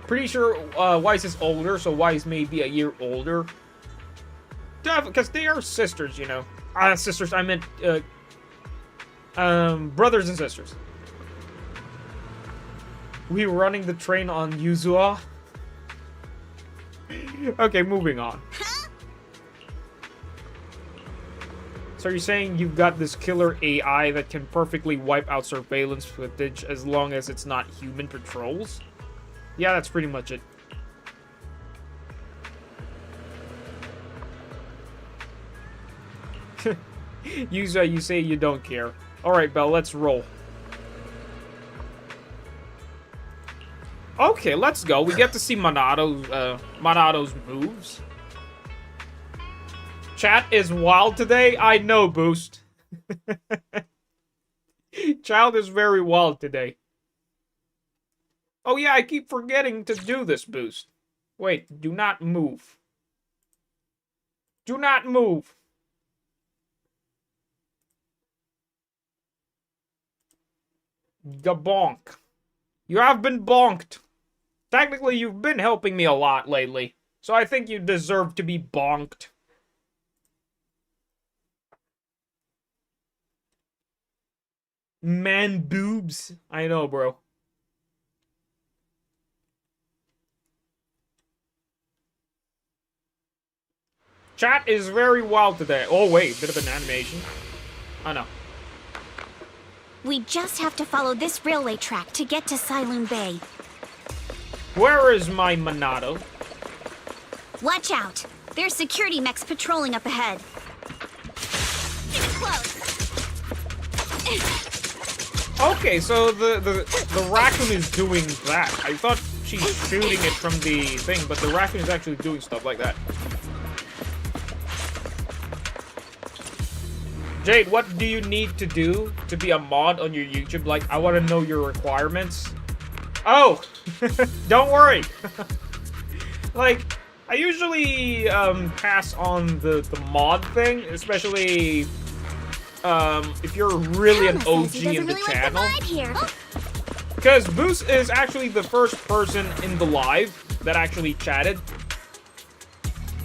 Pretty sure Wise is older, so Wise may be a year older. Because they are sisters, you know. Sisters, I meant brothers and sisters. We running the train on Yuzua. Okay, moving on. So you're saying you've got this killer AI that can perfectly wipe out surveillance footage as long as it's not human patrols? Yeah, that's pretty much it. Yuza, you say you don't care. Alright, Belle, let's roll. Okay, let's go. We get to see Monato's moves. Chat is wild today? I know, Boost. Child is very wild today. Oh yeah, I keep forgetting to do this, Boost. Wait, do not move. Do not move. Gabonk. You have been bonked. Technically, you've been helping me a lot lately, so I think you deserve to be bonked. Man boobs. I know, bro. Chat is very wild today. Oh, wait. Bit of an animation. Oh, no.
We just have to follow this railway track to get to Sailoon Bay.
Where is my Monato?
Watch out! There's security mechs patrolling up ahead. It's close.
Okay, so the raccoon is doing that. I thought she's shooting it from the thing, but the raccoon is actually doing stuff like that. Jade, what do you need to do to be a mod on your YouTube? Like, I want to know your requirements. Oh! Don't worry! Like, I usually pass on the mod thing, especially if you're really an OG in the channel. Because Boost is actually the first person in the live that actually chatted.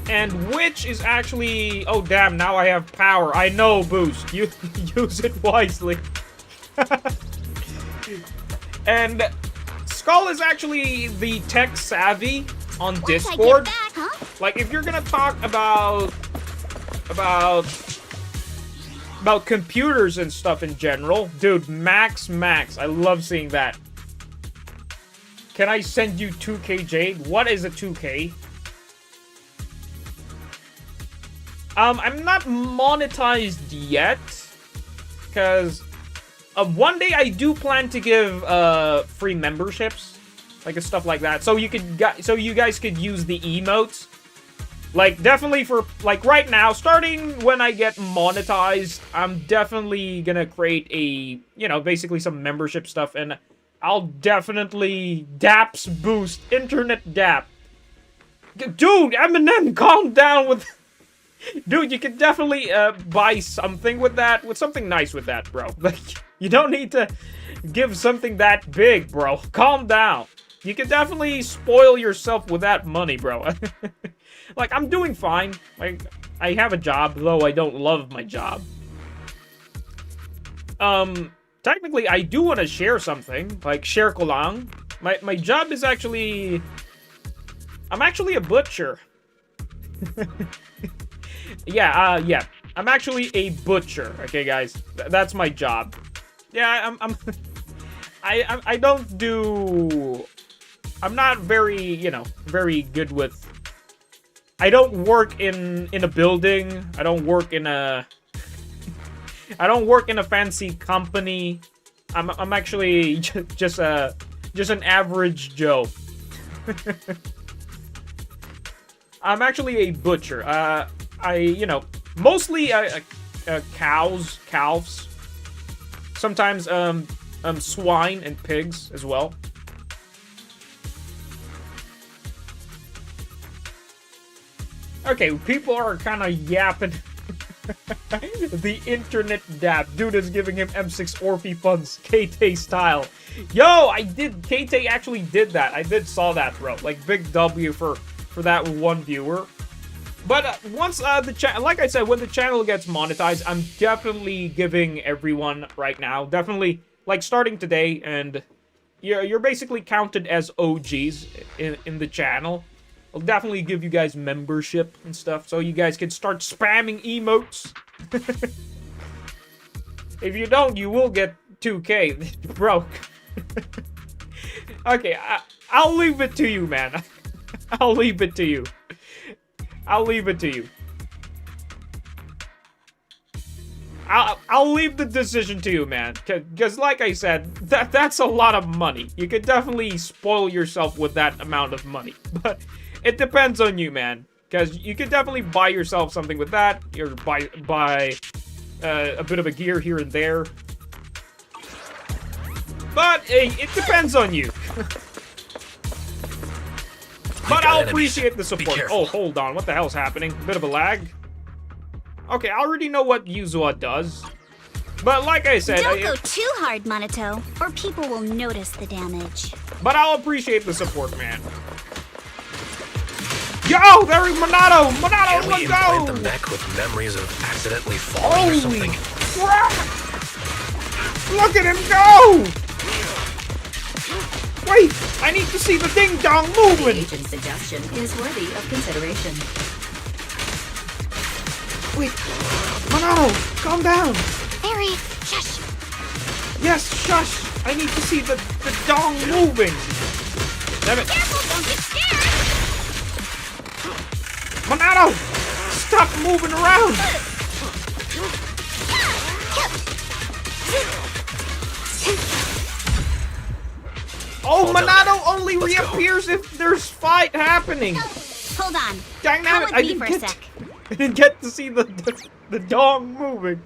And Witch is actually... Oh, damn, now I have power. I know, Boost. You use it wisely. And Skull is actually the tech savvy on Discord.
Back, huh?
Like, if you're gonna talk about computers and stuff in general, dude, Max. I love seeing that. Can I send you 2K, Jade? What is a 2K? I'm not monetized yet, because one day I do plan to give free memberships, like stuff like that, so you guys could use the emotes. Like, definitely for, like, right now, starting when I get monetized, I'm definitely gonna create a, you know, basically some membership stuff, and I'll definitely Daps Boost, Internet Dap. Dude, Eminem, calm down with... Dude, you can definitely buy something with that, with something nice with that, bro. Like, you don't need to give something that big, bro. Calm down. You can definitely spoil yourself with that money, bro. Like, I'm doing fine. Like, I have a job, though I don't love my job. Technically, I do want to share something. Like, share ko lang. My job is actually... I'm actually a butcher. Yeah. I'm actually a butcher. Okay, guys. That's my job. Yeah, I don't do... I'm not very, you know, very good with... I don't work in a building. I don't work in a... I don't work in a fancy company. I'm actually just an average Joe. I'm actually a butcher. You know, mostly calves. Sometimes swine and pigs as well. Okay, people are kind of yapping. The internet dap. Dude is giving him M6 Orphe funds, KT style. Yo, KT actually did that. I saw that, bro. Like, big W for that one viewer. But once the channel, like I said, when the channel gets monetized, I'm definitely giving everyone right now, definitely, like, starting today, and you're basically counted as OGs in the channel. I'll definitely give you guys membership and stuff, so you guys can start spamming emotes. If you don't, you will get 2K. Broke. Okay, I'll leave it to you, man. I'll leave it to you. I'll leave it to you. I'll leave the decision to you, man. Because like I said, that's a lot of money. You could definitely spoil yourself with that amount of money. But it depends on you, man. Because you could definitely buy yourself something with that. Or buy a bit of a gear here and there. But it depends on you. But I'll appreciate the support. Oh, hold on. What the hell's happening? A bit of a lag? Okay, I already know what Yuzua does. But like I said...
Don't go too hard, Monato, or people will notice the damage.
But I'll appreciate the support, man. Yo, there is Monato! Monato, let's go!
Can we implant the mech with memories of accidentally falling or something?
Crap! Look at him go! Wait, I need to see the ding-dong movement!
The agent's suggestion is worthy of consideration.
Wait, Monato, calm down!
Harry, shush!
Yes, shush! I need to see the dong moving! Damn it!
Careful, don't get scared!
Monato! Stop moving around! Oh, Monato only reappears if there's fight happening!
Hold on.
Dang
Come
it,
with me for a sec.
I didn't get to see the dong moving.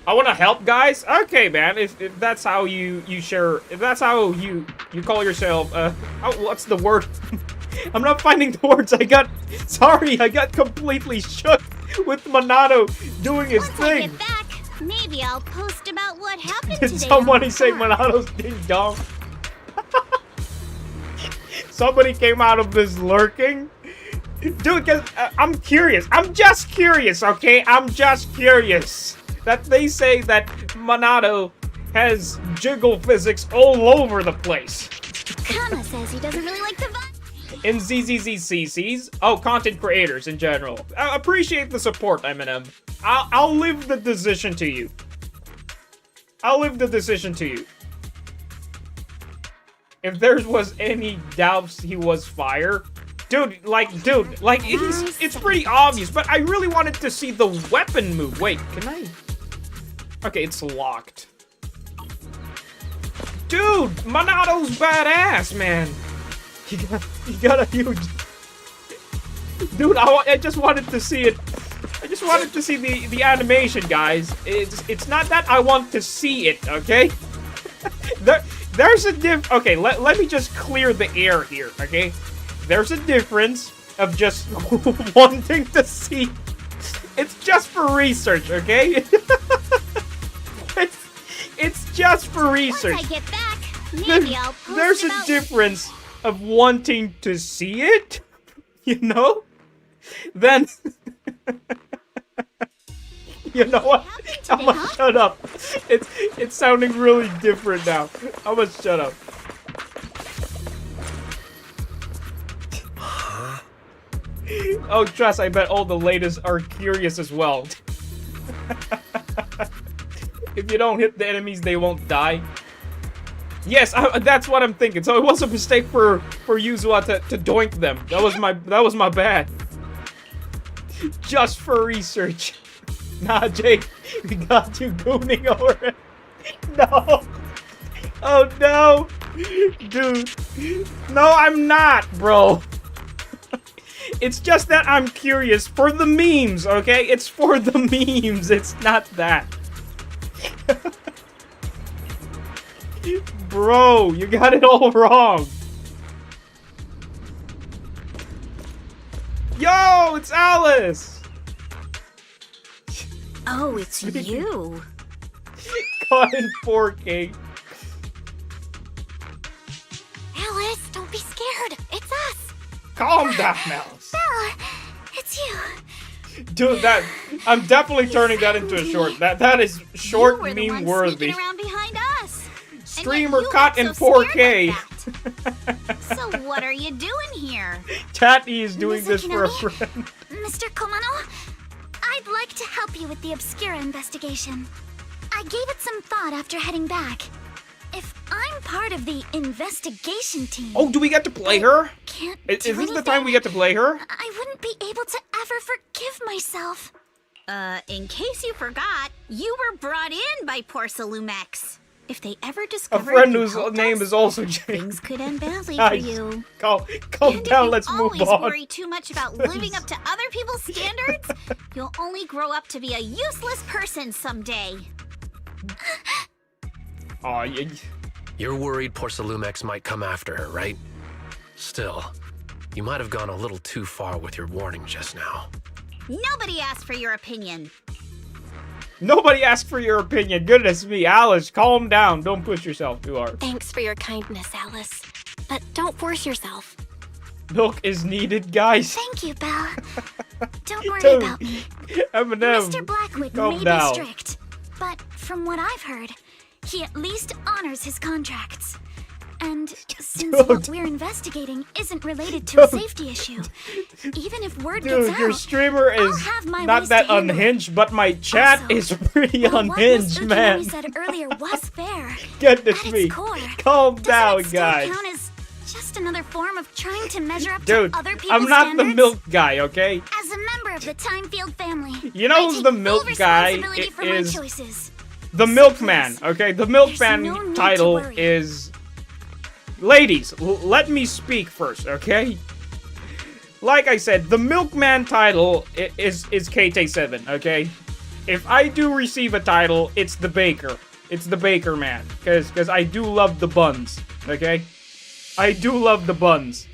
I want to help, guys. Okay, man. If that's how you share, if that's how you call yourself, what's the word? I'm not finding the words. I got completely shook with Monato doing his
Once I
thing.
get back, maybe I'll post about what happened
Did
today.
somebody say Monato's ding dong? Somebody came out of this lurking. Dude, cause, I'm curious. I'm just curious, okay? I'm just curious. That they say that Monato has jiggle physics all over the place.
Kama says he doesn't really like the vibe.
In ZZZ oh, content creators in general. I appreciate the support, Eminem. I'll leave the decision to you. I'll leave the decision to you. If there was any doubts he was fire, dude, it's pretty obvious, but I really wanted to see the weapon move. Wait, can I? Okay, it's locked. Dude, Monato's badass, man. You got a huge... Dude, I just wanted to see it. I just wanted to see the animation, guys. It's not that I want to see it, okay? There's a okay, let me just clear the air here, okay? There's a difference of just wanting to see. It's just for research, okay? it's Just for
Once
research.
I get back, maybe I'll post
There's a
about...
difference of wanting to see it, you know? Then, you know what? I'm gonna shut up. It's sounding really different now. I'm gonna shut up. Oh, trust, I bet all the latest are curious as well. If you don't hit the enemies, they won't die. Yes, that's what I'm thinking. So it was a mistake for Yuzua to doink them. That was my bad. Just for research. Nah, Jake, we got you gooning over it. No. Oh no, dude. No, I'm not, bro. It's just that I'm curious for the memes, okay? It's for the memes. It's not that. Bro, you got it all wrong. Yo, it's Alice.
Oh, it's you.
Caught in 4K.
Alice, don't be scared. It's us.
Calm down, Alice.
Belle, it's you.
Dude, I'm definitely turning that into a short. That is short
You were the
meme
one
worthy.
sneaking around behind us.
Streamer
you
caught
look
in
so scared
4K.
like that. So what are you doing here?
Tatty is doing
Mr.
this for a
Kenobi?
friend.
Mr. Komano, I'd like to help you with the Obscura investigation. I gave it some thought after heading back. If I'm part of the investigation team...
Oh, do we get to play her?
Can't
Is
do
this the
anything,
time we get to play her?
I wouldn't be able to ever forgive myself.
In case you forgot, you were brought in by Porcelumex. If they ever
A
discover
friend
you
whose
helped
name
us,
is also Jake.
things could end badly for
Guys,
you.
calm
And
down,
if
let's
you
move
always
on.
worry too much about living up to other people's standards, you'll only grow up to be a useless person someday.
Aw, yeah.
You're worried Porcelumex might come after her, right? Still, you might have gone a little too far with your warning just now.
Nobody asked for your opinion.
Nobody asked for your opinion. Goodness me, Alice, calm down. Don't push yourself too hard.
Thanks for your kindness, Alice. But don't force yourself.
Milk is needed, guys.
Thank you, Belle. Don't worry
Dude,
about me.
Eminem,
Mr. Blackwood
calm
may
down.
be strict, but from what I've heard, he at least honors his contracts. And since what we're investigating isn't related to a safety issue, even if word gets
Dude,
out,
your streamer
I'll
is
have my
not
ways
that
to handle it.
unhinged, but my chat
Also,
is pretty
while
unhinged,
what
man.
Miss Utsunomi said earlier was fair.
Goodness
At
me.
its core,
Calm
doesn't
down,
it still
guys.
count as just another form of trying to measure up
Dude,
to other people's
I'm not
standards?
the milk guy, okay?
As a member of the Timefield family,
You know
I
who's
take
the
full
milk guy
responsibility for
is
my choices.
The Milkman, okay? The
There's
Milkman
no need to
title
worry.
is... Ladies, let me speak first, okay? Like I said, the Milkman title is KT7, okay? If I do receive a title, it's the Baker. It's the Baker Man. Because I do love the buns, okay? I do love the buns.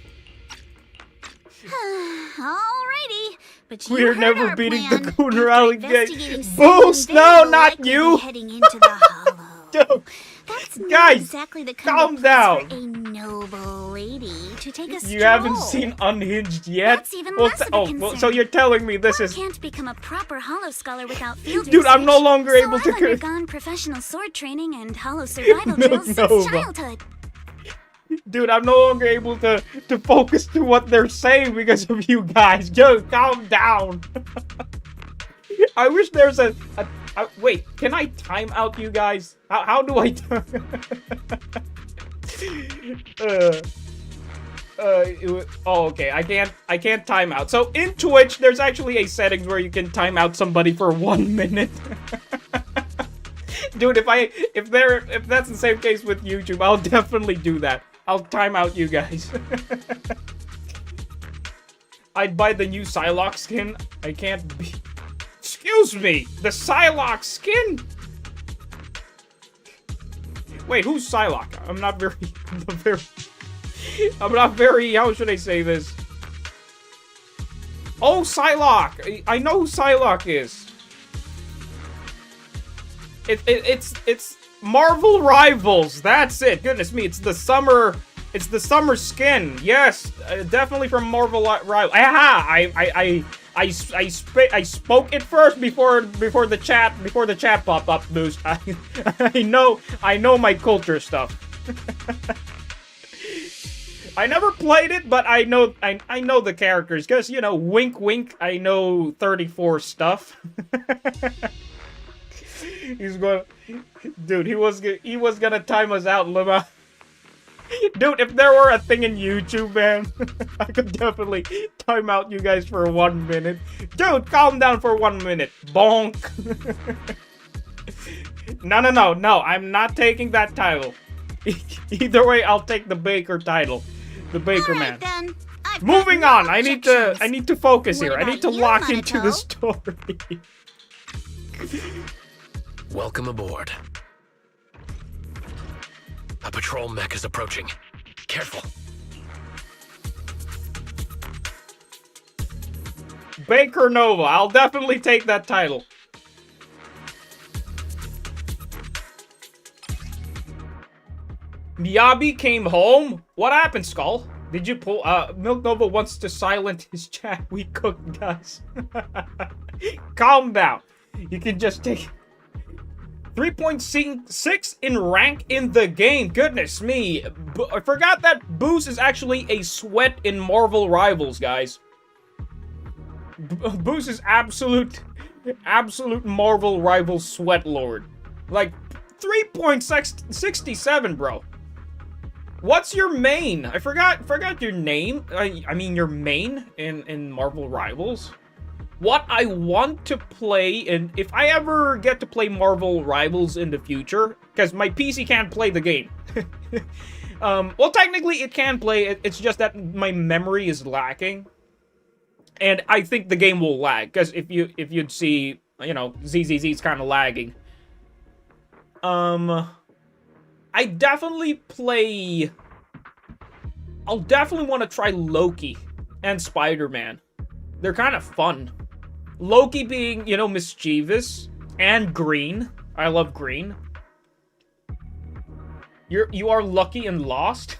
Alrighty, but you
We're
heard
never
our
beating
plan.
the Gooner
After
Alligator.
investigating someone
Boost!
very
No, not
likely
you!
Heading into the hollow.
Dude,
That's not
guys,
exactly the kind
calm
of place
down.
for a noble lady to take a stroll.
You haven't seen Unhinged yet?
That's even less of a
well,
concern.
so you're telling me this
One
is...
can't become a proper Hollow Scholar without field
Dude, I'm no
research,
longer
so
able to...
I've undergone professional sword training and Hollow survival drills since
Nova.
childhood.
Dude, I'm no longer able to focus to what they're saying because of you guys. Yo, calm down. I wish there's a wait, can I time out you guys? How do I oh, okay, I can't time out. So in Twitch, there's actually a settings where you can time out somebody for 1 minute. Dude, if that's the same case with YouTube, I'll definitely do that. I'll time out you guys. I'd buy the new Psylocke skin. I can't be... Excuse me! The Psylocke skin? Wait, who's Psylocke? I'm not very... How should I say this? Oh, Psylocke! I know who Psylocke is. It's Marvel Rivals. That's it. Goodness me, it's the summer. It's the summer skin. Yes, definitely from Marvel Rivals. Aha! I spoke it first before the chat popped up. Boost. I know my culture stuff. I never played it, but I know the characters because you know, wink wink. I know 34 stuff. He's going, dude. He was gonna time us out, Lima. Dude, if there were a thing in YouTube, man, I could definitely time out you guys for 1 minute. Dude, calm down for 1 minute. Bonk. No. I'm not taking that title. Either way, I'll take the Baker title. The Baker man.
Then.
Moving on. I need to focus here. I need to lock into the story.
Welcome aboard. A patrol mech is approaching. Careful.
Baker Nova. I'll definitely take that title. Miyabi came home? What happened, Skull? Did you pull... Milk Nova wants to silence his chat. We cooked, guys. Calm down. You can just take... 3.6 in rank in the game. Goodness me. I forgot that Boost is actually a sweat in Marvel Rivals, guys. Boost is absolute Marvel Rivals sweat lord. Like, 3.67, bro. What's your main? I forgot your name. I mean your main in Marvel Rivals. What I want to play, and if I ever get to play Marvel Rivals in the future, because my PC can't play the game. Well, technically it can play. It's just that my memory is lacking, and I think the game will lag. Because if you'd see, you know, ZZZ is kind of lagging. I definitely play... I'll definitely want to try Loki and Spider-Man. They're kind of fun. Loki being, you know, mischievous and green. I love green. You are lucky and lost.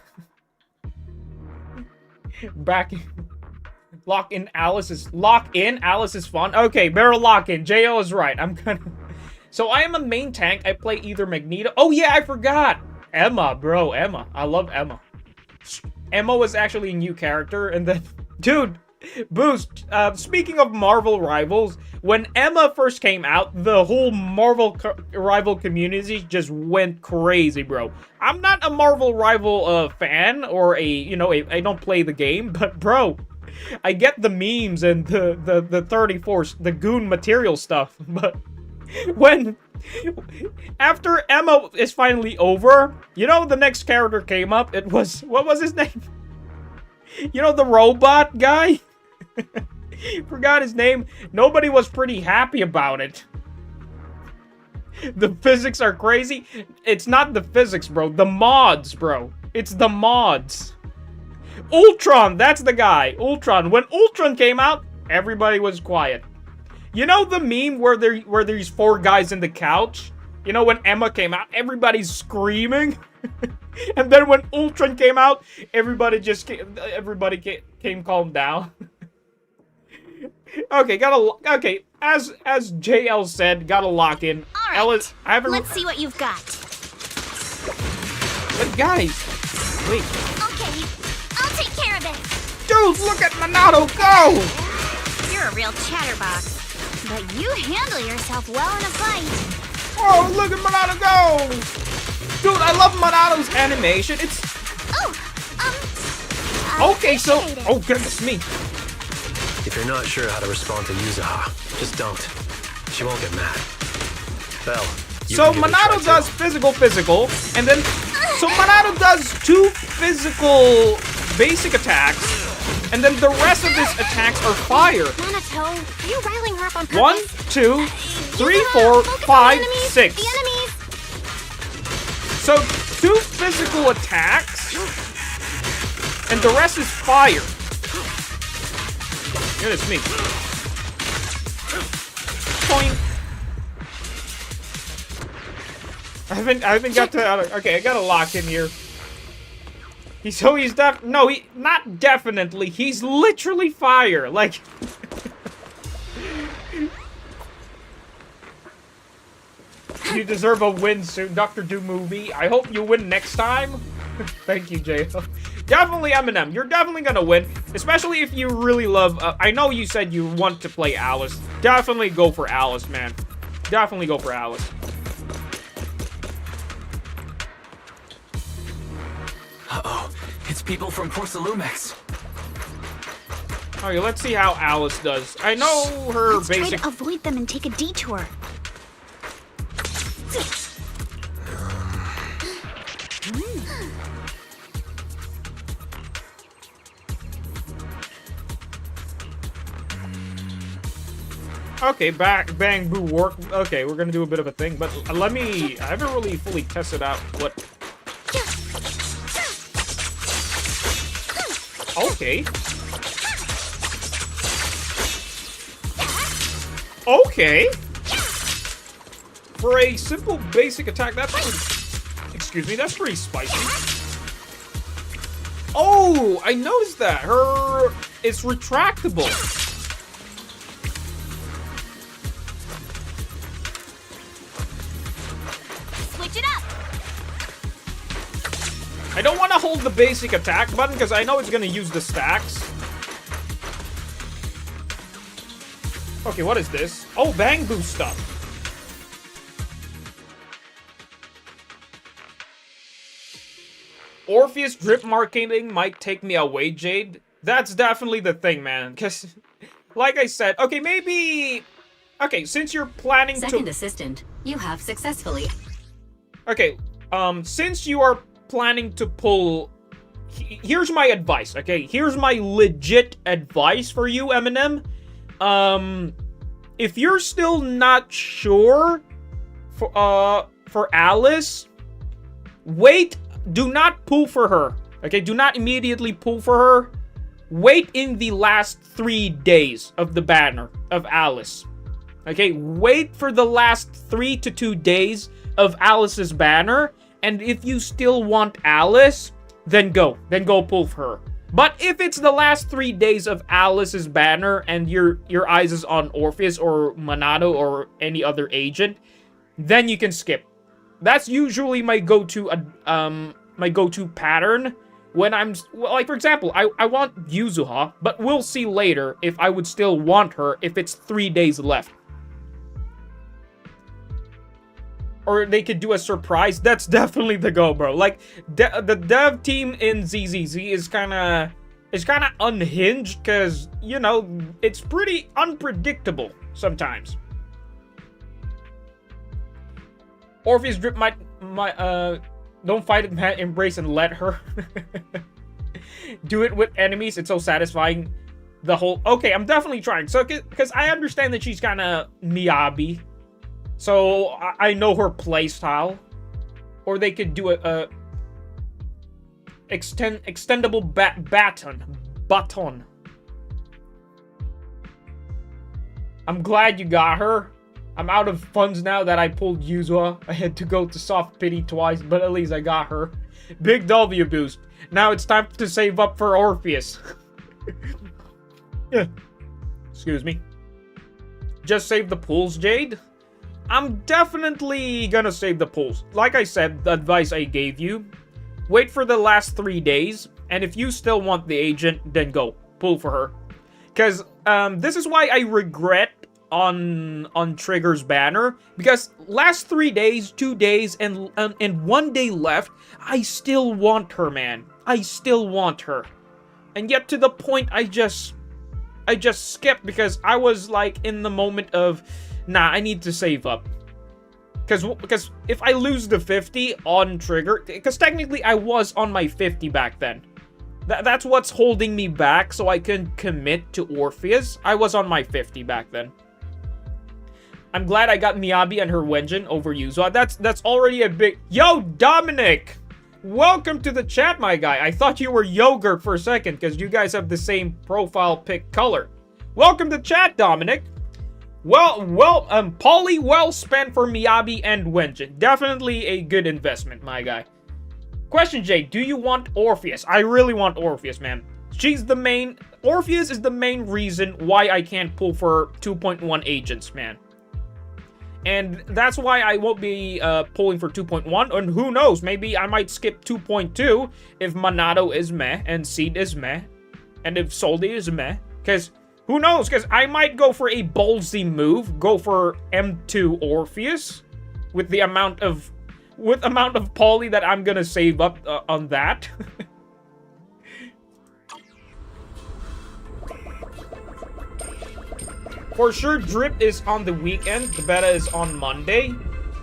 Lock in Alice is fun. Okay, better lock in. JL is right. I'm gonna... So I am a main tank. I play either Magneto. Oh yeah, I forgot. Emma, bro. Emma. I love Emma. Emma was actually a new character, and then... Dude, Boost, speaking of Marvel Rivals, when Emma first came out, the whole Marvel Rival community just went crazy, bro. I'm not a Marvel Rival fan, or I don't play the game, but bro, I get the memes and the 34, the goon material stuff, but when... After Emma is finally over, you know, the next character came up. It was... What was his name? You know, the robot guy? Forgot his name. Nobody was pretty happy about it. The physics are crazy. It's not the physics, bro. The mods, bro. It's the mods. Ultron, that's the guy. Ultron. When Ultron came out, everybody was quiet. You know the meme where there's 4 guys in the couch? You know when Emma came out, everybody's screaming? And then when Ultron came out, everybody came calm down. Okay, okay, as JL said, gotta lock in.
All right,
Ellis,
let's see what you've got.
But guys, wait.
Okay, I'll take care of it.
Dude, look at Monado go!
You're a real chatterbox, but you handle yourself well in a fight.
Oh, look at Monado go! Dude, I love Monado's animation. It's... Okay, so... Oh, goodness me.
If you're not sure how to respond to Yuzaha, just don't. She won't get mad. Belle,
so Monado does physical, and then... So Monado does 2 physical basic attacks, and then the rest of his attacks are fire.
Monato, are you riling her up on purpose?
1, 2, 3, 4, 5, 6.
The enemies!
So 2 physical attacks, and the rest is fire. Goodness me. Point. I haven't got to... Okay, I gotta lock in here. He's no, not definitely. He's literally fire. Like... You deserve a win soon, Dr. Doom movie. I hope you win next time. Thank you, J.O. Definitely Eminem. You're definitely gonna win. Especially if you really love... I know you said you want to play Alice. Definitely go for Alice, man. Definitely go for Alice.
Uh-oh. It's people from Porcelumex.
Okay, let's see how Alice does. I know her
Let's
basic...
try to avoid them and take a detour.
Okay, bang, boo, work. Okay, we're gonna do a bit of a thing, but let me... I haven't really fully tested out what... Okay. Okay. For a simple basic attack, that's pretty... Excuse me, that's pretty spicy. Oh, I noticed that. It's retractable.
Switch it up.
I don't want to hold the basic attack button because I know it's going to use the stacks. Okay, what is this? Oh, bang boo stuff. Orpheus drip marketing might take me away, Jade. That's definitely the thing, man. Because, like I said, okay, maybe... Okay, since you're planning
Second assistant, you have successfully.
Okay, since you are planning to pull... Here's my advice, okay? Here's my legit advice for you, Eminem. If you're still not sure for Alice, wait, do not pull for her. Okay, do not immediately pull for her. Wait in the last 3 days of the banner of Alice. Okay, wait for the last 3 to 2 days of Alice's banner, and if you still want Alice, then go pull for her. But if it's the last 3 days of Alice's banner and your eyes is on Orpheus or Monado or any other agent, then you can skip. That's usually my go-to pattern when I'm like, for example, I want Yuzuha, but we'll see later if I would still want her if it's 3 days left. Or they could do a surprise. That's definitely the go, bro. Like, the dev team in ZZZ is kind of unhinged because, you know, it's pretty unpredictable sometimes. Orpheus drip might don't fight it, embrace and let her. Do it with enemies. It's so satisfying. The whole... Okay, I'm definitely trying. So, because I understand that she's kind of Miyabi. So, I know her playstyle. Or they could do a extendable baton. I'm glad you got her. I'm out of funds now that I pulled Yuzua. I had to go to Soft Pity twice, but at least I got her. Big W boost. Now it's time to save up for Orpheus. Yeah. Excuse me. Just save the pools, Jade? I'm definitely gonna save the pools. Like I said, the advice I gave you. Wait for the last 3 days, and if you still want the agent, then go. Pull for her. Because this is why I regret on Trigger's banner, because last 3 days, 2 days, and 1 day left, I still want her, man. I still want her. And yet to the point I just skipped because I was like in the moment of, nah, I need to save up. Because if I lose the 50 on Trigger, because technically I was on my 50 back then. That's what's holding me back so I can commit to Orpheus. I was on my 50 back then. I'm glad I got Miyabi and her Wenjin over Yuzua. That's already a big... Yo, Dominic! Welcome to the chat, my guy. I thought you were Yogurt for a second because you guys have the same profile pic color. Welcome to chat, Dominic. Poly well spent for Miyabi and Wenjin. Definitely a good investment, my guy. Question J, do you want Orpheus? I really want Orpheus, man. Orpheus is the main reason why I can't pull for 2.1 agents, man. And that's why I won't be pulling for 2.1, and who knows, maybe I might skip 2.2 if Monado is meh, and Seed is meh, and if Soldi is meh, because who knows, because I might go for a ballsy move, go for M2 Orpheus, with the amount of poly that I'm gonna save up on that. For sure, Drip is on the weekend. The beta is on Monday.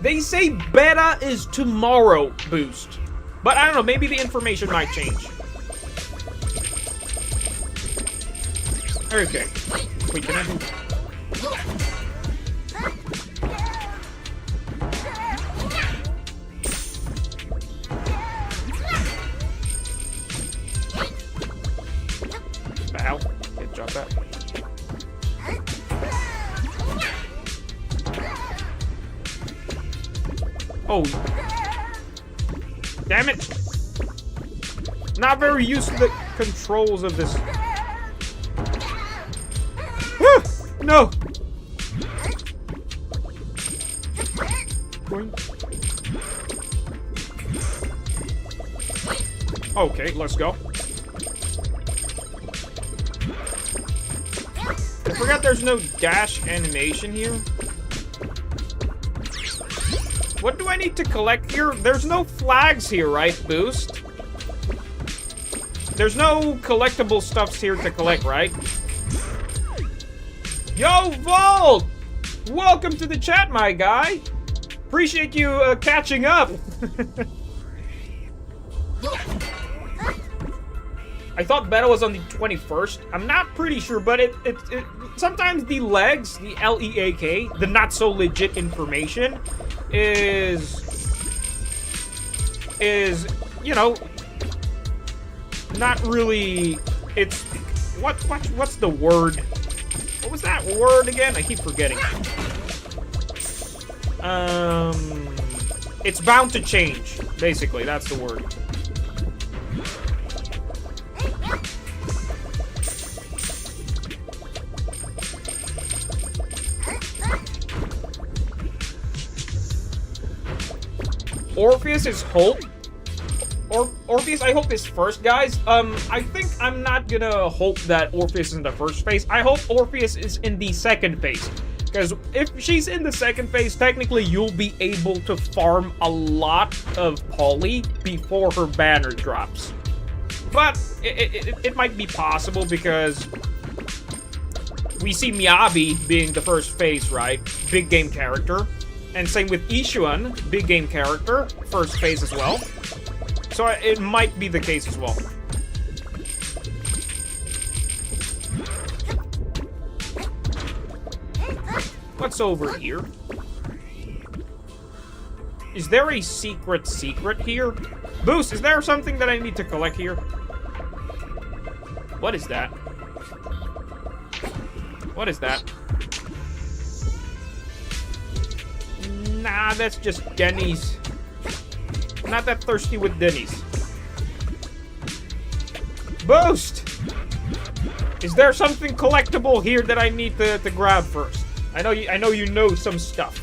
They say beta is tomorrow, Boost. But I don't know, maybe the information might change. Okay. Wait, can I do... The hell? Can't drop that. Oh. Damn it. Not very used to the controls of this. No. Okay, let's go. I forgot there's no dash animation here. What do I need to collect here? There's no flags here, right, Boost? There's no collectible stuffs here to collect, right? Yo, Volt! Welcome to the chat, my guy. Appreciate you catching up. I thought beta was on the 21st. I'm not pretty sure, but it sometimes the legs, the LEAK, the not so legit information is you know, not really. It's what's the word? What was that word again? I keep forgetting. It's bound to change. Basically, that's the word. Orpheus is hope. Orpheus, I hope is first, guys. I think I'm not gonna hope that Orpheus is in the first phase. I hope Orpheus is in the second phase. Because if she's in the second phase, technically you'll be able to farm a lot of poly before her banner drops. But it might be possible because we see Miyabi being the first phase, right? Big game character. And same with Ishuan, big game character, first phase as well. So it might be the case as well. What's over here? Is there a secret here? Boost, is there something that I need to collect here? What is that? What is that? Nah, that's just Denny's. Not that thirsty with Denny's. Boost! Is there something collectible here that I need to grab first? I know you know some stuff.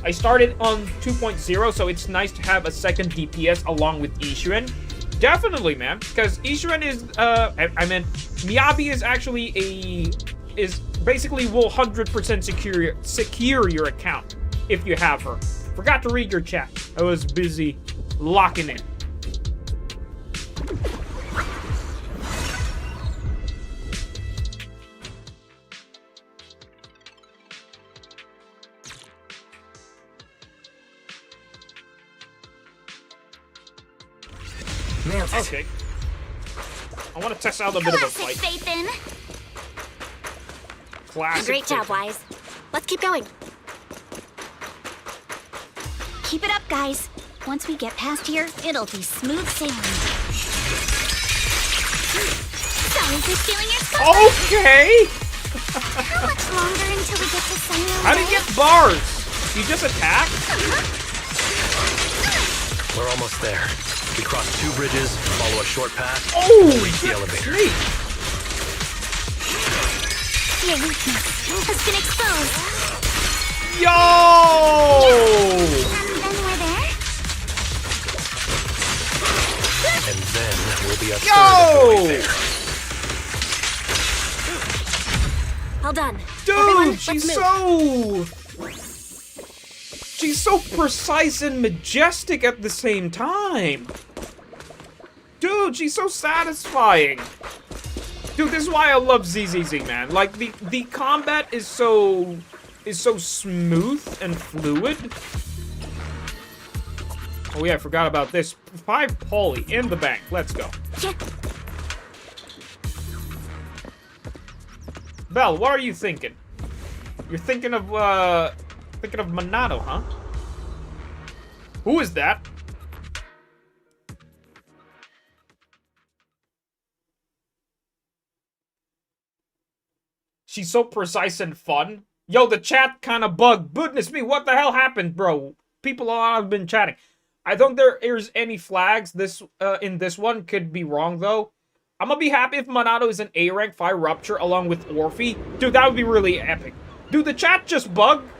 I started on 2.0, so it's nice to have a second DPS along with Ishuan. Definitely, man, because Ishuan is Miyabi is actually is basically will 100% secure your account if you have her. Forgot to read your chat. I was busy locking in. Okay. I want to test out a bit of a fight. Classic.
Great job, Wise. Let's keep going.
Keep it up, guys. Once we get past here, it'll be smooth sailing. So,
is this feeling your stomach?
Okay!
How much longer until we get to Sunny?
How do you get bars? You just attack?
We're almost there. We cross 2 bridges, follow a short path,
Oh,
and reach the elevator.
Neat.
Your weakness has been exposed.
Yo!
And then we're there?
And then we'll be a third of the way there.
All done.
Dude,
Everyone,
she's
let's move.
She's so precise and majestic at the same time. Dude, she's so satisfying. Dude, this is why I love ZZZ, man. Like, the combat is so smooth and fluid. Oh yeah, I forgot about this. 5 poly in the bank. Let's go. Belle, what are you thinking? You're thinking of Monado, huh? Who is that? She's so precise and fun. Yo, the chat kind of bugged. Goodness me, what the hell happened, bro? People have been chatting. I don't think there's any flags in this one. Could be wrong, though. I'm gonna be happy if Monado is an A rank 5 Rupture along with Orphe. Dude, that would be really epic. Dude, the chat just bugged.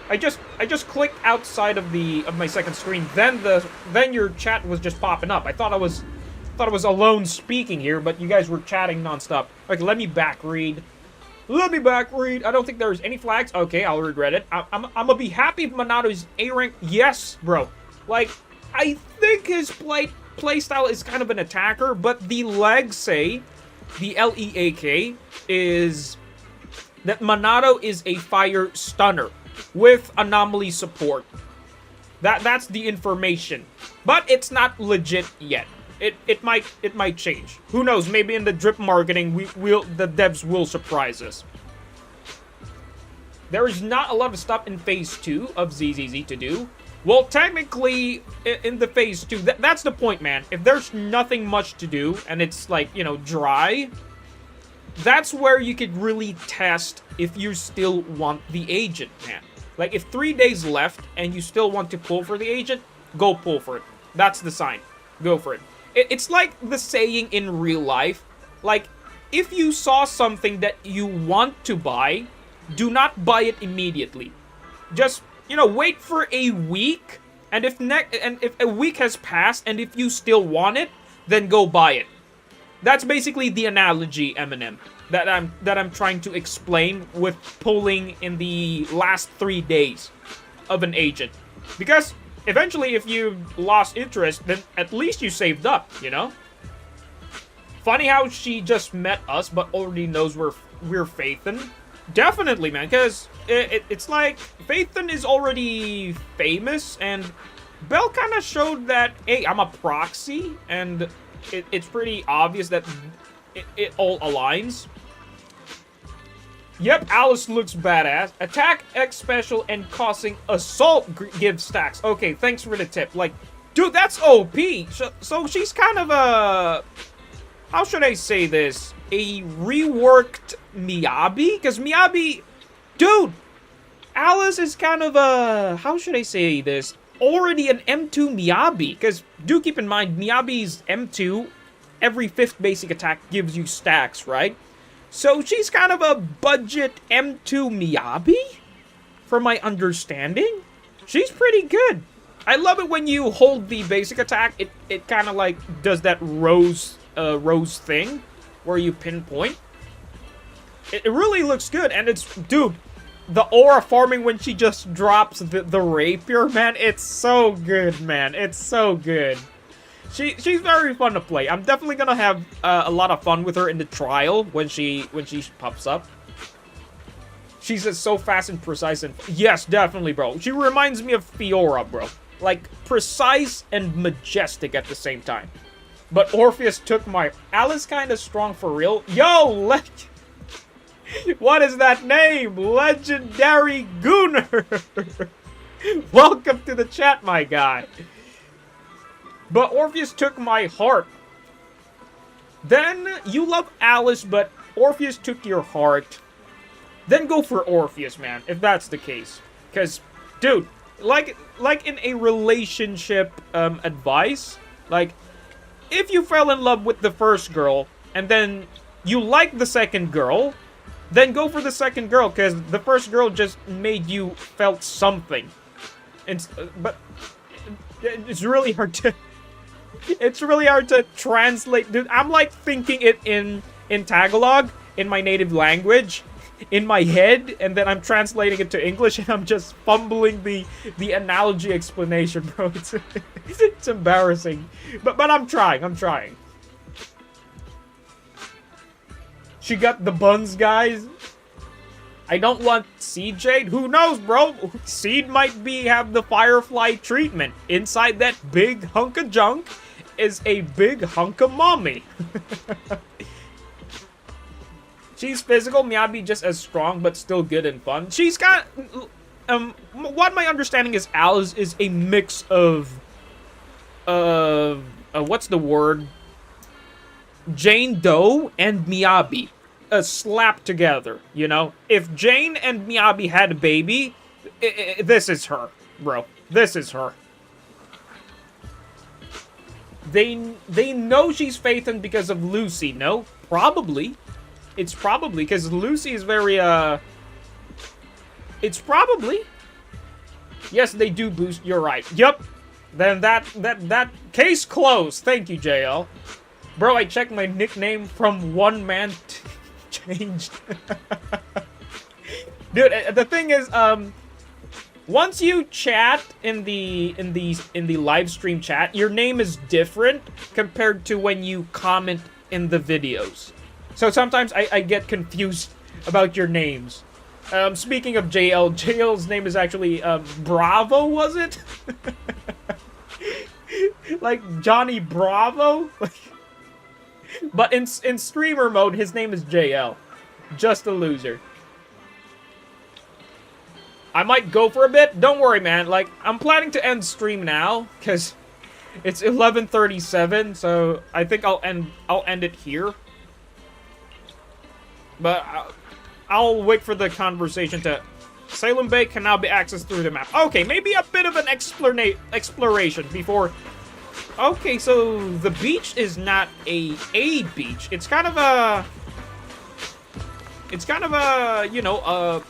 I just clicked outside of my second screen. Then your chat was just popping up. I thought I was alone speaking here, but you guys were chatting nonstop. Okay, let me back read. Let me back read. I don't think there's any flags. Okay, I'll regret it. I'm gonna be happy if Monado is A rank. Yes, bro. Like, I think his playstyle is kind of an attacker, but the legs say, the LEAK, is that Monado is a fire stunner with anomaly support. That's the information. But it's not legit yet. It might change. Who knows? Maybe in the drip marketing the devs will surprise us. There is not a lot of stuff in phase 2 of ZZZ to do. Well, technically, in the phase 2, that's the point, man. If there's nothing much to do, and it's, like, you know, dry, that's where you could really test if you still want the agent, man. Like, if 3 days left, and you still want to pull for the agent, go pull for it. That's the sign. Go for it. It's like the saying in real life. Like, if you saw something that you want to buy, do not buy it immediately. Just, you know, wait for a week, and if a week has passed, and if you still want it, then go buy it. That's basically the analogy, Eminem, that I'm trying to explain with pulling in the last 3 days of an agent. Because eventually, if you lost interest, then at least you saved up, you know? Funny how she just met us, but already knows we're Phaethon. Definitely, man, because it's like, Phaethon is already famous, and Belle kind of showed that, hey, I'm a proxy, and it's pretty obvious that it all aligns. Yep, Alice looks badass. Attack, X special, and causing assault gives stacks. Okay, thanks for the tip. Like, dude, that's OP. So she's kind of a... How should I say this? A reworked Miyabi? Because Miyabi... Dude! Alice is kind of a... How should I say this? Already an M2 Miyabi. Because do keep in mind, Miyabi's M2, every 5th basic attack gives you stacks, right? So she's kind of a budget M2 Miyabi? From my understanding? She's pretty good. I love it when you hold the basic attack. It kind of like does that rose thing where you pinpoint. It really looks good, and it's, dude, the aura farming when she just drops the rapier, man, it's so good, man. It's so good. She's very fun to play. I'm definitely gonna have a lot of fun with her in the trial when she pops up. She's just so fast and precise, and yes, definitely, bro. She reminds me of Fiora, bro. Like, precise and majestic at the same time. But Orpheus took my... Alice kind of strong for real. Yo, what is that name? Legendary Gooner. Welcome to the chat, my guy. But Orpheus took my heart. Then you love Alice, but Orpheus took your heart. Then go for Orpheus, man, if that's the case. Because, dude, like in a relationship advice, like, if you fell in love with the first girl, and then you like the second girl, then go for the second girl, because the first girl just made you felt something. But it's really hard to... It's really hard to translate, dude. I'm like thinking it in Tagalog, in my native language, in my head, and then I'm translating it to English, and I'm just fumbling the analogy explanation, bro. It's embarrassing. But I'm trying. She got the buns, guys. I don't want Seed Jade. Who knows, bro? Seed might have the Firefly treatment. Inside that big hunk of junk is a big hunk of mommy. She's physical, Miyabi just as strong, but still good and fun. She's got... what my understanding is, Alice is a mix of... what's the word? Jane Doe and Miyabi. Slapped together, you know? If Jane and Miyabi had a baby, this is her, bro. This is her. They know she's Phaethon because of Lucy, no? Probably. It's probably, because Lucy is very, It's probably. Yes, they do boost, you're right. Yup. Then that case closed. Thank you, JL. Bro, I checked my nickname from one man changed. Dude, the thing is, once you chat in the live stream chat, your name is different compared to when you comment in the videos. So sometimes I get confused about your names. Speaking of JL, JL's name is actually Bravo, was it? Like Johnny Bravo? But in streamer mode, his name is JL. Just a loser. I might go for a bit. Don't worry, man. Like, I'm planning to end stream now, because it's 11:37, so I think I'll end it here. But I'll wait for the conversation to... Salem Bay can now be accessed through the map. Okay, maybe a bit of an exploration before... Okay, so the beach is not a beach. It's kind of a... It's kind of a, you know,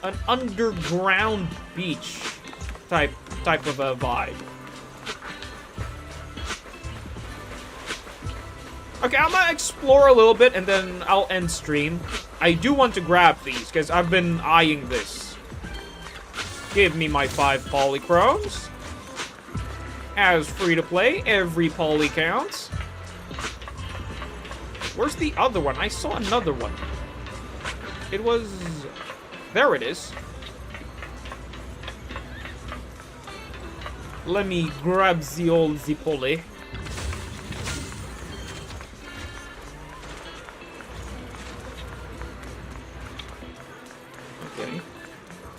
an underground beach type of a vibe. Okay, I'm gonna explore a little bit and then I'll end stream. I do want to grab these because I've been eyeing this. Give me my 5 polychromes. As free to play, every poly counts. Where's the other one? I saw another one. It was... There it is. Let me grab the old poly. Okay.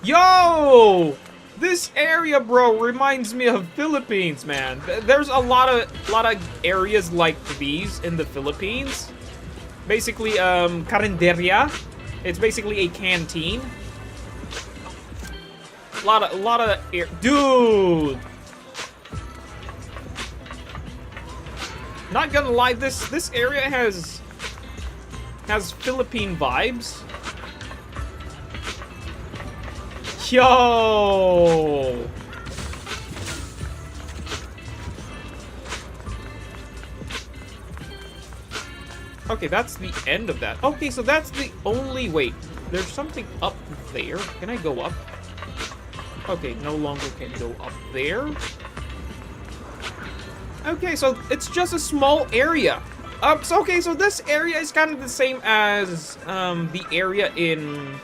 Yo! This area, bro, reminds me of Philippines, man. There's a lot of areas like these in the Philippines. Basically, carinderia. It's basically a canteen. A lot of air. Dude! Not gonna lie, this area has Philippine vibes. Yo! Okay, that's the end of that. Okay, so that's the only... Wait, there's something up there. Can I go up? Okay, no longer can go up there. Okay, so it's just a small area. Okay, so this area is kind of the same as the area in...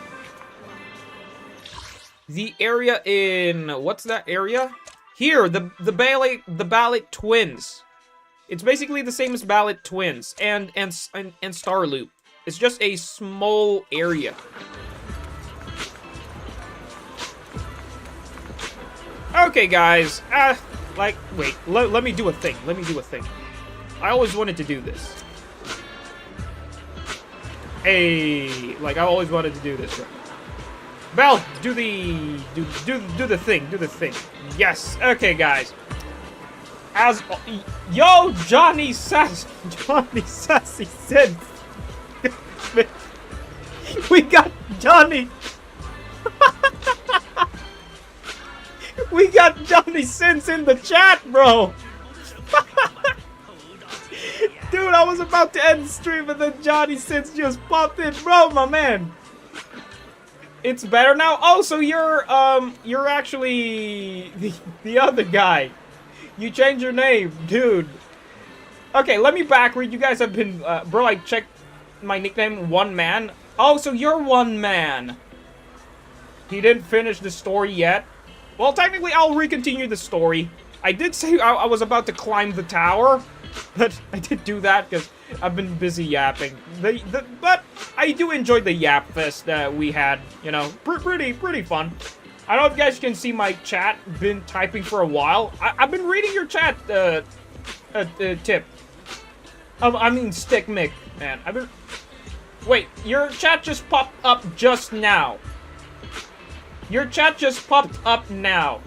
What's that area? Here, the Ballet Twins. It's basically the same as Ballet Twins and Star Loop. It's just a small area. Okay, guys. Wait. Let me do a thing. I always wanted to do this. Hey, like I always wanted to do this. Bell, do the thing. Do the thing. Yes. Okay, guys. As yo, Johnny Sassy said, we got Johnny. We got Johnny Sins in the chat, bro. Dude, I was about to end the stream and then Johnny Sins just popped in, bro, my man. It's better now. Oh, so you're actually the other guy. You changed your name, dude. Okay, let me back read. You guys have been, bro, I checked my nickname, One Man. Oh, so you're One Man. He didn't finish the story yet. Well, technically, I'll recontinue the story. I did say I was about to climb the tower, but I did do that because I've been busy yapping. But I do enjoy the Yap Fest that we had, you know, pretty fun. I don't know if you guys can see my chat. Been typing for a while. I've been reading your chat, Tip. I mean, Stick Mick, man. I've been... Wait, your chat just popped up just now. Your chat just popped up now.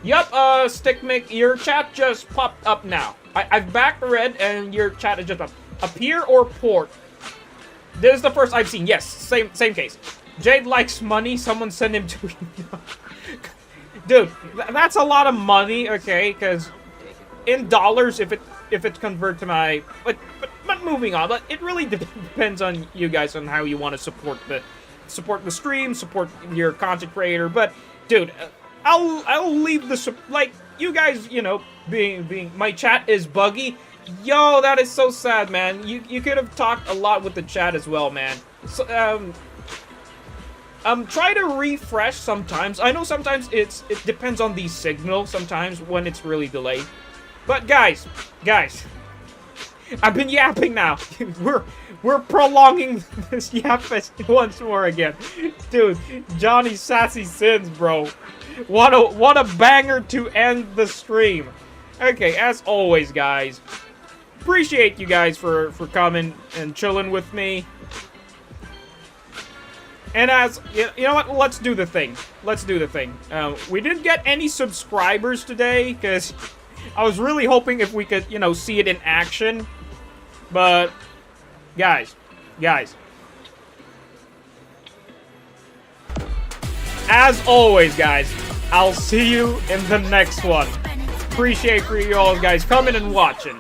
Yup, Stick Mick, your chat just popped up now. I've backed read and your chat is just up. Appear or port? This is the first I've seen. Yes, same case. Jade likes money. Someone send him to... Dude, that's a lot of money, okay? Because in dollars, if it convert to my... But moving on. But it really depends on you guys on how you want to support the stream, support your content creator. But dude, I'll leave the like you guys, you know, being my chat is buggy. Yo, that is so sad, man. You could have talked a lot with the chat as well, man. So, try to refresh sometimes. I know sometimes it depends on the signal sometimes when it's really delayed. But guys, I've been yapping now. We're prolonging this yap fest once more again. Dude, Johnny Sassy Sins, bro. What a banger to end the stream. Okay, as always, guys. Appreciate you guys for coming and chilling with me. And as you know what, let's do the thing. Let's do the thing. We didn't get any subscribers today because I was really hoping if we could, you know, see it in action. But guys, as always, guys, I'll see you in the next one. Appreciate for you all guys coming and watching.